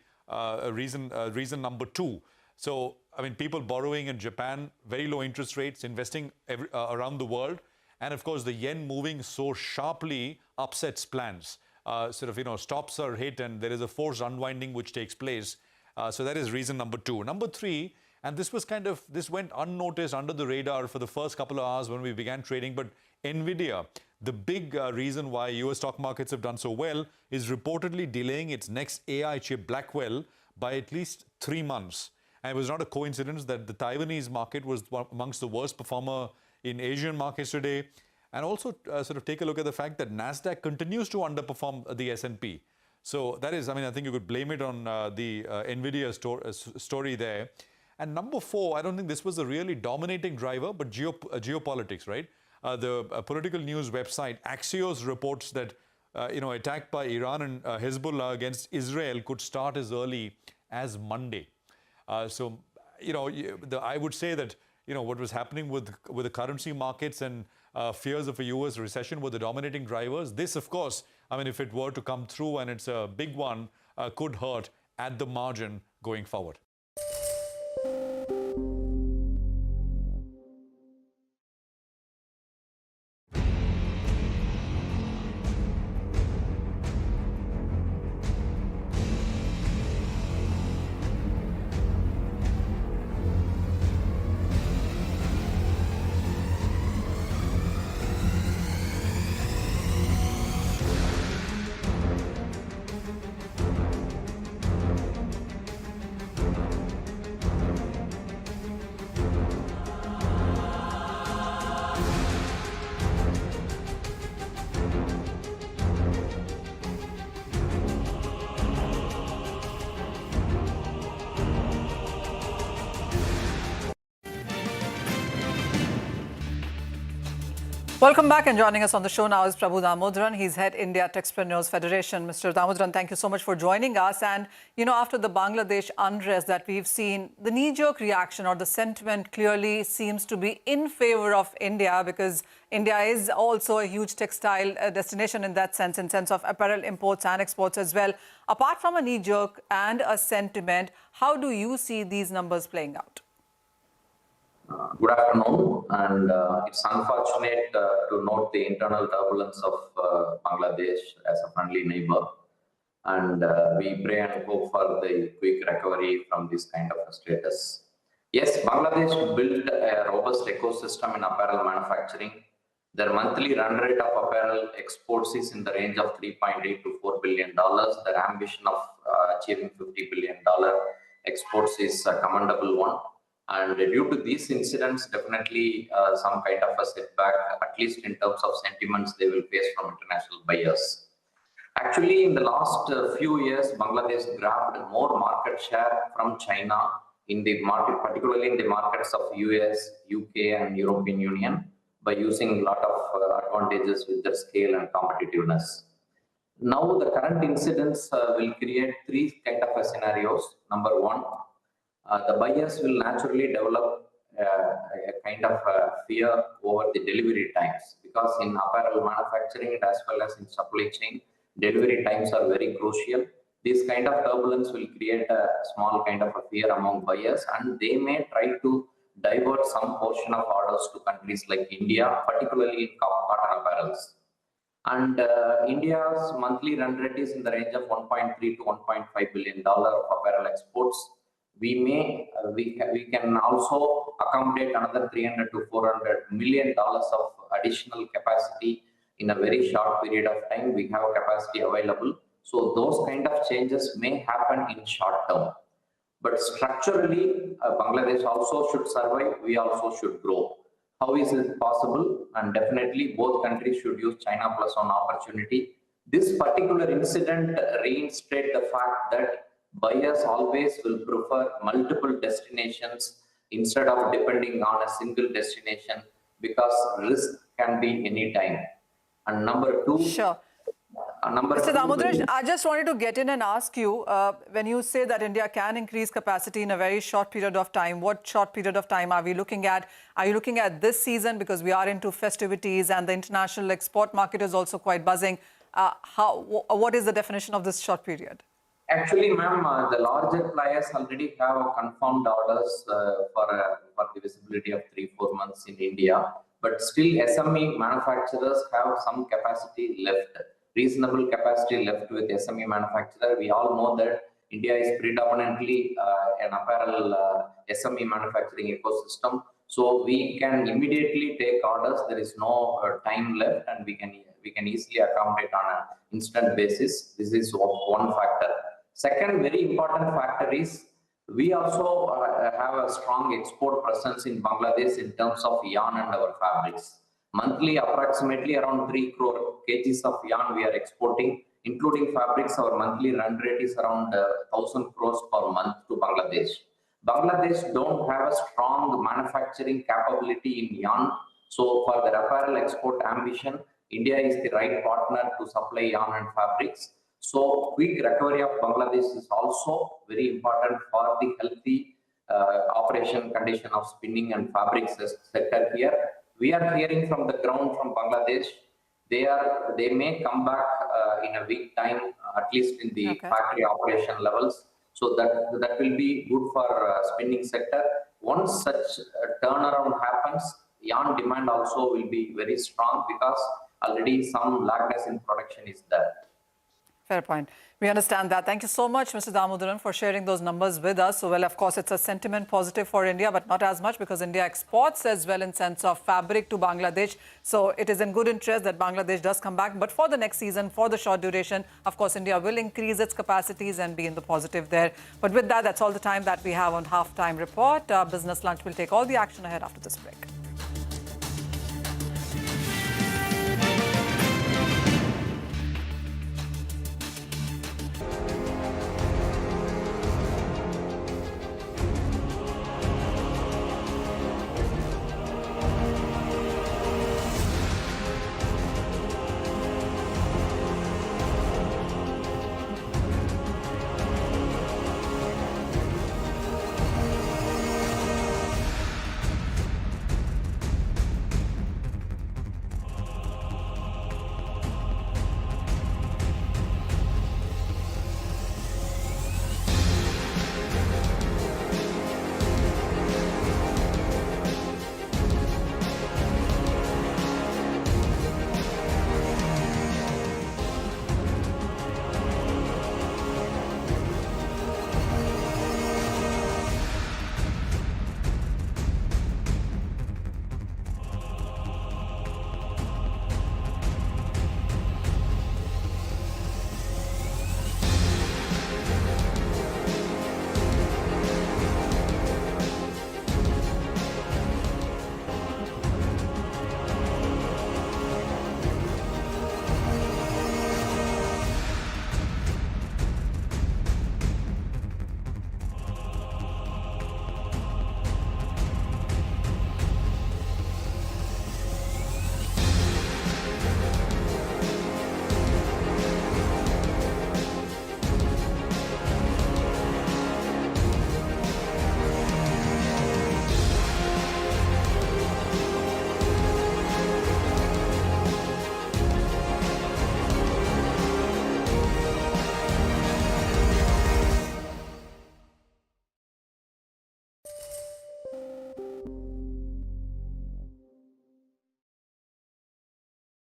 reason number 2. So, people borrowing in Japan, very low interest rates, investing around the world. And of course, the yen moving so sharply upsets plans. Stops are hit and there is a forced unwinding which takes place. So that is reason number 2. Number 3, and this went unnoticed under the radar for the first couple of hours when we began trading, but NVIDIA, the big reason why US stock markets have done so well is reportedly delaying its next AI chip Blackwell by at least 3 months. And it was not a coincidence that the Taiwanese market was amongst the worst performer in Asian markets today. And also sort of take a look at the fact that NASDAQ continues to underperform the S&P. So that is, I mean, I think you could blame it on the NVIDIA story there. And number 4, I don't think this was a really dominating driver, but geopolitics, right? The political news website Axios reports that, attack by Iran and Hezbollah against Israel could start as early as Monday. I would say that, what was happening with the currency markets and fears of a US recession were the dominating drivers. This, of course, I mean, if it were to come through and it's a big one, could hurt at the margin going forward. Welcome back, and joining us on the show now is Prabhu Damodaran. He's head India Textpreneurs Federation. Mr. Damodaran, thank you so much for joining us. And, after the Bangladesh unrest that we've seen, the knee-jerk reaction or the sentiment clearly seems to be in favor of India, because India is also a huge textile destination in that sense, in sense of apparel imports and exports as well. Apart from a knee-jerk and a sentiment, how do you see these numbers playing out? Good afternoon, and it's unfortunate to note the internal turbulence of Bangladesh as a friendly neighbor, and we pray and hope for the quick recovery from this kind of a status. Yes, Bangladesh built a robust ecosystem in apparel manufacturing. Their monthly run rate of apparel exports is in the range of $3.8 to $4 billion. Their ambition of achieving $50 billion exports is a commendable one. And due to these incidents, definitely some kind of a setback, at least in terms of sentiments they will face from international buyers. Actually, in the last few years, Bangladesh grabbed more market share from China in the market, particularly in the markets of US, UK, and European Union, by using a lot of advantages with their scale and competitiveness. Now, the current incidents will create 3 kind of scenarios. Number 1, the buyers will naturally develop a kind of fear over the delivery times, because in apparel manufacturing as well as in supply chain, delivery times are very crucial. This kind of turbulence will create a small kind of a fear among buyers, and they may try to divert some portion of orders to countries like India, particularly in cotton apparels. And India's monthly run rate is in the range of $1.3 to $1.5 billion of apparel exports. We can also accommodate another $300 to $400 million of additional capacity in a very short period of time. We have capacity available. So those kind of changes may happen in short term. But structurally, Bangladesh also should survive. We also should grow. How is it possible? And definitely both countries should use China Plus One opportunity. This particular incident reinstates the fact that buyers always will prefer multiple destinations instead of depending on a single destination, because risk can be any time. And number 2, sure. Mr. Damodaran, I just wanted to get in and ask you, when you say that India can increase capacity in a very short period of time, what short period of time are we looking at? Are you looking at this season, because we are into festivities and the international export market is also quite buzzing? What is the definition of this short period? Actually, ma'am, the larger players already have confirmed orders for the visibility of 3-4 months in India. But still, SME manufacturers have some capacity left, reasonable capacity left with SME manufacturer. We all know that India is predominantly an apparel SME manufacturing ecosystem. So we can immediately take orders. There is no time left, and we can easily accommodate on an instant basis. This is one factor. Second very important factor is we also have a strong export presence in Bangladesh in terms of yarn and our fabrics. Monthly, approximately around 3 crore kgs of yarn we are exporting, including fabrics. Our monthly run rate is around 1,000 crores per month to Bangladesh. Bangladesh don't have a strong manufacturing capability in yarn. So for the apparel export ambition, India is the right partner to supply yarn and fabrics. So quick recovery of Bangladesh is also very important for the healthy operation condition of spinning and fabric sector here. We are hearing from the ground from Bangladesh, they may come back in a week time, at least in the factory operation levels. So that will be good for spinning sector. Once such turnaround happens, yarn demand also will be very strong because already some lackness in production is there. Fair point. We understand that. Thank you so much, Mr. Damodaran, for sharing those numbers with us. So, well, of course, it's a sentiment positive for India, but not as much because India exports as well in sense of fabric to Bangladesh. So it is in good interest that Bangladesh does come back. But for the next season, for the short duration, of course, India will increase its capacities and be in the positive there. But with that, that's all the time that we have on Halftime Report. Business Lunch will take all the action ahead after this break.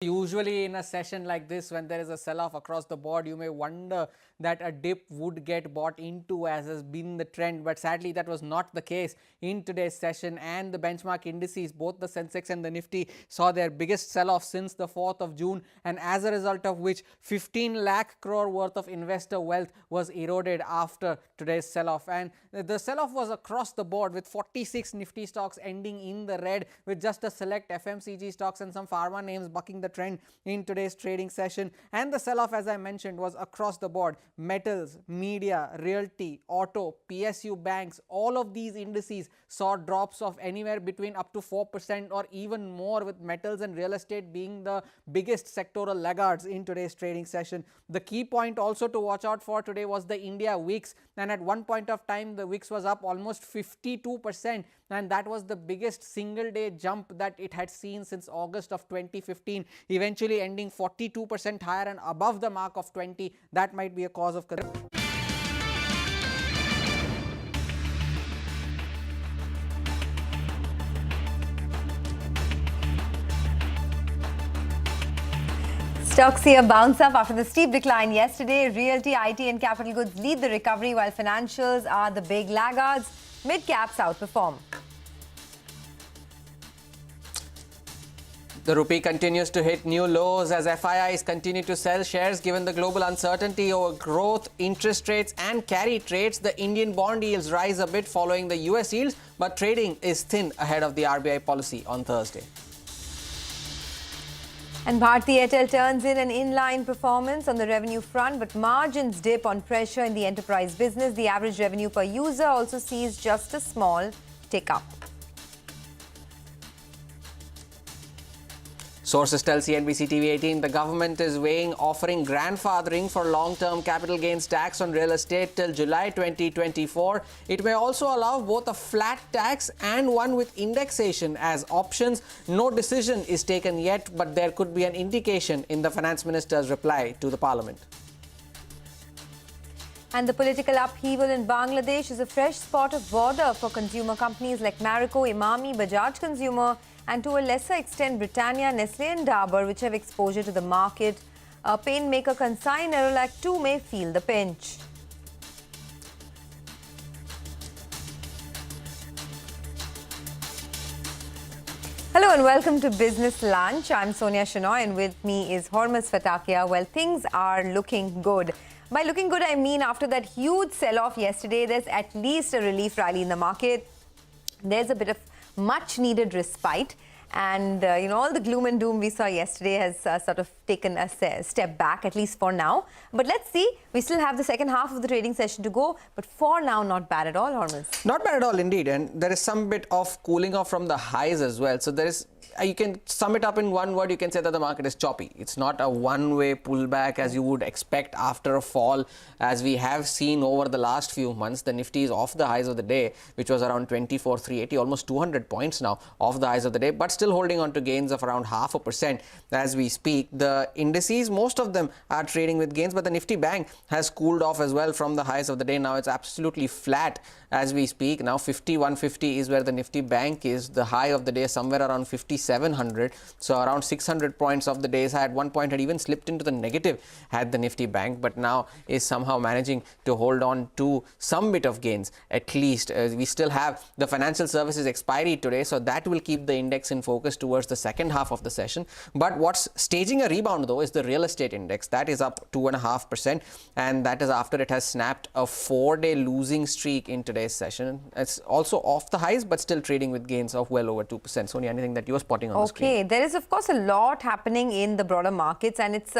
Usually in a session like this, when there is a sell-off across the board, you may wonder that a dip would get bought into, as has been the trend, but sadly that was not the case in today's session. And the benchmark indices, both the Sensex and the Nifty, saw their biggest sell-off since the 4th of June, and as a result of which 15 lakh crore worth of investor wealth was eroded after today's sell-off. And the sell-off was across the board, with 46 Nifty stocks ending in the red, with just a select FMCG stocks and some pharma names bucking the trend in today's trading session. And the sell-off, as I mentioned, was across the board. Metals, media, realty, auto, PSU banks, all of these indices saw drops of anywhere between up to 4% or even more, with metals and real estate being the biggest sectoral laggards in today's trading session. The key point also to watch out for today was the India VIX, and at one point of time the VIX was up almost 52%, and that was the biggest single day jump that it had seen since August of 2015, eventually ending 42% higher and above the mark of 20. That might be a cause of concern. Stocks here bounce up after the steep decline yesterday. Realty, IT and capital goods lead the recovery, while financials are the big laggards. Mid-caps outperform. The rupee continues to hit new lows as FIIs continue to sell shares given the global uncertainty over growth, interest rates and carry trades. The Indian bond yields rise a bit following the US yields, but trading is thin ahead of the RBI policy on Thursday. And Bharti Airtel turns in an in-line performance on the revenue front, but margins dip on pressure in the enterprise business. The average revenue per user also sees just a small tick up. Sources tell CNBCTV18 the government is weighing offering grandfathering for long-term capital gains tax on real estate till July 2024. It may also allow both a flat tax and one with indexation as options. No decision is taken yet, but there could be an indication in the finance minister's reply to the parliament. And the political upheaval in Bangladesh is a fresh spot of bother for consumer companies like Marico, Imami, Bajaj Consumer, and to a lesser extent Britannia, Nestle and Dabur, which have exposure to the market. A paint maker consignor like too may feel the pinch. Hello and welcome to Business Lunch. I'm Sonia Shenoy and with me is Hormuz Fatakia. Well, things are looking good. By looking good, I mean after that huge sell-off yesterday, there's at least a relief rally in the market. There's a bit of much-needed respite. And, all the gloom and doom we saw yesterday has sort of taken a step back, at least for now. But let's see. We still have the second half of the trading session to go. But for now, not bad at all, Hormuz. Not bad at all, indeed. And there is some bit of cooling off from the highs as well. So there is... You can sum it up in one word. You can say that the market is choppy. It's not a one-way pullback as you would expect after a fall, as we have seen over the last few months. The Nifty is off the highs of the day, which was around 24,380, almost 200 points now off the highs of the day, but still holding on to gains of around 0.5% as we speak. The indices, most of them are trading with gains, but the Nifty Bank has cooled off as well from the highs of the day. Now it's absolutely flat as we speak. Now 5150 is where the Nifty Bank is. The high of the day somewhere around 5700, so around 600 points of the day's high. At one point had even slipped into the negative had the Nifty Bank, but now is somehow managing to hold on to some bit of gains at least. We still have the financial services expiry today, so that will keep the index in focus towards the second half of the session. But what's staging a rebound though is the real estate index. That is up 2.5%, and that is after it has snapped a 4-day losing streak in today's session. It's also off the highs, but still trading with gains of well over 2%. Sonia, anything that you're spotting on the screen? Okay, there is of course a lot happening in the broader markets, and it's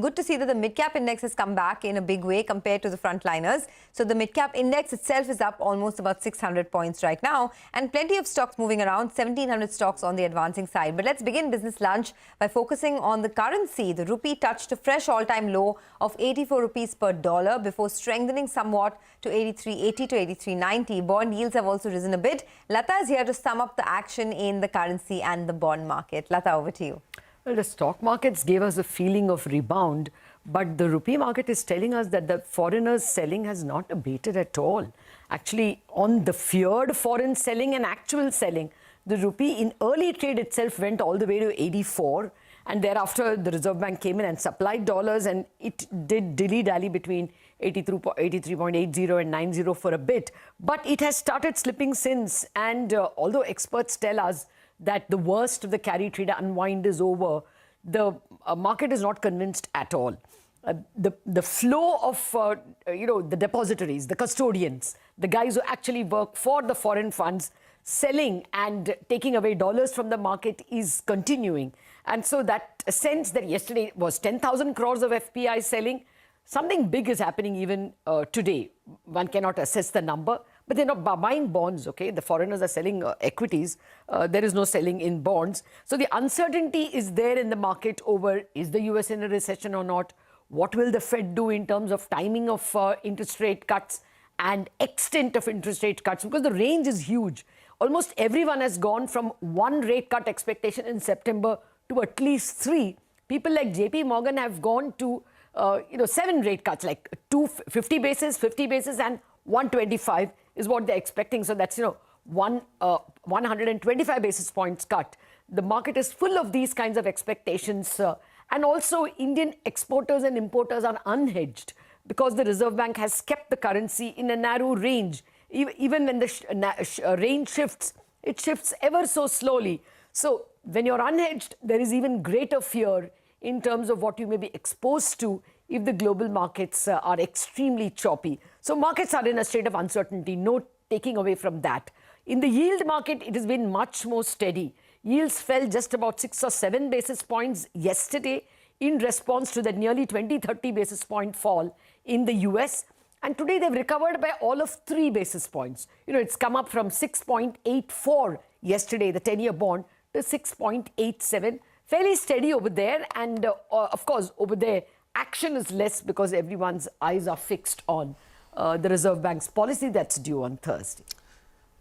good to see that the mid-cap index has come back in a big way compared to the frontliners. So the mid-cap index itself is up almost about 600 points right now, and plenty of stocks moving around, 1,700 stocks on the advancing side. But let's begin Business Lunch by focusing on the currency. The rupee touched a fresh all-time low of 84 rupees per dollar before strengthening somewhat to 83.80 to 83.90. Bond yields have also risen a bit. Lata is here to sum up the action in the currency and the bond market. Lata, over to you. Well, the stock markets gave us a feeling of rebound, but the rupee market is telling us that the foreigners' selling has not abated at all. Actually, on the feared foreign selling and actual selling, the rupee in early trade itself went all the way to 84, and thereafter the Reserve Bank came in and supplied dollars, and it did dilly-dally between 83.80 and 90 for a bit. But it has started slipping since, and although experts tell us that the worst of the carry trade unwind is over, the market is not convinced at all. The flow of the depositories, the custodians, the guys who actually work for the foreign funds, selling and taking away dollars from the market is continuing. And so that sense that yesterday was 10,000 crores of FPI selling, something big is happening even today. One cannot assess the number, but they're not buying bonds, okay? The foreigners are selling equities. There is no selling in bonds. So the uncertainty is there in the market over, is the US in a recession or not? What will the Fed do in terms of timing of interest rate cuts and extent of interest rate cuts? Because the range is huge. Almost everyone has gone from one rate cut expectation in September to at least 3. People like JP Morgan have gone to 7 rate cuts, like 50 basis, and 125 is what they're expecting. So that's, 125 basis points cut. The market is full of these kinds of expectations. And also Indian exporters and importers are unhedged because the Reserve Bank has kept the currency in a narrow range. Even when the range shifts, it shifts ever so slowly. So when you're unhedged, there is even greater fear in terms of what you may be exposed to if the global markets are extremely choppy. So markets are in a state of uncertainty, no taking away from that. In the yield market, it has been much more steady. Yields fell just about 6 or 7 basis points yesterday in response to the nearly 20-30 basis point fall in the US. And today they've recovered by all of 3 basis points. It's come up from 6.84 yesterday, the 10-year bond, to 6.87. Fairly steady over there. And of course, over there, action is less because everyone's eyes are fixed on the Reserve Bank's policy that's due on Thursday.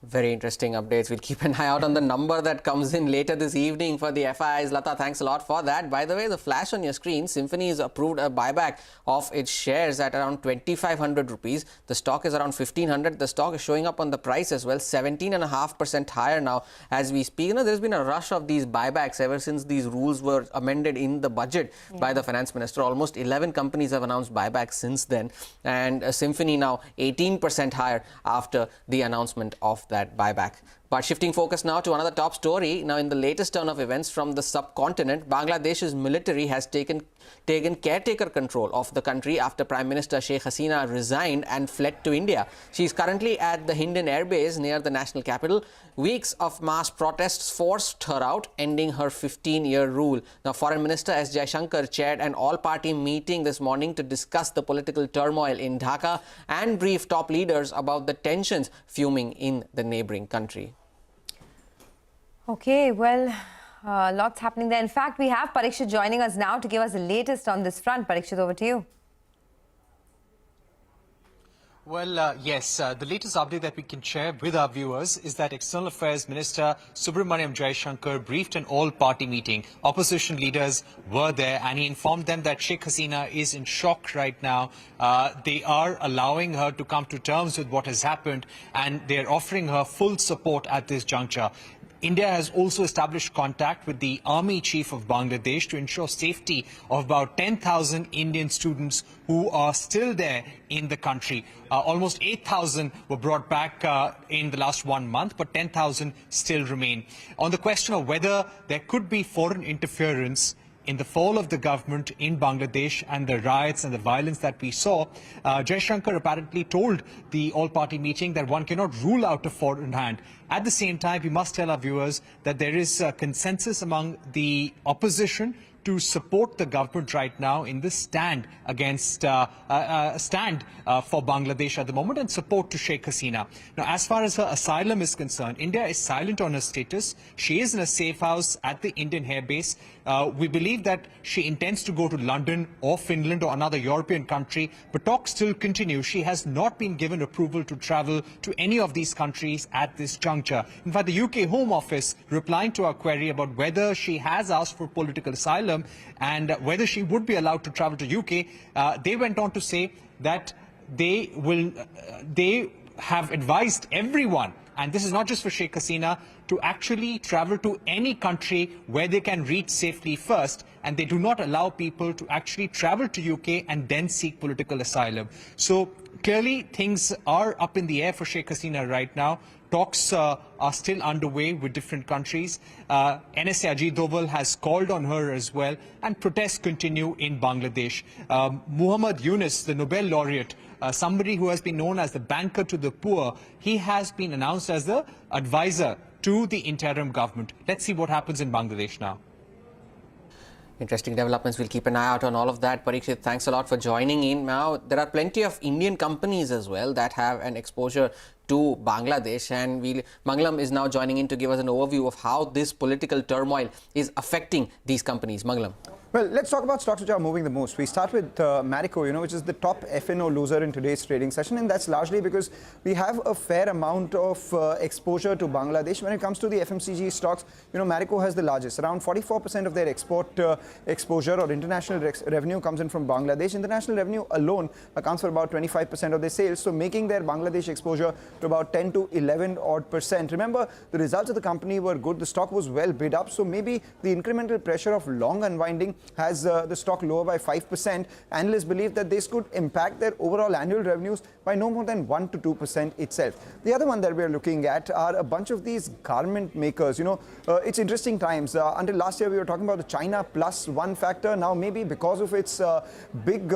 Very interesting updates. We'll keep an eye out on the number that comes in later this evening for the FIIs. Lata, thanks a lot for that. By the way, the flash on your screen, Symphony has approved a buyback of its shares at around 2,500 rupees. The stock is around 1,500. The stock is showing up on the price as well, 17.5% higher now as we speak. There's been a rush of these buybacks ever since these rules were amended in the budget by the finance minister. Almost 11 companies have announced buybacks since then. And Symphony now 18% higher after the announcement of that buyback. But shifting focus now to another top story. Now, in the latest turn of events from the subcontinent, Bangladesh's military has taken caretaker control of the country after Prime Minister Sheikh Hasina resigned and fled to India. She is currently at the Hindon Air Base near the national capital. Weeks of mass protests forced her out, ending her 15-year rule. Now, Foreign Minister S. Jaishankar chaired an all-party meeting this morning to discuss the political turmoil in Dhaka and brief top leaders about the tensions fuming in the neighboring country. Okay, well, lots happening there. In fact, we have Parikshit joining us now to give us the latest on this front. Parikshit, over to you. Well, yes, the latest update that we can share with our viewers is that External Affairs Minister Subramaniam Jaishankar briefed an all-party meeting. Opposition leaders were there and he informed them that Sheikh Hasina is in shock right now. They are allowing her to come to terms with what has happened and they're offering her full support at this juncture. India has also established contact with the Army Chief of Bangladesh to ensure safety of about 10,000 Indian students who are still there in the country. Almost 8,000 were brought back in the last 1 month, but 10,000 still remain. On the question of whether there could be foreign interference in the fall of the government in Bangladesh and the riots and the violence that we saw, Jaishankar apparently told the all-party meeting that one cannot rule out a foreign hand. At the same time, we must tell our viewers that there is a consensus among the opposition to support the government right now in this stand against for Bangladesh at the moment and support to Sheikh Hasina. Now, as far as her asylum is concerned, India is silent on her status. She is in a safe house at the Indian Air Base. We believe that she intends to go to London or Finland or another European country, but talks still continue. She has not been given approval to travel to any of these countries at this juncture. In fact, the UK Home Office, replying to our query about whether she has asked for political asylum and whether she would be allowed to travel to UK, they went on to say that they have advised everyone, and this is not just for Sheikh Hasina, to actually travel to any country where they can reach safely first, and they do not allow people to actually travel to UK and then seek political asylum. So clearly things are up in the air for Sheikh Hasina right now. Talks are still underway with different countries. NSA Ajit Doval has called on her as well, and protests continue in Bangladesh. Muhammad Yunus, the Nobel laureate, somebody who has been known as the banker to the poor, he has been announced as the advisor to the interim government. Let's see what happens in Bangladesh now. Interesting developments. We'll keep an eye out on all of that. Parikshit, thanks a lot for joining in. Now, there are plenty of Indian companies as well that have an exposure to Bangladesh, and Mangalam is now joining in to give us an overview of how this political turmoil is affecting these companies. Mangalam. Well, let's talk about stocks which are moving the most. We start with Marico, which is the top FNO loser in today's trading session, and that's largely because we have a fair amount of exposure to Bangladesh. When it comes to the FMCG stocks, Marico has the largest. Around 44% of their export exposure or international revenue comes in from Bangladesh. International revenue alone accounts for about 25% of their sales, so making their Bangladesh exposure to about 10 to 11%. Remember, the results of the company were good. The stock was well bid up, so maybe the incremental pressure of long unwinding has the stock lower by 5%. Analysts believe that this could impact their overall annual revenues by no more than 1 to 2% itself. The other one that we're looking at are a bunch of these garment makers. It's interesting times. Until last year, we were talking about the China plus one factor. Now, maybe because of its big,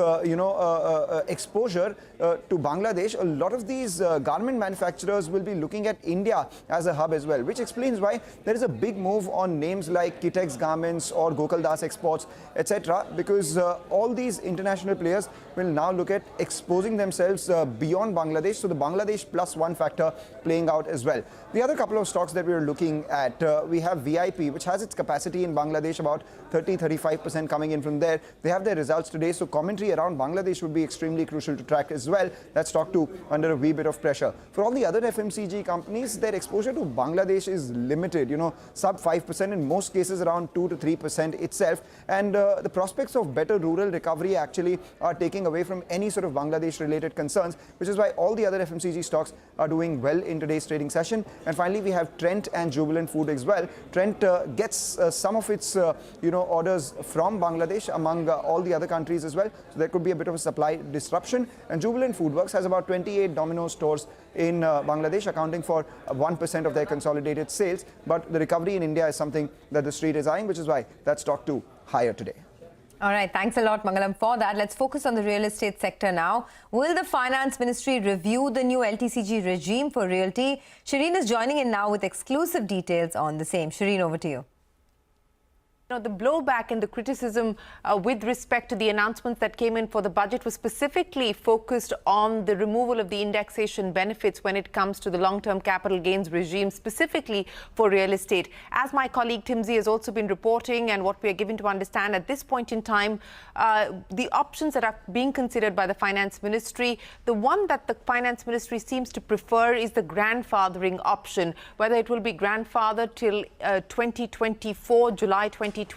exposure to Bangladesh, a lot of these garment manufacturers will be looking at India as a hub as well, which explains why there is a big move on names like Kitex Garments or Gokaldas Exports, etc., because all these international players will now look at exposing themselves beyond Bangladesh. So the Bangladesh plus one factor playing out as well. The other couple of stocks that we are looking at, we have VIP, which has its capacity in Bangladesh about 30-35% coming in from there. They have their results today, so commentary around Bangladesh would be extremely crucial to track as well. That stock too under a wee bit of pressure. For all the other FMCG companies, their exposure to Bangladesh is limited, sub 5%, in most cases around 2 to 3% itself. And the prospects of better rural recovery actually are taking away from any sort of Bangladesh related concerns, which is why all the other FMCG stocks are doing well in today's trading session. And finally, we have Trent and Jubilant Food as well. Trent gets some of its orders from Bangladesh among all the other countries as well. So there could be a bit of a supply disruption. And Jubilant Foodworks has about 28 Domino's stores in Bangladesh, accounting for 1% of their consolidated sales. But the recovery in India is something that the street is eyeing, which is why that stock too higher today. All right, thanks a lot, Mangalam, for that. Let's focus on the real estate sector now. Will the Finance Ministry review the new LTCG regime for Realty? Shireen is joining in now with exclusive details on the same. Shireen, over to you. The blowback and the criticism with respect to the announcements that came in for the budget was specifically focused on the removal of the indexation benefits when it comes to the long-term capital gains regime, specifically for real estate. As my colleague Timsy has also been reporting, and what we are given to understand at this point in time, the options that are being considered by the Finance Ministry, the one that the Finance Ministry seems to prefer is the grandfathering option. Whether it will be grandfathered till 2024, July 2024,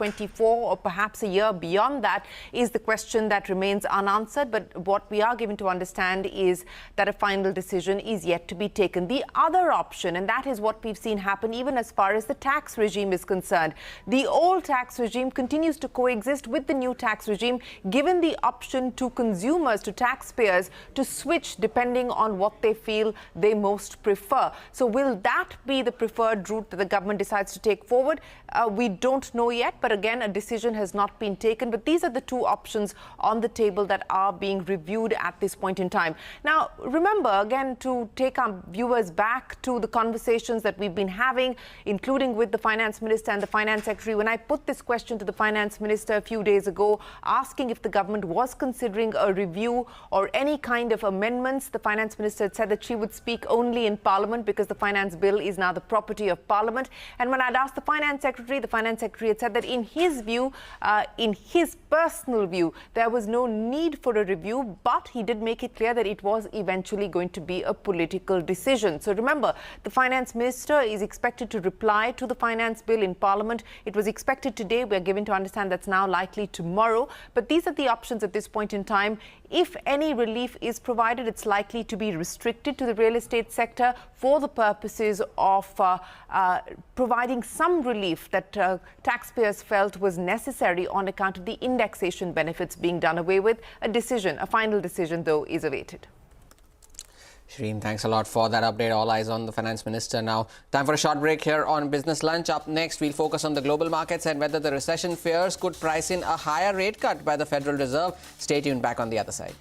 or perhaps a year beyond that is the question that remains unanswered. But what we are given to understand is that a final decision is yet to be taken. The other option, and that is what we've seen happen even as far as the tax regime is concerned. The old tax regime continues to coexist with the new tax regime, given the option to consumers, to taxpayers, to switch depending on what they feel they most prefer. So will that be the preferred route that the government decides to take forward? We don't know yet. But again, a decision has not been taken. But these are the two options on the table that are being reviewed at this point in time. Now, remember, again, to take our viewers back to the conversations that we've been having, including with the Finance Minister and the Finance Secretary, when I put this question to the Finance Minister a few days ago, asking if the government was considering a review or any kind of amendments, the Finance Minister had said that she would speak only in Parliament because the Finance Bill is now the property of Parliament. And when I'd asked the Finance Secretary had said that in his view, in his personal view, there was no need for a review, but he did make it clear that it was eventually going to be a political decision. So remember, the Finance Minister is expected to reply to the Finance Bill in Parliament. It was expected today. We're given to understand that's now likely tomorrow. But these are the options at this point in time. If any relief is provided, it's likely to be restricted to the real estate sector for the purposes of providing some relief that taxpayers felt was necessary on account of the indexation benefits being done away with. A final decision, though, is awaited. Shireen, thanks a lot for that update. All eyes on the Finance Minister now. Time for a short break here on Business Lunch. Up next, we'll focus on the global markets and whether the recession fears could price in a higher rate cut by the Federal Reserve. Stay tuned, back on the other side.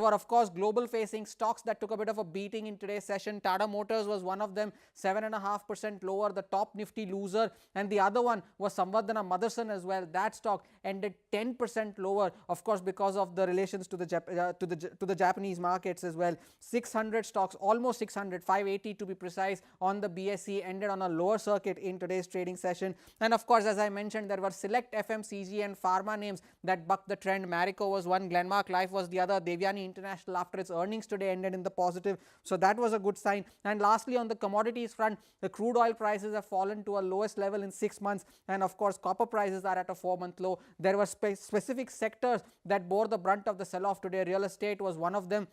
Were of course global facing stocks that took a bit of a beating in today's session. Tata Motors was one of them, 7.5% lower, the top Nifty loser, and the other one was Samvardhana Motherson as well. That stock ended 10% lower, of course, because of the relations to the Japanese markets as well. 600 stocks, almost 600, 580 to be precise, on the BSE ended on a lower circuit in today's trading session. And of course, as I mentioned, there were select FMCG and pharma names that bucked the trend. Marico was one, Glenmark Life was the other, Devyani International, after its earnings today, ended in the positive. So that was a good sign. And lastly, on the commodities front, the crude oil prices have fallen to a lowest level in 6 months. And of course, copper prices are at a 4-month low. There were specific sectors that bore the brunt of the sell-off today. Real estate was one of them.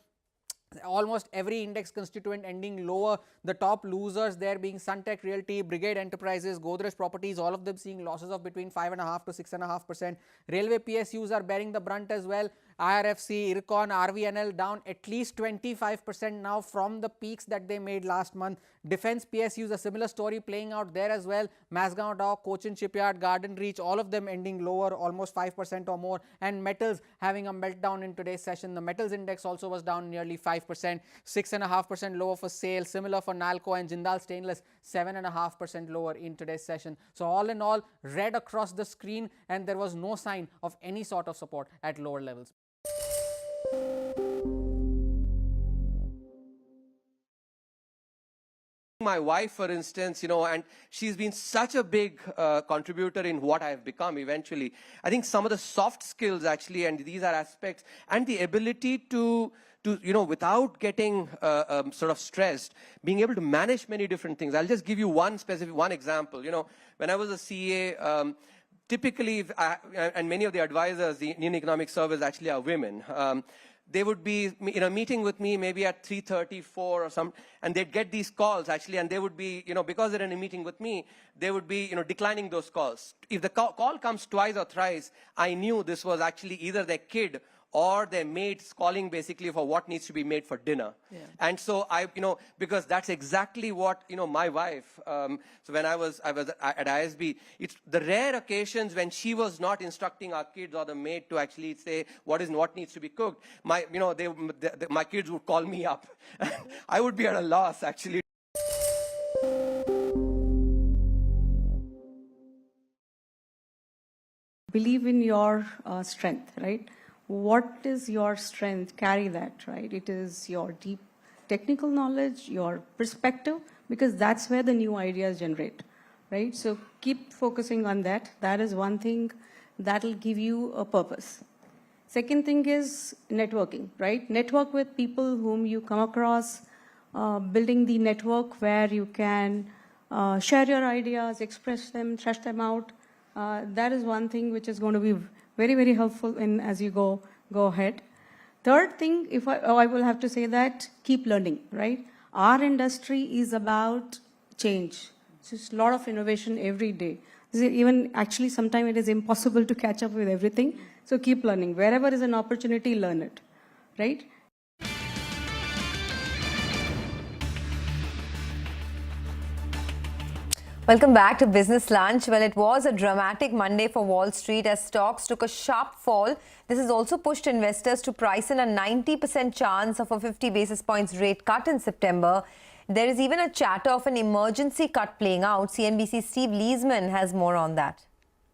Almost every index constituent ending lower. The top losers there being Sunteck, Realty, Brigade Enterprises, Godrej Properties, all of them seeing losses of between 5.5% to 6.5%. Railway PSUs are bearing the brunt as well. IRFC, IRCON, RVNL down at least 25% now from the peaks that they made last month. Defense PSUs, a similar story playing out there as well. Mazagon Dock, Cochin Shipyard, Garden Reach, all of them ending lower, almost 5% or more. And metals having a meltdown in today's session. The metals index also was down nearly 5%, 6.5% lower for SAIL, similar for NALCO and Jindal Stainless, 7.5% lower in today's session. So all in all, red across the screen, and there was no sign of any sort of support at lower levels. My wife, for instance, and she's been such a big contributor in what I've become eventually. I think some of the soft skills actually, and these are aspects, and the ability to without getting sort of stressed, being able to manage many different things. I'll just give you one example. When I was a CA, typically, and many of the advisors, the Indian Economic Service actually are women. They would be in a meeting with me maybe at 3:30, 4 or something, and they'd get these calls actually, and they would be, because they're in a meeting with me, they would be, declining those calls. If the call comes twice or thrice, I knew this was actually either their kid or their mates calling basically for what needs to be made for dinner. Yeah. And so because that's exactly what, my wife, so when I was at ISB, it's the rare occasions when she was not instructing our kids or the maid to actually say what needs to be cooked. My kids would call me up. I would be at a loss actually. Believe in your strength, right? What is your strength? Carry that, right? It is your deep technical knowledge, your perspective, because that's where the new ideas generate, right? So keep focusing on that. That is one thing that will give you a purpose. Second thing is networking, right? Network with people whom you come across, building the network where you can share your ideas, express them, trash them out. That is one thing which is going to be very, very helpful as you go ahead. Third thing, I will have to say that keep learning, right? Our industry is about change. So it's a lot of innovation every day. Even actually, sometimes it is impossible to catch up with everything. So keep learning. Wherever is an opportunity, learn it, right? Welcome back to Business Lunch. Well, it was a dramatic Monday for Wall Street as stocks took a sharp fall. This has also pushed investors to price in a 90% chance of a 50 basis points rate cut in September. There is even a chatter of an emergency cut playing out. CNBC's Steve Leisman has more on that.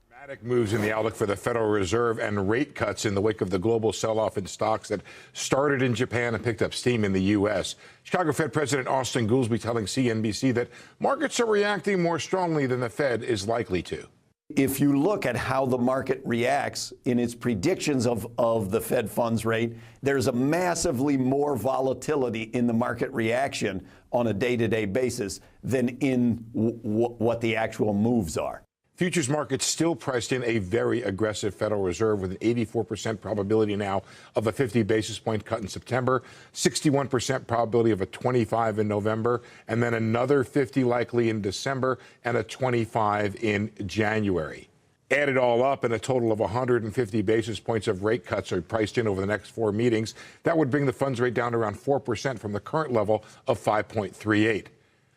Dramatic moves in the outlook for the Federal Reserve and rate cuts in the wake of the global sell-off in stocks that started in Japan and picked up steam in the U.S. Chicago Fed President Austin Goolsbee telling CNBC that markets are reacting more strongly than the Fed is likely to. If you look at how the market reacts in its predictions of the Fed funds rate, there's a massively more volatility in the market reaction on a day-to-day basis than in what the actual moves are. Futures markets still priced in a very aggressive Federal Reserve with an 84% probability now of a 50 basis point cut in September, 61% probability of a 25 in November, and then another 50 likely in December and a 25 in January. Add it all up, and a total of 150 basis points of rate cuts are priced in over the next 4 meetings. That would bring the funds rate down to around 4% from the current level of 5.38.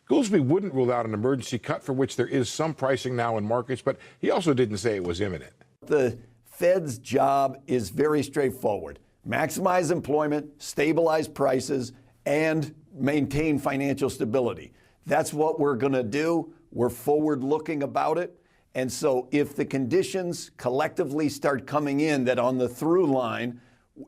Goolsbee wouldn't rule out an emergency cut for which there is some pricing now in markets, but he also didn't say it was imminent. The Fed's job is very straightforward. Maximize employment, stabilize prices, and maintain financial stability. That's what we're going to do. We're forward-looking about it. And so if the conditions collectively start coming in that on the through line,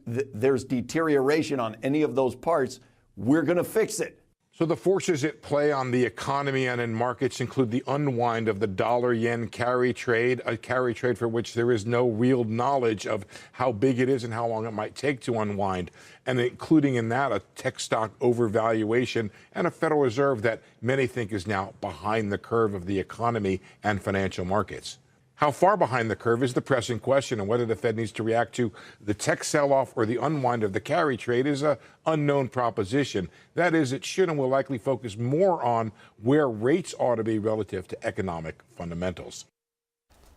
there's deterioration on any of those parts, we're going to fix it. So the forces at play on the economy and in markets include the unwind of the dollar-yen carry trade, a carry trade for which there is no real knowledge of how big it is and how long it might take to unwind, and including in that a tech stock overvaluation and a Federal Reserve that many think is now behind the curve of the economy and financial markets. How far behind the curve is the pressing question, and whether the Fed needs to react to the tech sell-off or the unwind of the carry trade is an unknown proposition. That is, it should and will likely focus more on where rates ought to be relative to economic fundamentals.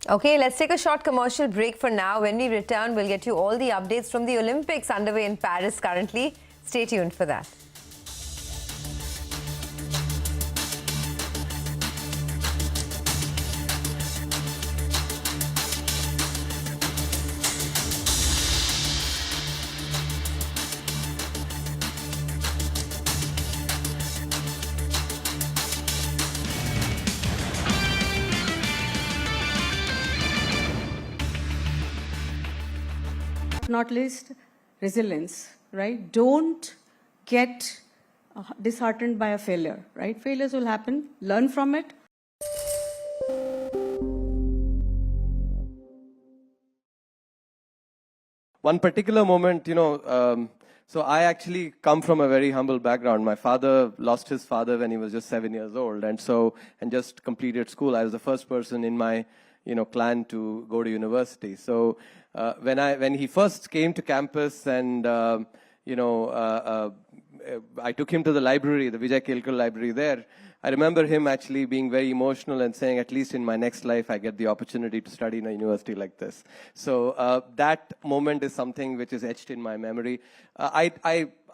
Okay, let's take a short commercial break for now. When we return, we'll get you all the updates from the Olympics underway in Paris currently. Stay tuned for that. Not least, resilience, right? Don't get disheartened by a failure, right? Failures will happen. Learn from it. One particular moment, so I actually come from a very humble background. My father lost his father when he was just 7 years old, and just completed school. I was the first person in my clan to go to university. So when he first came to campus, and I took him to the library, the Vijay Kelkar library there, I remember him actually being very emotional and saying, at least in my next life, I get the opportunity to study in a university like this. So that moment is something which is etched in my memory.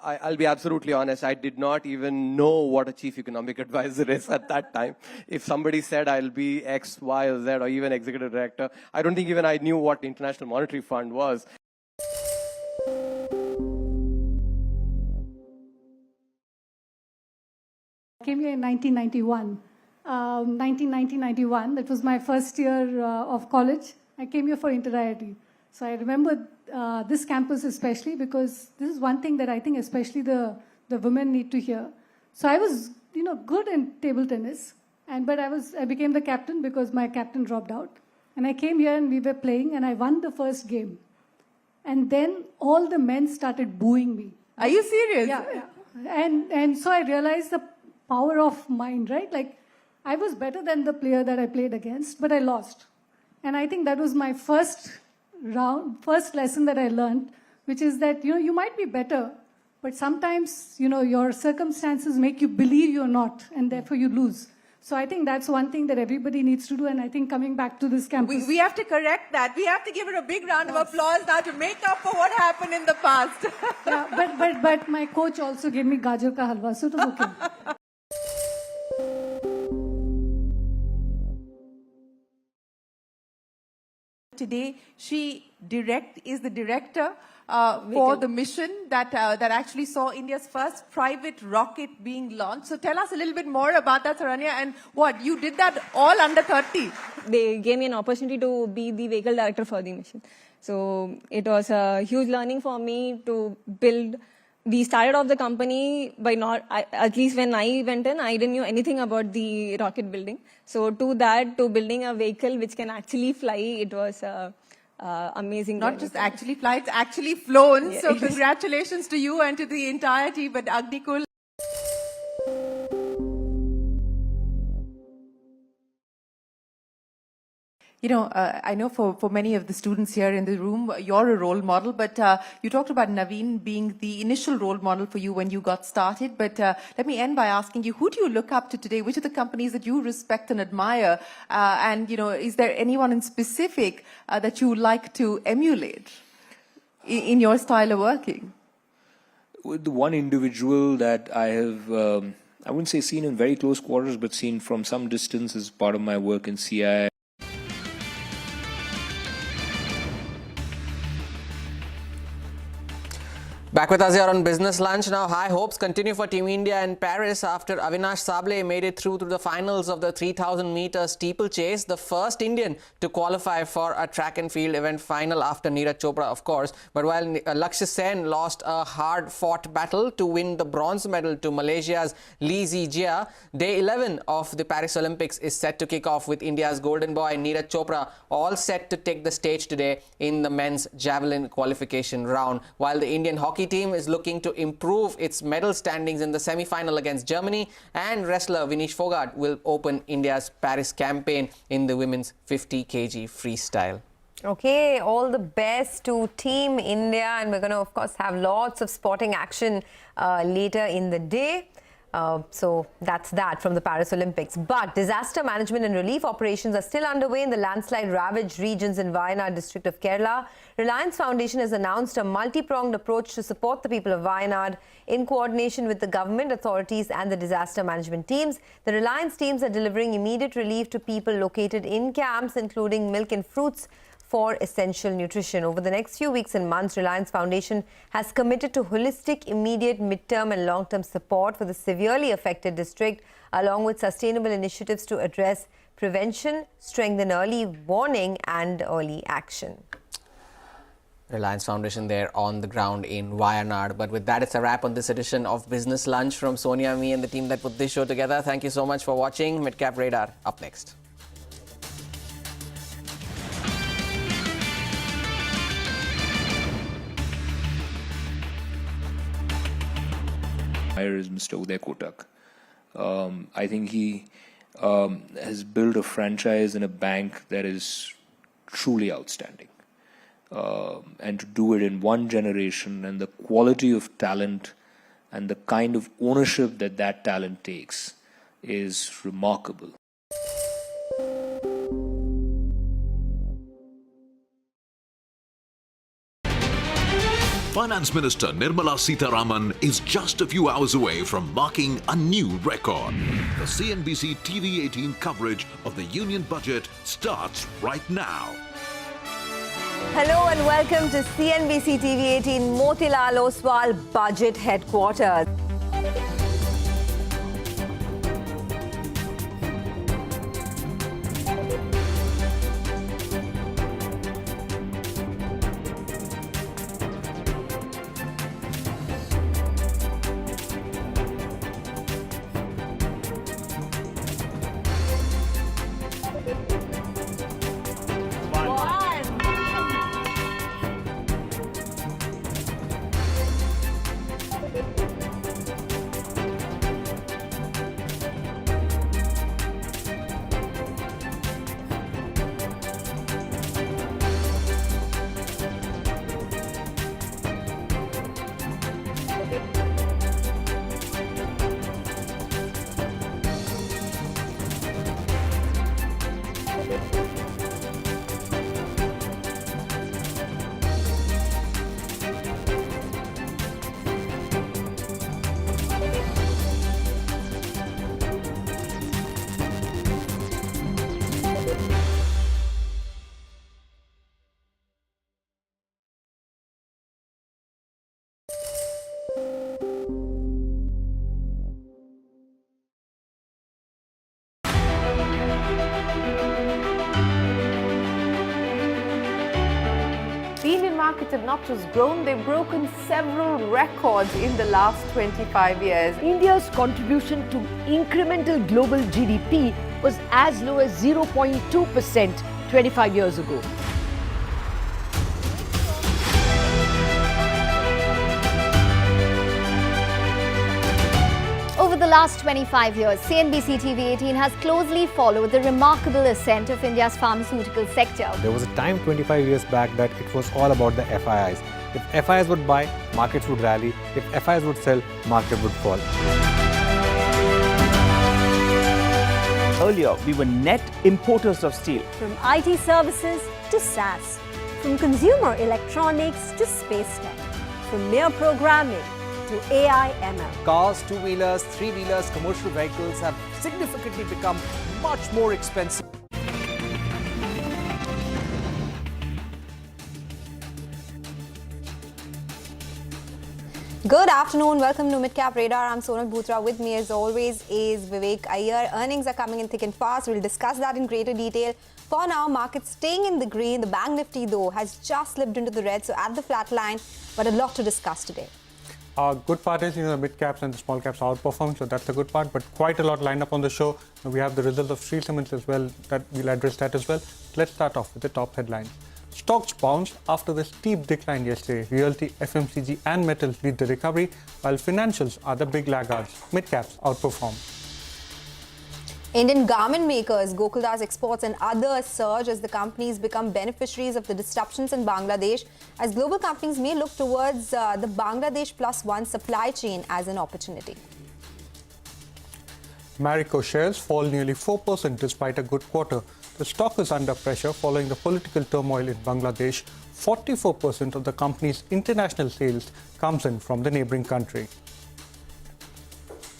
I'll be absolutely honest, I did not even know what a chief economic advisor is at that time. If somebody said I'll be X, Y, or Z, or even executive director, I don't think even I knew what the International Monetary Fund was. I came here in 1991. That was my first year of college. I came here for Inter-IIT. So I remember this campus especially, because this is one thing that I think especially the women need to hear. So I was, good in table tennis, but I became the captain because my captain dropped out. And I came here and we were playing, and I won the first game. And then all the men started booing me. Are you serious? Yeah. And so I realized the power of mind, right? Like, I was better than the player that I played against, but I lost. And I think that was my first lesson that I learned, which is that, you might be better, but sometimes, your circumstances make you believe you're not, and therefore you lose. So I think that's one thing that everybody needs to do, and I think coming back to this campus... We have to correct that. We have to give it a big round of applause now to make up for what happened in the past. Yeah, but my coach also gave me gajar ka halwa, so it was okay. Today, she is the director for the mission that actually saw India's first private rocket being launched. So tell us a little bit more about that, Saranya, and what, you did that all under 30? They gave me an opportunity to be the vehicle director for the mission. So it was a huge learning for me to build. We started off the company by at least when I went in, I didn't know anything about the rocket building. So to building a vehicle which can actually fly, it was amazing. Not just actually fly, it's actually flown. Yeah. So congratulations to you and to the entire team at Agnikul. I know for many of the students here in the room, you're a role model, but you talked about Naveen being the initial role model for you when you got started. But let me end by asking you, who do you look up to today? Which are the companies that you respect and admire? And, is there anyone in specific that you would like to emulate in your style of working? The one individual that I have, I wouldn't say seen in very close quarters, but seen from some distance as part of my work in CI. Back with us here on Business Lunch. Now, high hopes continue for Team India in Paris after Avinash Sable made it through to the finals of the 3,000-meter steeplechase, the first Indian to qualify for a track and field event final after Neeraj Chopra, of course. But while Lakshya Sen lost a hard-fought battle to win the bronze medal to Malaysia's Lee Zijia, day 11 of the Paris Olympics is set to kick off with India's golden boy Neeraj Chopra all set to take the stage today in the men's javelin qualification round, while the Indian hockey team is looking to improve its medal standings in the semi-final against Germany, and wrestler Vinesh Fogart will open India's Paris campaign in the women's 50 kg freestyle. Okay, all the best to Team India, and we're going to, of course, have lots of sporting action later in the day. So that's that from the Paris Olympics. But disaster management and relief operations are still underway in the landslide-ravaged regions in Wayanad district of Kerala. Reliance Foundation has announced a multi-pronged approach to support the people of Wayanad in coordination with the government authorities and the disaster management teams. The Reliance teams are delivering immediate relief to people located in camps, including milk and fruits for essential nutrition. Over the next few weeks and months, Reliance Foundation has committed to holistic, immediate, mid-term and long-term support for the severely affected district, along with sustainable initiatives to address prevention, strengthen early warning and early action. Reliance Foundation there on the ground in Wayanad. But with that, it's a wrap on this edition of Business Lunch from Sonia, me and the team that put this show together. Thank you so much for watching. Midcap Radar up next. Is Mr. Uday Kotak. I think he has built a franchise in a bank that is truly outstanding. And to do it in one generation, and the quality of talent and the kind of ownership that that talent takes is remarkable. Finance Minister Nirmala Sitharaman is just a few hours away from marking a new record. The CNBC TV18 coverage of the Union Budget starts right now. Hello and welcome to CNBC TV18 Motilal Oswal Budget Headquarters. The Indian markets have not just grown, they've broken several records in the last 25 years. India's contribution to incremental global GDP was as low as 0.2% 25 years ago. Over the last 25 years, CNBC TV18 has closely followed the remarkable ascent of India's pharmaceutical sector. There was a time 25 years back that it was all about the FIIs. If FIIs would buy, markets would rally. If FIIs would sell, market would fall. Earlier, we were net importers of steel. From IT services to SaaS, from consumer electronics to space tech, from mere programming to AI ML. Cars, two-wheelers, three-wheelers, commercial vehicles have significantly become much more expensive. Good afternoon. Welcome to Midcap Radar. I'm Sonal Bhutra. With me, as always, is Vivek Iyer. Earnings are coming in thick and fast. We'll discuss that in greater detail. For now, markets staying in the green. The Bank Nifty, though, has just slipped into the red, so at the flat line. But a lot to discuss today. Good part is, the mid caps and the small caps outperform, so that's the good part. But quite a lot lined up on the show. We have the results of Ori Cement as well. That we'll address that as well. Let's start off with the top headlines. Stocks bounced after the steep decline yesterday. Realty, FMCG and metals lead the recovery, while financials are the big laggards. Mid-caps outperform. Indian garment makers, Gokuldas Exports and others surge as the companies become beneficiaries of the disruptions in Bangladesh, as global companies may look towards the Bangladesh Plus One supply chain as an opportunity. Marico shares fall nearly 4% despite a good quarter. The stock is under pressure following the political turmoil in Bangladesh. 44% of the company's international sales comes in from the neighboring country.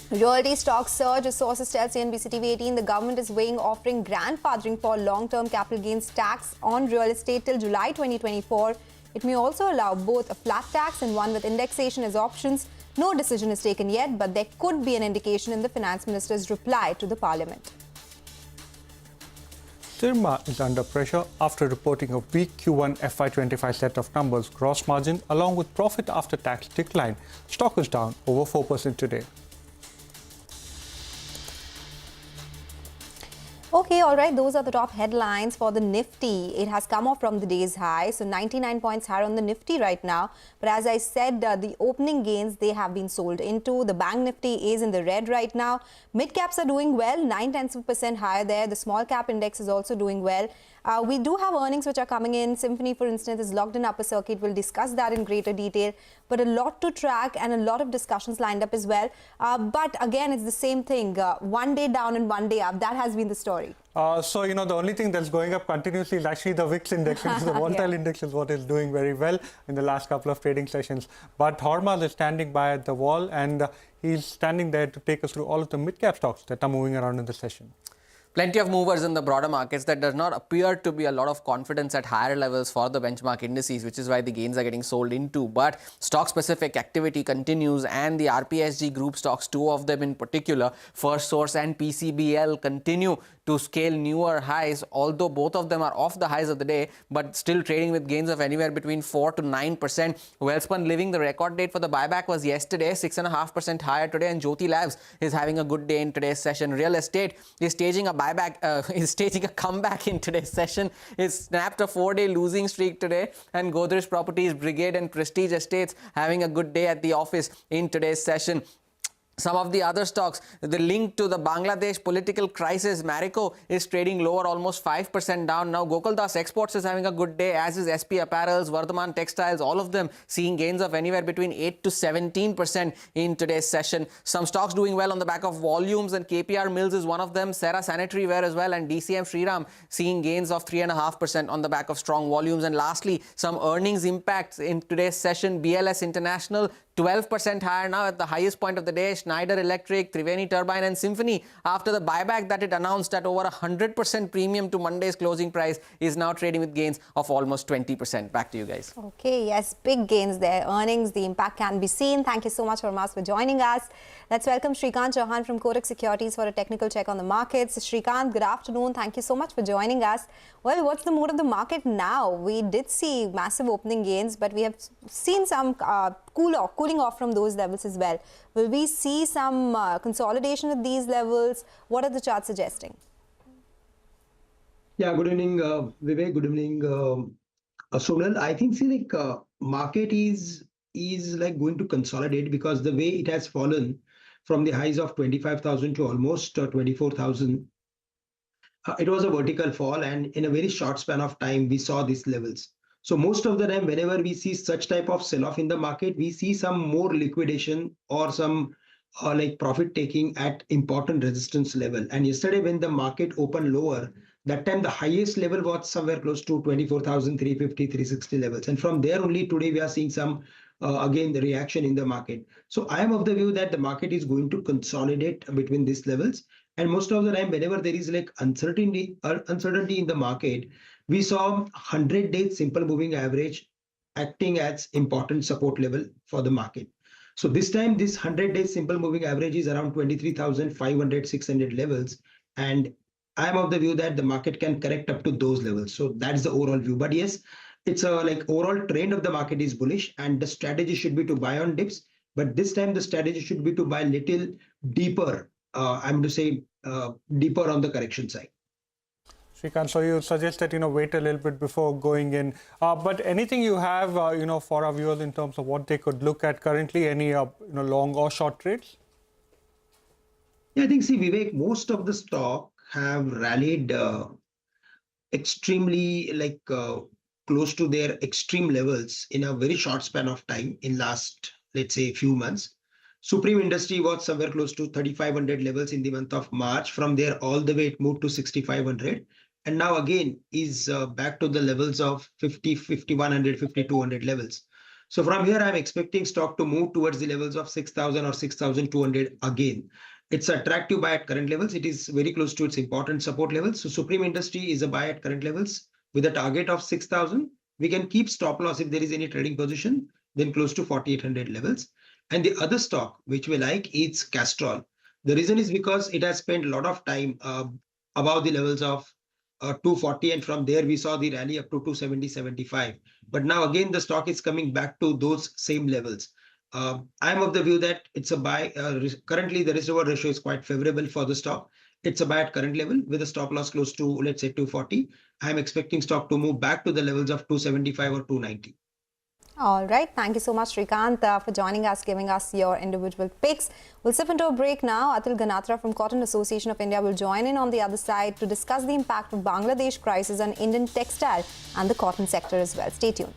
Realty stocks surge as sources tell CNBCTV18 the government is weighing offering grandfathering for long-term capital gains tax on real estate till July 2024. It may also allow both a flat tax and one with indexation as options. No decision is taken yet, but there could be an indication in the finance minister's reply to the parliament. Sirma is under pressure after reporting a weak Q1 FY25 set of numbers. Gross margin along with profit after tax decline. Stock is down over 4% today. Okay, all right, those are the top headlines for the Nifty. It has come off from the day's high, so 99 points higher on the Nifty right now. But as I said, the opening gains, they have been sold into. The Bank Nifty is in the red right now. Mid caps are doing well, 0.9% higher there. The small cap index is also doing well. We do have earnings which are coming in. Symphony, for instance, is locked in upper circuit. We'll discuss that in greater detail. But a lot to track and a lot of discussions lined up as well. But again, it's the same thing. One day down and one day up. That has been the story. So, the only thing that's going up continuously is actually the VIX index, which is the volatile index is what is doing very well in the last couple of trading sessions. But Hormaz is standing by at the wall and he's standing there to take us through all of the mid-cap stocks that are moving around in the session. Plenty of movers in the broader markets. That does not appear to be a lot of confidence at higher levels for the benchmark indices, which is why the gains are getting sold into. But stock-specific activity continues, and the RPSG group stocks, two of them in particular, Firstsource and PCBL, continue to scale newer highs, although both of them are off the highs of the day, but still trading with gains of anywhere between 4 to 9%. Welspun Living, the record date for the buyback was yesterday, 6.5% higher today, and Jyoti Labs is having a good day in today's session. Real estate is staging a comeback in today's session. It snapped a 4-day losing streak today, and Godrej Properties, Brigade and Prestige Estates having a good day at the office in today's session. Some of the other stocks, the link to the Bangladesh political crisis, Marico is trading lower, almost 5% down. Now, Gokuldas Exports is having a good day, as is SP Apparels, Vardhaman Textiles, all of them seeing gains of anywhere between 8 to 17% in today's session. Some stocks doing well on the back of volumes, and KPR Mills is one of them, Serra Sanitary Ware as well, and DCM Shriram seeing gains of 3.5% on the back of strong volumes. And lastly, some earnings impacts in today's session. BLS International, 12% higher now at the highest point of the day. Schneider Electric, Triveni Turbine and Symphony, after the buyback that it announced at over 100% premium to Monday's closing price, is now trading with gains of almost 20%. Back to you guys. Okay, yes, big gains there. Earnings, the impact can be seen. Thank you so much, Hormaz, for joining us. Let's welcome Shrikant Chauhan from Kotak Securities for a technical check on the markets. Shrikant, good afternoon. Thank you so much for joining us. Well, what's the mood of the market now? We did see massive opening gains, but we have seen some cooling off from those levels as well. Will we see some consolidation at these levels? What are the charts suggesting? Yeah, good evening, Vivek. Good evening, Sonal. I think market is like going to consolidate, because the way it has fallen from the highs of 25,000 to almost 24,000. It was a vertical fall, and in a very short span of time, we saw these levels. So most of the time, whenever we see such type of sell-off in the market, we see some more liquidation or some like profit taking at important resistance level. And yesterday, when the market opened lower, that time the highest level was somewhere close to 24,350, 360 levels. And from there only today, we are seeing some again the reaction in the market. So I am of the view that the market is going to consolidate between these levels. And most of the time, whenever there is like uncertainty in the market, we saw 100-day simple moving average acting as important support level for the market. So this time, this 100-day simple moving average is around 23,500, 600 levels. And I'm of the view that the market can correct up to those levels. So that's the overall view. But yes, it's a overall trend of the market is bullish, and the strategy should be to buy on dips. But this time the strategy should be to buy little deeper. I'm to say deeper on the correction side. Srikanth, so you suggest that, wait a little bit before going in. But anything you have, for our viewers in terms of what they could look at currently, any, long or short trades? Yeah, I think, see, Vivek, most of the stock have rallied extremely close to their extreme levels in a very short span of time in last, let's say, few months. Supreme Industry was somewhere close to 3,500 levels in the month of March. From there, all the way it moved to 6,500. And now again is back to the levels of 50, 5,100, 5,200 levels. So from here, I'm expecting stock to move towards the levels of 6,000 or 6,200 again. It's attractive buy at current levels. It is very close to its important support levels. So Supreme Industry is a buy at current levels with a target of 6,000. We can keep stop loss if there is any trading position, then close to 4,800 levels. And the other stock which we like is Castrol. The reason is because it has spent a lot of time above the levels of 240, and from there we saw the rally up to 270, 75. But now again the stock is coming back to those same levels. I'm of the view that it's a buy. Currently the risk reward ratio is quite favorable for the stock. It's a buy at current level with a stop loss close to, let's say, 240. I'm expecting stock to move back to the levels of 275 or 290. All right. Thank you so much, Srikanth, for joining us, giving us your individual picks. We'll step into a break now. Atul Ganatra from Cotton Association of India will join in on the other side to discuss the impact of Bangladesh crisis on Indian textile and the cotton sector as well. Stay tuned.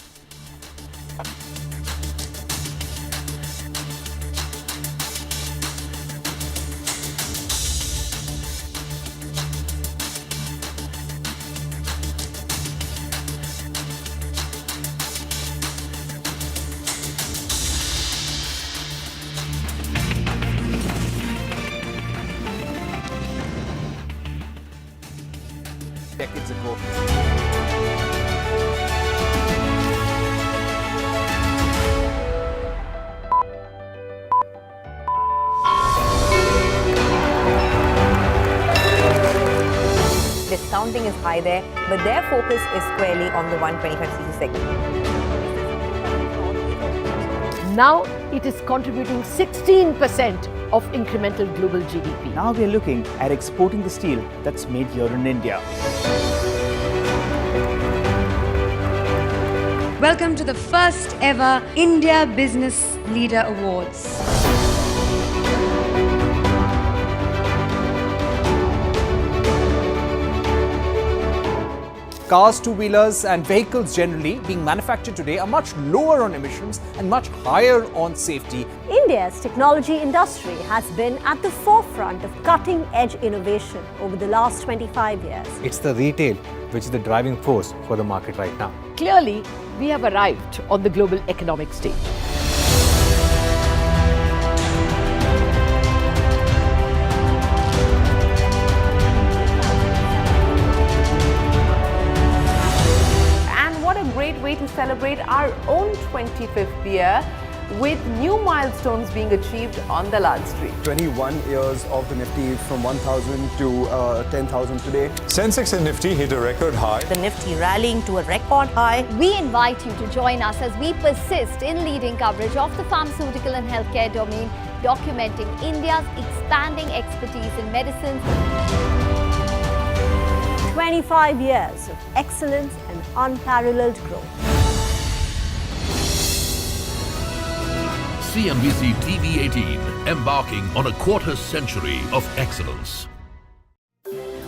Decades ago. Discounting is high there, but their focus is squarely on the 125cc segment. Now it is contributing 16% of incremental global GDP. Now we are looking at exporting the steel that's made here in India. Welcome to the first ever India Business Leader Awards. Cars, two-wheelers and vehicles generally being manufactured today are much lower on emissions and much higher on safety. India's technology industry has been at the forefront of cutting-edge innovation over the last 25 years. It's the retail which is the driving force for the market right now. Clearly, we have arrived on the global economic stage. Great way to celebrate our own 25th year with new milestones being achieved on the Lal Street. 21 years of the Nifty from 1,000 to 10,000 today. Sensex and Nifty hit a record high. The Nifty rallying to a record high. We invite you to join us as we persist in leading coverage of the pharmaceutical and healthcare domain, documenting India's expanding expertise in medicines. 25 years of excellence and unparalleled growth. CNBC TV18, embarking on a quarter century of excellence.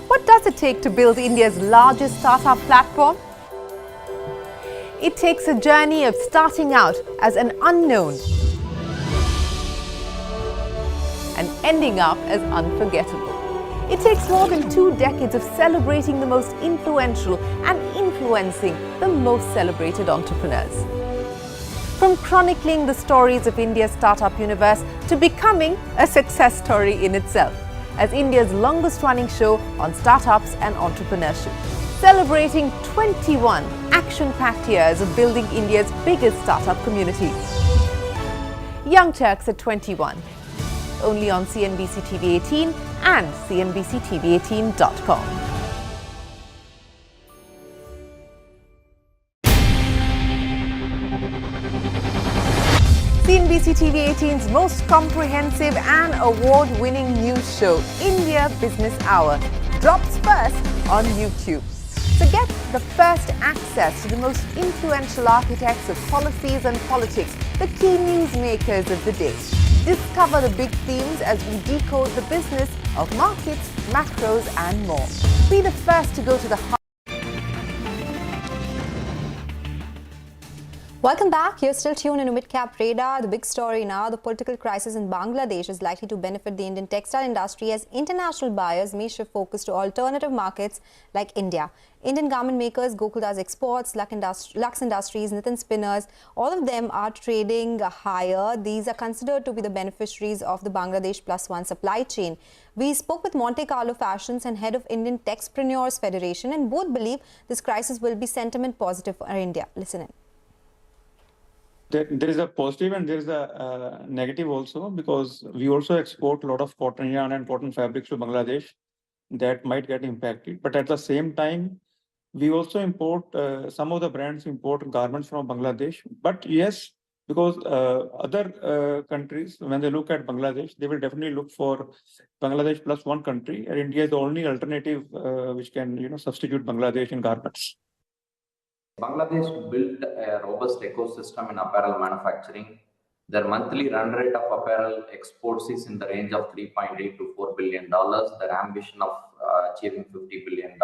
What does it take to build India's largest startup platform? It takes a journey of starting out as an unknown and ending up as unforgettable. It takes more than 2 decades of celebrating the most influential and influencing the most celebrated entrepreneurs. From chronicling the stories of India's startup universe to becoming a success story in itself, as India's longest running show on startups and entrepreneurship, celebrating 21 action-packed years of building India's biggest startup community. Young Turks at 21. Only on CNBC TV 18 and cnbctv18.com. CNBC TV 18's most comprehensive and award-winning news show, India Business Hour, drops first on YouTube. So get the first access to the most influential architects of policies and politics, the key newsmakers of the day. Discover the big themes as we decode the business of markets, macros and more. Be the first to go to the heart. Welcome back. You're still tuned into Mid-Cap Radar. The big story now, the political crisis in Bangladesh is likely to benefit the Indian textile industry as international buyers may shift focus to alternative markets like India. Indian garment makers, Gokuldas Exports, Lux Industries, Nitin Spinners, all of them are trading higher. These are considered to be the beneficiaries of the Bangladesh Plus One supply chain. We spoke with Monte Carlo Fashions and head of Indian Textpreneurs Federation, and both believe this crisis will be sentiment positive for India. Listen in. There is a positive and there is a negative also, because we also export a lot of cotton yarn and cotton fabrics to Bangladesh that might get impacted. But at the same time, we also import, some of the brands import garments from Bangladesh. But yes, because other countries, when they look at Bangladesh, they will definitely look for Bangladesh Plus One country. And India is the only alternative which can substitute Bangladesh in garments. Bangladesh built a robust ecosystem in apparel manufacturing. Their monthly run rate of apparel exports is in the range of $3.8 to $4 billion. Their ambition of achieving $50 billion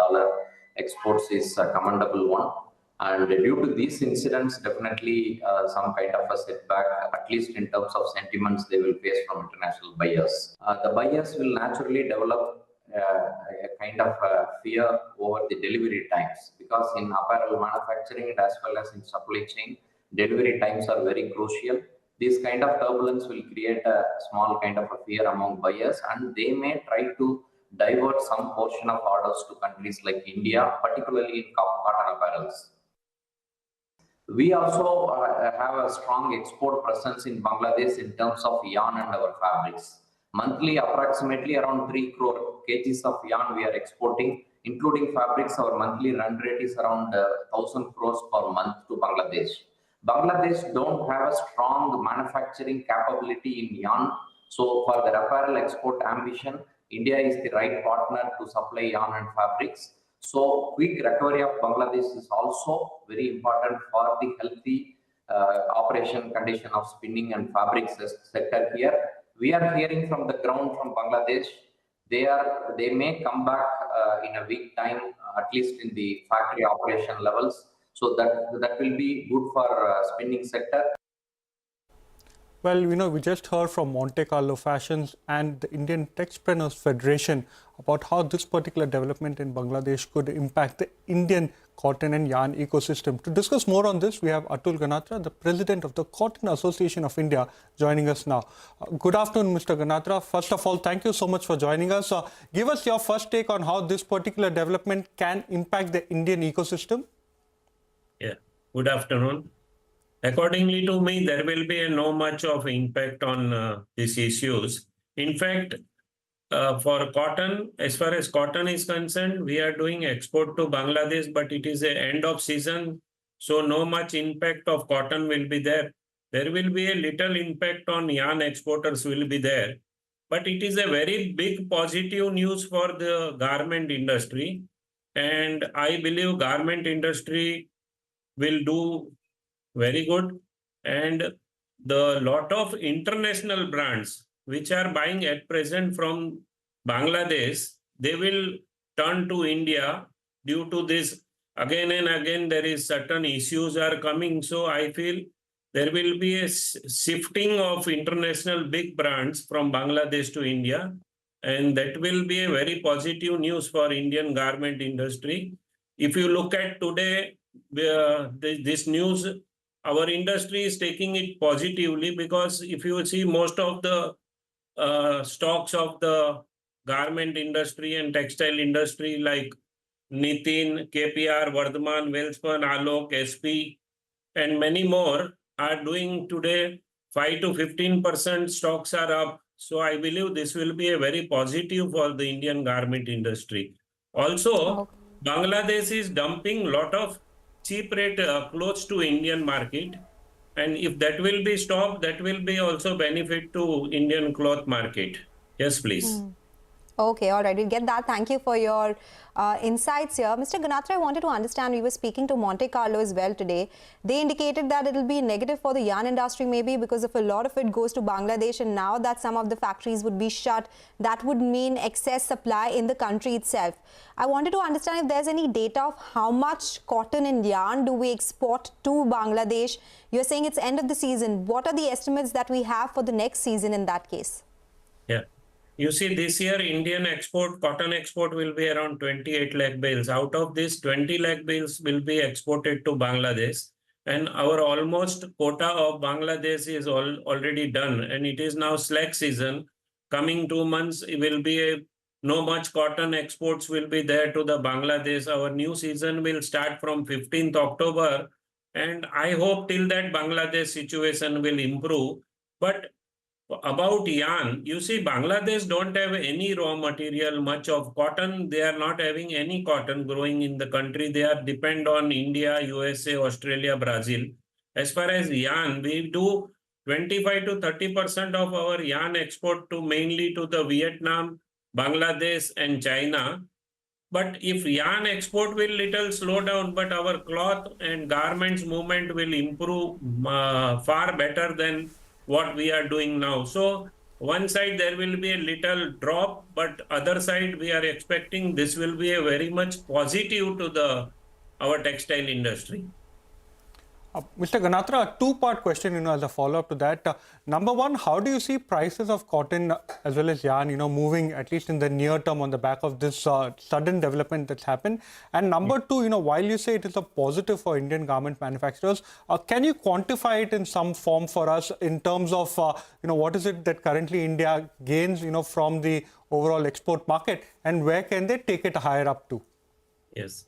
exports is a commendable one. And due to these incidents, definitely some kind of a setback, at least in terms of sentiments they will face from international buyers. The buyers will naturally develop a kind of fear over the delivery times, because in apparel manufacturing as well as in supply chain, delivery times are very crucial. This kind of turbulence will create a small kind of a fear among buyers, and they may try to divert some portion of orders to countries like India, particularly in cotton apparels. We also have a strong export presence in Bangladesh in terms of yarn and our fabrics. Monthly, approximately around 3 crore kgs of yarn we are exporting, including fabrics. Our monthly run rate is around 1,000 crores per month to Bangladesh. Bangladesh don't have a strong manufacturing capability in yarn. So for their apparel export ambition, India is the right partner to supply yarn and fabrics. So quick recovery of Bangladesh is also very important for the healthy operation condition of spinning and fabric sector here. We are hearing from the ground from Bangladesh, they may come back in a week time, at least in the factory operation levels. So that will be good for spinning sector. Well, we just heard from Monte Carlo Fashions and the Indian Textpreneurs Federation about how this particular development in Bangladesh could impact the Indian cotton and yarn ecosystem. To discuss more on this, we have Atul Ganatra, the President of the Cotton Association of India, joining us now. Good afternoon, Mr. Ganatra. First of all, thank you so much for joining us. Give us your first take on how this particular development can impact the Indian ecosystem. Yeah, good afternoon. Accordingly to me, there will be no much of impact on these issues. In fact, for cotton, as far as cotton is concerned, we are doing export to Bangladesh, but it is the end of season, so no much impact of cotton will be there. There will be a little impact on yarn exporters will be there, but it is a very big positive news for the garment industry, and I believe garment industry will do very good, and the lot of international brands which are buying at present from Bangladesh, they will turn to India due to this. Again and again, there is certain issues are coming. So I feel there will be a shifting of international big brands from Bangladesh to India. And that will be a very positive news for Indian garment industry. If you look at today, this news, our industry is taking it positively, because if you see most of the stocks of the garment industry and textile industry like Nitin, KPR, Vardhman, Welspun, Alok, SP, and many more are doing today 5 to 15% stocks are up. So I believe this will be a very positive for the Indian garment industry. Also, Bangladesh is dumping lot of cheap rate clothes to Indian market. And if that will be stopped, that will be also benefit to Indian cloth market. Yes, please. Okay, all right, we'll get that. Thank you for your insights here. Mr. Ganatra, I wanted to understand, we were speaking to Monte Carlo as well today. They indicated that it will be negative for the yarn industry maybe because if a lot of it goes to Bangladesh, and now that some of the factories would be shut, that would mean excess supply in the country itself. I wanted to understand if there's any data of how much cotton and yarn do we export to Bangladesh. You're saying it's end of the season. What are the estimates that we have for the next season in that case? Yeah. You see, this year, Indian cotton export will be around 28 lakh bales. Out of this, 20 lakh bales will be exported to Bangladesh. And our almost quota of Bangladesh is already done. And it is now slack season. Coming 2 months, it will be no much cotton exports will be there to the Bangladesh. Our new season will start from 15th October. And I hope till that Bangladesh situation will improve. But about yarn, you see, Bangladesh don't have any raw material, much of cotton. They are not having any cotton growing in the country. They are depend on India, USA, Australia, Brazil. As far as yarn, we do 25 to 30% of our yarn export to mainly to the Vietnam, Bangladesh and China. But if yarn export will little slow down, but our cloth and garments movement will improve far better than what we are doing now. So one side there will be a little drop, but other side we are expecting this will be a very much positive to our textile industry. Mr. Ganatra, a two-part question, as a follow-up to that. Number one, how do you see prices of cotton as well as yarn, moving at least in the near term on the back of this sudden development that's happened? And number two, while you say it is a positive for Indian garment manufacturers, can you quantify it in some form for us in terms of, what is it that currently India gains, from the overall export market, and where can they take it higher up to? Yes.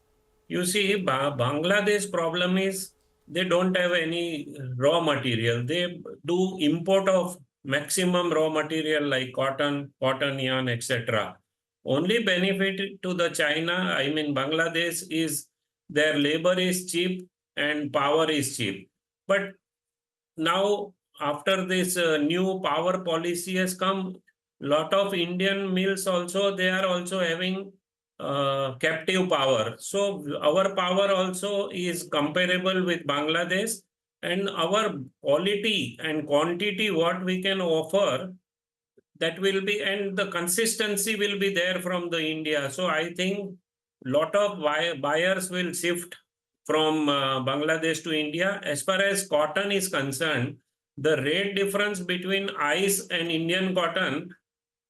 You see, Bangladesh problem is, they don't have any raw material. They do import of maximum raw material like cotton, yarn, etc. Only benefit to the China, Bangladesh, is their labor is cheap and power is cheap. But now after this new power policy has come, lot of Indian mills also, they are also having captive power. So our power also is comparable with Bangladesh, and our quality and quantity what we can offer, that will be, and the consistency will be there from the India. So I think lot of buyers will shift from Bangladesh to India. As far as cotton is concerned, the rate difference between ICE and Indian cotton,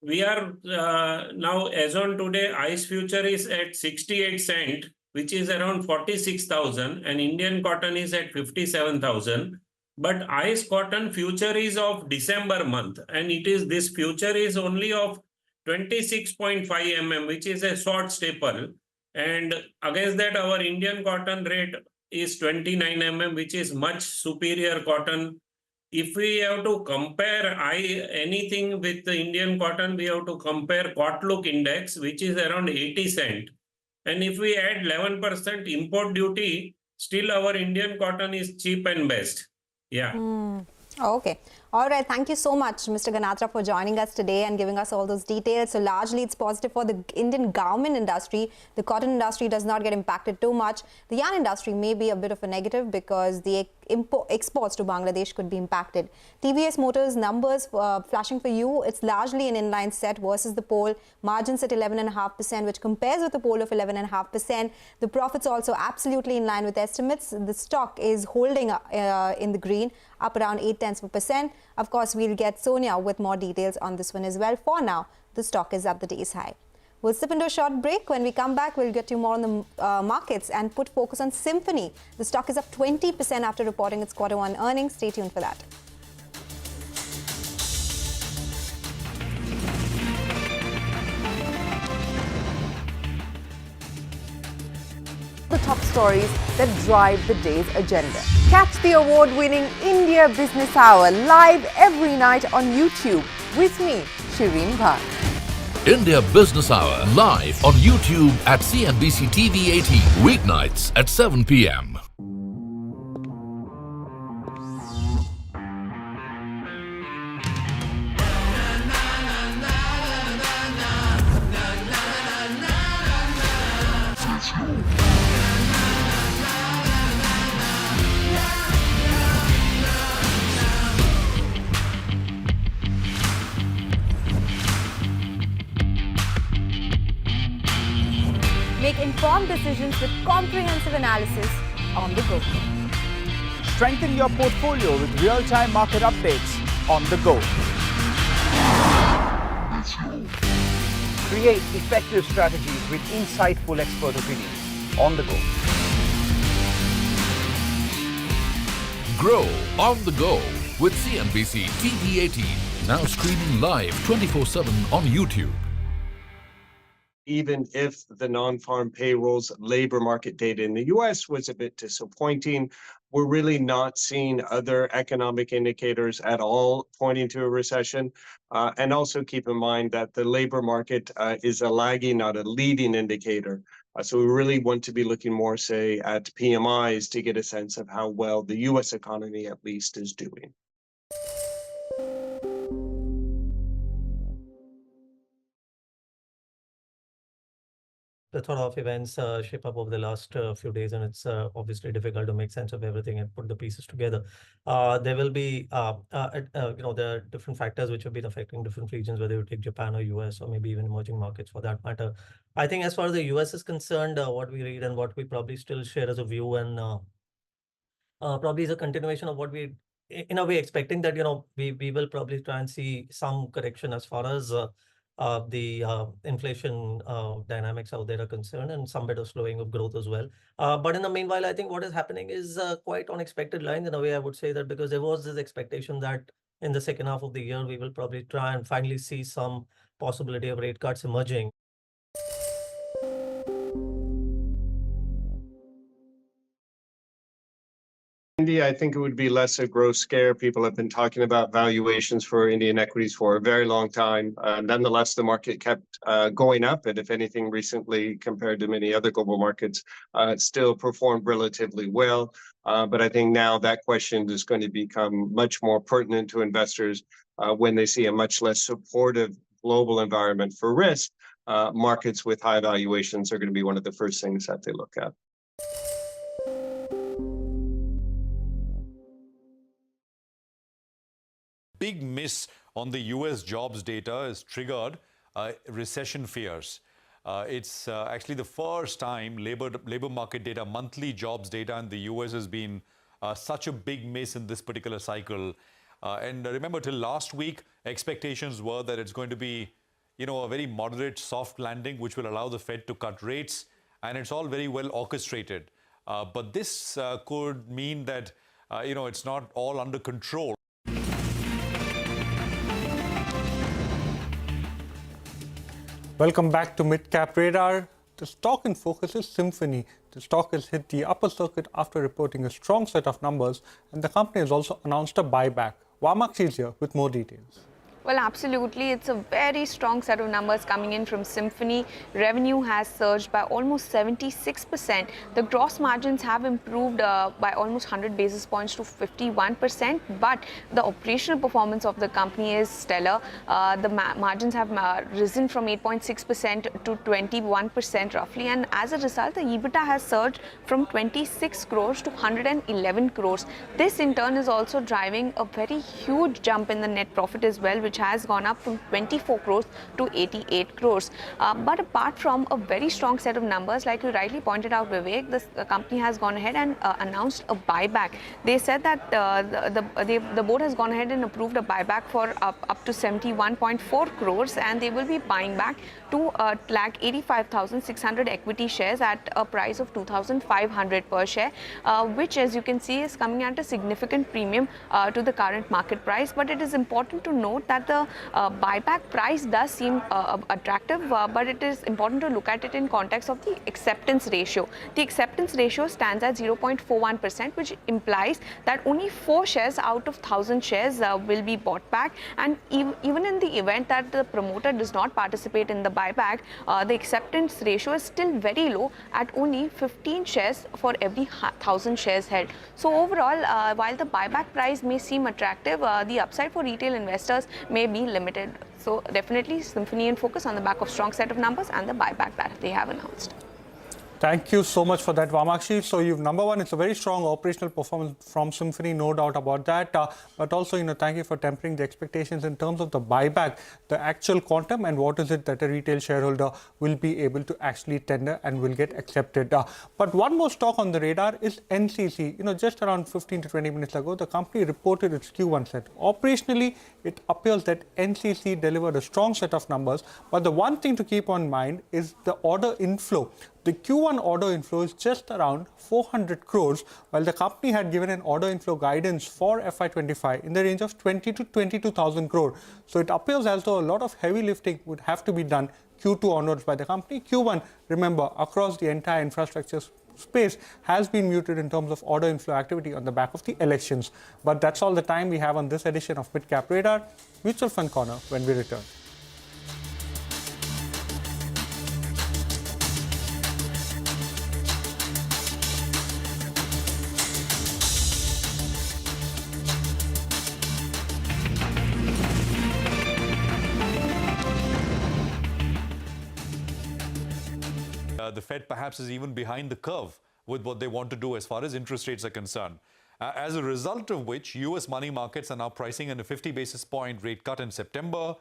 we are now, as on today, ICE future is at 68 cent, which is around 46,000, and Indian cotton is at 57,000. But ICE cotton future is of December month, and this future is only of 26.5 mm, which is a short staple. And against that, our Indian cotton rate is 29 mm, which is much superior cotton. If we have to compare anything with the Indian cotton, we have to compare Kotlook index, which is around 80 cent. And if we add 11% import duty, still our Indian cotton is cheap and best. Yeah. Okay. All right. Thank you so much, Mr. Ganatra, for joining us today and giving us all those details. So largely it's positive for the Indian garment industry. The cotton industry does not get impacted too much. The yarn industry may be a bit of a negative because the exports to Bangladesh could be impacted. TVS Motors numbers flashing for you. It's largely an inline set versus the poll. Margins at 11.5%, which compares with the poll of 11.5%. The profits also absolutely in line with estimates. The stock is holding in the green, up around 0.8%. Of course, we'll get Sonia with more details on this one as well. For now, the stock is at the day's high. We'll slip into a short break. When we come back, we'll get you more on the markets and put focus on Symphony. The stock is up 20% after reporting its Q1 earnings. Stay tuned for that. The top stories that drive the day's agenda. Catch the award-winning India Business Hour live every night on YouTube with me, Shireen Bhat. India Business Hour live on YouTube at CNBCTV18 weeknights at 7 p.m. Make informed decisions with comprehensive analysis on the go. Strengthen your portfolio with real-time market updates on the go. Create effective strategies with insightful expert opinions on the go. Grow on the go with CNBC TV18, now streaming live 24/7 on YouTube. Even if the non-farm payrolls labor market data in the US was a bit disappointing, we're really not seeing other economic indicators at all pointing to a recession. And also keep in mind that the labor market is a lagging, not a leading indicator. So we really want to be looking more, say, at PMIs to get a sense of how well the US economy at least is doing. plethora of events shape up over the last few days, and it's obviously difficult to make sense of everything and put the pieces together. There will be, there are different factors which have been affecting different regions, whether you take Japan or US or maybe even emerging markets for that matter. I think as far as the US is concerned, what we read and what we probably still share as a view and probably is a continuation of what we, in a way, expecting that, we will probably try and see some correction as far as the inflation dynamics out there are concerned, and some bit of slowing of growth as well. But in the meanwhile, I think what is happening is quite unexpected lines in a way. I would say that because there was this expectation that in the second half of the year, we will probably try and finally see some possibility of rate cuts emerging. India, I think it would be less a growth scare. People have been talking about valuations for Indian equities for a very long time. Nonetheless, the market kept going up, and if anything, recently compared to many other global markets, still performed relatively well. But I think now that question is going to become much more pertinent to investors when they see a much less supportive global environment for risk. Markets with high valuations are going to be one of the first things that they look at. Big miss on the US jobs data has triggered recession fears. It's actually the first time labor market data, monthly jobs data in the US has been such a big miss in this particular cycle. And remember, till last week, expectations were that it's going to be, a very moderate soft landing, which will allow the Fed to cut rates. And it's all very well orchestrated. But this could mean that, it's not all under control. Welcome back to Mid-Cap Radar. The stock in focus is Symphony. The stock has hit the upper circuit after reporting a strong set of numbers, and the company has also announced a buyback. Vamakshi is here with more details. Well, absolutely. It's a very strong set of numbers coming in from Symphony. Revenue has surged by almost 76%. The gross margins have improved by almost 100 basis points to 51%. But the operational performance of the company is stellar. The margins have risen from 8.6% to 21% roughly. And as a result, the EBITDA has surged from 26 crores to 111 crores. This in turn is also driving a very huge jump in the net profit as well, which has gone up from 24 crores to 88 crores. But apart from a very strong set of numbers, like you rightly pointed out, Vivek, the company has gone ahead and announced a buyback. They said that the board has gone ahead and approved a buyback for up to 71.4 crores, and they will be buying back 2,85,600 equity shares at a price of 2,500 per share, which, as you can see, is coming at a significant premium to the current market price. But it is important to note that the buyback price does seem attractive, but it is important to look at it in context of the acceptance ratio. The acceptance ratio stands at 0.41%, which implies that only 4 shares out of 1,000 shares will be bought back. And even in the event that the promoter does not participate in the buyback, the acceptance ratio is still very low at only 15 shares for every 1,000 shares held. So overall, while the buyback price may seem attractive, the upside for retail investors may be limited. So definitely Symphony in focus on the back of strong set of numbers and the buyback that they have announced. Thank you so much for that, Vamakshi. So you've, number one, it's a very strong operational performance from Symphony, no doubt about that. But also, thank you for tempering the expectations in terms of the buyback, the actual quantum, and what is it that a retail shareholder will be able to actually tender and will get accepted. But one more stock on the radar is NCC. Just around 15 to 20 minutes ago, the company reported its Q1 set. Operationally, it appears that NCC delivered a strong set of numbers. But the one thing to keep on mind is the order inflow. The Q1 order inflow is just around 400 crores, while the company had given an order inflow guidance for FY25 in the range of 20 to 22,000 crore. So it appears as though a lot of heavy lifting would have to be done Q2 onwards by the company. Q1, remember, across the entire infrastructure space has been muted in terms of order inflow activity on the back of the elections. But that's all the time we have on this edition of Midcap Radar. Mutual Fund Corner when we return. The Fed perhaps is even behind the curve with what they want to do as far as interest rates are concerned. As a result of which, US money markets are now pricing in a 50 basis point rate cut in September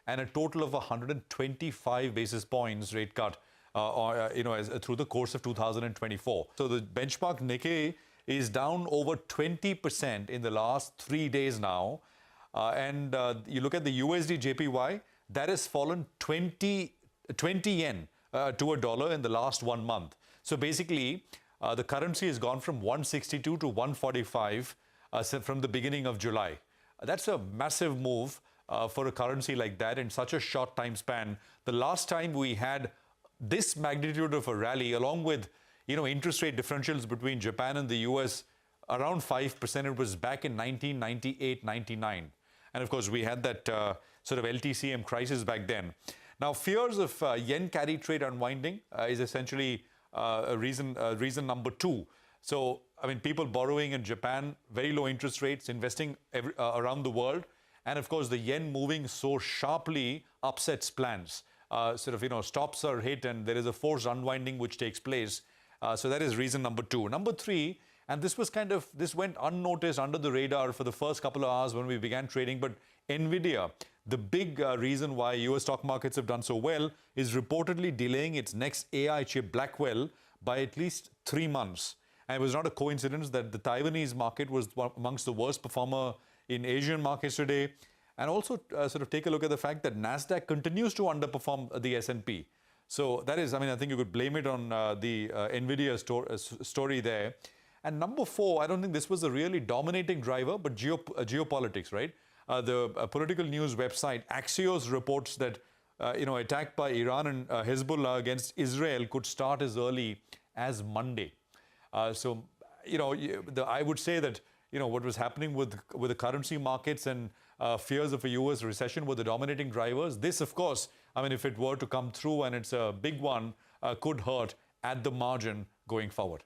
and a total of 125 basis points rate cut through the course of 2024. So the benchmark Nikkei is down over 20% in the last 3 days now. And you look at the USD JPY, that has fallen 20 yen to a dollar in the last 1 month. So basically, the currency has gone from 162 to 145 from the beginning of July. That's a massive move for a currency like that in such a short time span. The last time we had this magnitude of a rally, along with interest rate differentials between Japan and the US around 5%, it was back in 1998-99. And of course, we had that sort of LTCM crisis back then. Now, fears of yen carry trade unwinding is essentially reason number 2. So, people borrowing in Japan, very low interest rates, investing around the world. And of course, the yen moving so sharply upsets plans. Stops are hit and there is a forced unwinding which takes place. So that is reason number 2. Number 3, and this went unnoticed under the radar for the first couple of hours when we began trading, but NVIDIA, the big reason why US stock markets have done so well is reportedly delaying its next AI chip Blackwell by at least 3 months. And it was not a coincidence that the Taiwanese market was amongst the worst performer in Asian markets today. And also take a look at the fact that NASDAQ continues to underperform the S&P. So that is, I think you could blame it on the NVIDIA story there. And number 4, I don't think this was a really dominating driver, but geopolitics, right? The political news website Axios reports that attack by Iran and Hezbollah against Israel could start as early as Monday. I would say that what was happening with the currency markets and fears of a US recession were the dominating drivers. This, of course, if it were to come through and it's a big one, could hurt at the margin going forward.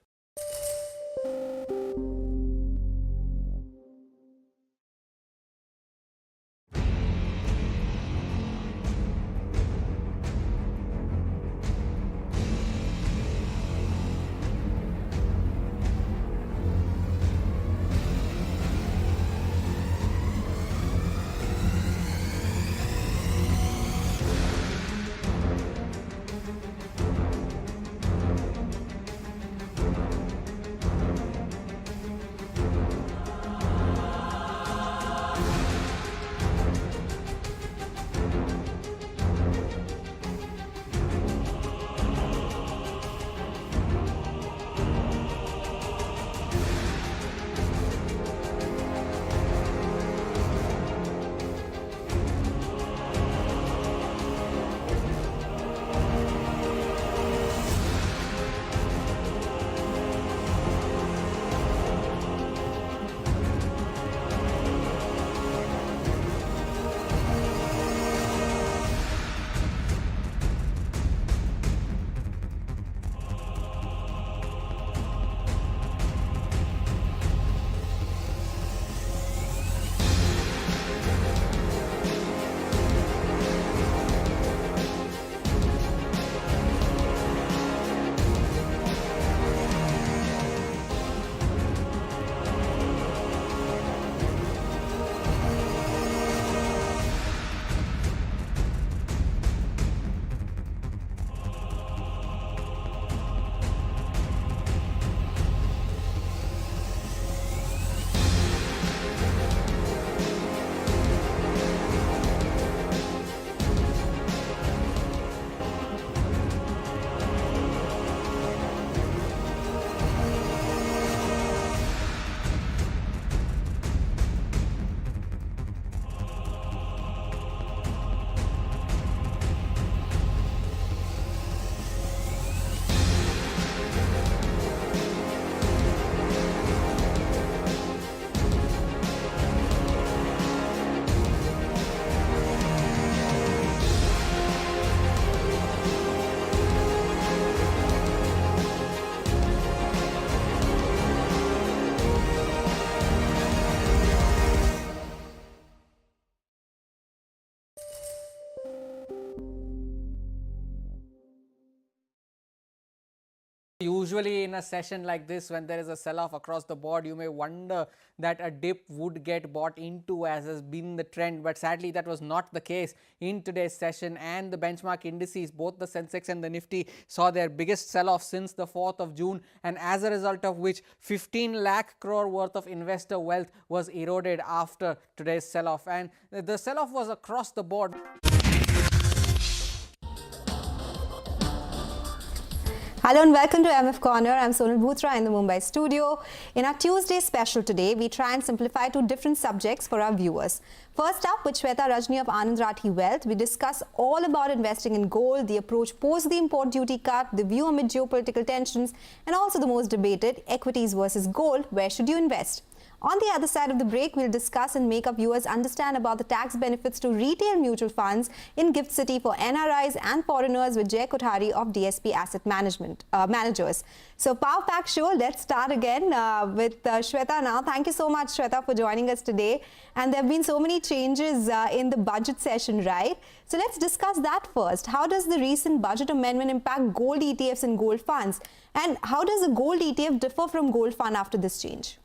usually in a session like this, when there is a sell-off across the board, you may wonder that a dip would get bought into, as has been the trend. But sadly, that was not the case in today's session, and the benchmark indices, both the Sensex and the Nifty, saw their biggest sell-off since the 4th of June, and as a result of which 15 lakh crore worth of investor wealth was eroded after today's sell-off, and the sell-off was across the board. Hello and welcome to MF Corner. I'm Sonal Bhutra in the Mumbai studio. In our Tuesday special today, we try and simplify 2 different subjects for our viewers. First up, with Shweta Rajni of Anand Rathi Wealth, we discuss all about investing in gold, the approach post the import duty cut, the view amid geopolitical tensions, and also the most debated, equities versus gold, where should you invest? On the other side of the break, we'll discuss and make our viewers understand about the tax benefits to retail mutual funds in Gift City for NRIs and foreigners with Jay Kothari of DSP Asset Management Managers. So, power pack show. Let's start again with Shweta now. Thank you so much, Shweta, for joining us today. And there have been so many changes in the budget session, right? So let's discuss that first. How does the recent budget amendment impact gold ETFs and gold funds? And how does a gold ETF differ from gold fund after this change?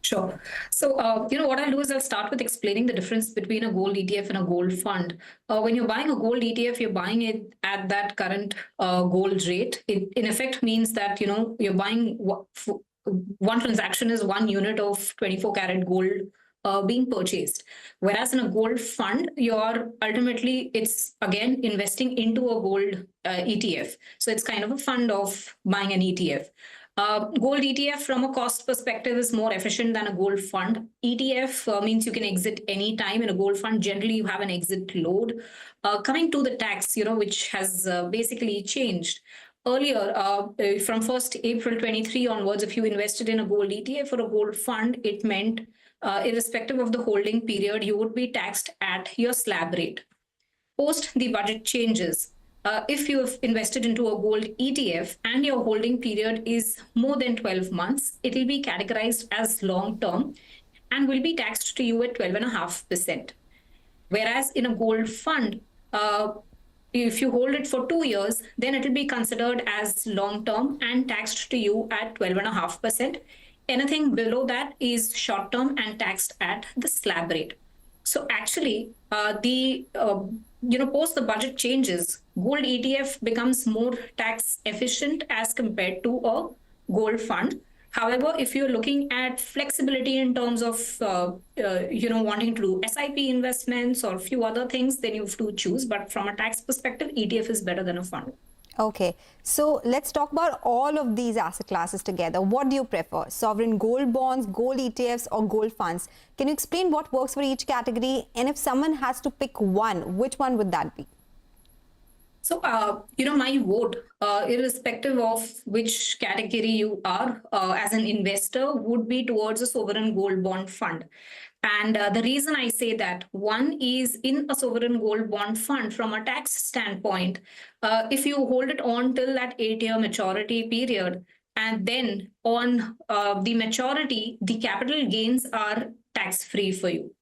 Sure. So, what I'll do is I'll start with explaining the difference between a gold ETF and a gold fund. When you're buying a gold ETF, you're buying it at that current gold rate. It, in effect, means that, you're buying one transaction is 1 unit of 24 karat gold being purchased. Whereas in a gold fund, it's again investing into a gold ETF. So it's kind of a fund of buying an ETF. Gold ETF from a cost perspective is more efficient than a gold fund. ETF means you can exit any time. In a gold fund, generally you have an exit load. Coming to the tax, which has basically changed. Earlier, from 1st April 23 onwards, if you invested in a gold ETF or a gold fund, it meant irrespective of the holding period, you would be taxed at your slab rate. Post the budget changes, if you have invested into a gold ETF and your holding period is more than 12 months, it will be categorized as long-term and will be taxed to you at 12.5%. Whereas in a gold fund, if you hold it for 2 years, then it will be considered as long-term and taxed to you at 12.5%. Anything below that is short-term and taxed at the slab rate. So actually, post the budget changes, gold ETF becomes more tax efficient as compared to a gold fund. However, if you're looking at flexibility in terms of, wanting to do SIP investments or a few other things, then you have to choose. But from a tax perspective, ETF is better than a fund. Okay, so let's talk about all of these asset classes together. What do you prefer? Sovereign gold bonds, gold ETFs, or gold funds? Can you explain what works for each category? And if someone has to pick one, which one would that be? So, my vote, irrespective of which category you are as an investor, would be towards a sovereign gold bond fund. And the reason I say that, one is in a sovereign gold bond fund, from a tax standpoint, if you hold it on till that 8-year maturity period, and then on the maturity, the capital gains are tax-free for you.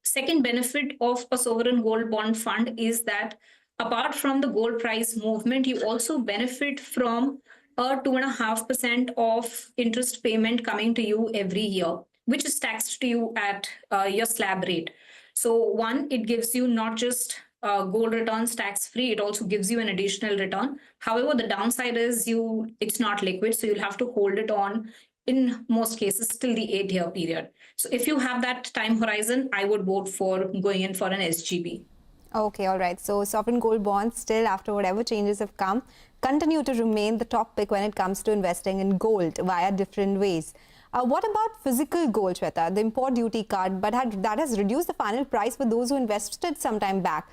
Second benefit of a sovereign gold bond fund is that apart from the gold price movement, you also benefit from a 2.5% of interest payment coming to you every year, which is taxed to you at your slab rate. So one, it gives you not just gold returns tax-free, it also gives you an additional return. However, the downside is it's not liquid, so you'll have to hold it on, in most cases, till the 8-year period. So if you have that time horizon, I would vote for going in for an SGB. Okay, all right. So sovereign gold bonds still, after whatever changes have come, continue to remain the top pick when it comes to investing in gold via different ways. What about physical gold, Shweta? The import duty cut, but that has reduced the final price for those who invested some time back.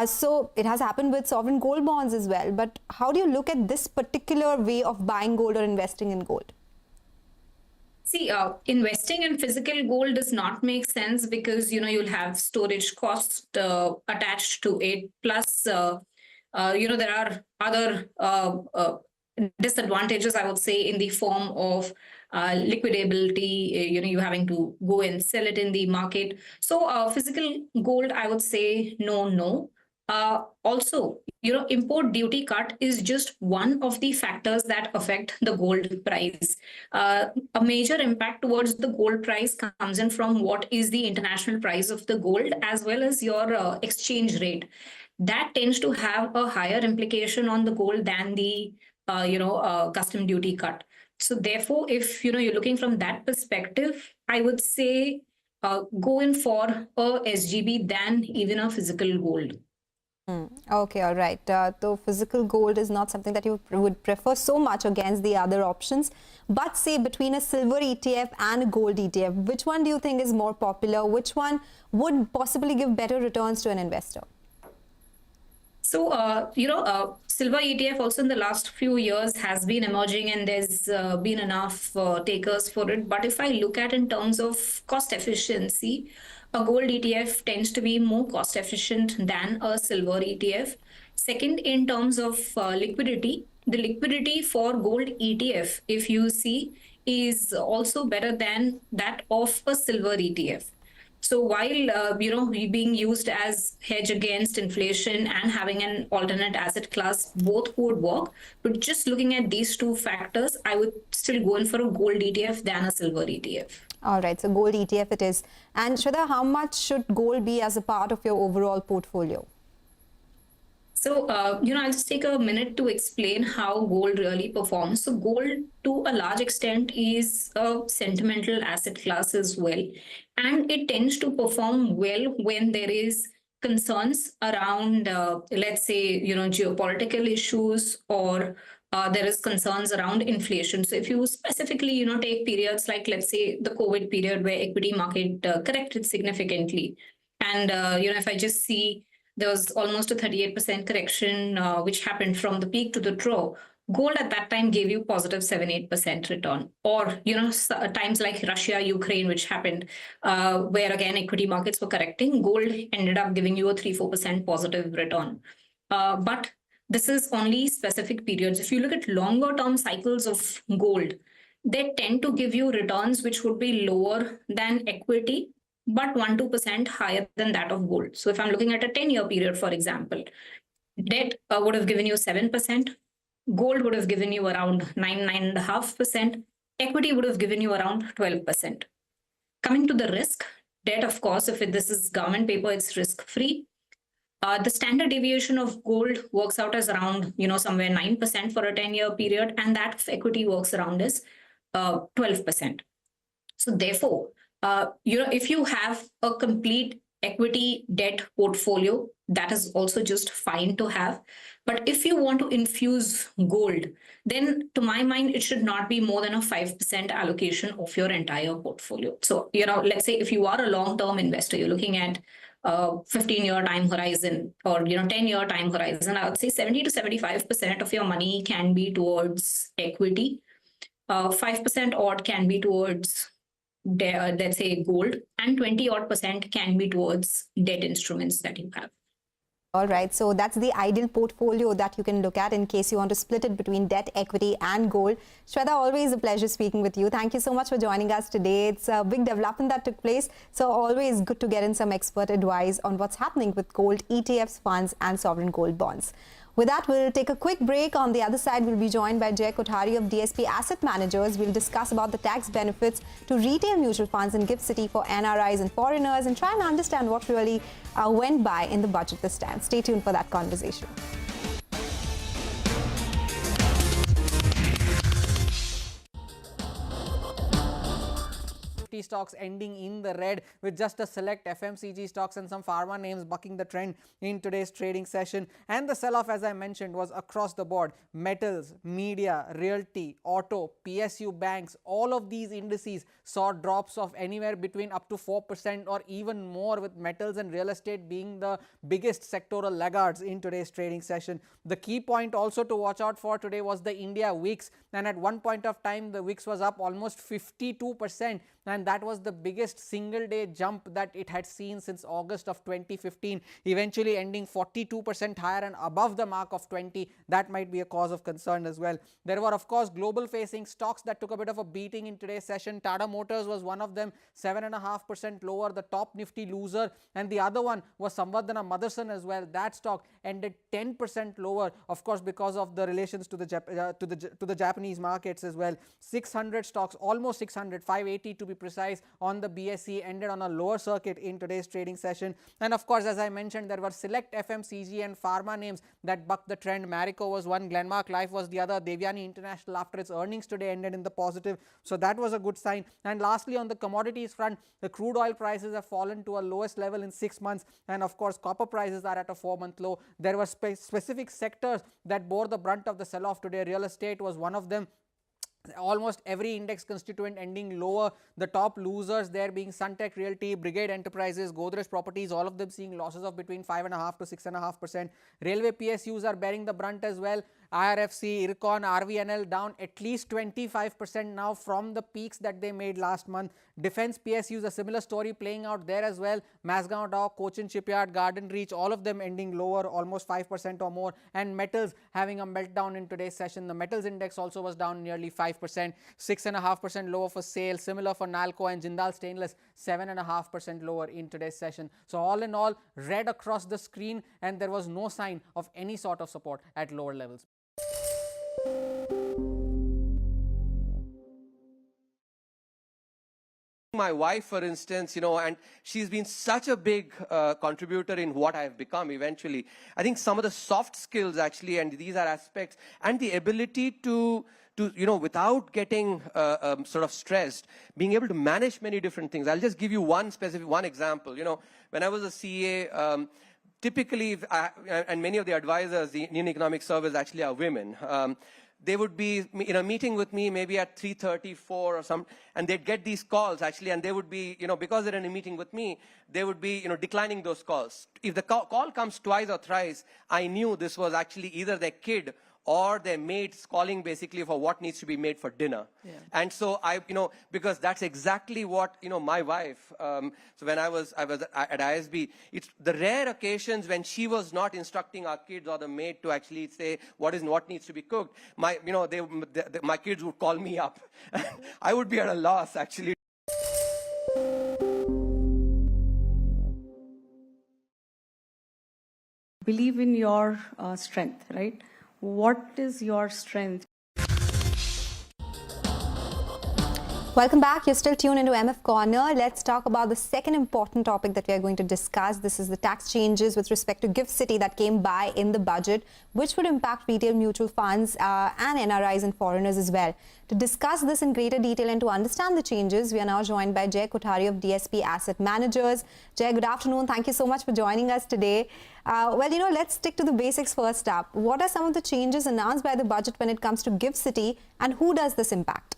So it has happened with sovereign gold bonds as well. But how do you look at this particular way of buying gold or investing in gold? See, investing in physical gold does not make sense because, you'll have storage costs attached to it. Plus, there are other disadvantages, I would say, in the form of liquidability, you having to go and sell it in the market. So physical gold, I would say no. Also, import duty cut is just one of the factors that affect the gold price. A major impact towards the gold price comes in from what is the international price of the gold as well as your exchange rate. That tends to have a higher implication on the gold than the custom duty cut. So therefore, if you're looking from that perspective, I would say go in for a SGB than even a physical gold. Okay, all right. So physical gold is not something that you would prefer so much against the other options. But say between a silver ETF and a gold ETF, which one do you think is more popular? Which one would possibly give better returns to an investor? So, silver ETF also in the last few years has been emerging and there's been enough takers for it. But if I look at in terms of cost efficiency, a gold ETF tends to be more cost efficient than a silver ETF. Second, in terms of liquidity, the liquidity for gold ETF, if you see, is also better than that of a silver ETF. So while being used as hedge against inflation and having an alternate asset class, both would work. But just looking at these two factors, I would still go in for a gold ETF than a silver ETF. All right, so gold ETF it is. And Shweta, how much should gold be as a part of your overall portfolio? So, I'll just take a minute to explain how gold really performs. So gold, to a large extent, is a sentimental asset class as well. And it tends to perform well when there is concerns around, let's say, geopolitical issues or there is concerns around inflation. So if you specifically, take periods like, let's say, the COVID period where equity market corrected significantly. And, if I just see there was almost a 38% correction, which happened from the peak to the trough. Gold at that time gave you positive 7-8% return. Or, times like Russia, Ukraine, which happened, where again, equity markets were correcting, gold ended up giving you a 3-4% positive return. But this is only specific periods. If you look at longer term cycles of gold, they tend to give you returns which would be lower than equity, but 1-2% higher than that of gold. So if I'm looking at a 10-year period, for example, debt would have given you 7%, gold would have given you around 9-9.5%, equity would have given you around 12%. Coming to the risk, debt, of course, if this is government paper, it's risk-free. The standard deviation of gold works out as around, somewhere 9% for a 10-year period, and that of equity works around as 12%. So therefore, if you have a complete equity debt portfolio, that is also just fine to have. But if you want to infuse gold, then to my mind, it should not be more than a 5% allocation of your entire portfolio. So, let's say if you are a long-term investor, you're looking at 15-year time horizon or 10-year time horizon, I would say 70 to 75% of your money can be towards equity. 5% odd can be towards, let's say, gold, and 20-odd% can be towards debt instruments that you have. All right, so that's the ideal portfolio that you can look at in case you want to split it between debt, equity and gold. Shweta, always a pleasure speaking with you. Thank you so much for joining us today. It's a big development that took place, so always good to get in some expert advice on what's happening with gold ETFs, funds and sovereign gold bonds. With that, we'll take a quick break. On the other side, we'll be joined by Jay Kothari of DSP Asset Managers. We'll discuss about the tax benefits to retail mutual funds in GIFT City for NRIs and foreigners and try and understand what really went by in the budget this time. Stay tuned for that conversation. Stocks ending in the red with just a select FMCG stocks and some pharma names bucking the trend in today's trading session. And the sell-off, as I mentioned, was across the board. Metals, media, realty, auto, PSU banks, all of these indices saw drops of anywhere between up to 4% or even more, with metals and real estate being the biggest sectoral laggards in today's trading session. The key point also to watch out for today was the India VIX, and at one point of time the VIX was up almost 52%, and and that was the biggest single day jump that it had seen since August of 2015, eventually ending 42% higher and above the mark of 20. That might be a cause of concern as well. There were, of course, global facing stocks that took a bit of a beating in today's session. Tata Motors was one of them, 7.5% lower, the top Nifty loser, and the other one was Samvardhana Motherson as well. That stock ended 10% lower, of course, because of the relations to the Japanese markets as well. 600 stocks, almost 600, 580 to be precise, on the BSE ended on a lower circuit in today's trading session. And of course, as I mentioned, there were select FMCG and pharma names that bucked the trend. Marico was one, Glenmark Life was the other. Devyani International, after its earnings today, ended in the positive, so that was a good sign. And lastly, on the commodities front, the crude oil prices have fallen to a lowest level in 6 months, and of course copper prices are at a 4-month low. There were specific sectors that bore the brunt of the sell-off today. Real estate was one of them. Almost every index constituent ending lower. The top losers there being Sunteck Realty, Brigade Enterprises, Godrej Properties, all of them seeing losses of between 5.5% to 6.5%. Railway PSUs are bearing the brunt as well. IRFC, Ircon, RVNL down at least 25% now from the peaks that they made last month. Defense PSUs, a similar story playing out there as well. Mazagon Dock, Cochin Shipyard, Garden Reach, all of them ending lower, almost 5% or more. And metals having a meltdown in today's session. The metals index also was down nearly 5%, 6.5% lower for SAIL, similar for Nalco and Jindal Stainless, 7.5% lower in today's session. So all in all, red across the screen, and there was no sign of any sort of support at lower levels. My wife, for instance, and she's been such a big contributor in what I've become eventually. I think some of the soft skills actually, and these are aspects, and the ability to without getting sort of stressed, being able to manage many different things. I'll just give you one example. When I was a CA, typically, and many of the advisors, the Indian Economic Service actually are women. They would be in a meeting with me maybe at 3:30, 4 or something, and they'd get these calls actually, and they would be, because they're in a meeting with me, they would be, declining those calls. If the call comes twice or thrice, I knew this was actually either their kid or their mates calling basically for what needs to be made for dinner. Yeah. And so because that's exactly what, my wife, so when I was at ISB, it's the rare occasions when she was not instructing our kids or the maid to actually say what needs to be cooked. My kids would call me up. I would be at a loss actually. Believe in your strength, right? What is your strength? Welcome back. You're still tuned into MF Corner. Let's talk about the second important topic that we are going to discuss. This is the tax changes with respect to GIFT City that came by in the budget, which would impact retail mutual funds and NRIs and foreigners as well. To discuss this in greater detail and to understand the changes, we are now joined by Jay Kothari of DSP Asset Managers. Jay, good afternoon. Thank you so much for joining us today. Let's stick to the basics first up. What are some of the changes announced by the budget when it comes to GIFT City, and who does this impact?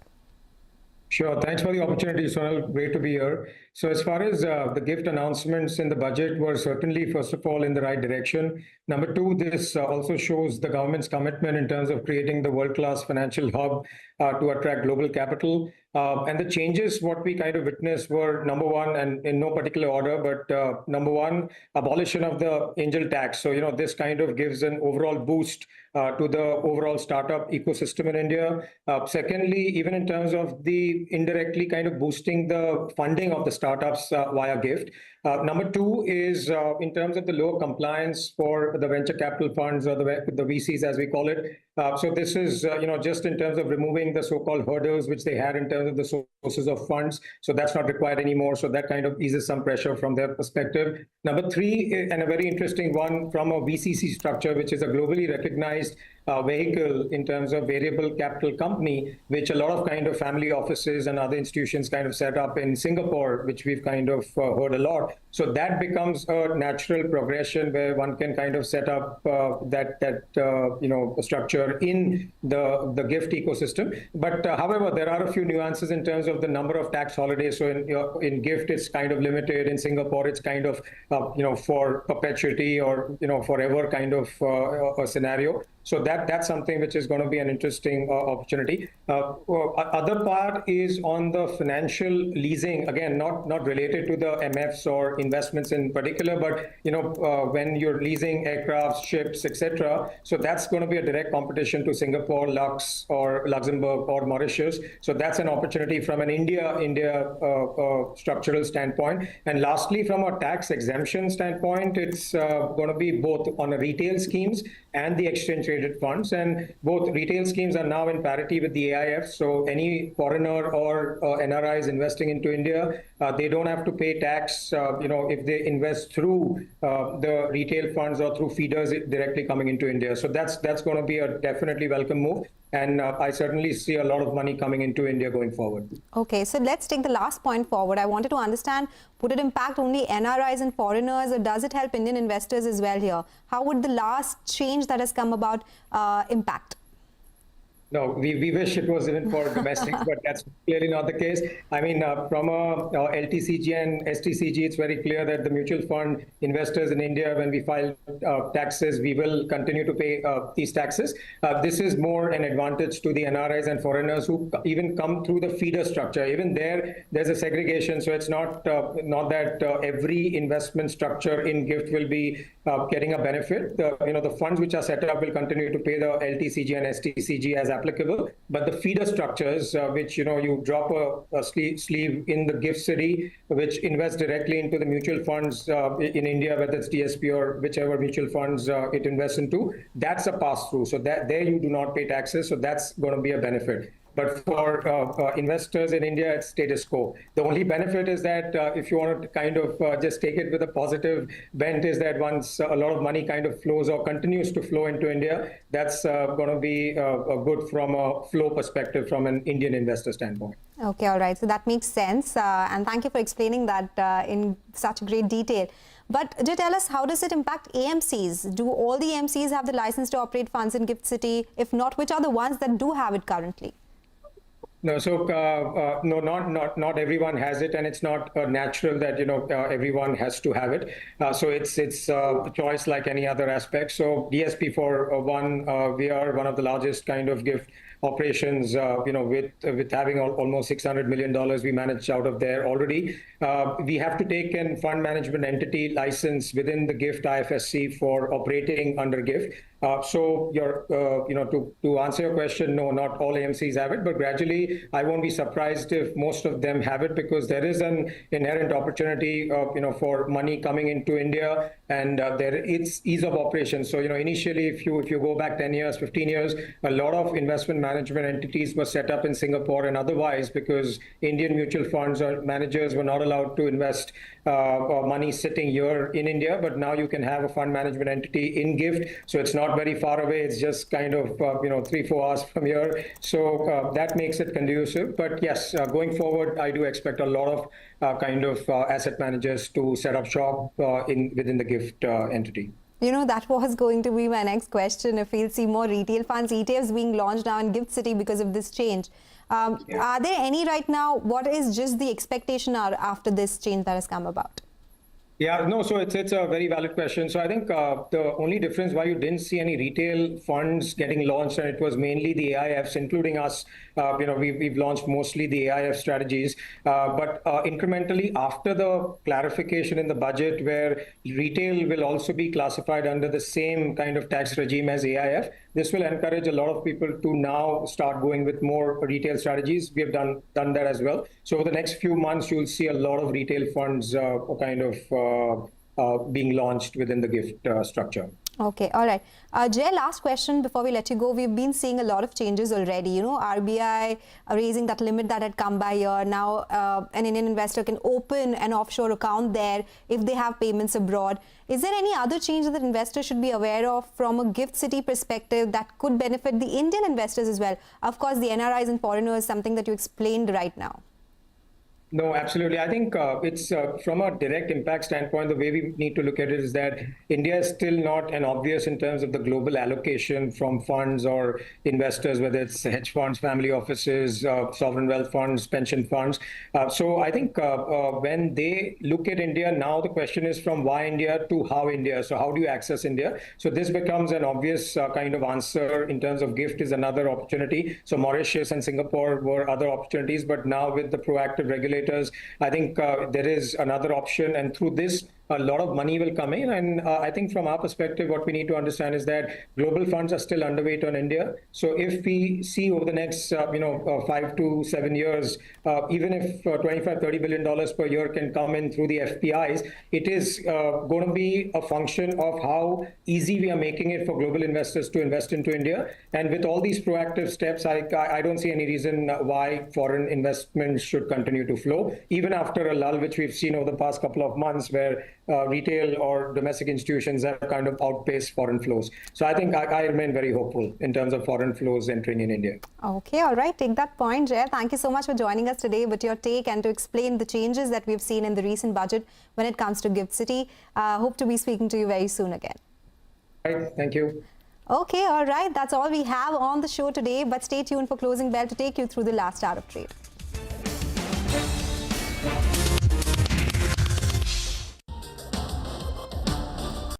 Sure. Thanks for the opportunity, Sonal. Great to be here. So as far as the gift announcements in the budget were certainly, first of all, in the right direction. Number two, this also shows the government's commitment in terms of creating the world-class financial hub to attract global capital. And the changes, what we kind of witnessed were, number one, and in no particular order, but number one, abolition of the angel tax. So, this kind of gives an overall boost to the overall startup ecosystem in India. Secondly, even in terms of the indirectly kind of boosting the funding of the startups via gift. Number two is in terms of the lower compliance for the venture capital funds or the VCs, as we call it. So this is, just in terms of removing the so-called hurdles which they had in terms of the sources of funds. So that's not required anymore. So that kind of eases some pressure from their perspective. Number three, and a very interesting one from a VCC structure, which is a globally recognized vehicle in terms of variable capital company, which a lot of kind of family offices and other institutions kind of set up in Singapore, which we've kind of heard a lot. So that becomes a natural progression where one can kind of set up that structure in the gift ecosystem. But however, there are a few nuances in terms of the number of tax holidays. So in gift, it's kind of limited. In Singapore, it's kind of for perpetuity or forever kind of a scenario. So that's something which is going to be an interesting opportunity. Other part is on the financial leasing, again, not related to the MFs or investments in particular, but when you're leasing aircrafts, ships, etc. So that's going to be a direct competition to Singapore, Lux, or Luxembourg, or Mauritius. So that's an opportunity from an India structural standpoint. And lastly, from a tax exemption standpoint, it's going to be both on a retail schemes and the exchange traded funds. And both retail schemes are now in parity with the AIF. So any foreigner or NRIs investing into India, they don't have to pay tax, if they invest through the retail funds or through feeders directly coming into India. So that's going to be a definitely welcome move. And I certainly see a lot of money coming into India going forward. Okay, so let's take the last point forward. I wanted to understand, would it impact only NRIs and foreigners, or does it help Indian investors as well here? How would the last change that has come about impact? No, we wish it was even for domestics, but that's clearly not the case. I mean, from a LTCG and STCG, it's very clear that the mutual fund investors in India, when we file taxes, we will continue to pay these taxes. This is more an advantage to the NRIs and foreigners who even come through the feeder structure. Even there's a segregation, so it's not that every investment structure in GIFT will be getting a benefit. The funds which are set up will continue to pay the LTCG and STCG as applicable, but the feeder structures, which you drop a sleeve in the GIFT City, which invests directly into the mutual funds in India, whether it's DSP or whichever mutual funds it invests into, that's a pass-through. So there you do not pay taxes, so that's going to be a benefit. But for investors in India, it's status quo. The only benefit is that if you want to kind of just take it with a positive bent, is that once a lot of money kind of flows or continues to flow into India, that's going to be good from a flow perspective from an Indian investor standpoint. Okay, all right. So that makes sense. And thank you for explaining that in such great detail. But do tell us, how does it impact AMCs? Do all the AMCs have the license to operate funds in GIFT City? If not, which are the ones that do have it currently? No, so no, not everyone has it, and it's not natural that everyone has to have it. So it's a choice like any other aspect. So DSP for one, we are one of the largest kind of GIFT operations, with having almost $600 million we manage out of there already. We have to take in fund management entity license within the GIFT IFSC for operating under GIFT. So to answer your question, no, not all AMCs have it, but gradually I won't be surprised if most of them have it, because there is an inherent opportunity for money coming into India, and it's ease of operation. So initially, if you go back 10 years, 15 years, a lot of investment management entities were set up in Singapore and otherwise, because Indian mutual funds or managers were not allowed to invest money sitting here in India. But now you can have a fund management entity in GIFT, so it's not very far away. It's just kind of 3-4 hours from here. So that makes it conducive. But yes, going forward, I do expect a lot of asset managers to set up shop within the GIFT entity. That was going to be my next question. If we'll see more retail funds, ETFs being launched now in GIFT City because of this change. Are there any right now? What is just the expectation after this change that has come about? Yeah, no, so it's a very valid question. So I think the only difference why you didn't see any retail funds getting launched, and it was mainly the AIFs, including us. We've launched mostly the AIF strategies, but incrementally after the clarification in the budget where retail will also be classified under the same kind of tax regime as AIF, this will encourage a lot of people to now start going with more retail strategies. We have done that as well. So over the next few months, you'll see a lot of retail funds being launched within the GIFT structure. Okay, all right. Jay, last question before we let you go. We've been seeing a lot of changes already. RBI raising that limit that had come by here. Now, an Indian investor can open an offshore account there if they have payments abroad. Is there any other change that investors should be aware of from a GIFT City perspective that could benefit the Indian investors as well? Of course, the NRIs and foreigners, something that you explained right now. No, absolutely. I think it's from a direct impact standpoint, the way we need to look at it is that India is still not an obvious in terms of the global allocation from funds or investors, whether it's hedge funds, family offices, sovereign wealth funds, pension funds. So I think when they look at India, now the question is from why India to how India. So how do you access India? So this becomes an obvious kind of answer in terms of GIFT is another opportunity. So Mauritius and Singapore were other opportunities, but now with the proactive regulation, I think there is another option, and through this a lot of money will come in. And I think from our perspective, what we need to understand is that global funds are still underweight on India. So if we see over the next 5 to 7 years, even if $25-30 billion per year can come in through the FPIs, it is going to be a function of how easy we are making it for global investors to invest into India. And with all these proactive steps, I don't see any reason why foreign investments should continue to flow, even after a lull, which we've seen over the past couple of months, where retail or domestic institutions have kind of outpaced foreign flows. So I think I remain very hopeful in terms of foreign flows entering in India. Okay, all right. Take that point, Jay. Thank you so much for joining us today with your take and to explain the changes that we've seen in the recent budget when it comes to Gift City. Hope to be speaking to you very soon again. All right. Thank you. Okay, all right. That's all we have on the show today. But stay tuned for Closing Bell to take you through the last hour of trade.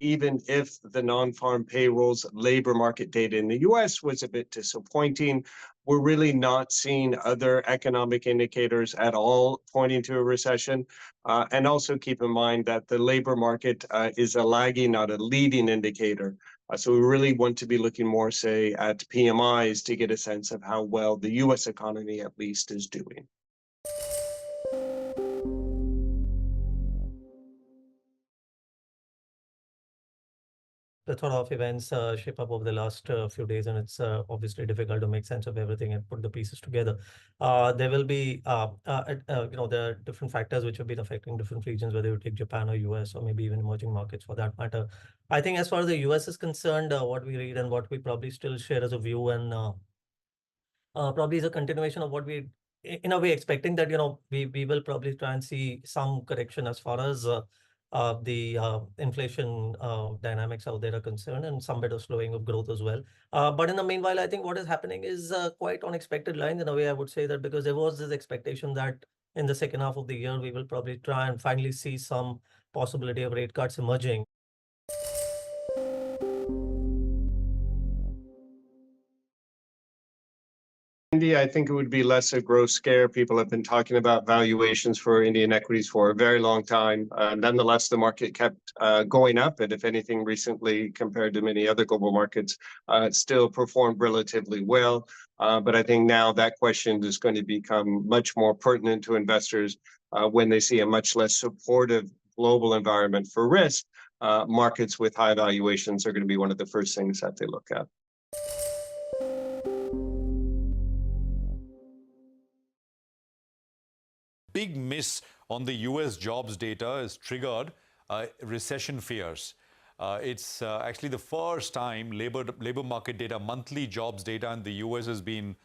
Even if the non-farm payrolls labor market data in the US was a bit disappointing, we're really not seeing other economic indicators at all pointing to a recession. And also keep in mind that the labor market is a lagging, not a leading indicator. So we really want to be looking more, say, at PMIs to get a sense of how well the US economy at least is doing. The sort of events shape up over the last few days, and it's obviously difficult to make sense of everything and put the pieces together. There will be, there are different factors which have been affecting different regions, whether you take Japan or US or maybe even emerging markets for that matter. I think as far as the US is concerned, what we read and what we probably still share as a view, and probably is a continuation of what we, in a way, expecting that, we will probably try and see some correction as far as the inflation dynamics out there are concerned, and some bit of slowing of growth as well. But in the meanwhile, I think what is happening is quite unexpected lines. In a way, I would say that because there was this expectation that in the second half of the year, we will probably try and finally see some possibility of rate cuts emerging. India, I think it would be less a growth scare. People have been talking about valuations for Indian equities for a very long time. Nonetheless, the market kept going up, and if anything, recently compared to many other global markets, it still performed relatively well. But I think now that question is going to become much more pertinent to investors when they see a much less supportive global environment for risk. Markets with high valuations are going to be one of the first things that they look at. Big miss on the US jobs data has triggered recession fears. It's actually the first time labor market data, monthly jobs data in the US has been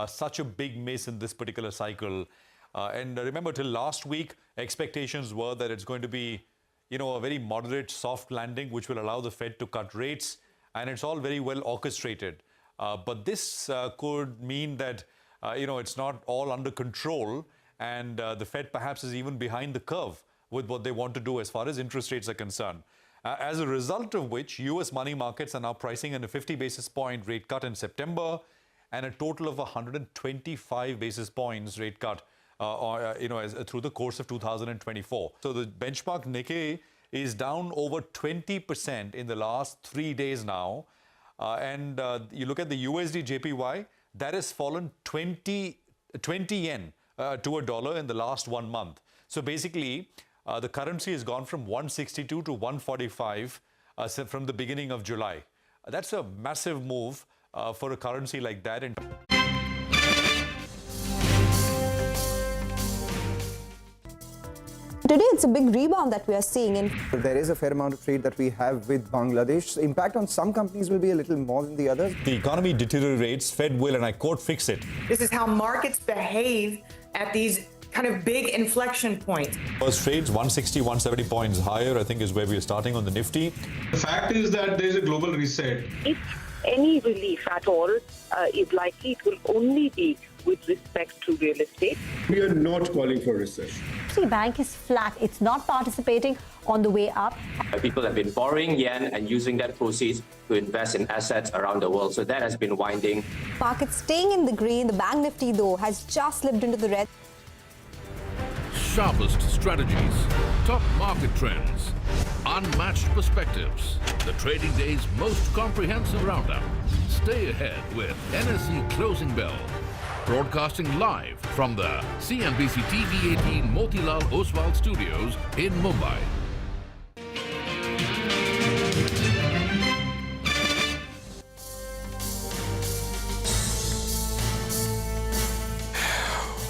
such a big miss in this particular cycle. And remember, till last week, expectations were that it's going to be, a very moderate soft landing, which will allow the Fed to cut rates. And it's all very well orchestrated. But this could mean that, it's not all under control. And the Fed perhaps is even behind the curve with what they want to do as far as interest rates are concerned. As a result of which, US money markets are now pricing in a 50 basis point rate cut in September and a total of 125 basis points rate cut through the course of 2024. So the benchmark Nikkei is down over 20% in the last 3 days now. And you look at the USD JPY, that has fallen 20 yen to a dollar in the last 1 month. So basically, the currency has gone from 162 to 145 from the beginning of July. That's a massive move for a currency like that. Today, it's a big rebound that we are seeing. There is a fair amount of trade that we have with Bangladesh. The impact on some companies will be a little more than the others. The economy deteriorates, Fed will, and I quote, fix it. This is how markets behave at these kind of big inflection point. First trades 160, 170 points higher, I think, is where we are starting on the Nifty. The fact is that there is a global reset. If any relief at all is likely, it will only be with respect to real estate. We are not calling for recession. Bank is flat. It's not participating on the way up. People have been borrowing yen and using that proceeds to invest in assets around the world. So that has been winding. Markets staying in the green. The Bank Nifty, though, has just slipped into the red. Sharpest strategies, top market trends, unmatched perspectives, the trading day's most comprehensive roundup. Stay ahead with NSE Closing Bell. Broadcasting live from the CNBCTV18 Motilal Oswal Studios in Mumbai.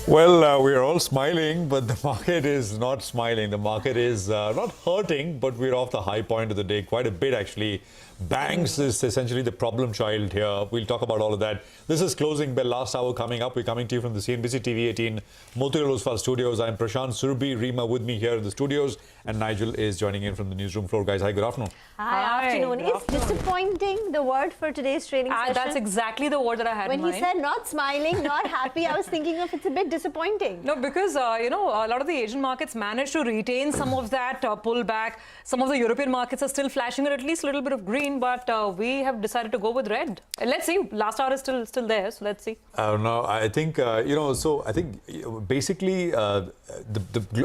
Well, we are all smiling, but the market is not smiling. The market is not hurting, but we're off the high point of the day quite a bit, actually. Banks is essentially the problem child here. We'll talk about all of that. This is Closing Bell, last hour coming up. We're coming to you from the CNBCTV18 Motilal Oswal Studios. I'm Prashant Surabhi, Rima with me here in the studios, and Nigel is joining in from the newsroom floor. Guys, hi, good afternoon. Hi, afternoon. Is disappointing the word for today's trading session? That's exactly the word that I had in mind. When he said not smiling, not happy, I was thinking of it's a bit disappointing. No, because, a lot of the Asian markets managed to retain some of that pullback. Some of the European markets are still flashing at least a little bit of green, but we have decided to go with red. Let's see. Last hour is still there, so let's see. No, I think, so I think basically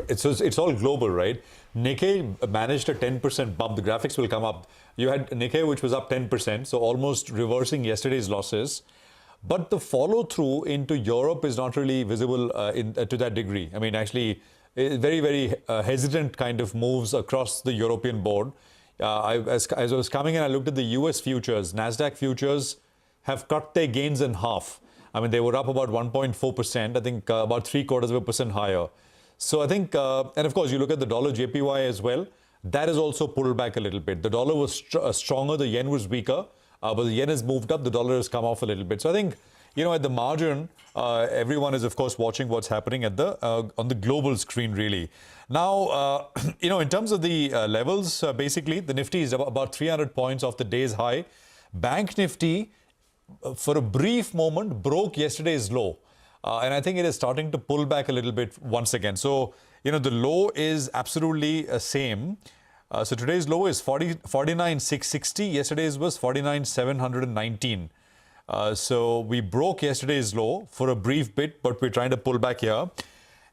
it's all global, right? Nikkei managed a 10% bump. The graphics will come up. You had Nikkei, which was up 10%, so almost reversing yesterday's losses. But the follow-through into Europe is not really visible to that degree. I mean, actually, very, very hesitant kind of moves across the European board. As I was coming in, I looked at the US futures. NASDAQ futures have cut their gains in half. I mean, they were up about 1.4%, I think about 0.75% higher. So I think, and of course, you look at the dollar JPY as well, that has also pulled back a little bit. The dollar was stronger, the yen was weaker, but the yen has moved up, the dollar has come off a little bit. So I think, at the margin, everyone is, of course, watching what's happening at on the global screen, really. Now, in terms of the levels, basically, the Nifty is about 300 points off the day's high. Bank Nifty, for a brief moment, broke yesterday's low. And I think it is starting to pull back a little bit once again. So, the low is absolutely same. So today's low is 49,660. Yesterday's was 49,719. So we broke yesterday's low for a brief bit, but we're trying to pull back here.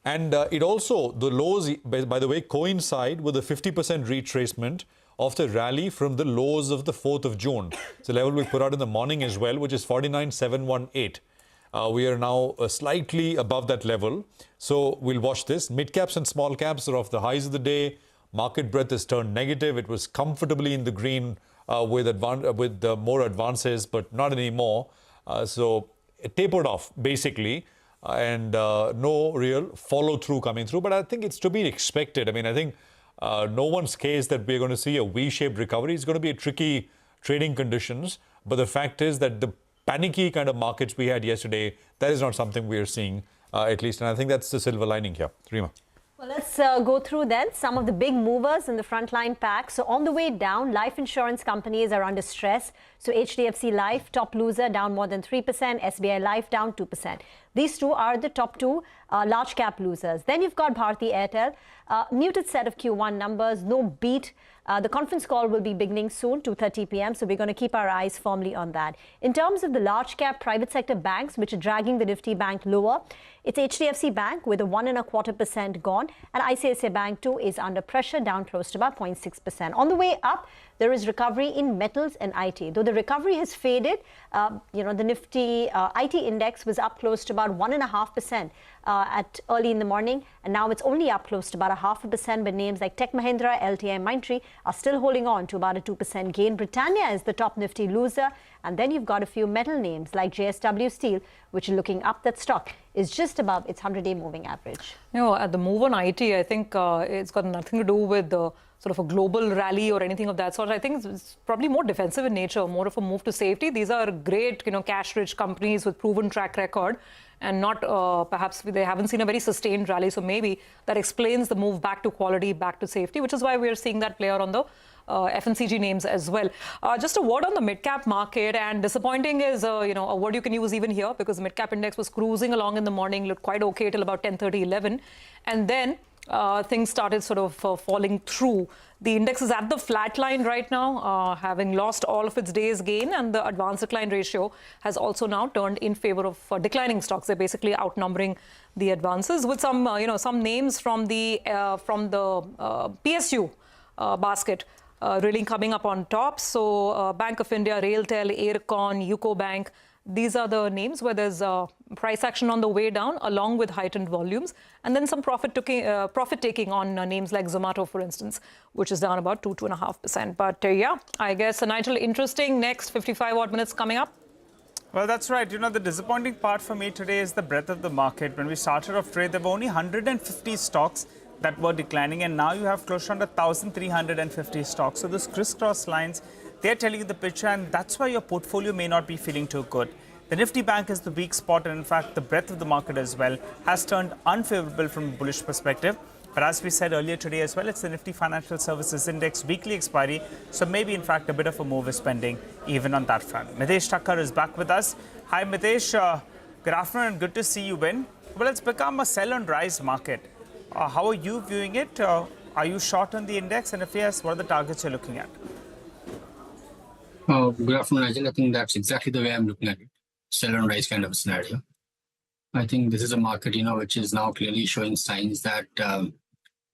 And it also, the lows, by the way, coincide with a 50% retracement of the rally from the lows of the 4th of June. It's a level we put out in the morning as well, which is 49,718. We are now slightly above that level. So we'll watch this. Mid caps and small caps are off the highs of the day. Market breadth has turned negative. It was comfortably in the green with more advances, but not anymore. So it tapered off, basically, and no real follow-through coming through. But I think it's to be expected. I mean, I think no one's case that we're going to see a V-shaped recovery. It's going to be a tricky trading conditions. But the fact is that the panicky kind of markets we had yesterday, that is not something we are seeing, at least. And I think that's the silver lining here. Rima. Well, let's go through then some of the big movers in the frontline pack. So on the way down, life insurance companies are under stress. So HDFC Life, top loser, down more than 3%. SBI Life down 2%. These two are the top two large cap losers. Then you've got Bharti Airtel, muted set of Q1 numbers, no beat. The conference call will be beginning soon, 2:30 p.m. So we're going to keep our eyes firmly on that. In terms of the large cap private sector banks, which are dragging the Nifty Bank lower, it's HDFC Bank with a 1.25% gone, and ICICI Bank too is under pressure, down close to about 0.6%. On the way up, there is recovery in metals and IT. Though the recovery has faded, the Nifty IT index was up close to about 1.5% at early in the morning, and now it's only up close to about 0.5%. But names like Tech Mahindra, LTI, Mindtree are still holding on to about a 2% gain. Britannia is the top Nifty loser, and then you've got a few metal names like JSW Steel, which are looking up. That stock is just above its 100-day moving average. At the move on IT, I think it's got nothing to do with the sort of a global rally or anything of that sort. I think it's probably more defensive in nature, more of a move to safety. These are great, cash-rich companies with proven track record. and not perhaps they haven't seen a very sustained rally. So maybe that explains the move back to quality, back to safety, which is why we're seeing that play out on the FMCG names as well. Just a word on the mid-cap market, and disappointing is, a word you can use even here, because the mid-cap index was cruising along in the morning, looked quite okay till about 10:30, 11, and then things started sort of falling through. The index is at the flat line right now, having lost all of its day's gain, and the advance decline ratio has also now turned in favor of declining stocks. They're basically outnumbering the advances, with some, some names from the PSU basket really coming up on top. So Bank of India, Realty, Aircon, UCO Bank, these are the names where there's price action on the way down, along with heightened volumes, and then some profit taking on names like Zomato, for instance, which is down about 2.5%. But yeah, I guess, Nigel, interesting next 55 odd minutes coming up. Well, that's right. The disappointing part for me today is the breadth of the market. When we started off trade, there were only 150 stocks that were declining, and now you have close to 1,350 stocks. So those crisscross lines, they're telling you the picture, and that's why your portfolio may not be feeling too good. The Nifty Bank is the weak spot, and in fact, the breadth of the market as well has turned unfavorable from a bullish perspective. But as we said earlier today as well, it's the Nifty Financial Services Index weekly expiry, so maybe in fact a bit of a move is pending even on that front. Mitesh Thakkar is back with us. Hi Mitesh, good afternoon and good to see you in. Well, it's become a sell and rise market. How are you viewing it? Are you short on the index? And if yes, what are the targets you're looking at? Good afternoon, Nigel. I think that's exactly the way I'm looking at it. Sell and rise kind of a scenario. I think this is a market, which is now clearly showing signs that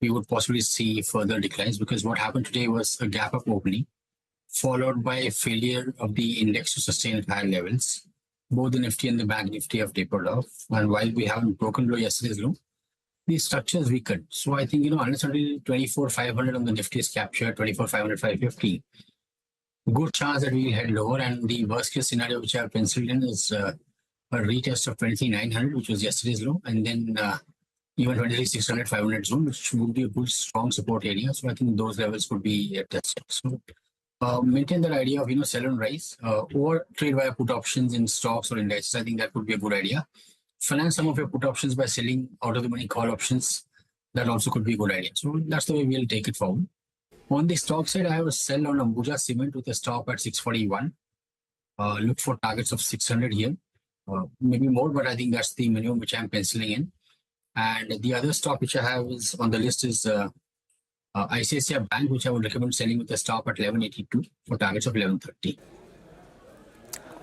we would possibly see further declines, because what happened today was a gap up opening, followed by a failure of the index to sustain at higher levels. Both the Nifty and the Bank Nifty have tapered off. And while we haven't broken below yesterday's low, the structure is weakened. So I think, unless until 24,500 on the Nifty is captured, 24,500, 550, good chance that we will head lower. And the worst case scenario which I have penciled in is a retest of 23,900, which was yesterday's low, and then even 23,600, 500 zone, which would be a good strong support area. So I think those levels could be tested. So maintain that idea of, sell and rise, or trade via put options in stocks or indices. I think that would be a good idea. Finance some of your put options by selling out of the money call options. That also could be a good idea. So that's the way we'll take it forward. On the stock side, I have a sell on Ambuja Cement with a stop at 641. Look for targets of 600 here. Maybe more, but I think that's the minimum which I'm penciling in. And the other stock which I have is on the list is ICICI Bank, which I would recommend selling with a stop at 1182 for targets of 1130.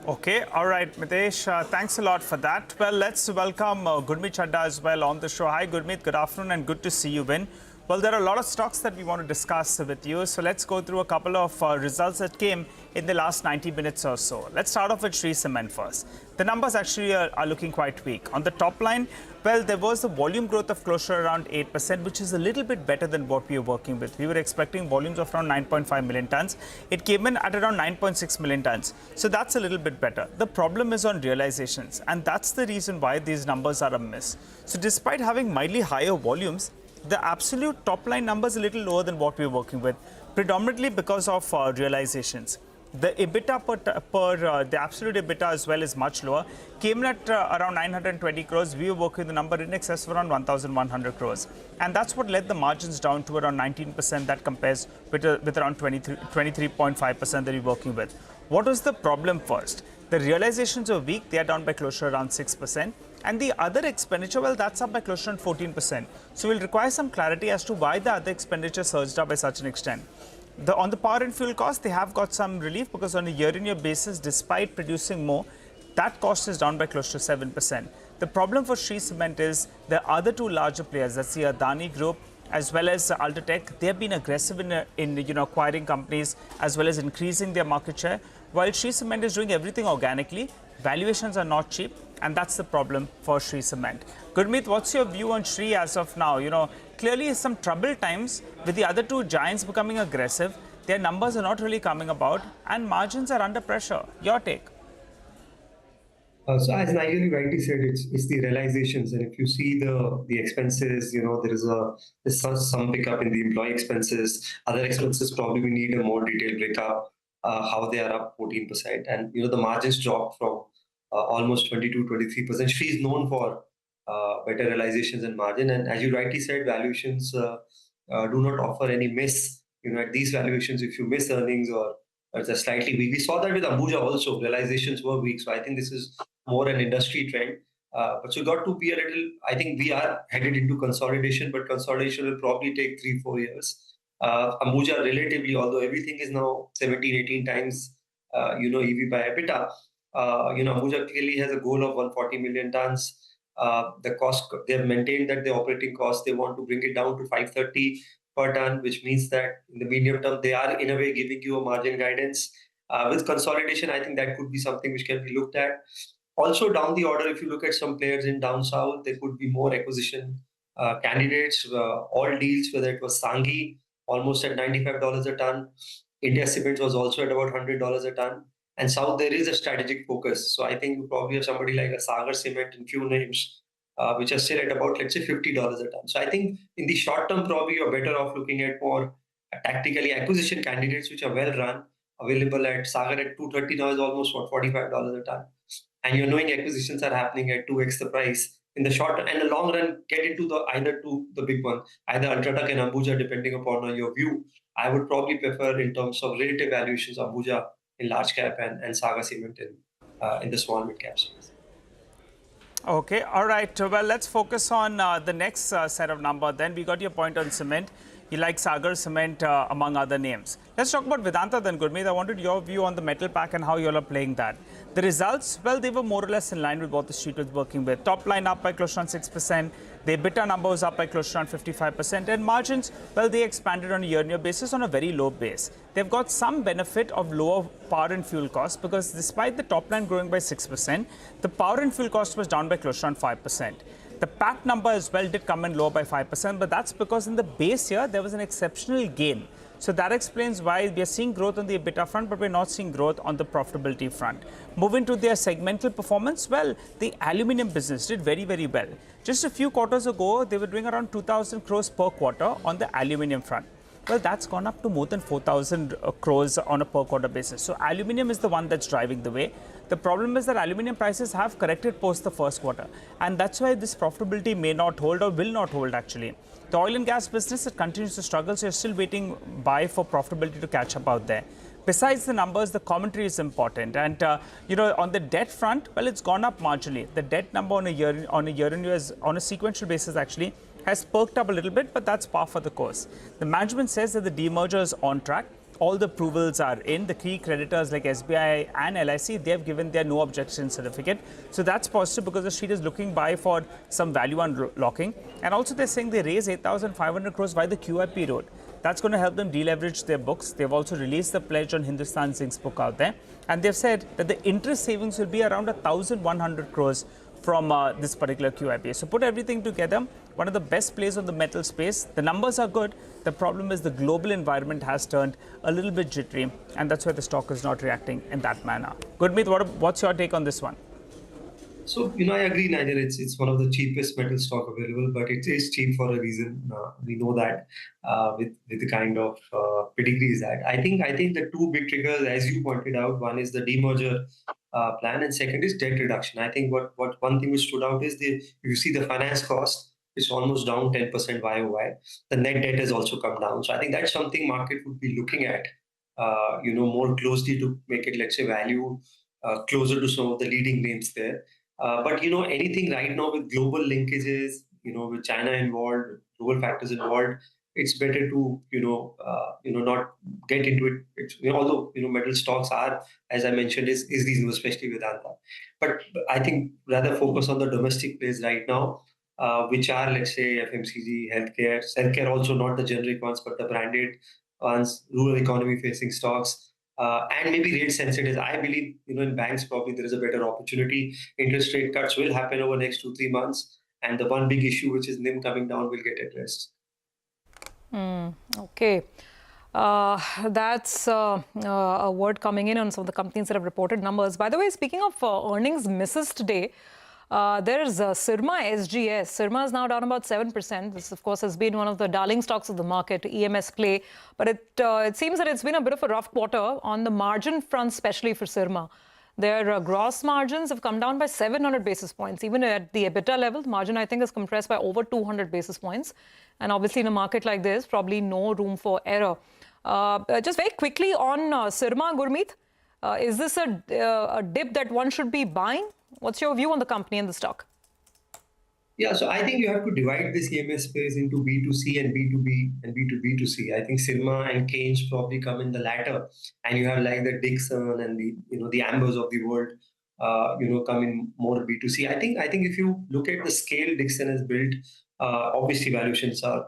Okay, all right, Mitesh, thanks a lot for that. Well, let's welcome Gurmeet Chadda as well on the show. Hi, Gurmeet, good afternoon and good to see you in. Well, there are a lot of stocks that we want to discuss with you. So let's go through a couple of results that came in the last 90 minutes or so. Let's start off with Ori Cement first. The numbers actually are looking quite weak. On the top line, well, there was a volume growth of closer around 8%, which is a little bit better than what we were working with. We were expecting volumes of around 9.5 million tons. It came in at around 9.6 million tons. So that's a little bit better. The problem is on realizations, and that's the reason why these numbers are a miss. So despite having mildly higher volumes, the absolute top line number is a little lower than what we were working with, predominantly because of realizations. The EBITDA the absolute EBITDA as well is much lower. Came in at around 920 crores. We were working the number in excess of around 1,100 crores. And that's what led the margins down to around 19%. That compares with around 23.5% that we're working with. What was the problem first? The realizations are weak. They are down by closer around 6%. And the other expenditure, well, that's up by closer to 14%. So we'll require some clarity as to why the other expenditure surged up by such an extent. On the power and fuel cost, they have got some relief, because on a year-on-year basis, despite producing more, that cost is down by close to 7%. The problem for Ori Cement is the other two larger players, that's the Adani Group as well as Ultratech. They have been aggressive in acquiring companies as well as increasing their market share, while Ori Cement is doing everything organically. Valuations are not cheap, and that's the problem for Ori Cement. Gurmeet, what's your view on Ori as of now? Clearly some troubled times with the other two giants becoming aggressive. Their numbers are not really coming about, and margins are under pressure. Your take? So as Nigel rightly said, it's the realizations, and if you see the expenses, there's some pickup in the employee expenses. Other expenses probably we need a more detailed breakup. How they are up 14%, and the margins dropped from almost 22-23%. She is known for better realizations and margin. And as you rightly said, valuations do not offer any miss. At these valuations, if you miss earnings or it's a slightly weak. We saw that with Ambuja also. Realizations were weak. So I think this is more an industry trend. But you got to be a little, I think we are headed into consolidation, but consolidation will probably take 3-4 years. Ambuja relatively, although everything is now 17-18 times, EV by EBITDA, Ambuja clearly has a goal of 140 million tons. The cost, they have maintained that the operating cost, they want to bring it down to 530 per ton, which means that in the medium term, they are in a way giving you a margin guidance. With consolidation, I think that could be something which can be looked at. Also down the order, if you look at some players in down south, there could be more acquisition candidates, all deals, whether it was Sanghi, almost at $95 a ton. India Cement was also at about $100 a ton. And south, there is a strategic focus. So I think you probably have somebody like a Sagar Cement and few names, which are still at about, let's say, $50 a ton. So I think in the short term, probably you're better off looking at more tactically acquisition candidates, which are well run, available at Sagar at 230 now is almost what, $45 a ton. And you're knowing acquisitions are happening at 2x the price. In the short and the long run, get into either the big one, either Ultratech and Ambuja, depending upon your view. I would probably prefer in terms of relative valuations, Ambuja in large cap and Sagar Cement in the small mid cap space. Okay, all right. Well, let's focus on the next set of numbers. Then we got your point on cement. You like Sagar Cement among other names. Let's talk about Vedanta then, Gurmeet. I wanted your view on the metal pack and how you all are playing that. The results, well, they were more or less in line with what the street was working with. Top line up by close to around 6%. The EBITDA number was up by close to around 55%. And margins, well, they expanded on a year-on-year basis on a very low base. They've got some benefit of lower power and fuel costs because despite the top line growing by 6%, the power and fuel cost was down by close to around 5%. The PAT number as well did come in lower by 5%, but that's because in the base year, there was an exceptional gain. So that explains why we are seeing growth on the EBITDA front, but we're not seeing growth on the profitability front. Moving to their segmental performance, well, the aluminium business did very, very well. Just a few quarters ago, they were doing around 2,000 crores per quarter on the aluminium front. Well, that's gone up to more than 4,000 crores on a per quarter basis. So aluminium is the one that's driving the way. The problem is that aluminium prices have corrected post the first quarter. And that's why this profitability may not hold or will not hold actually. The oil and gas business, it continues to struggle. So you're still waiting by for profitability to catch up out there. Besides the numbers, the commentary is important. And, on the debt front, well, it's gone up marginally. The debt number on a year-on-year, on a sequential basis actually, has perked up a little bit, but that's par for the course. The management says that the demerger is on track. All the approvals are in. The key creditors like SBI and LIC, they have given their no objection certificate. So that's positive because the street is looking by for some value unlocking. And also they're saying they raise 8,500 crores by the QIP road. That's going to help them deleverage their books. They've also released the pledge on Hindustan Zinc's book out there. And they've said that the interest savings will be around 1,100 crores from this particular QIP. So put everything together, one of the best plays on the metal space. The numbers are good. The problem is the global environment has turned a little bit jittery, and that's why the stock is not reacting in that manner. Gurmeet, what's your take on this one? So, I agree, Nigel, it's one of the cheapest metal stock available, but it is cheap for a reason. We know that with the kind of pedigree that. I think the two big triggers, as you pointed out, one is the demerger plan, and second is debt reduction. I think what one thing which stood out is you see the finance cost is almost down 10% YOY. The net debt has also come down. So I think that's something market would be looking at, more closely to make it, let's say, value closer to some of the leading names there. But anything right now with global linkages, with China involved, global factors involved, it's better to not get into it. Although metal stocks are, as I mentioned, is reasonable, especially Vedanta. But I think rather focus on the domestic plays right now, which are, let's say, FMCG, healthcare also not the generic ones, but the branded ones, rural economy facing stocks. And maybe rate sensitive. I believe, in banks, probably there is a better opportunity. Interest rate cuts will happen over the next 2-3 months. And the one big issue, which is NIM coming down, will get addressed. Okay. That's a word coming in on some of the companies that have reported numbers. By the way, speaking of earnings misses today, there's Syrma SJS. Syrma is now down about 7%. This, of course, has been one of the darling stocks of the market, EMS play. But it seems that it's been a bit of a rough quarter on the margin front, especially for Syrma. Their gross margins have come down by 700 basis points. Even at the EBITDA level, the margin, I think, is compressed by over 200 basis points. And obviously, in a market like this, probably no room for error. Just very quickly on Syrma, Gurmeet, is this a dip that one should be buying? What's your view on the company and the stock? Yeah, so I think you have to divide this EMS space into B2C and B2B and B2B2C. I think Syrma and Keynes probably come in the latter, and you have like the Dixon and the Ambers of the world, come in more B2C. I think if you look at the scale Dixon has built, obviously valuations are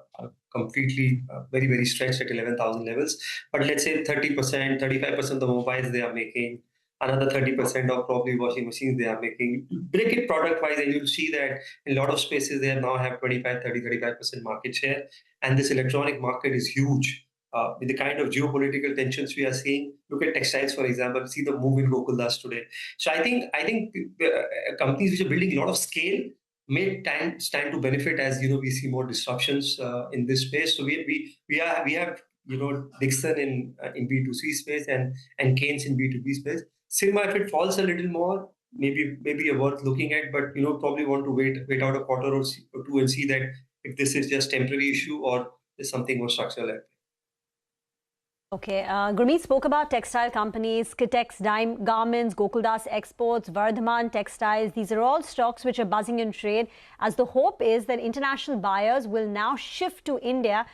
completely very, very stretched at 11,000 levels. But let's say 30%, 35% of the mobiles they are making, another 30% of probably washing machines they are making. Break it product-wise, and you'll see that in a lot of spaces they now have 25, 30, 35% market share. And this electronic market is huge. With the kind of geopolitical tensions we are seeing, look at textiles, for example, see the move in Gokuldas today. So I think companies which are building a lot of scale may stand to benefit as we see more disruptions in this space. So we have Dixon in B2C space and Keynes in B2B space. Syrma, if it falls a little more, maybe worth looking at, but probably want to wait out a quarter or two and see that if this is just temporary issue or there's something more structural at play. Okay, Gurmeet spoke about textile companies, Kitex Garments, Gokuldas Exports, Vardhaman Textiles. These are all stocks which are buzzing in trade, as the hope is that international buyers will now shift to India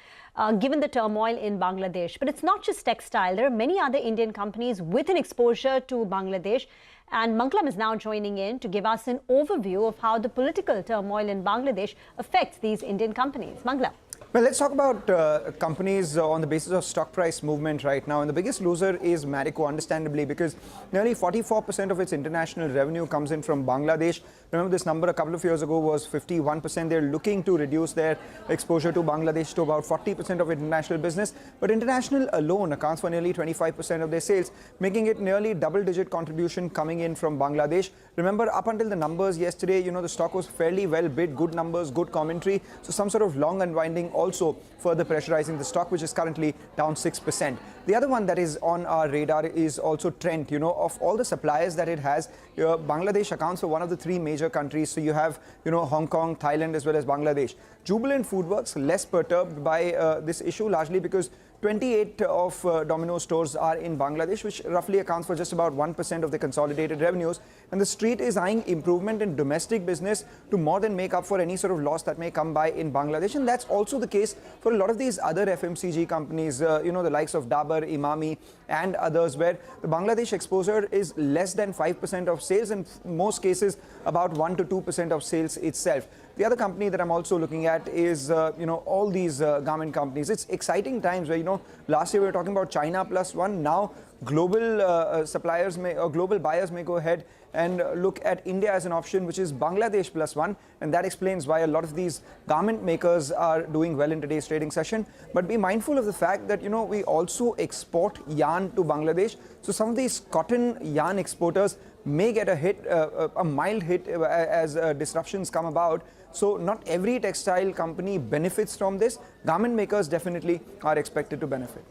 given the turmoil in Bangladesh. But it's not just textile. There are many other Indian companies with an exposure to Bangladesh. And Mangalam is now joining in to give us an overview of how the political turmoil in Bangladesh affects these Indian companies. Mangalam. Well, let's talk about companies on the basis of stock price movement right now. And the biggest loser is Marico, understandably, because nearly 44% of its international revenue comes in from Bangladesh. Remember, this number a couple of years ago was 51%. They're looking to reduce their exposure to Bangladesh to about 40% of international business. But international alone accounts for nearly 25% of their sales, making it nearly double-digit contribution coming in from Bangladesh. Remember, up until the numbers yesterday, the stock was fairly well bid, good numbers, good commentary. So some sort of long unwinding also further pressurizing the stock, which is currently down 6%. The other one that is on our radar is also Trent. Of all the suppliers that it has, Bangladesh accounts for one of the three major countries. So you have, Hong Kong, Thailand, as well as Bangladesh. Jubilant Foodworks less perturbed by this issue, largely because 28 of Domino's stores are in Bangladesh, which roughly accounts for just about 1% of the consolidated revenues. And the street is eyeing improvement in domestic business to more than make up for any sort of loss that may come by in Bangladesh. And that's also the case for a lot of these other FMCG companies, the likes of Dabur, Imami, and others, where the Bangladesh exposure is less than 5% of sales, and in most cases about 1 to 2% of sales itself. The other company that I'm also looking at is, all these garment companies. It's exciting times where, last year we were talking about China plus one. Now, global suppliers global buyers may go ahead and look at India as an option, which is Bangladesh plus one. And that explains why a lot of these garment makers are doing well in today's trading session. But be mindful of the fact that, we also export yarn to Bangladesh. So some of these cotton yarn exporters may get a hit, a mild hit as disruptions come about. So not every textile company benefits from this. Garment makers definitely are expected to benefit.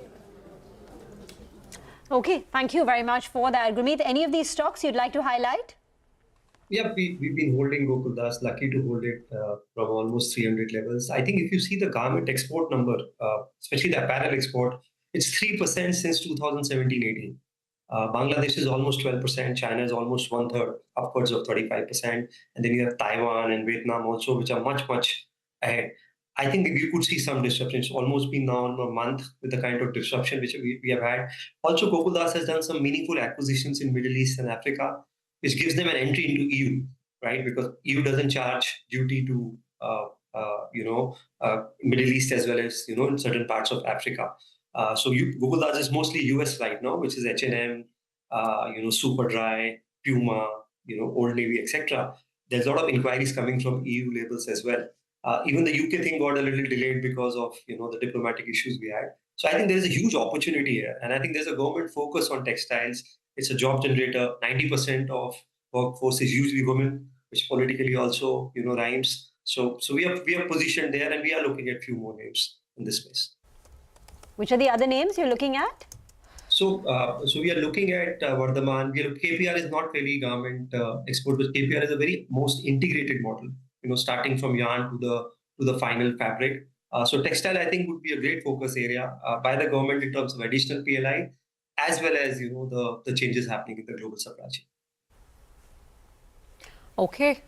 Okay, thank you very much for that, Gurmeet. Any of these stocks you'd like to highlight? Yeah, we've been holding Gokuldas, lucky to hold it from almost 300 levels. I think if you see the garment export number, especially the apparel export, it's 3% since 2017-18. Bangladesh is almost 12%, China is almost 1/3, upwards of 35%. And then you have Taiwan and Vietnam also, which are much, much ahead. I think you could see some disruption. It's almost been now a month with the kind of disruption which we have had. Also, Gokuldas has done some meaningful acquisitions in Middle East and Africa, which gives them an entry into EU, right? Because EU doesn't charge duty to, Middle East as well as, in certain parts of Africa. So Gokuldas is mostly US right now, which is H&M, Superdry, Puma, Old Navy, etc. There's a lot of inquiries coming from EU labels as well. Even the UK thing got a little delayed because of, the diplomatic issues we had. So I think there's a huge opportunity here. And I think there's a government focus on textiles. It's a job generator. 90% of workforce is usually women, which politically also, rhymes. So we are positioned there, and we are looking at few more names in this space. Which are the other names you're looking at? So we are looking at Vardhaman. KPR is not really garment export, but KPR is a very most integrated model. Starting from yarn to the final fabric. So textile, I think, would be a great focus area by the government in terms of additional PLI, as well as the changes happening in the global supply chain. Okay,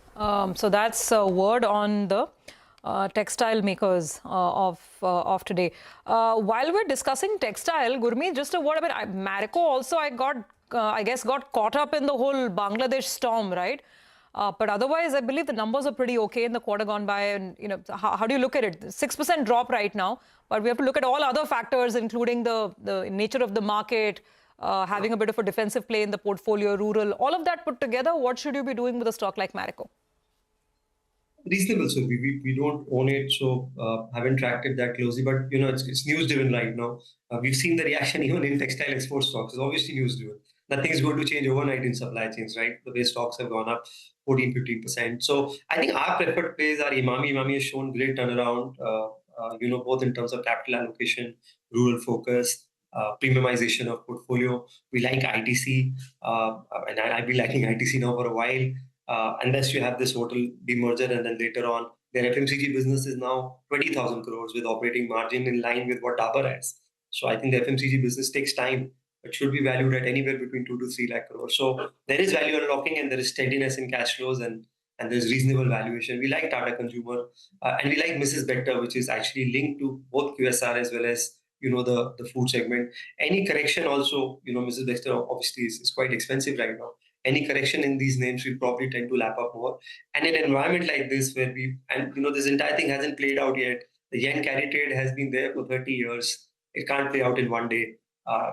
so that's a word on the textile makers of today. While we're discussing textile, Gurmeet, just a word about Marico. Also, I guess got caught up in the whole Bangladesh storm, right? But otherwise, I believe the numbers are pretty okay in the quarter gone by. And how do you look at it? 6% drop right now, but we have to look at all other factors, including the nature of the market, having a bit of a defensive play in the portfolio, rural, all of that put together. What should you be doing with a stock like Marico? Reasonable, so we don't own it, so haven't tracked it that closely. But it's news driven right now. We've seen the reaction even in textile export stocks. It's obviously news driven. Nothing is going to change overnight in supply chains, right? The way stocks have gone up 14-15%. So I think our preferred plays are Imami. Imami has shown great turnaround. Both in terms of capital allocation, rural focus, premiumization of portfolio. We like ITC, and I've been liking ITC now for a while. Unless you have this hotel demerger and then later on, their FMCG business is now 20,000 crores with operating margin in line with what Dabur has. So I think the FMCG business takes time. It should be valued at anywhere between 2 to 3 lakh crores. So there is value unlocking and there is steadiness in cash flows and there's reasonable valuation. We like Tata Consumer and we like Mrs. Bector, which is actually linked to both QSR as well as the food segment. Any correction also, Mrs. Bector obviously is quite expensive right now. Any correction in these names, we probably tend to lap up more. And in an environment like this, where this entire thing hasn't played out yet. The yen carry trade has been there for 30 years. It can't play out in one day.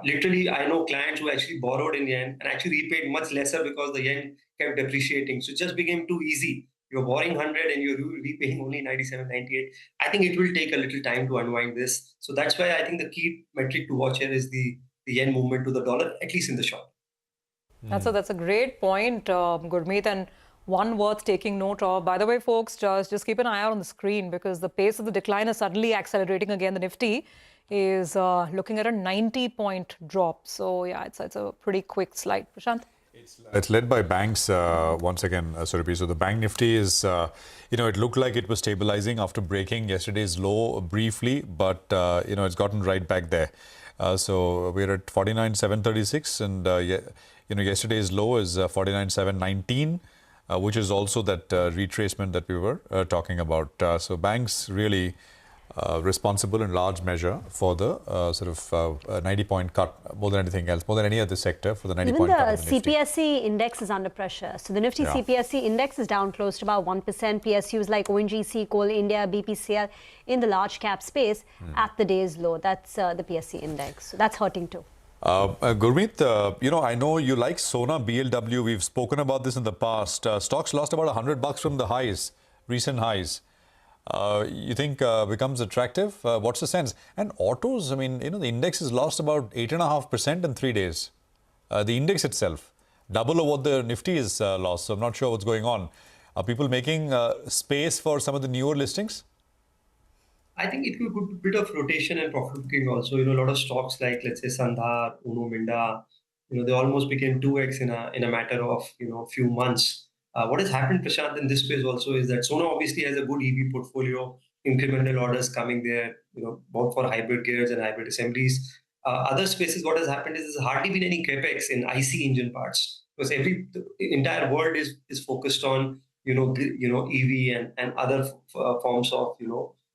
Literally, I know clients who actually borrowed in yen and actually repaid much lesser because the yen kept depreciating. So it just became too easy. You're borrowing 100 and you're repaying only 97, 98. I think it will take a little time to unwind this. So that's why I think the key metric to watch here is the yen movement to the dollar, at least in the short. That's a great point, Gurmeet, and one worth taking note of. By the way, folks, just keep an eye out on the screen because the pace of the decline is suddenly accelerating again. The Nifty is looking at a 90-point drop. So, yeah, it's a pretty quick slide. Prashant? It's led by banks once again, Surabhi. So the bank Nifty is, it looked like it was stabilizing after breaking yesterday's low briefly, but, it's gotten right back there. So we're at 49,736 and, yesterday's low is 49,719, which is also that retracement that we were talking about. So banks really responsible in large measure for the 90-point cut, more than anything else, more than any other sector for the 90-point cut. Even the CPSE index is under pressure. So the Nifty CPSE index is down close to about 1%. PSUs like ONGC, Coal India, BPCL in the large cap space at the day's low. That's the PSE index. So that's hurting too. Gurmeet, I know you like Sona BLW. We've spoken about this in the past. Stocks lost about $100 from the highs, recent highs. You think becomes attractive? What's the sense? And autos, the index has lost about 8.5% in 3 days. The index itself, double of what the Nifty is lost. So I'm not sure what's going on. Are people making space for some of the newer listings? I think it will be a bit of rotation and profit booking also. A lot of stocks like, let's say, Sandhar, Uno Minda, they almost became 2x in a matter of, few months. What has happened, Prashant, in this space also is that Sona obviously has a good EV portfolio, incremental orders coming there, both for hybrid gears and hybrid assemblies. Other spaces, what has happened is there's hardly been any capex in IC engine parts because the entire world is focused on, EV and other forms of,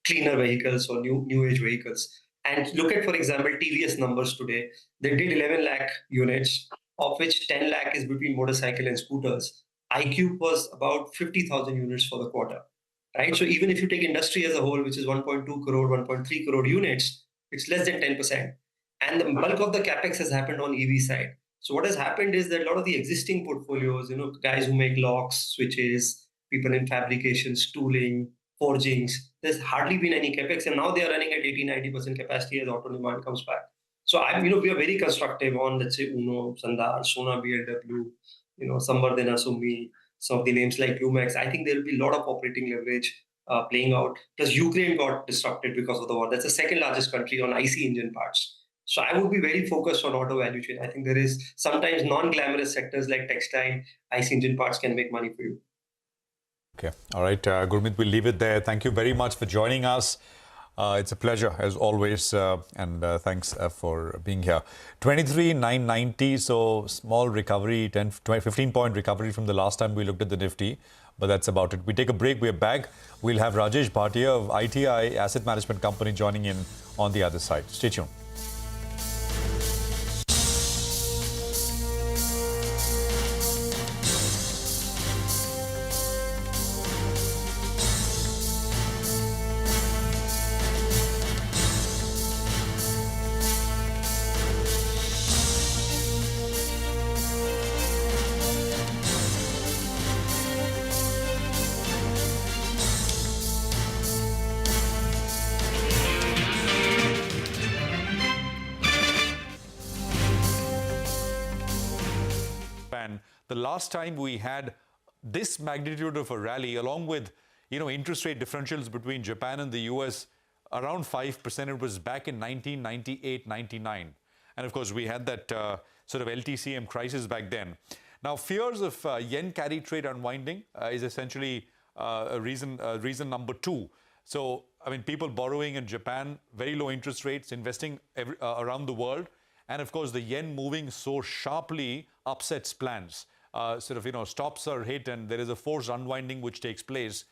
cleaner vehicles or new age vehicles. And look at, for example, TVS numbers today. They did 11 lakh units, of which 10 lakh is between motorcycle and scooters. iQube was about 50,000 units for the quarter, right? So even if you take industry as a whole, which is 1.2 crore, 1.3 crore units, it's less than 10%. And the bulk of the capex has happened on EV side. So what has happened is that a lot of the existing portfolios, guys who make locks, switches, people in fabrications, tooling, forgings, there's hardly been any capex, and now they are running at 80-90% capacity as auto demand comes back. So we are very constructive on, let's say, Uno, Sandhar, Sona BLW, Samvardhana, Sumi, some of the names like Lumax. I think there will be a lot of operating leverage playing out. Plus, Ukraine got disrupted because of the war. That's the second largest country on IC engine parts. So I would be very focused on auto value chain. I think there is sometimes non-glamorous sectors like textile, IC engine parts can make money for you. Okay. All right, Gurmeet, we'll leave it there. Thank you very much for joining us. It's a pleasure as always, and thanks for being here. 23,990, so small recovery, 15-point recovery from the last time we looked at the Nifty, but that's about it. We take a break, we're back. We'll have Rajesh Bhatia of ITI Asset Management Company joining in on the other side. Stay tuned. The last time we had this magnitude of a rally, along with interest rate differentials between Japan and the US around 5%, it was back in 1998-99, and of course we had that sort of LTCM crisis back then. Now, fears of yen carry trade unwinding is essentially reason number two. So, I mean, people borrowing in Japan, very low interest rates, investing around the world, and of course the yen moving so sharply upsets plans. Stops are hit and there is a forced unwinding which takes place.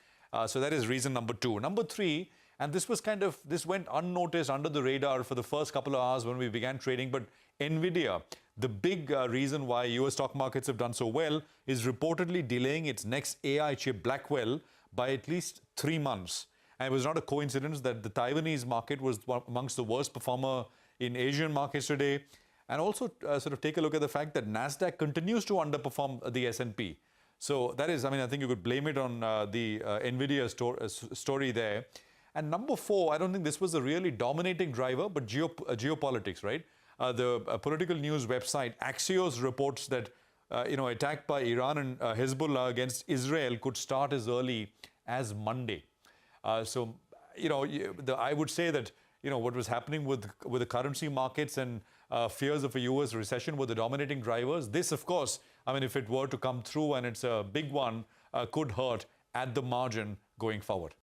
So that is reason number two. Number three, and this went unnoticed under the radar for the first couple of hours when we began trading, but NVIDIA, the big reason why US stock markets have done so well, is reportedly delaying its next AI chip Blackwell by at least 3 months. And it was not a coincidence that the Taiwanese market was amongst the worst performer in Asian markets today. And also take a look at the fact that NASDAQ continues to underperform the S&P. So that is, I think you could blame it on the NVIDIA story there. And number four, I don't think this was a really dominating driver, but geopolitics, right? The political news website Axios reports that, attack by Iran and Hezbollah against Israel could start as early as Monday. I would say that, what was happening with the currency markets and fears of a US recession were the dominating drivers. This, of course, if it were to come through, and it's a big one, could hurt at the margin going forward.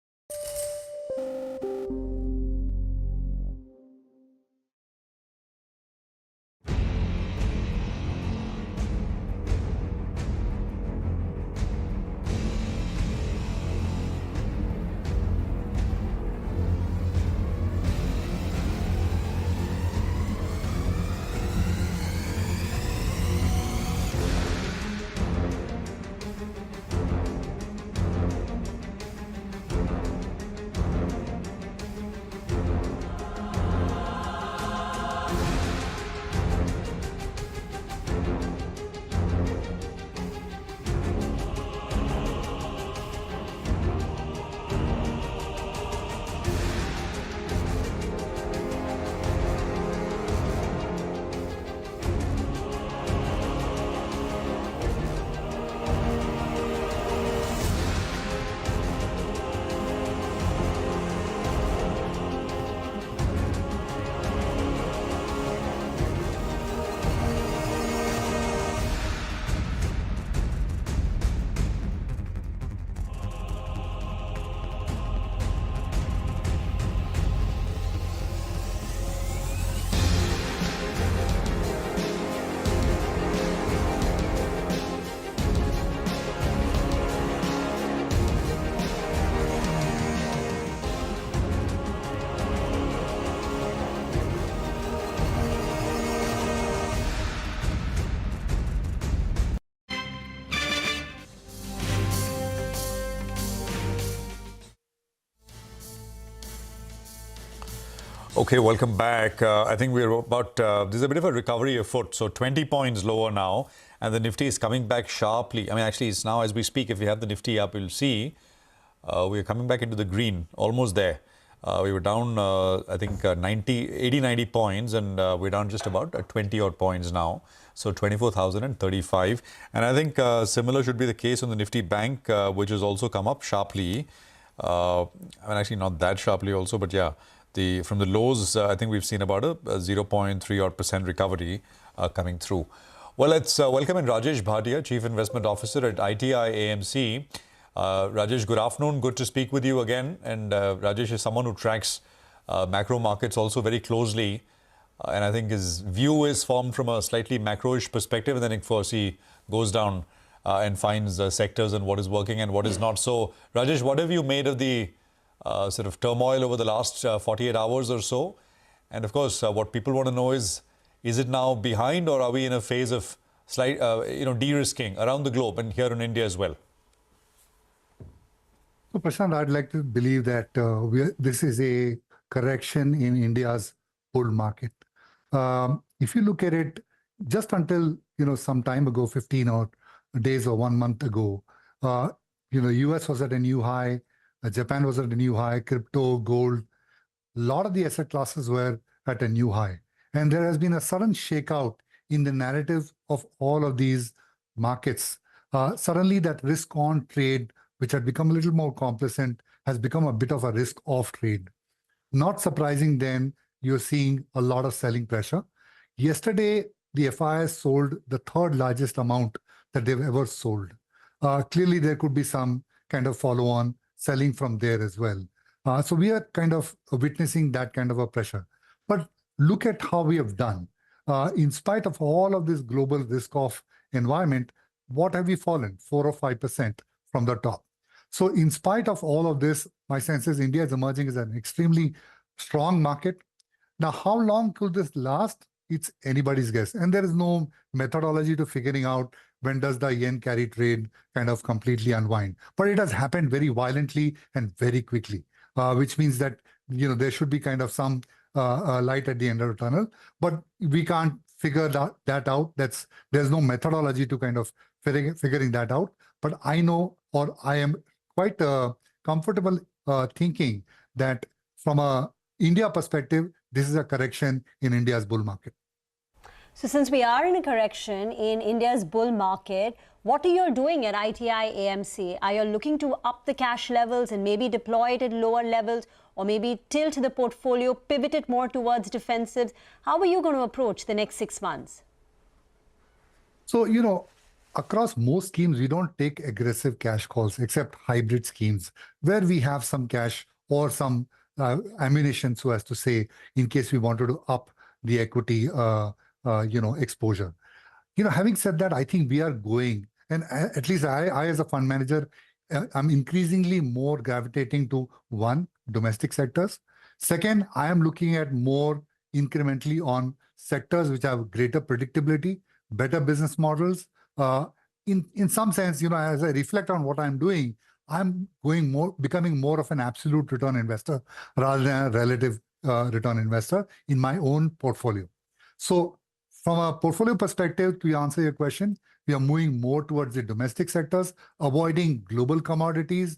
Okay, welcome back. I think we're about, there's a bit of a recovery afoot. So 20 points lower now, and the Nifty is coming back sharply. Actually, it's now as we speak, if you have the Nifty up, you'll see we're coming back into the green, almost there. We were down, I think, 90 points, and we're down just about 20 odd points now. So 24,035. And I think similar should be the case on the Nifty Bank, which has also come up sharply. Actually not that sharply also, but yeah, from the lows, I think we've seen about a 0.3 odd % recovery coming through. Well, let's welcome in Rajesh Bhatia, Chief Investment Officer at ITI AMC. Rajesh, good afternoon. Good to speak with you again. And Rajesh is someone who tracks macro markets also very closely. And I think his view is formed from a slightly macro-ish perspective. And then, of course, he goes down and finds sectors and what is working and what is not. So, Rajesh, what have you made of the sort of turmoil over the last 48 hours or so? And, of course, what people want to know is it now behind, or are we in a phase of slight, de-risking around the globe and here in India as well? So, Prashant, I'd like to believe that this is a correction in India's bull market. If you look at it, just until some time ago, 15 or days or 1 month ago, US was at a new high, Japan was at a new high, crypto, gold, a lot of the asset classes were at a new high. And there has been a sudden shakeout in the narrative of all of these markets. Suddenly that risk-on trade, which had become a little more complacent, has become a bit of a risk-off trade. Not surprising then, you're seeing a lot of selling pressure. Yesterday, the FIs sold the third largest amount that they've ever sold. Clearly, there could be some kind of follow-on selling from there as well. So we are kind of witnessing that kind of a pressure. But look at how we have done. In spite of all of this global risk-off environment, what have we fallen? 4 or 5% from the top. So in spite of all of this, my sense is India is emerging as an extremely strong market. Now, how long could this last? It's anybody's guess. And there is no methodology to figuring out when does the yen carry trade kind of completely unwind. But it has happened very violently and very quickly, which means that there should be kind of some light at the end of the tunnel. But we can't figure that out. There's no methodology to kind of figuring that out. But I know, or I am quite comfortable thinking that from a India perspective, this is a correction in India's bull market. So since we are in a correction in India's bull market, what are you doing at ITI AMC? Are you looking to up the cash levels and maybe deploy it at lower levels, or maybe tilt the portfolio, pivot it more towards defensives? How are you going to approach the next 6 months? So, across most schemes, we don't take aggressive cash calls except hybrid schemes where we have some cash or some ammunition, so as to say, in case we wanted to up the equity exposure. Having said that, I think we are going, and at least I as a fund manager, I'm increasingly more gravitating to one, domestic sectors. Second, I am looking at more incrementally on sectors which have greater predictability, better business models. In some sense, as I reflect on what I'm doing, I'm becoming more of an absolute return investor rather than a relative return investor in my own portfolio. So from a portfolio perspective, to answer your question, we are moving more towards the domestic sectors, avoiding global commodities,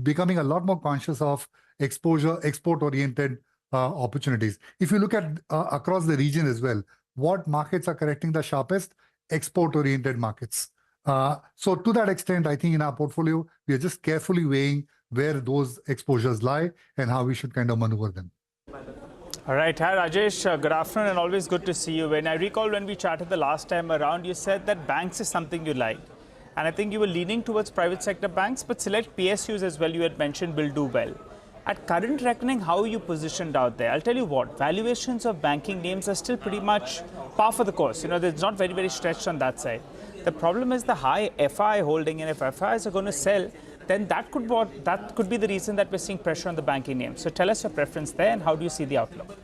becoming a lot more conscious of exposure, export-oriented opportunities. If you look at across the region as well, what markets are correcting the sharpest? Export-oriented markets. So to that extent, I think in our portfolio, we are just carefully weighing where those exposures lie and how we should kind of maneuver them. All right. Hi, Rajesh. Good afternoon and always good to see you. When I recall when we chatted the last time around, you said that banks is something you like. And I think you were leaning towards private sector banks, but select PSUs as well, you had mentioned, will do well. At current reckoning, how are you positioned out there? I'll tell you what, valuations of banking names are still pretty much par for the course. There's not very, very stretched on that side. The problem is the high FI holding, and if FIs are going to sell, then that could be the reason that we're seeing pressure on the banking names. So tell us your preference there and how do you see the outlook?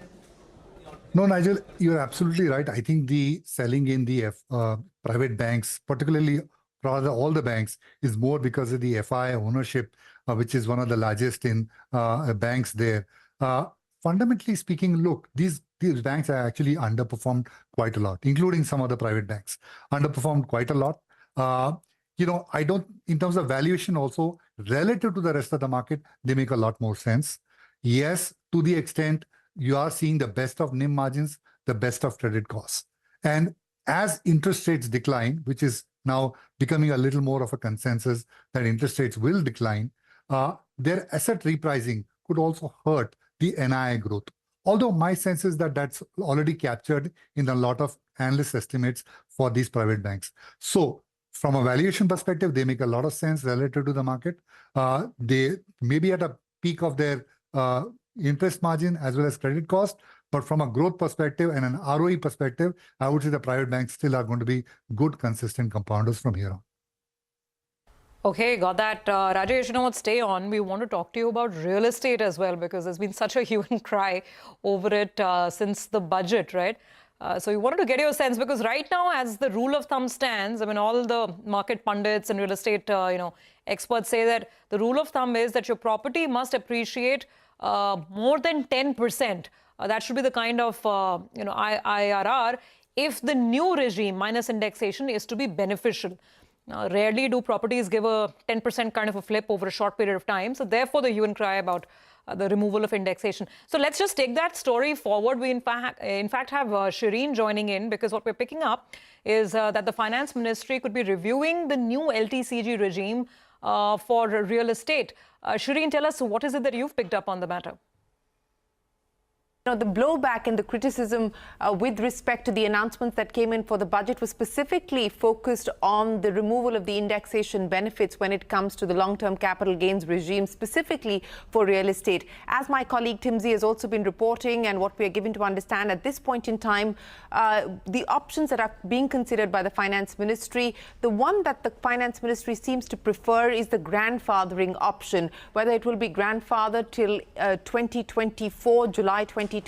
No, Nigel, you're absolutely right. I think the selling in the private banks, particularly rather all the banks, is more because of the FI ownership, which is one of the largest in banks there. Fundamentally speaking, look, these banks are actually underperformed quite a lot, including some of the private banks, underperformed quite a lot. I don't, in terms of valuation also, relative to the rest of the market, they make a lot more sense. Yes, to the extent you are seeing the best of NIM margins, the best of credit costs. And as interest rates decline, which is now becoming a little more of a consensus that interest rates will decline, their asset repricing could also hurt the NII growth. Although my sense is that that's already captured in a lot of analyst estimates for these private banks. So from a valuation perspective, they make a lot of sense relative to the market. They may be at a peak of their interest margin as well as credit cost. But from a growth perspective and an ROE perspective, I would say the private banks still are going to be good, consistent compounders from here on. Okay, got that. Rajesh, you know what, stay on. We want to talk to you about real estate as well, because there's been such a hue and cry over it since the budget, right? So we wanted to get your sense, because right now, as the rule of thumb stands, I mean, all the market pundits and real estate experts say that the rule of thumb is that your property must appreciate more than 10%. That should be the kind of IRR if the new regime minus indexation is to be beneficial. Now, rarely do properties give a 10% kind of a flip over a short period of time. So therefore, the hue and cry about the removal of indexation. So let's just take that story forward. We in fact have Shireen joining in, because what we're picking up is that the finance ministry could be reviewing the new LTCG regime for real estate. Shireen, tell us, what is it that you've picked up on the matter? The blowback and the criticism with respect to the announcements that came in for the budget was specifically focused on the removal of the indexation benefits when it comes to the long-term capital gains regime, specifically for real estate. As my colleague Timsy has also been reporting, and what we are given to understand at this point in time, the options that are being considered by the finance ministry, the one that the finance ministry seems to prefer is the grandfathering option. Whether it will be grandfathered till 2024, July 2024,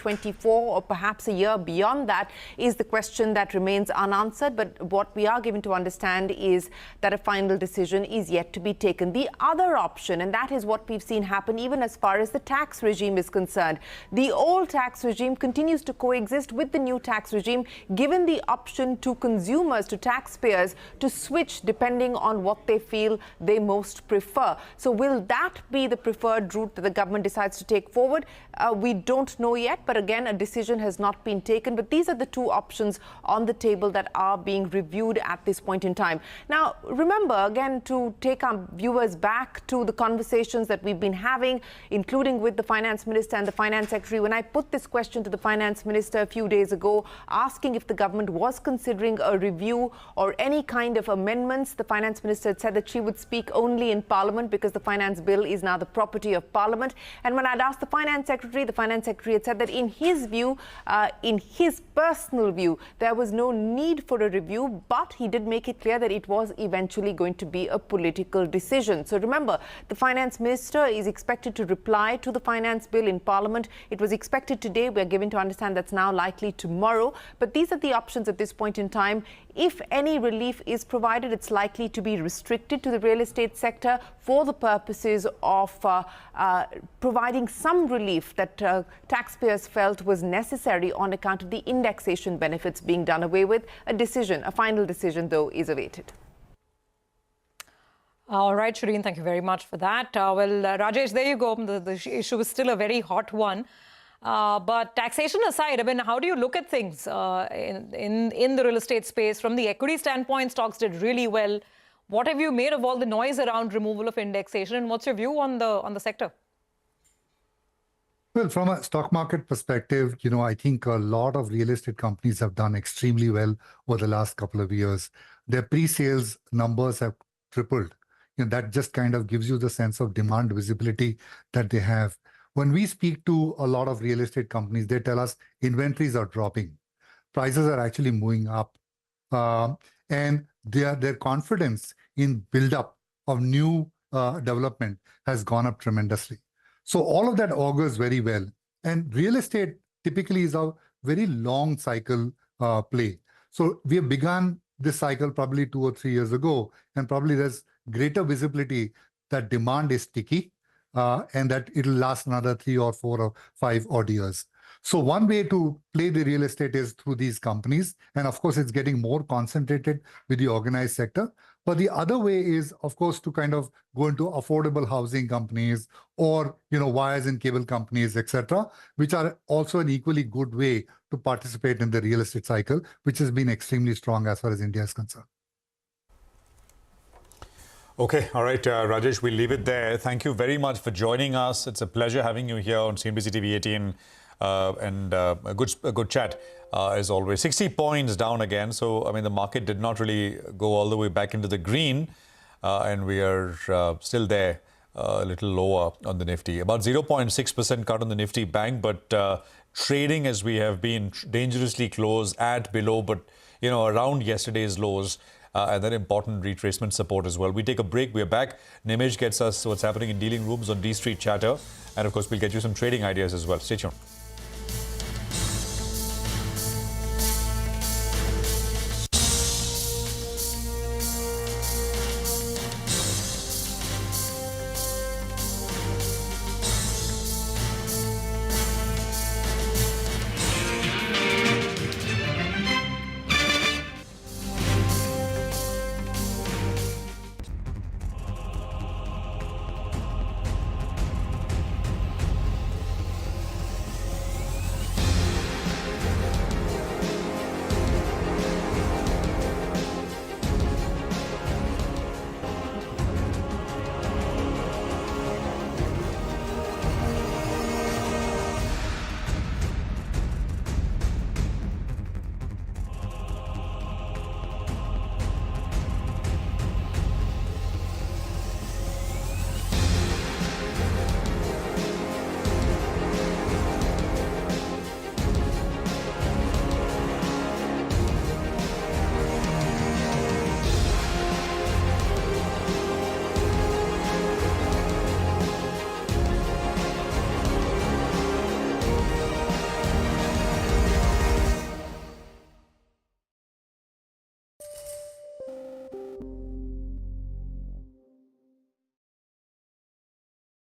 or perhaps a year beyond that, is the question that remains unanswered. But what we are given to understand is that a final decision is yet to be taken. The other option, and that is what we've seen happen even as far as the tax regime is concerned. The old tax regime continues to coexist with the new tax regime, given the option to consumers, to taxpayers, to switch depending on what they feel they most prefer. So will that be the preferred route that the government decides to take forward? We don't know yet. But again, a decision has not been taken. But these are the two options on the table that are being reviewed at this point in time. Now, remember, again, to take our viewers back to the conversations that we've been having, including with the finance minister and the finance secretary. When I put this question to the finance minister a few days ago, asking if the government was considering a review or any kind of amendments, the finance minister had said that she would speak only in Parliament, because the finance bill is now the property of Parliament. And when I'd asked the finance secretary had said that in his view, in his personal view, there was no need for a review, but he did make it clear that it was eventually going to be a political decision. So remember, the finance minister is expected to reply to the finance bill in Parliament. It was expected today. We are given to understand that's now likely tomorrow. But these are the options at this point in time. If any relief is provided, it's likely to be restricted to the real estate sector for the purposes of providing some relief that taxpayers felt was necessary on account of the indexation benefits being done away with. A final decision, though, is awaited. All right, Shireen, thank you very much for that. Rajesh, there you go. The issue is still a very hot one. But taxation aside, I mean, how do you look at things in the real estate space? From the equity standpoint, stocks did really well. What have you made of all the noise around removal of indexation, and what's your view on the sector? Well, from a stock market perspective, I think a lot of real estate companies have done extremely well over the last couple of years. Their pre-sales numbers have tripled. That just kind of gives you the sense of demand visibility that they have. When we speak to a lot of real estate companies, they tell us inventories are dropping. Prices are actually moving up. And their confidence in build-up of new development has gone up tremendously. So all of that augurs very well. And real estate typically is a very long cycle play. So we have begun this cycle probably 2 or 3 years ago, and probably there's greater visibility that demand is sticky and that it'll last another 3 or 4 or 5 odd years. So one way to play the real estate is through these companies. And of course, it's getting more concentrated with the organized sector. But the other way is, of course, to kind of go into affordable housing companies or, wires and cable companies, etc., which are also an equally good way to participate in the real estate cycle, which has been extremely strong as far as India is concerned. Okay, all right, Rajesh, we'll leave it there. Thank you very much for joining us. It's a pleasure having you here on CNBCTV18 and a good chat as always. 60 points down again. So, I mean, the market did not really go all the way back into the green and we are still there, a little lower on the Nifty. About 0.6% cut on the Nifty bank, but trading as we have been dangerously close at below, but, you know, around yesterday's lows. And then important retracement support as well. We take a break. We're back. Nimesh gets us what's happening in dealing rooms on D Street Chatter. And of course, we'll get you some trading ideas as well. Stay tuned.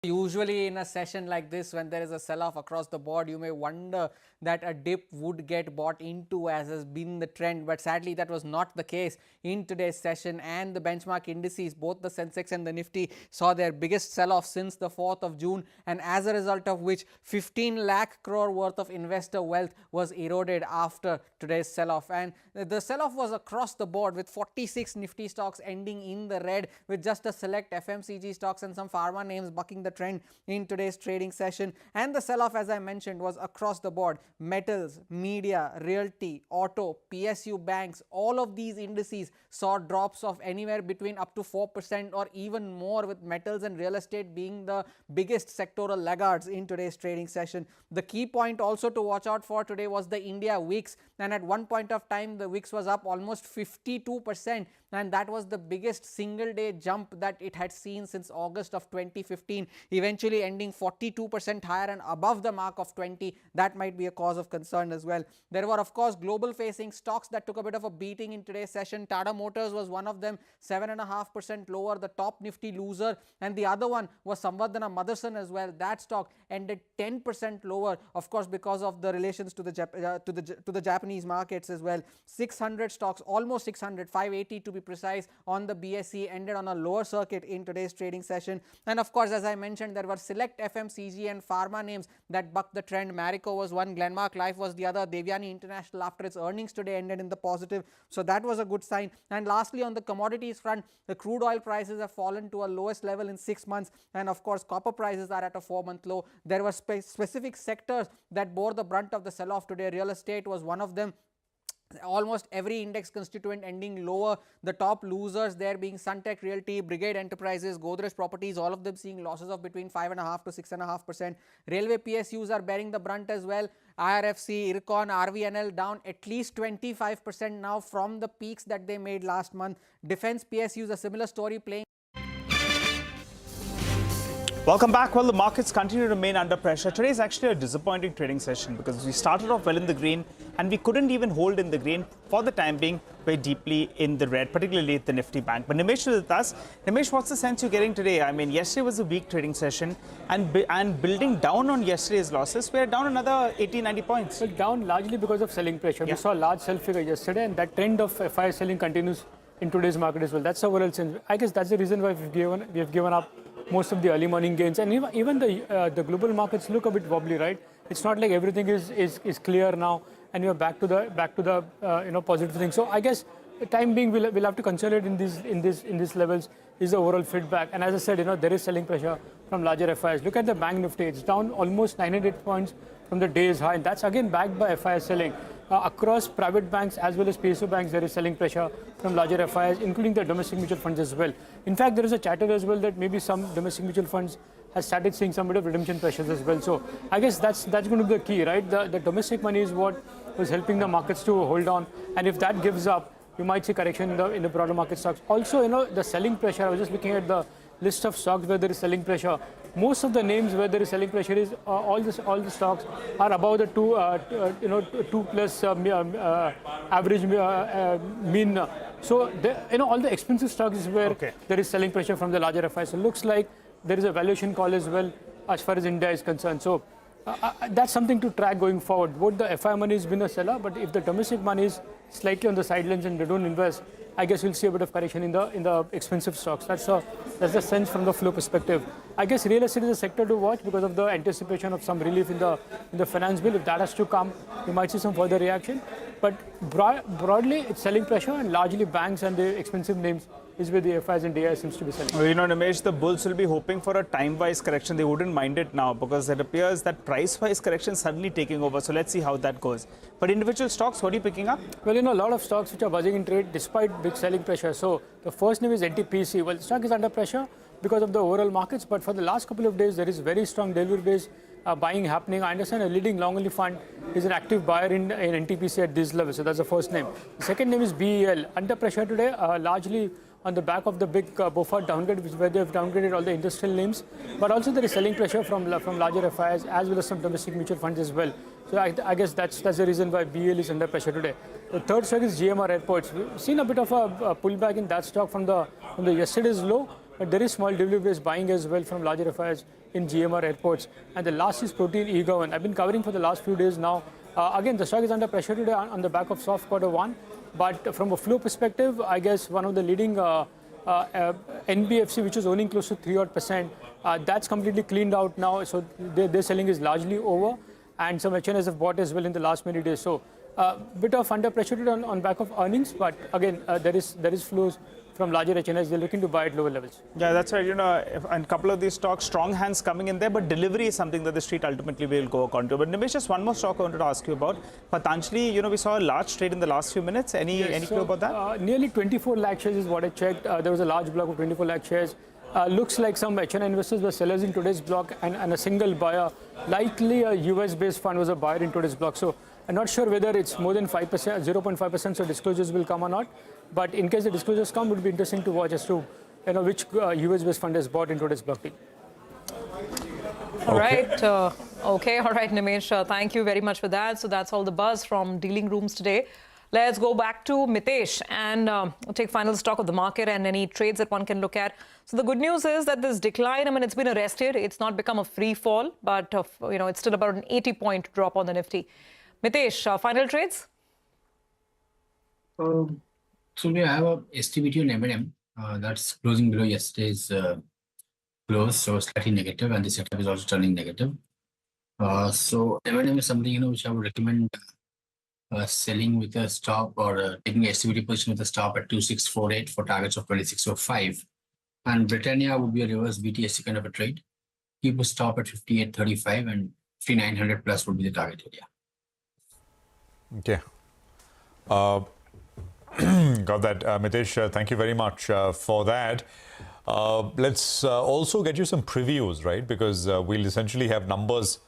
Usually in a session like this, when there is a sell-off across the board, you may wonder that a dip would get bought into, as has been the trend, but sadly that was not the case in today's session. And the benchmark indices, both the Sensex and the Nifty, saw their biggest sell-off since the 4th of June, and as a result of which 15 lakh crore worth of investor wealth was eroded after today's sell-off. And the sell-off was across the board, with 46 Nifty stocks ending in the red, with just a select FMCG stocks and some pharma names bucking the trend in today's trading session. And the sell-off, as I mentioned, was across the board. Metals, media, realty, auto, PSU banks, all of these indices saw drops of anywhere between up to 4% or even more, with metals and real estate being the biggest sectoral laggards in today's trading session. The key point also to watch out for today was the India VIX, and at one point of time the VIX was up almost 52%, and that was the biggest single day jump that it had seen since August of 2015, eventually ending 42% higher and above the mark of 20. That might be a cause of concern as well. There were of course global facing stocks that took a bit of a beating in today's session. Tata Motors was one of them, 7.5% lower, the top Nifty loser, and the other one was Samvardhana Motherson as well. That stock ended 10% lower, of course, because of the relations to the Japanese markets as well. 600 stocks, almost 600, 580 to be precise, on the BSE ended on a lower circuit in today's trading session. And of course, as I mentioned, there were select FMCG and pharma names that bucked the trend. Marico was one, Glenmark Life was the other. Devyani International, after its earnings today, ended in the positive, so that was a good sign. And lastly, on the commodities front, the crude oil prices have fallen to a lowest level in 6 months, and of course copper prices are at a 4-month low. There were specific sectors that bore the brunt of the sell-off today. Real estate was one of them. Almost every index constituent ending lower. The top losers there being Sunteck Realty, Brigade Enterprises, Godrej Properties, all of them seeing losses of between 5.5 to 6.5%. Railway PSUs are bearing the brunt as well. IRFC, Ircon, RVNL down at least 25% now from the peaks that they made last month. Defense PSUs, a similar story playing. Welcome back. Well, the markets continue to remain under pressure. Today is actually a disappointing trading session because we started off well in the green and we couldn't even hold in the green for the time being. Very deeply in the red, particularly at the Nifty bank. But Nimesh is with us. Nimesh, what's the sense you're getting today? I mean, yesterday was a weak trading session, and building down on yesterday's losses, we're down another 80-90 points. Well, down largely because of selling pressure. Yeah. We saw a large sell figure yesterday, and that trend of FI selling continues in today's market as well. That's the overall sense. I guess that's the reason why we have given up most of the early morning gains, and even the global markets look a bit wobbly, right? It's not like everything is clear now, and you're back to the positive thing. So I guess the time being we'll have to consolidate in these levels. is the overall feedback. And as I said, there is selling pressure from larger FIs. Look at the bank Nifty. It's down almost 900 points from the day's high. And that's again backed by FIs selling. Across private banks as well as PSU banks, there is selling pressure from larger FIs, including the domestic mutual funds as well. In fact, there is a chatter as well that maybe some domestic mutual funds has started seeing some bit of redemption pressures as well. So I guess that's going to be the key, right? The domestic money is what was helping the markets to hold on. And if that gives up, you might see correction in the broader market stocks. Also, the selling pressure, I was just looking at the list of stocks where there is selling pressure. Most of the names where there is selling pressure is all the stocks are above the 2 plus average mean. So all the expensive stocks is where there is selling pressure from the larger FIs. So it looks like there is a valuation call as well as far as India is concerned. So that's something to track going forward. Both the FI money has been a seller, but if the domestic money is slightly on the sidelines and they don't invest, I guess we'll see a bit of correction in the expensive stocks. That's the sense from the flow perspective. I guess real estate is a sector to watch because of the anticipation of some relief in the finance bill. If that has to come, you might see some further reaction. But broadly, it's selling pressure, and largely banks and the expensive names is where the FIs and DI seems to be selling. Well, Nimesh, the bulls will be hoping for a time-wise correction. They wouldn't mind it now because it appears that price-wise correction is suddenly taking over. So let's see how that goes. But individual stocks, what are you picking up? Well, a lot of stocks which are buzzing in trade despite big selling pressure. So the first name is NTPC. Well, the stock is under pressure because of the overall markets. But for the last couple of days, there is very strong delivery-based buying happening. I understand a leading long-only fund is an active buyer in NTPC at this level. So that's the first name. The second name is BEL. Under pressure today, largely on the back of the big BOFA downgrade, where they have downgraded all the industrial names. But also there is selling pressure from larger FIs as well as some domestic mutual funds as well. So I guess that's the reason why BEL is under pressure today. The third stock is GMR Airports. We've seen a bit of a pullback in that stock from the yesterday's low. But there is small delivery-based buying as well from larger FIs in GMR Airports. And the last is Protein E-Govern. I've been covering for the last few days now. Again, the stock is under pressure today on the back of soft Q1. But from a flow perspective, I guess one of the leading NBFC, which is owning close to 3%, that's completely cleaned out now. So their selling is largely over. And some HNS have bought as well in the last many days. So bit of under pressure today on back of earnings. But again, there is flows from larger HNS. They're looking to buy at lower levels. Yeah, that's right. And a couple of these stocks, strong hands coming in there, but delivery is something that the street ultimately will go according to. But Nimesh, just one more stock I wanted to ask you about. Patanjali, we saw a large trade in the last few minutes. Any clue about that? Nearly 24 lakh shares is what I checked. There was a large block of 24 lakh shares. Looks like some HN investors were sellers in today's block and a single buyer, likely a US-based fund, was a buyer in today's block. So I'm not sure whether it's more than 5%, 0.5%, so disclosures will come or not. But in case the disclosures come, it would be interesting to watch as to which US-based fund has bought in today's block deal. All right. All right, Nimesh. Thank you very much for that. So that's all the buzz from dealing rooms today. Let's go back to Mitesh and take final stock of the market and any trades that one can look at. So the good news is that this decline, it's been arrested. It's not become a free fall, but it's still about an 80-point drop on the Nifty. Mitesh, final trades? So we have a STBT on M&M that's closing below yesterday's close, so slightly negative, and the setup is also turning negative. So M&M is something which I would recommend selling with a stop or taking a STBT position with a stop at 2648 for targets of 2605. And Britannia would be a reverse BTSC kind of a trade. Keep a stop at 5835 and 5900 plus would be the target area. Okay. Got that, Mitesh. Thank you very much for that. Let's also get you some previews, right? Because we'll essentially have numbers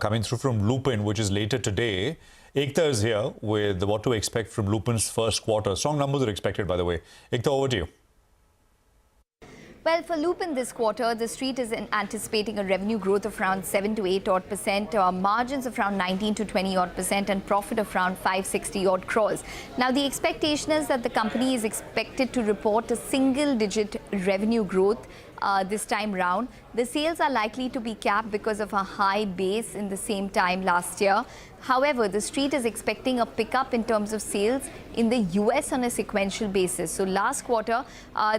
coming through from Lupin, which is later today. Ekta is here with what to expect from Lupin's first quarter. Strong numbers are expected, by the way. Ekta, over to you. Well, for Lupin this quarter, the street is anticipating a revenue growth of around 7 to 8 odd percent, margins of around 19 to 20 odd percent, and profit of around 560 odd crores. Now, the expectation is that the company is expected to report a single-digit revenue growth this time round. The sales are likely to be capped because of a high base in the same time last year. However, the street is expecting a pickup in terms of sales in the US on a sequential basis. So last quarter,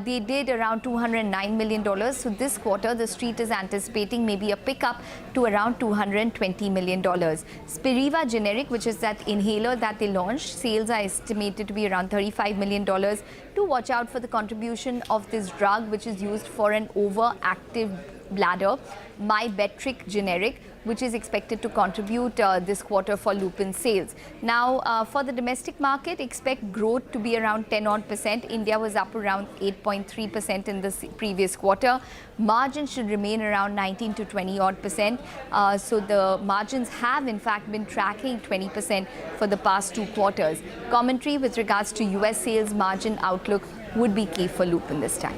they did around $209 million. So this quarter, the street is anticipating maybe a pickup to around $220 million. Spiriva Generic, which is that inhaler that they launched, sales are estimated to be around $35 million. To watch out for the contribution of this drug, which is used for an overactive bladder, Mybetriq Generic, which is expected to contribute this quarter for Lupin sales. Now, for the domestic market, expect growth to be around 10% India was up around 8.3% in the previous quarter. Margins should remain around 19 to 20% so the margins have in fact been tracking 20% for the past 2 quarters. Commentary with regards to US sales margin outlook would be key for Lupin this time.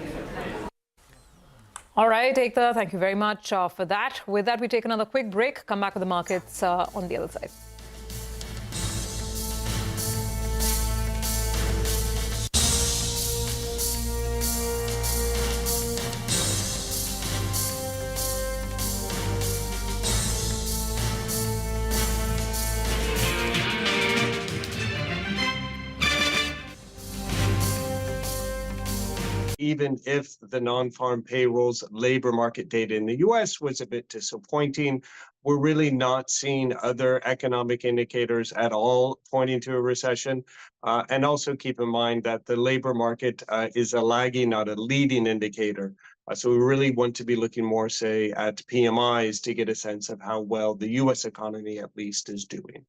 All right, Ekta, thank you very much for that. With that, we take another quick break, come back with the markets on the other side. Even if the non-farm payrolls labor market data in the US was a bit disappointing, we're really not seeing other economic indicators at all pointing to a recession. And also keep in mind that the labor market is a lagging, not a leading indicator. So we really want to be looking more, say, at PMIs to get a sense of how well the US economy at least is doing.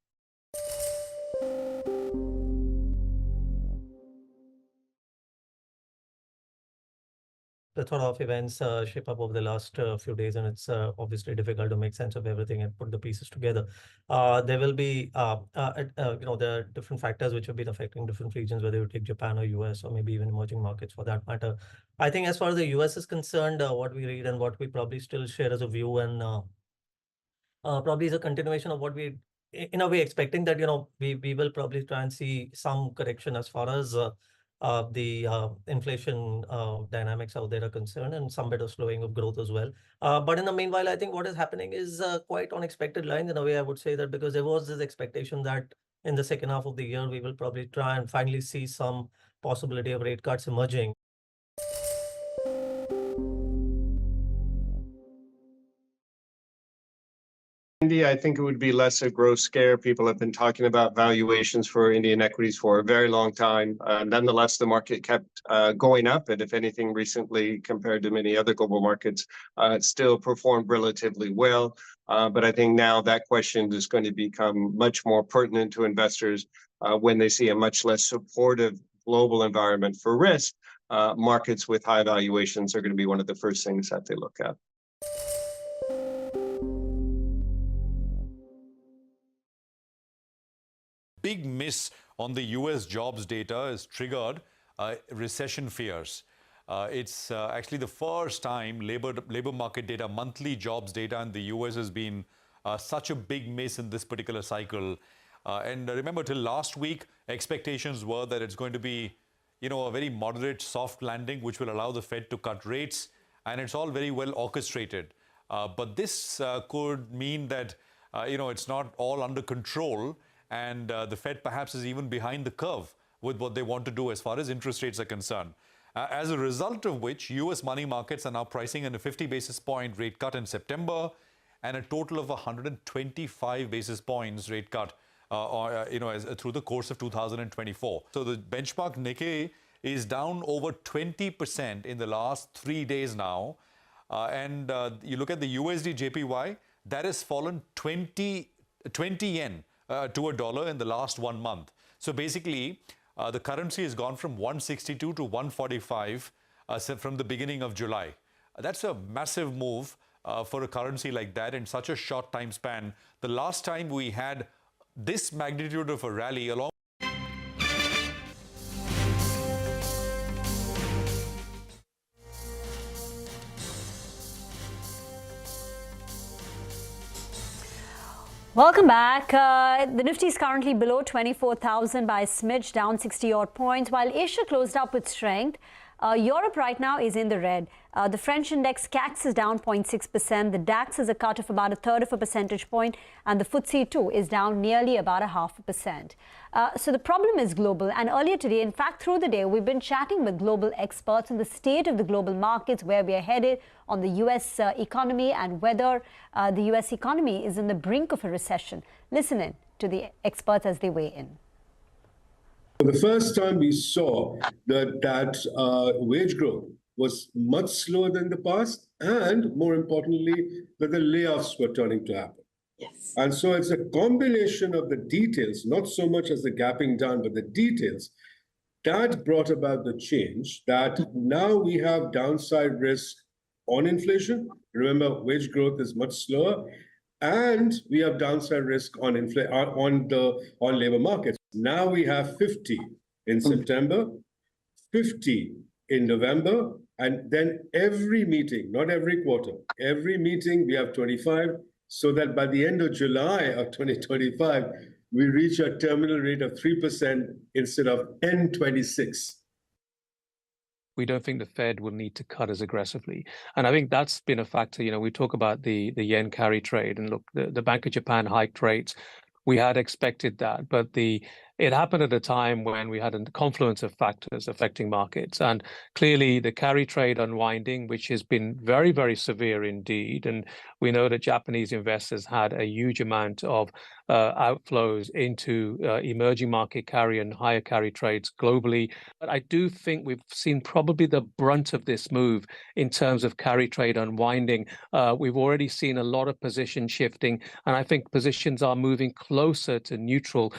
The thought of events shape up over the last few days, and it's obviously difficult to make sense of everything and put the pieces together. There will be, there are different factors which have been affecting different regions, whether you take Japan or US or maybe even emerging markets for that matter. I think as far as the US is concerned, what we read and what we probably still share as a view and probably is a continuation of what we, in a way, expecting that, we will probably try and see some correction as far as the inflation dynamics out there are concerned, and some bit of slowing of growth as well. But in the meanwhile, I think what is happening is quite unexpected lines in a way. I would say that because there was this expectation that in the second half of the year, we will probably try and finally see some possibility of rate cuts emerging. India, I think it would be less a growth scare. People have been talking about valuations for Indian equities for a very long time. Nonetheless, the market kept going up, and if anything, recently compared to many other global markets, it still performed relatively well. But I think now that question is going to become much more pertinent to investors when they see a much less supportive global environment for risk. Markets with high valuations are going to be one of the first things that they look at. Big miss on the US jobs data has triggered recession fears. It's actually the first time labor market data, monthly jobs data in the US has been such a big miss in this particular cycle. And remember, till last week, expectations were that it's going to be, a very moderate soft landing, which will allow the Fed to cut rates. And it's all very well orchestrated. But this could mean that, it's not all under control. And the Fed perhaps is even behind the curve with what they want to do as far as interest rates are concerned. As a result of which, US money markets are now pricing in a 50 basis point rate cut in September and a total of 125 basis points rate cut through the course of 2024. So the benchmark Nikkei is down over 20% in the last 3 days now. And you look at the USD JPY, that has fallen 20 yen to a dollar in the last 1 month. So basically, the currency has gone from 162 to 145 from the beginning of July. That's a massive move for a currency like that in such a short time span. The last time we had this magnitude of a rally along Welcome back. The Nifty is currently below 24,000 by a smidge, down 60 odd points, while Asia closed up with strength. Europe right now is in the red. The French index CAC is down 0.6%. The DAX is a cut of about 1/3 of a percentage point, and the FTSE too is down nearly about 0.5%. So the problem is global. And earlier today, in fact, through the day, we've been chatting with global experts on the state of the global markets, where we are headed, on the U.S. Economy, and whether the U.S. economy is on the brink of a recession. Listen in to the experts as they weigh in. For the first time, we saw that wage growth was much slower than the past, and more importantly, that the layoffs were turning to happen. Yes. And so it's a combination of the details, not so much as the gapping down, but the details that brought about the change, that now we have downside risk on inflation. Remember, wage growth is much slower, and we have downside risk on labor markets. Now we have 50 in September, 50 in November, and then every meeting, not every quarter, every meeting we have 25, so that by the end of July of 2025, we reach a terminal rate of 3% instead of 10.26. We don't think the Fed will need to cut as aggressively. And I think that's been a factor. We talk about the yen carry trade, and look, the Bank of Japan hiked rates. We had expected that, but it happened at a time when we had a confluence of factors affecting markets. And clearly the carry trade unwinding, which has been very, very severe indeed. And we know that Japanese investors had a huge amount of outflows into emerging market carry and higher carry trades globally. But I do think we've seen probably the brunt of this move in terms of carry trade unwinding. We've already seen a lot of position shifting, and I think positions are moving closer to neutral.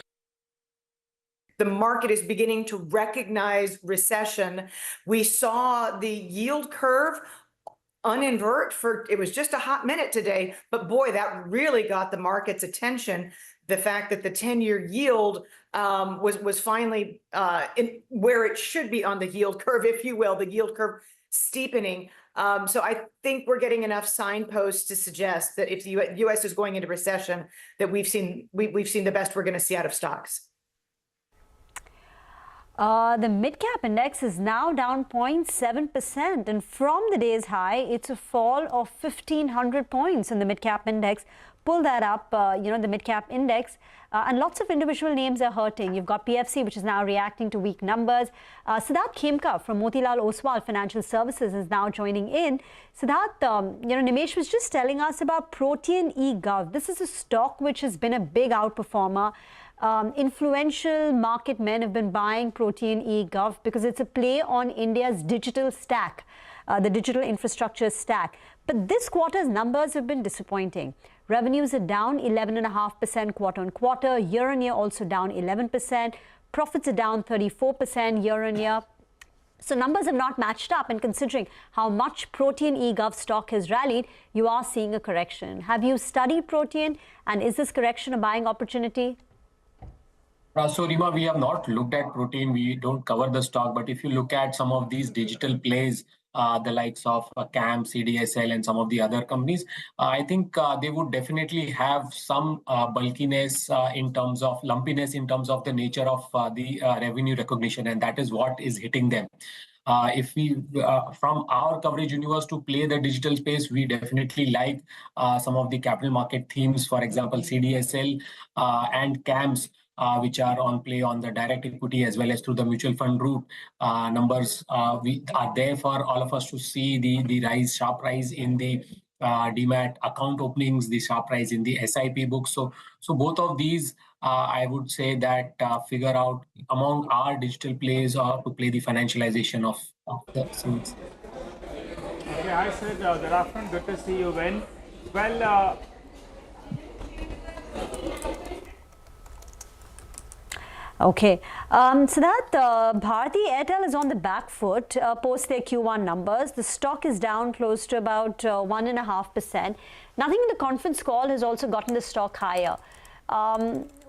The market is beginning to recognize recession. We saw the yield curve uninvert it was just a hot minute today, but boy, that really got the market's attention. The fact that the 10-year yield was finally where it should be on the yield curve, if you will, the yield curve steepening. So I think we're getting enough signposts to suggest that if the U.S. is going into recession, that we've seen the best we're going to see out of stocks. The mid-cap index is now down 0.7%, and from the day's high, it's a fall of 1,500 points in the mid-cap index. Pull that up, the mid-cap index, and lots of individual names are hurting. You've got PFC, which is now reacting to weak numbers. Siddharth Khemka from Motilal Oswal Financial Services is now joining in. Siddharth, Nimesh was just telling us about Protean eGov. This is a stock which has been a big outperformer. Influential market men have been buying Protean eGov because it's a play on India's digital stack, the digital infrastructure stack. But this quarter's numbers have been disappointing. Revenues are down 11.5% quarter on quarter, year on year also down 11%. Profits are down 34% year on year. So numbers have not matched up, and considering how much Protean eGov stock has rallied, you are seeing a correction. Have you studied Protean, and is this correction a buying opportunity? So, Rima, we have not looked at Protean. We don't cover the stock. But if you look at some of these digital plays, the likes of CAM, CDSL, and some of the other companies, I think they would definitely have some bulkiness in terms of lumpiness, in terms of the nature of the revenue recognition. And that is what is hitting them. If we, from our coverage universe, to play the digital space, we definitely like some of the capital market themes, for example, CDSL and CAMs, which are on play on the direct equity as well as through the mutual fund route. Numbers we are there for all of us to see the sharp rise in the demat account openings, the sharp rise in the SIP books. So both of these, I would say that figure out among our digital plays to play the financialization of the scenes. Okay, hi sir, good afternoon, good to see you again. Well, Okay, so that Bharti Airtel is on the back foot post their Q1 numbers. The stock is down close to about 1.5%. Nothing in the conference call has also gotten the stock higher.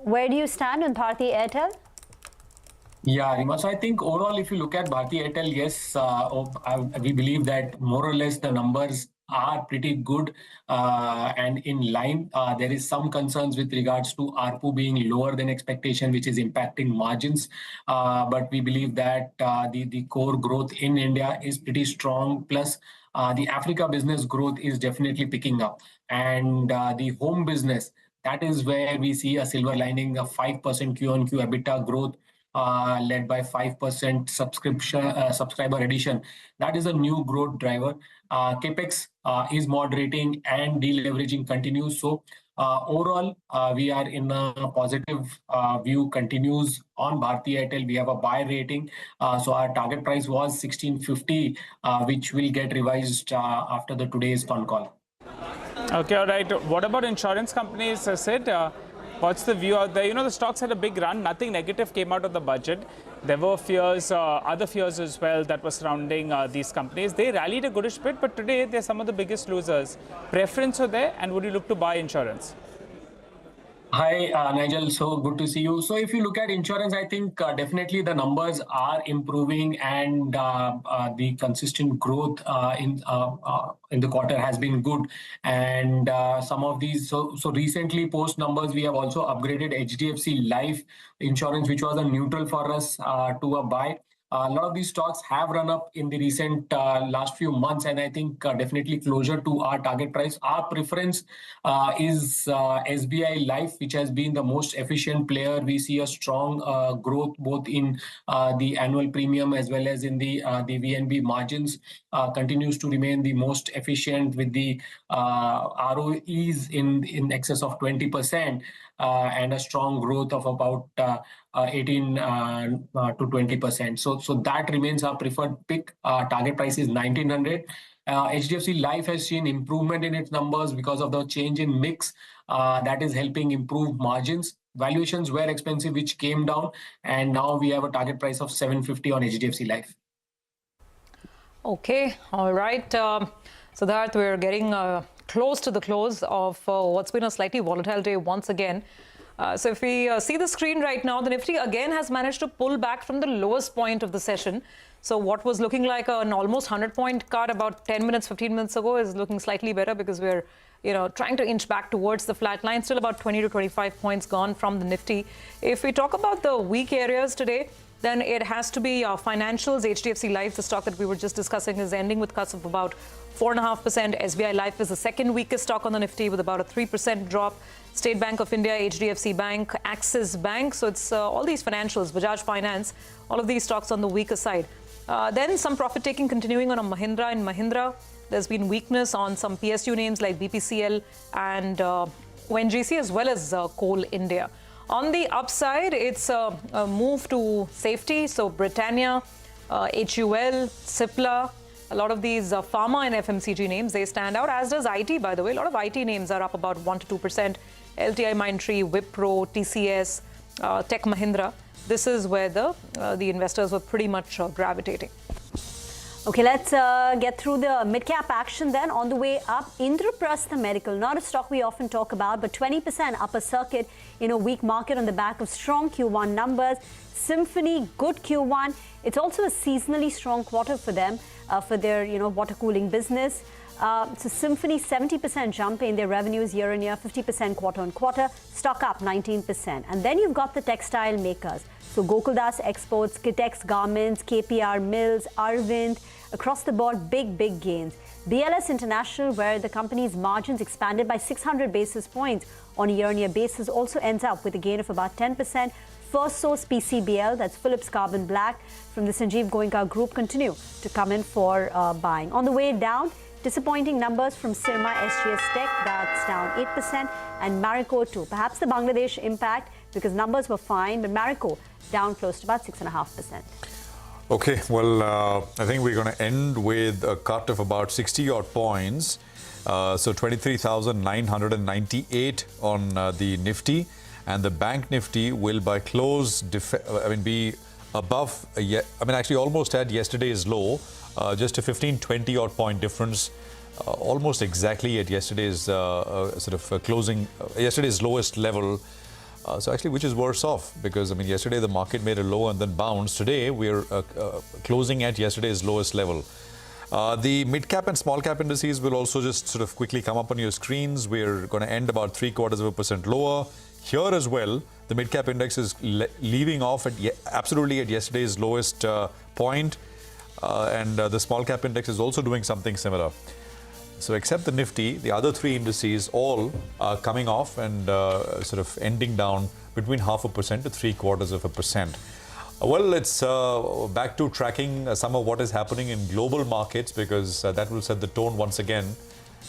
Where do you stand on Bharti Airtel? Yeah, Rima. So I think overall, if you look at Bharti Airtel, yes, we believe that more or less the numbers are pretty good and in line. There is some concerns with regards to ARPU being lower than expectation, which is impacting margins. But we believe that the core growth in India is pretty strong. Plus, the Africa business growth is definitely picking up. And the home business, that is where we see a silver lining, a 5% Q-on-Q EBITDA growth, led by 5% subscriber addition. That is a new growth driver. Capex is moderating and deleveraging continues. So overall, we are in a positive view continues on Bharti Airtel. We have a buy rating. So our target price was 1650, which will get revised after the today's con call. Okay, all right. What about insurance companies, Sid? What's the view out there? You know, the stocks had a big run. Nothing negative came out of the budget. There were fears, other fears as well that were surrounding these companies. They rallied a goodish bit, but today they're some of the biggest losers. Preference are there, and would you look to buy insurance? Hi, Nigel. So good to see you. So if you look at insurance, I think definitely the numbers are improving, and the consistent growth in the quarter has been good. And some of these, so recently post numbers, we have also upgraded HDFC Life Insurance, which was a neutral for us to a buy. A lot of these stocks have run up in the recent last few months, and I think definitely closer to our target price. Our preference is SBI Life, which has been the most efficient player. We see a strong growth both in the annual premium as well as in the VNB margins. Continues to remain the most efficient with the ROEs in excess of 20%. And a strong growth of about 18 to 20%. So that remains our preferred pick. Target price is 1900. HDFC Life has seen improvement in its numbers because of the change in mix that is helping improve margins. Valuations were expensive, which came down, and now we have a target price of 750 on HDFC Life. Okay, all right. So that we're getting close to the close of what's been a slightly volatile day once again. So if we see the screen right now, the Nifty again has managed to pull back from the lowest point of the session. So what was looking like an almost 100-point cut about 10 minutes, 15 minutes ago is looking slightly better because we're trying to inch back towards the flat line. Still about 20 to 25 points gone from the Nifty. If we talk about the weak areas today, then it has to be financials. HDFC Life, the stock that we were just discussing, is ending with cuts of about 4.5%. SBI Life is the second weakest stock on the Nifty with about a 3% drop. State Bank of India, HDFC Bank, Axis Bank. So it's all these financials, Bajaj Finance, all of these stocks on the weaker side. Then some profit taking continuing on a Mahindra and Mahindra. There's been weakness on some PSU names like BPCL and ONGC as well as Coal India. On the upside, it's a move to safety. So Britannia, HUL, Cipla, a lot of these pharma and FMCG names, they stand out, as does IT, by the way. A lot of IT names are up about 1 to 2%. LTI Mindtree, Wipro, TCS, Tech Mahindra. This is where the investors were pretty much gravitating. Okay, let's get through the mid-cap action then. On the way up, Indraprastha Medical, not a stock we often talk about, but 20% upper circuit in a weak market on the back of strong Q1 numbers. Symphony, good Q1. It's also a seasonally strong quarter for them, for their water cooling business. So Symphony, 70% jump in their revenues year on year, 50% quarter on quarter, stock up 19%. And then you've got the textile makers. So Gokuldas Exports, Kitex Garments, KPR Mills, Arvind, across the board, big gains. BLS International, where the company's margins expanded by 600 basis points on a year-on-year basis, also ends up with a gain of about 10%. First Source PCBL, that's Philips Carbon Black, from the Sanjeev Goenka Group, continue to come in for buying. On the way down, disappointing numbers from Sirma SJS Tech, that's down 8%, and Marico too. Perhaps the Bangladesh impact, because numbers were fine, but Marico down close to about 6.5%. Okay, well, I think we're going to end with a cut of about 60-odd points. So 23,998 on the Nifty, and the Bank Nifty will by close, be above, actually almost at yesterday's low, just a 15-20-odd point difference, almost exactly at yesterday's closing, yesterday's lowest level. So actually, which is worse off, because yesterday the market made a low and then bounced. Today we're closing at yesterday's lowest level. The mid-cap and small-cap indices will also just sort of quickly come up on your screens. We're going to end about 0.75% lower. Here as well, the mid-cap index is leaving off absolutely at yesterday's lowest point. And the small-cap index is also doing something similar. So except the Nifty, the other three indices all are coming off and sort of ending down between 0.5% to 0.75%. Well, it's back to tracking some of what is happening in global markets, because that will set the tone once again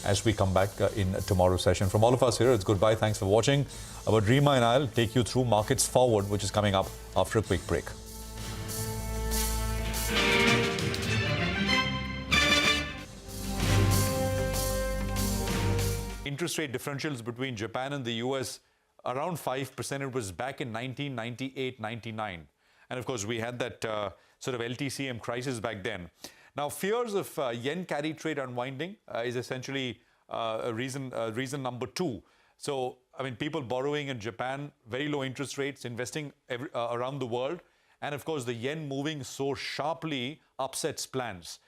as we come back in tomorrow's session. From all of us here, it's goodbye. Thanks for watching. Our Rima and I'll take you through Markets Forward, which is coming up after a quick break. Interest rate differentials between Japan and the US around 5%. It was back in 1998-99. And of course, we had that sort of LTCM crisis back then. Now, fears of yen carry trade unwinding is essentially reason number two. So, I mean, people borrowing in Japan, very low interest rates, investing around the world. And of course, the yen moving so sharply upsets plans.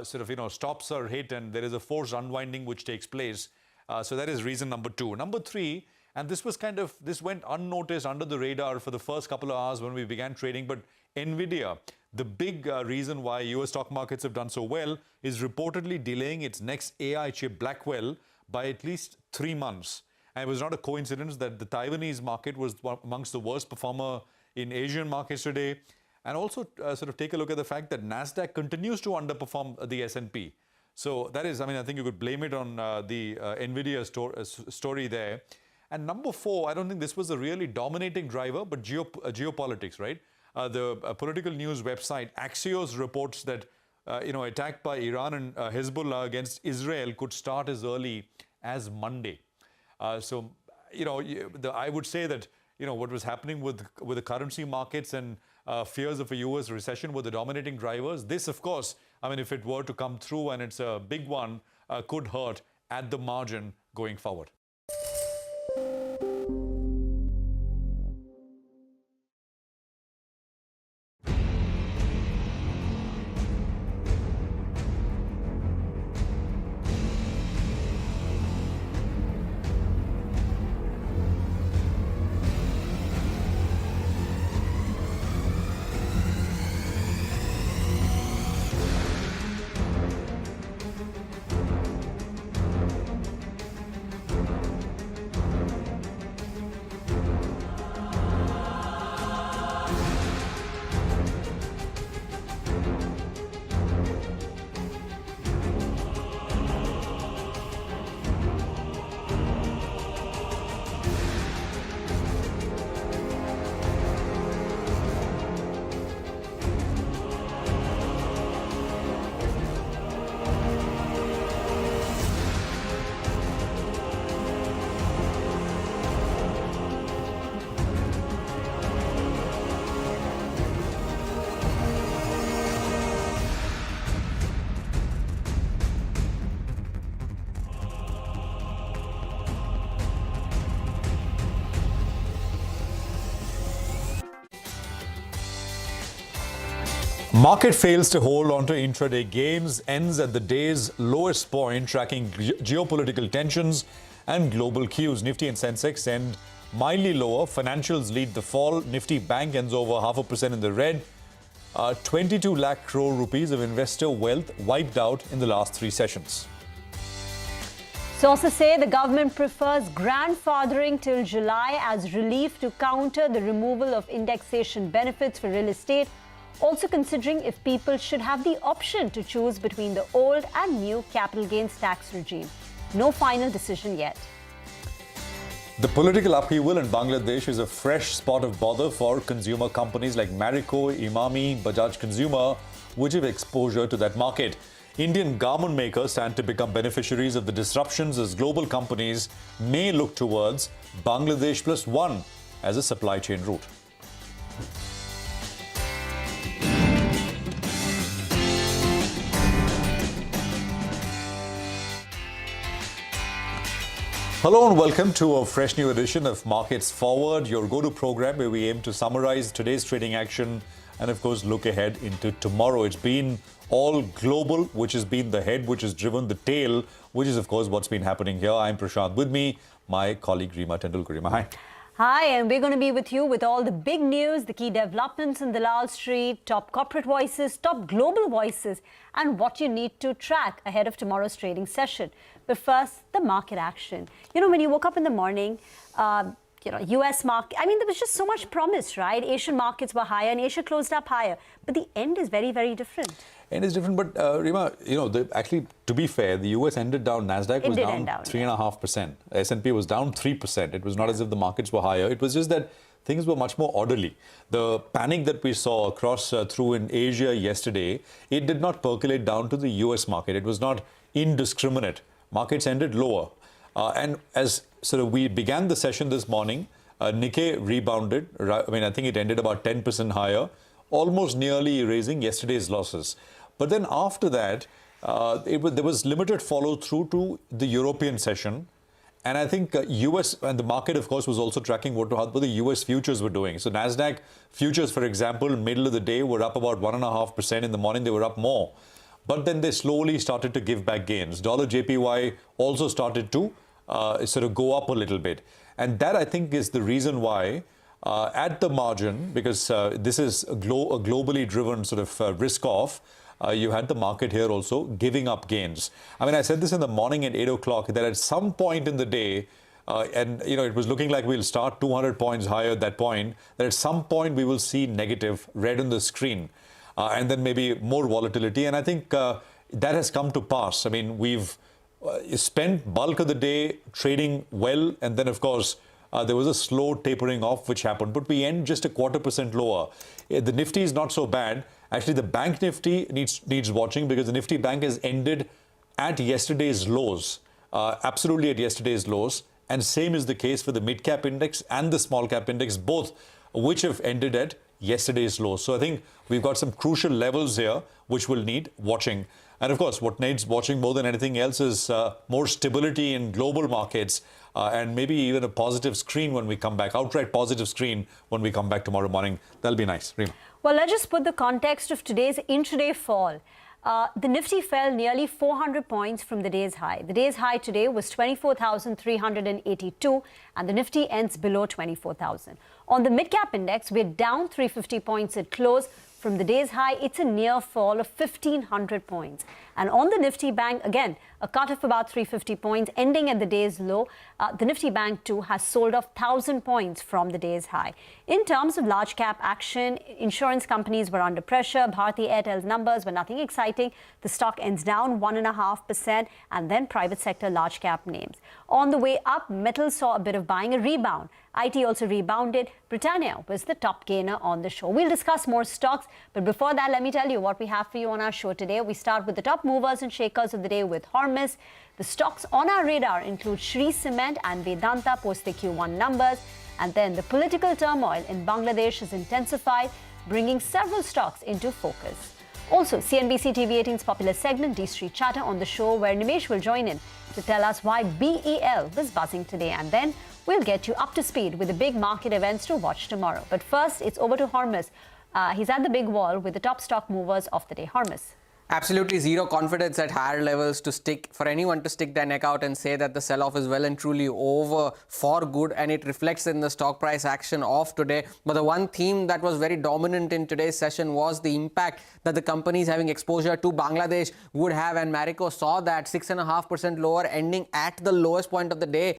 Stops are hit and there is a forced unwinding which takes place. So that is reason number two. Number three, and this went unnoticed under the radar for the first couple of hours when we began trading, but NVIDIA, the big reason why US stock markets have done so well, is reportedly delaying its next AI chip Blackwell by at least 3 months. And it was not a coincidence that the Taiwanese market was amongst the worst performer in Asian markets today. And also sort of take a look at the fact that NASDAQ continues to underperform the S&P. So that is, I mean, I think you could blame it on the NVIDIA story there. And number four, I don't think this was a really dominating driver, but geopolitics, right? The political news website Axios reports that, attack by Iran and Hezbollah against Israel could start as early as Monday. I would say that, what was happening with the currency markets and fears of a US recession were the dominating drivers. This, of course, I mean, if it were to come through and it's a big one, could hurt at the margin going forward. Market fails to hold onto intraday gains, ends at the day's lowest point, tracking geopolitical tensions and global cues. Nifty and Sensex end mildly lower. Financials lead the fall. Nifty Bank ends over 0.5% in the red. 22 lakh crore rupees of investor wealth wiped out in the last 3 sessions. Sources say the government prefers grandfathering till July as relief to counter the removal of indexation benefits for real estate, also considering if people should have the option to choose between the old and new capital gains tax regime. No final decision yet. The political upheaval in Bangladesh is a fresh spot of bother for consumer companies like Marico, Imami, Bajaj Consumer, which have exposure to that market. Indian garment makers stand to become beneficiaries of the disruptions as global companies may look towards Bangladesh plus one as a supply chain route. Hello and welcome to a fresh new edition of Markets Forward, your go-to program where we aim to summarize today's trading action and of course look ahead into tomorrow. It's been all global, which has been the head, which has driven the tail, which is of course what's been happening here. I'm Prashant. With me, my colleague Rima Tendulkar. Rima, hi. Hi, and we're going to be with you with all the big news, the key developments in the Wall Street, top corporate voices, top global voices, and what you need to track ahead of tomorrow's trading session. But first, the market action. You know, when you woke up in the morning, US market, I mean, there was just so much promise, right? Asian markets were higher and Asia closed up higher. But the end is very, very different. End is different, but Rima, actually, to be fair, the US ended down. Nasdaq was down 3.5%. S&P was down 3%. It was not as if the markets were higher. It was just that things were much more orderly. The panic that we saw across through in Asia yesterday, it did not percolate down to the US market. It was not indiscriminate. Markets ended lower. And as sort of we began the session this morning, Nikkei rebounded. I mean, I think it ended about 10% higher, almost nearly erasing yesterday's losses. But then after that, there was limited follow-through to the European session. And I think US, and the market, of course, was also tracking what the US futures were doing. So Nasdaq futures, for example, middle of the day were up about 1.5%. In the morning, they were up more. But then they slowly started to give back gains. Dollar JPY also started to sort of go up a little bit. And that, I think, is the reason why at the margin, because this is a globally driven sort of risk-off, you had the market here also giving up gains. I mean, I said this in the morning at 8 o'clock, that at some point in the day, and it was looking like we'll start 200 points higher at that point, that at some point we will see negative red on the screen, and then maybe more volatility. And I think that has come to pass. I mean, we've spent bulk of the day trading well, and then, of course, there was a slow tapering off which happened, but we end just a 0.25% lower. The Nifty is not so bad. Actually, the Bank Nifty needs watching, because the Nifty Bank has ended at yesterday's lows, absolutely at yesterday's lows. And same is the case for the mid-cap index and the small-cap index, both which have ended at yesterday's lows. So I think we've got some crucial levels here which will need watching. And of course, what needs watching more than anything else is more stability in global markets, and maybe even a positive screen when we come back, outright positive screen when we come back tomorrow morning. That'll be nice. Rima. Well, let's just put the context of today's intraday fall. The Nifty fell nearly 400 points from the day's high. The day's high today was 24,382, and the Nifty ends below 24,000. On the mid-cap index, we're down 350 points at close. From the day's high, it's a near fall of 1,500 points. And on the Nifty Bank, again, a cut of about 350 points, ending at the day's low. The Nifty Bank, too, has sold off 1,000 points from the day's high. In terms of large cap action, insurance companies were under pressure. Bharti Airtel's numbers were nothing exciting. The stock ends down 1.5%, and then private sector large cap names. On the way up, metals saw a bit of buying, a rebound. IT also rebounded. Britannia was the top gainer on the show. We'll discuss more stocks, but before that, let me tell you what we have for you on our show today. We start with the top movers and shakers of the day with Hormuz. The stocks on our radar include Ori Cement and Vedanta post their Q1 numbers. And then the political turmoil in Bangladesh has intensified, bringing several stocks into focus. Also, CNBCTV18's popular segment, D Street Chatter, on the show, where Nimesh will join in to tell us why BEL was buzzing today. And then we'll get you up to speed with the big market events to watch tomorrow. But first, it's over to Hormuz. He's at the big wall with the top stock movers of the day. Hormuz. Absolutely zero confidence at higher levels for anyone to stick their neck out and say that the sell-off is well and truly over for good, and it reflects in the stock price action of today. But the one theme that was very dominant in today's session was the impact that the companies having exposure to Bangladesh would have, and Marico saw that 6.5% lower, ending at the lowest point of the day